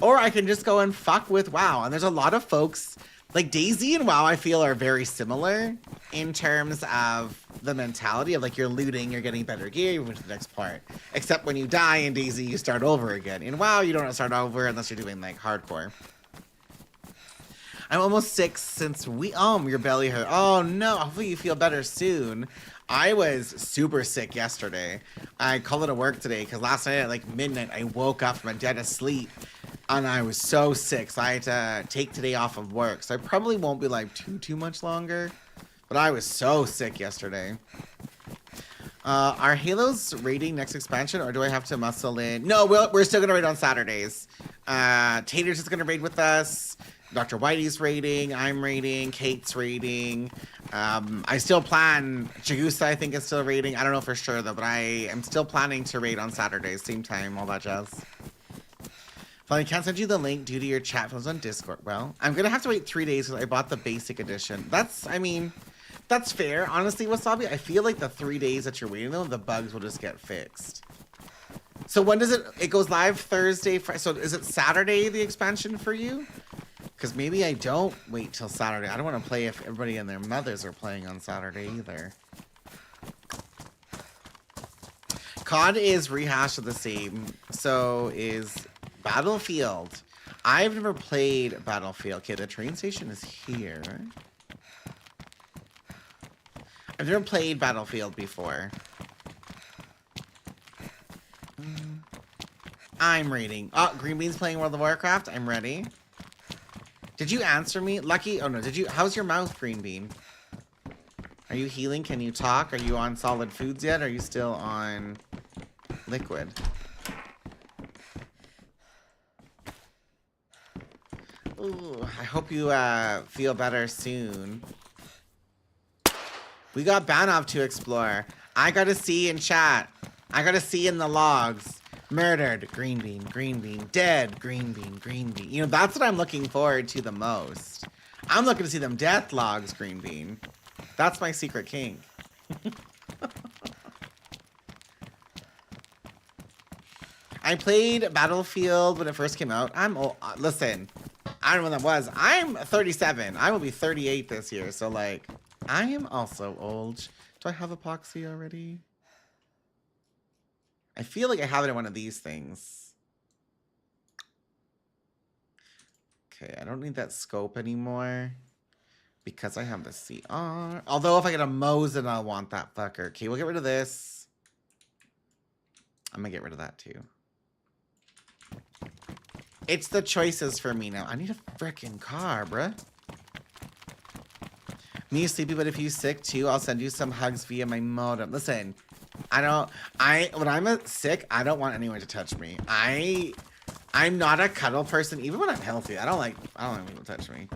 Or I can just go and fuck with WoW. And there's a lot of folks, DayZ and WoW, I feel are very similar in terms of the mentality of you're looting, you're getting better gear, you move to the next part. Except when you die in DayZ, you start over again. In WoW, you don't start over unless you're doing hardcore. I'm almost sick since your belly hurt. Oh no, hopefully you feel better soon. I was super sick yesterday. I called it a work today because last night at midnight, I woke up from a dead asleep. And I was so sick, so I had to take today off of work. So I probably won't be too much longer. But I was so sick yesterday. Are Halo's raiding next expansion, or do I have to muscle in? No, we're still gonna raid on Saturdays. Tater's is gonna raid with us. Dr. Whitey's raiding. I'm raiding. Kate's raiding. I still plan. Chigusa, I think, is still raiding. I don't know for sure though, but I am still planning to raid on Saturdays, same time, all that jazz. I can't send you the link due to your chat phones on Discord. Well, I'm gonna have to wait 3 days because I bought the basic edition. That's fair. Honestly, Wasabi, I feel like the 3 days that you're waiting though, the bugs will just get fixed. So when does it goes live Thursday, so is it Saturday, the expansion for you? Because maybe I don't wait till Saturday. I don't want to play if everybody and their mothers are playing on Saturday either. COD is rehashed of the same. So is Battlefield. I've never played Battlefield. Okay, the train station is here. I've never played Battlefield before. I'm reading. Oh, Green Bean's playing World of Warcraft. I'm ready. Did you answer me? Lucky? Oh, no. Did you? How's your mouth, Green Bean? Are you healing? Can you talk? Are you on solid foods yet? Or are you still on liquid? Ooh, I hope you feel better soon. We got Banov to explore. I got to see in chat. I got to see in the logs. Murdered, green bean, dead, green bean. You know, that's what I'm looking forward to the most. I'm looking to see them death logs, green bean. That's my secret kink. I played Battlefield when it first came out. I'm old. Listen, I don't know when that was. I'm 37. I will be 38 this year. So, like, I am also old. Do I have epoxy already? I feel like I have it in one of these things. Okay, I don't need that scope anymore. Because I have the CR. Although if I get a Mosin, I'll want that fucker. Okay, we'll get rid of this. I'm gonna get rid of that too. It's the choices for me now. I need a frickin' car, bruh. Me sleepy, but if you sick too, I'll send you some hugs via my modem. Listen. When I'm sick, I don't want anyone to touch me. I'm not a cuddle person, even when I'm healthy. I don't like people to touch me.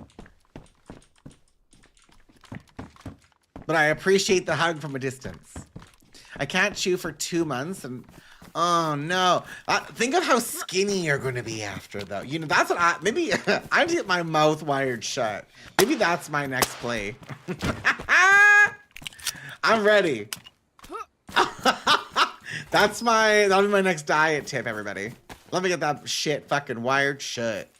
But I appreciate the hug from a distance. I can't chew for 2 months and, oh no. Think of how skinny you're going to be after though. You know, that's what maybe I need to get my mouth wired shut. Maybe that's my next play. I'm ready. That'll be my next diet tip, everybody. Let me get that shit fucking wired shut.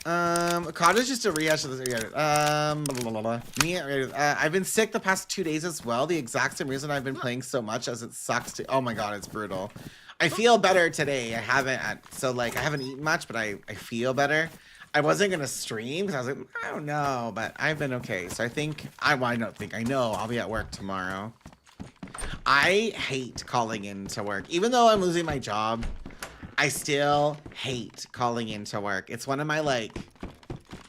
COD is just a rehash of this. I've been sick the past 2 days as well. The exact same reason I've been playing so much as it sucks to. Oh my god, it's brutal. I feel better today. I haven't eaten much, but I feel better. I wasn't gonna stream because I was like, I don't know, but I've been okay. So I know I'll be at work tomorrow. I hate calling into work. Even though I'm losing my job, I still hate calling into work. It's one of my, like,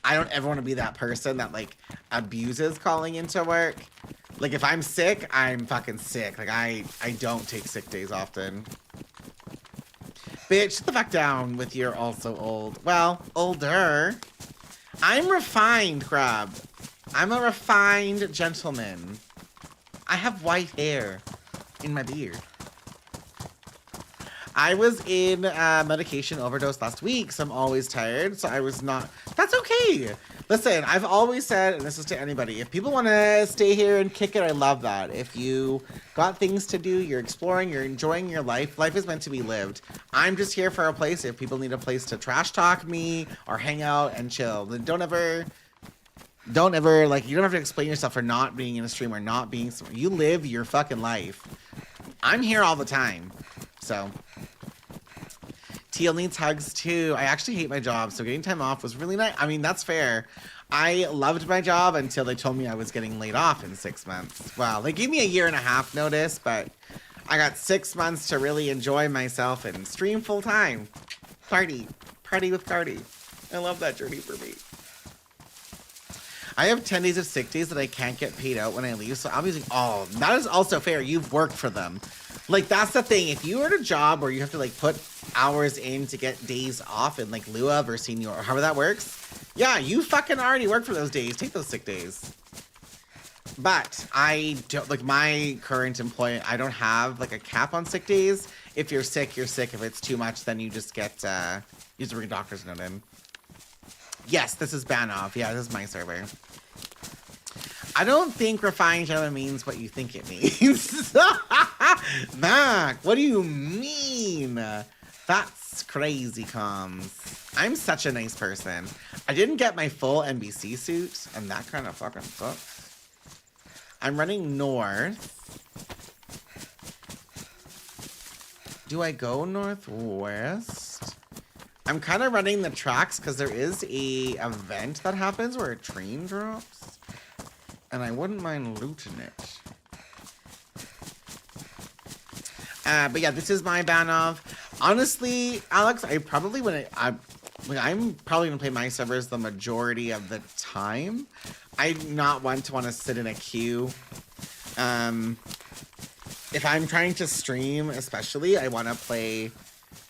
I don't ever want to be that person that, like, abuses calling into work. Like, if I'm sick, I'm fucking sick. Like, I don't take sick days often. Bitch, sit the fuck down with you're also old. Well, older. I'm refined, Crab. I'm a refined gentleman. I have white hair in my beard. I was in medication overdose last week, so I'm always tired, so I was not... That's okay. Listen, I've always said, and this is to anybody, if people want to stay here and kick it, I love that. If you got things to do, you're exploring, you're enjoying your life, life is meant to be lived. I'm just here for a place if people need a place to trash talk me or hang out and chill. Then don't ever, like, you don't have to explain yourself for not being in a stream or not being... You live your fucking life. I'm here all the time, so... Teal needs hugs too. I actually hate my job, so getting time off was really nice. I mean, that's fair. I loved my job until they told me I was getting laid off in 6 months. Well, they gave me a 1.5 year notice, but I got 6 months to really enjoy myself and stream full time. Party with Cardi. I love that journey for me. I have 10 days of sick days that I can't get paid out when I leave, so I'll be using all of them. That is also fair. You've worked for them. Like, that's the thing. If you are at a job where you have to, like, put hours in to get days off in, like, lieu of or senior or however that works, yeah, you fucking already worked for those days. Take those sick days. But I don't, like, my current employer, I don't have, like, a cap on sick days. If you're sick, you're sick. If it's too much, then you just get, you have to bring a doctor's note in. Yes, this is Banov. Yeah, this is my server. I don't think refined gentleman means what you think it means. Mac, what do you mean? That's Crazy comms. I'm such a nice person. I didn't get my full NBC suit, and that kind of fucking sucks. I'm running north. Do I go northwest? I'm kind of running the tracks because there is a event that happens where a train drops. And I wouldn't mind looting it. But yeah, this is my Banov. Honestly, Alex, I probably I'm probably gonna play my servers the majority of the time. I'm not one to want to sit in a queue. If I'm trying to stream, especially, I want to play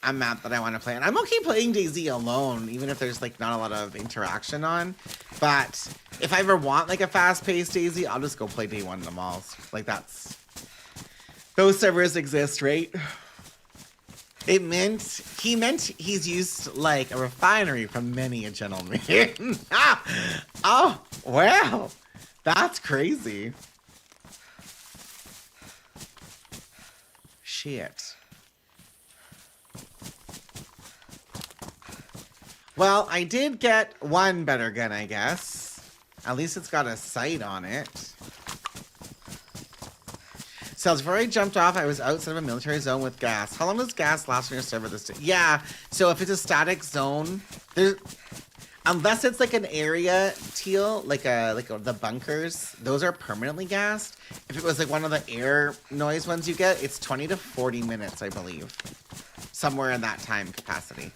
a map that I want to play. And I'm okay playing DayZ alone, even if there's like not a lot of interaction on. But if I ever want like a fast-paced DayZ, I'll just go play day one in the malls. Like those servers exist, right? He meant he's used like a refinery from many a gentleman. Oh, wow. That's crazy. Shit. Well, I did get one better gun, I guess. At least it's got a sight on it. So before I jumped off, I was outside of a military zone with gas. How long does gas last on your server this day? Yeah, so if it's a static zone, unless it's like an area teal, like the bunkers, those are permanently gassed. If it was like one of the air noise ones you get, it's 20 to 40 minutes, I believe. Somewhere in that time capacity.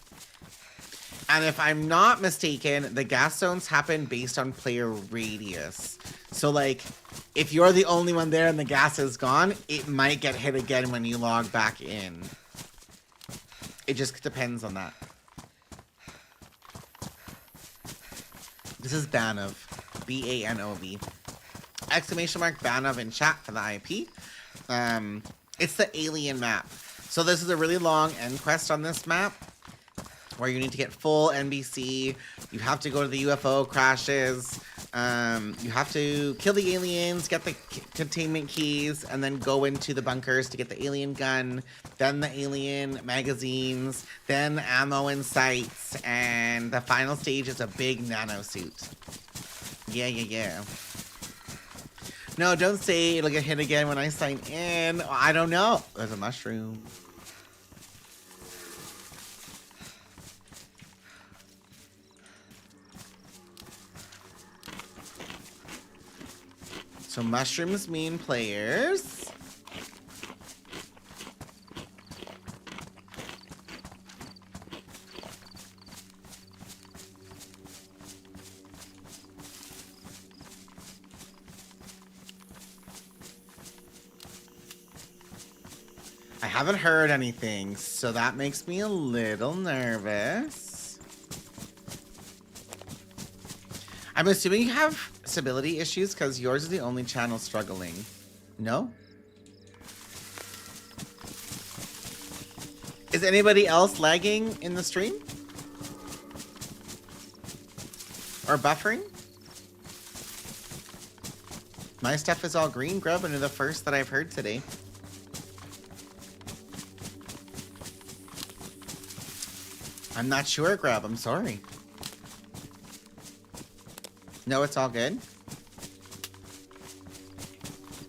And if I'm not mistaken, the gas zones happen based on player radius. So like, if you're the only one there and the gas is gone, it might get hit again when you log back in. It just depends on that. This is Banov. B-A-N-O-V. Exclamation mark Banov in chat for the IP. It's the alien map. So this is a really long end quest on this map, where you need to get full NBC. You have to go to the UFO crashes. You have to kill the aliens, get the containment keys, and then go into the bunkers to get the alien gun, then the alien magazines, then ammo and sights, and the final stage is a big nano suit. Yeah. No, don't say it'll get hit again when I sign in. I don't know. There's a mushroom. So mushrooms mean players. I haven't heard anything, so that makes me a little nervous. I'm assuming you have stability issues because yours is the only channel struggling. No? Is anybody else lagging in the stream? Or buffering? My stuff is all green, Grub, and you're the first that I've heard today. I'm not sure, Grub. I'm sorry. No, it's all good.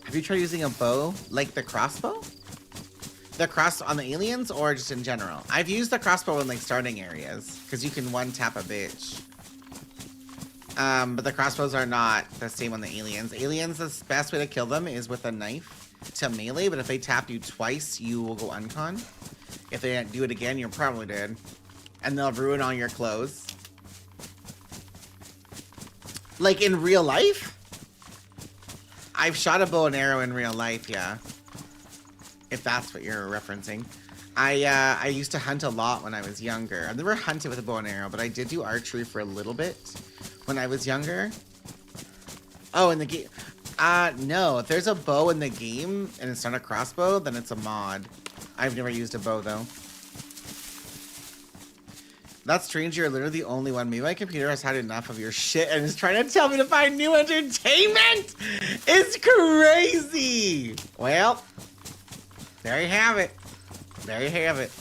Have you tried using a bow, like the crossbow? The cross on the aliens, or just in general? I've used the crossbow in like starting areas, because you can one-tap a bitch. But the crossbows are not the same on the aliens. Aliens, the best way to kill them is with a knife to melee, but if they tap you twice, you will go uncon. If they do it again, you're probably dead. And they'll ruin all your clothes. Like in real life? I've shot a bow and arrow in real life, yeah. If that's what you're referencing. I used to hunt a lot when I was younger. I've never hunted with a bow and arrow, but I did do archery for a little bit when I was younger. Oh, in the game. No. If there's a bow in the game and it's not a crossbow, then it's a mod. I've never used a bow, though. That's strange, you're literally the only one. Maybe my computer has had enough of your shit and is trying to tell me to find new entertainment! It's crazy! Well, there you have it. There you have it.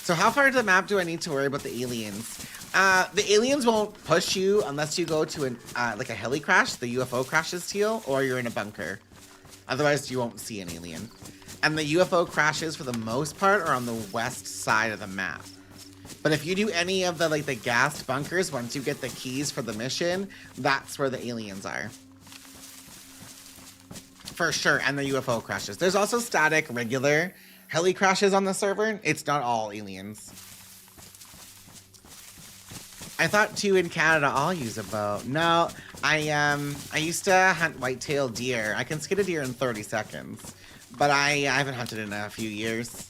So how far into the map do I need to worry about the aliens? The aliens won't push you unless you go to like a heli crash, the UFO crashes to you, or you're in a bunker. Otherwise, you won't see an alien. And the UFO crashes, for the most part, are on the west side of the map. But if you do any of the like the gassed bunkers, once you get the keys for the mission, that's where the aliens are. For sure, and the UFO crashes. There's also static, regular heli crashes on the server. It's not all aliens. I thought too in Canada I'll use a boat. No, I used to hunt white-tailed deer. I can skin a deer in 30 seconds, but I haven't hunted in a few years.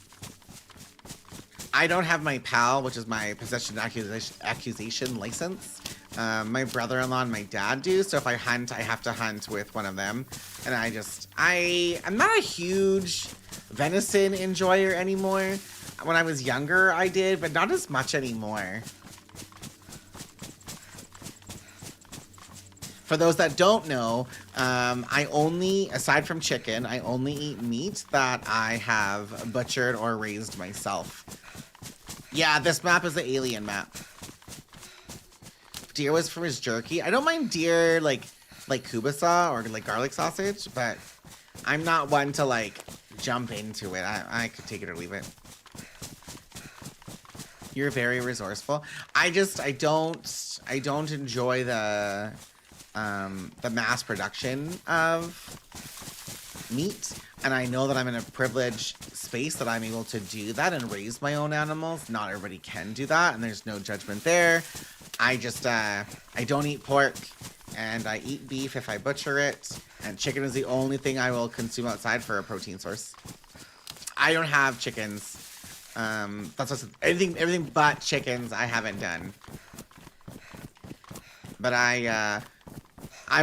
I don't have my PAL, which is my possession accusation license. My brother-in-law and my dad do, so if I hunt, I have to hunt with one of them. And I'm not a huge venison enjoyer anymore. When I was younger, I did, but not as much anymore. For those that don't know, I only, aside from chicken, I only eat meat that I have butchered or raised myself. Yeah, this map is the alien map. Deer was for his jerky. I don't mind deer like kubasa or like garlic sausage, but I'm not one to like jump into it. I could take it or leave it. You're very resourceful. I don't enjoy the mass production of meat, and I know that I'm in a privileged space that I'm able to do that and raise my own animals. Not everybody can do that, and there's no judgment there. I don't eat pork, and I eat beef if I butcher it, and chicken is the only thing I will consume outside for a protein source. I don't have chickens. That's everything but chickens I haven't done. But I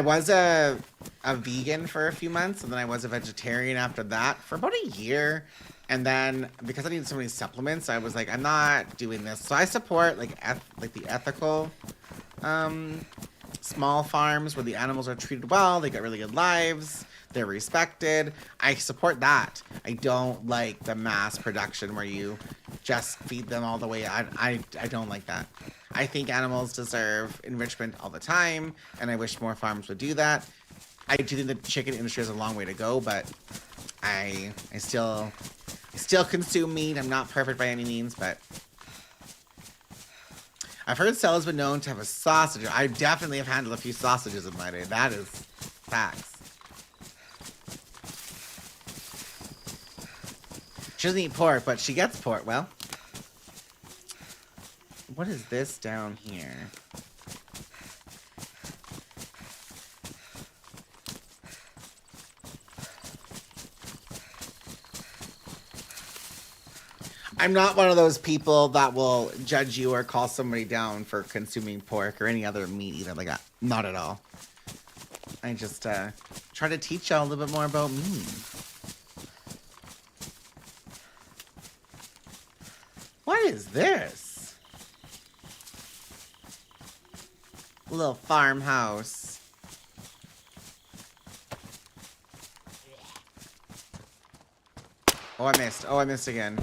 was a vegan for a few months, and then I was a vegetarian after that for about a year. And then because I needed so many supplements, I was like, I'm not doing this. So I support like the ethical small farms where the animals are treated well, they get really good lives, they're respected. I support that. I don't like the mass production where you just feed them all the way. I don't like that. I think animals deserve enrichment all the time, and I wish more farms would do that. I do think the chicken industry has a long way to go, but I still consume meat. I'm not perfect by any means, but I've heard Stella's been known to have a sausage. I definitely have handled a few sausages in my day. That is facts. She doesn't eat pork, but she gets pork. Well, what is this down here? I'm not one of those people that will judge you or call somebody down for consuming pork or any other meat either like that. Not at all. I just try to teach y'all a little bit more about me. What is this? A little farmhouse. Oh, I missed. Oh, I missed again.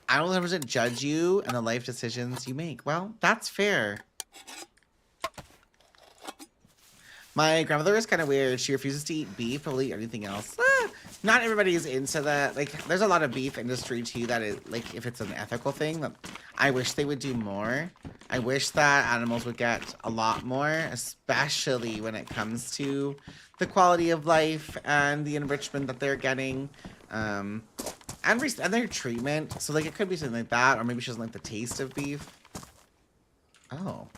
I don't 100% judge you and the life decisions you make. Well, that's fair. My grandmother is kind of weird. She refuses to eat beef, but will eat anything else. Not everybody is into that. Like, there's a lot of beef industry, too, that is, like, if it's an ethical thing, that I wish they would do more. I wish that animals would get a lot more, especially when it comes to the quality of life and the enrichment that they're getting. And their treatment. So, like, it could be something like that, or maybe she doesn't like the taste of beef. Oh.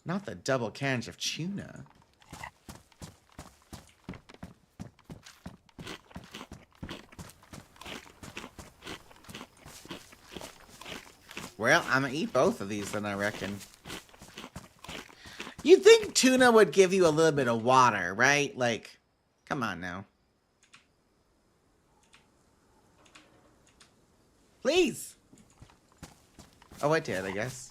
Not the double cans of tuna. Well, I'm gonna eat both of these then, I reckon. You'd think tuna would give you a little bit of water, right? Like, come on now. Please. Oh, I did, I guess.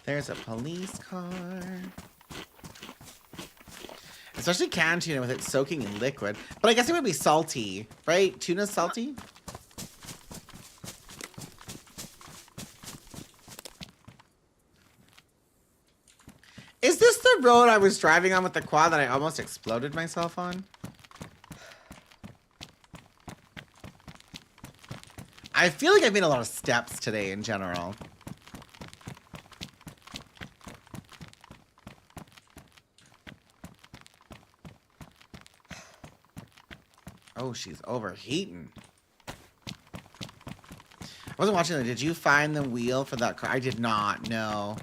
There's a police car. Especially canned tuna with it soaking in liquid. But I guess it would be salty, right? Tuna's salty? Is this the road I was driving on with the quad that I almost exploded myself on? I feel like I've made a lot of steps today in general. Oh, she's overheating. I wasn't watching that. Did you find the wheel for that car? I did not, no.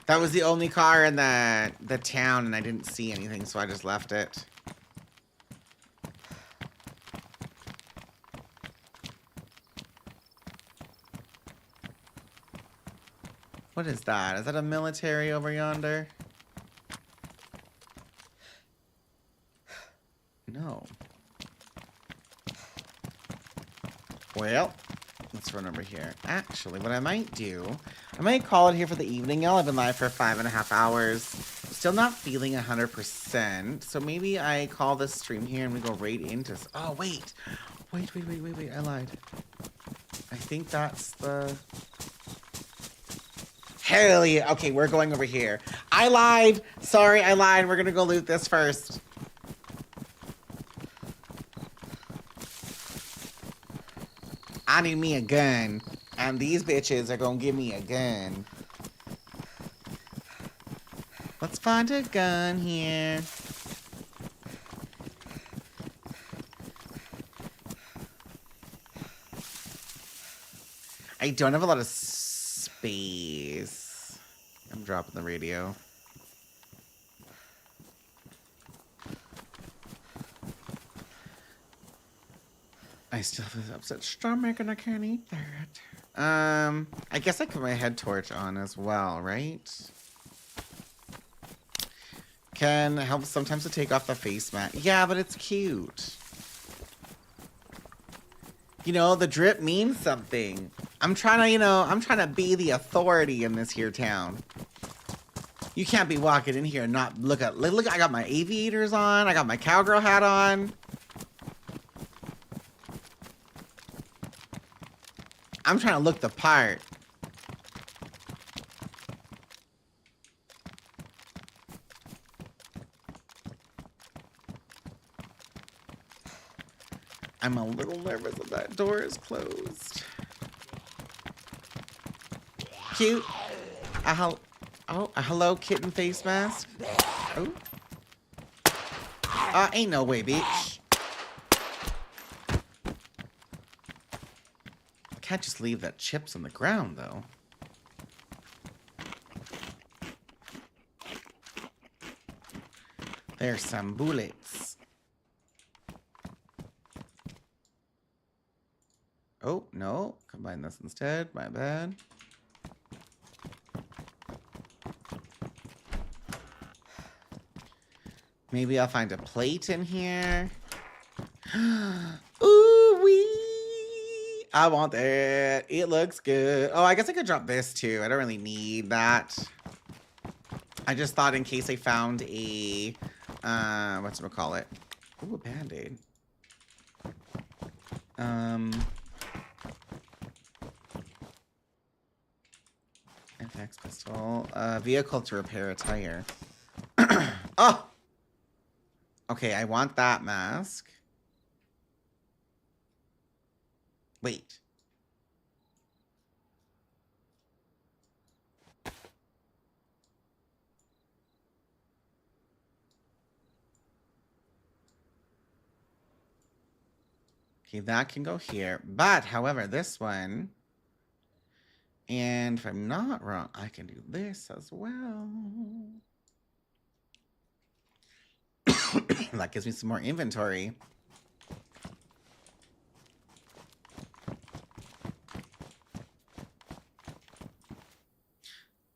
That was the only car in the town, and I didn't see anything, so I just left it. What is that? Is that a military over yonder? No. Well, let's run over here. Actually, what I might do, I might call it here for the evening. Y'all have been live for 5.5 hours. Still not feeling 100%. So maybe I call this stream here and we go right into... Oh, wait. Wait. I lied. I think that's the... Hell yeah. Okay, we're going over here. I lied. Sorry, I lied. We're gonna go loot this first. I need me a gun. And these bitches are gonna give me a gun. Let's find a gun here. I don't have a lot of space. I'm dropping the radio. I still have this upset stomach and I can't eat that. I guess I put my head torch on as well, right? Can help sometimes to take off the face mat. Yeah, but it's cute. You know, the drip means something. I'm trying to, I'm trying to be the authority in this here town. You can't be walking in here and not look, I got my aviators on. I got my cowgirl hat on. I'm trying to look the part. I'm a little nervous that that door is closed. Cute. A hello kitten face mask. Oh. Ain't no way, bitch. Can't just leave that chips on the ground, though. There's some bullets. Oh, no. Combine this instead. My bad. Maybe I'll find a plate in here. Ooh wee! I want that. It looks good. Oh, I guess I could drop this too. I don't really need that. I just thought in case I found a, whatchamacallit? Ooh, a Band-Aid. FX pistol. Vehicle to repair a tire. Oh! Okay, I want that mask. Wait. Okay, that can go here. But, however, this one... And if I'm not wrong, I can do this as well. That gives me some more inventory.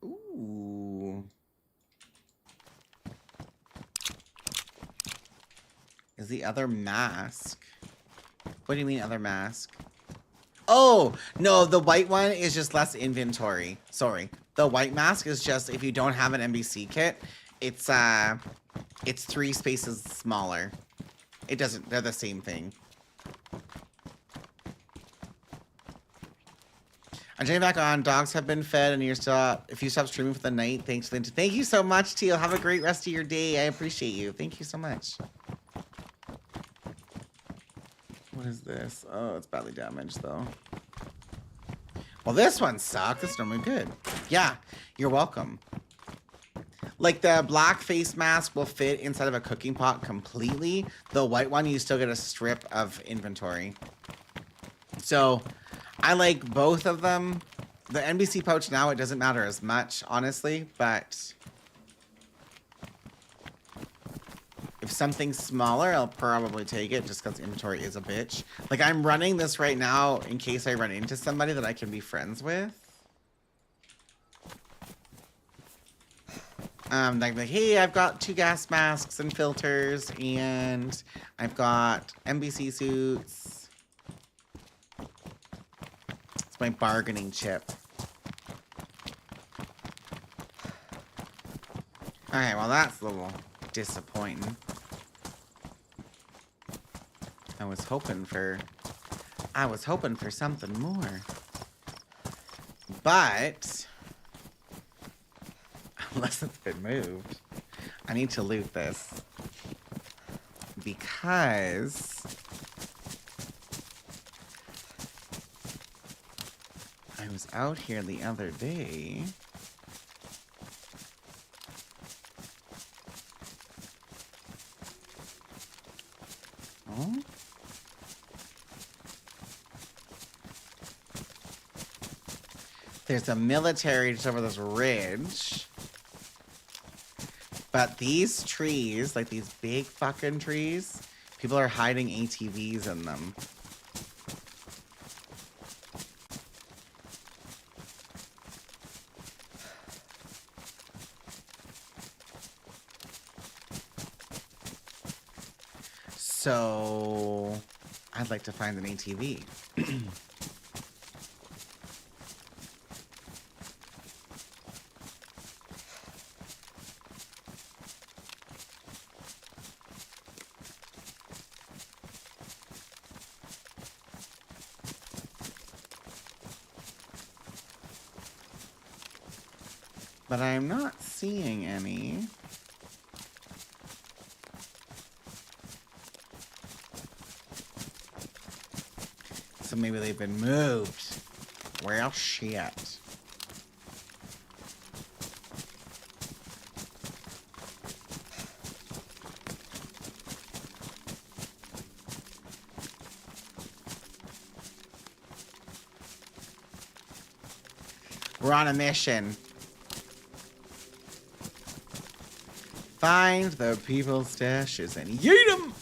Ooh. Is the other mask? What do you mean other mask? Oh, no, the white one is just less inventory. Sorry. The white mask is just if you don't have an NBC kit, it's 3 spaces smaller. It doesn't. They're the same thing. I'm getting back on. Dogs have been fed, and you're still up. If you stop streaming for the night, thanks, Linda. Thank you so much, Teal. Have a great rest of your day. I appreciate you. Thank you so much. What is this? Oh, it's badly damaged, though. Well, this one sucks. It's normally good. Yeah, you're welcome. Like, the black face mask will fit inside of a cooking pot completely. The white one, you still get a strip of inventory. So, I like both of them. The NBC pouch now, it doesn't matter as much, honestly, but if something's smaller, I'll probably take it just because inventory is a bitch. Like, I'm running this right now in case I run into somebody that I can be friends with. Like, hey, I've got 2 gas masks and filters, and I've got NBC suits. It's my bargaining chip. Alright, well, that's a little disappointing. I was hoping for something more. But unless it's been moved, I need to loot this. Because I was out here the other day. Oh? There's a military just over this ridge. But these trees, like these big fucking trees, people are hiding ATVs in them. So, I'd like to find an ATV. But I'm not seeing any. So maybe they've been moved. Well, shit. We're on a mission. Find the people's stashes and yeet them!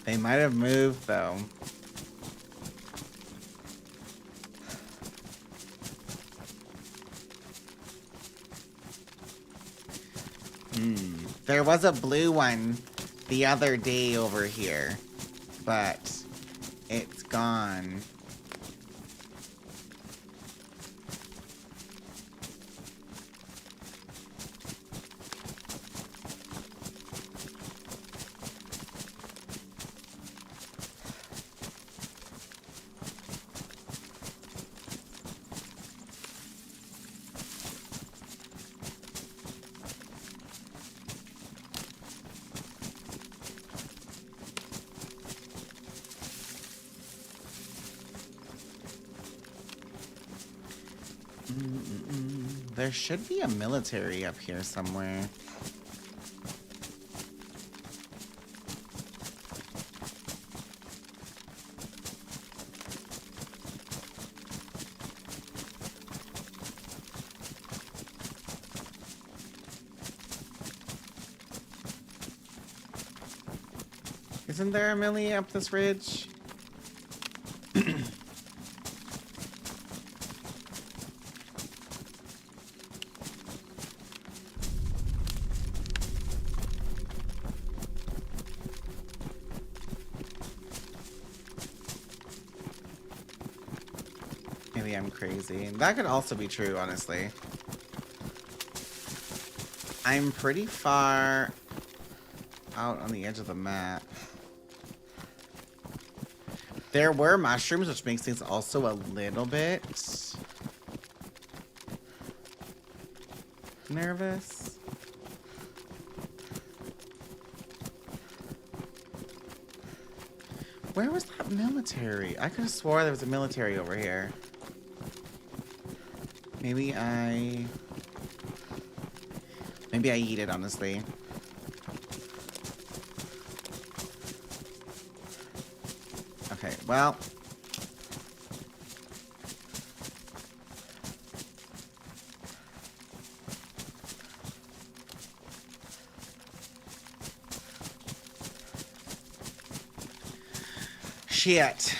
They might have moved, though. There was a blue one the other day over here, but it's gone. There should be a military up here somewhere. Isn't there a millie up this ridge? I'm crazy. That could also be true, honestly. I'm pretty far out on the edge of the map. There were mushrooms, which makes things also a little bit nervous. Where was that military? I could have swore there was a military over here. Maybe I eat it, honestly. Okay, well. Shit.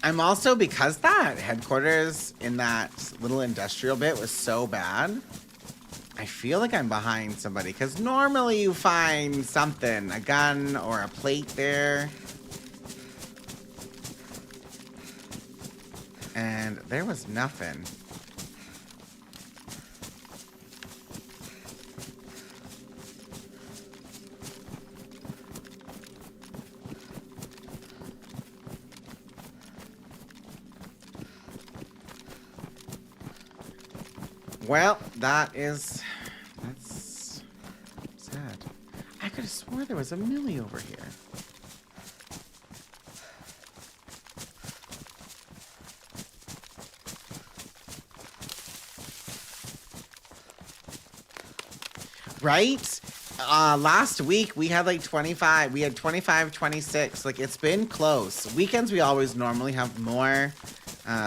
I'm also, because that headquarters in that little industrial bit was so bad, I feel like I'm behind somebody, because normally you find something, a gun or a plate there. And there was nothing. Well, that's sad. I could have swore there was a millie over here. Right? Last week we had like 25. We had 25, 26. Like, it's been close. Weekends we always normally have more.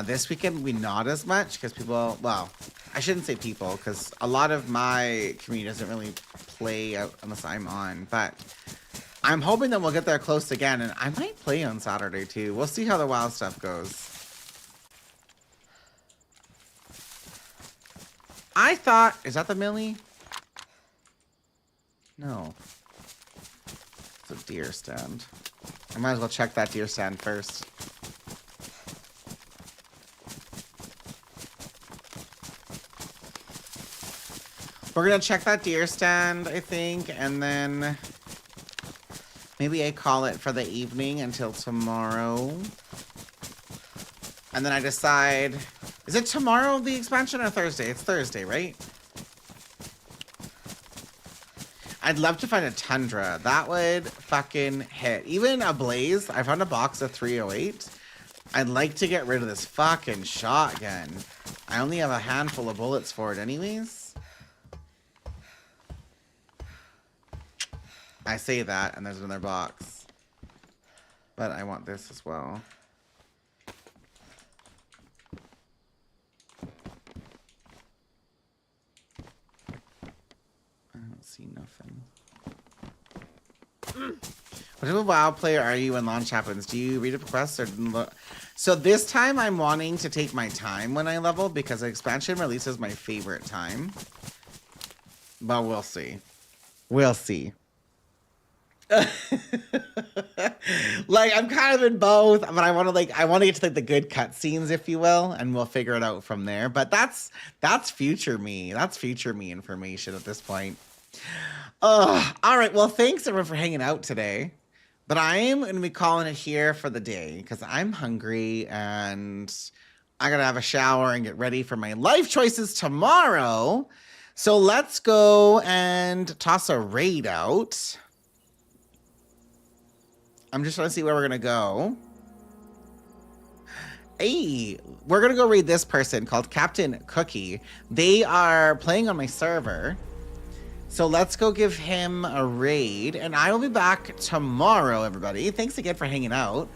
This weekend we not as much because people, well, I shouldn't say people, because a lot of my community doesn't really play out unless I'm on. But I'm hoping that we'll get there close again, and I might play on Saturday too. We'll see how the wild stuff goes. I thought, is that the millie? No. It's a deer stand. I might as well check that deer stand first. We're gonna check that deer stand, I think, and then maybe I call it for the evening until tomorrow. And then I decide, is it tomorrow the expansion or Thursday? It's Thursday, right? I'd love to find a Tundra. That would fucking hit. Even a Blaze, I found a box of 308. I'd like to get rid of this fucking shotgun. I only have a handful of bullets for it anyways. I say that, and there's another box. But I want this as well. I don't see nothing. What type of WoW player are you when launch happens? Do you read a request or... So this time I'm wanting to take my time when I level because the expansion release is my favorite time. But we'll see. We'll see. Like, I'm kind of in both, but I want to get to like the good cutscenes, if you will, and we'll figure it out from there. But that's future me. That's future me information at this point. All right. Well, thanks everyone for hanging out today. But I am going to be calling it here for the day because I'm hungry and I got to have a shower and get ready for my life choices tomorrow. So let's go and toss a raid out. I'm just trying to see where we're going to go. Hey, we're going to go raid this person called Captain Cookie. They are playing on my server. So let's go give him a raid. And I will be back tomorrow, everybody. Thanks again for hanging out.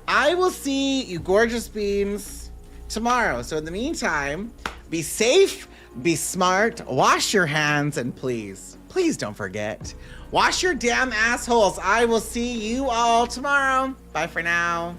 I will see you gorgeous beans tomorrow. So in the meantime, be safe, be smart, wash your hands, and please don't forget, wash your damn assholes. I will see you all tomorrow. Bye for now.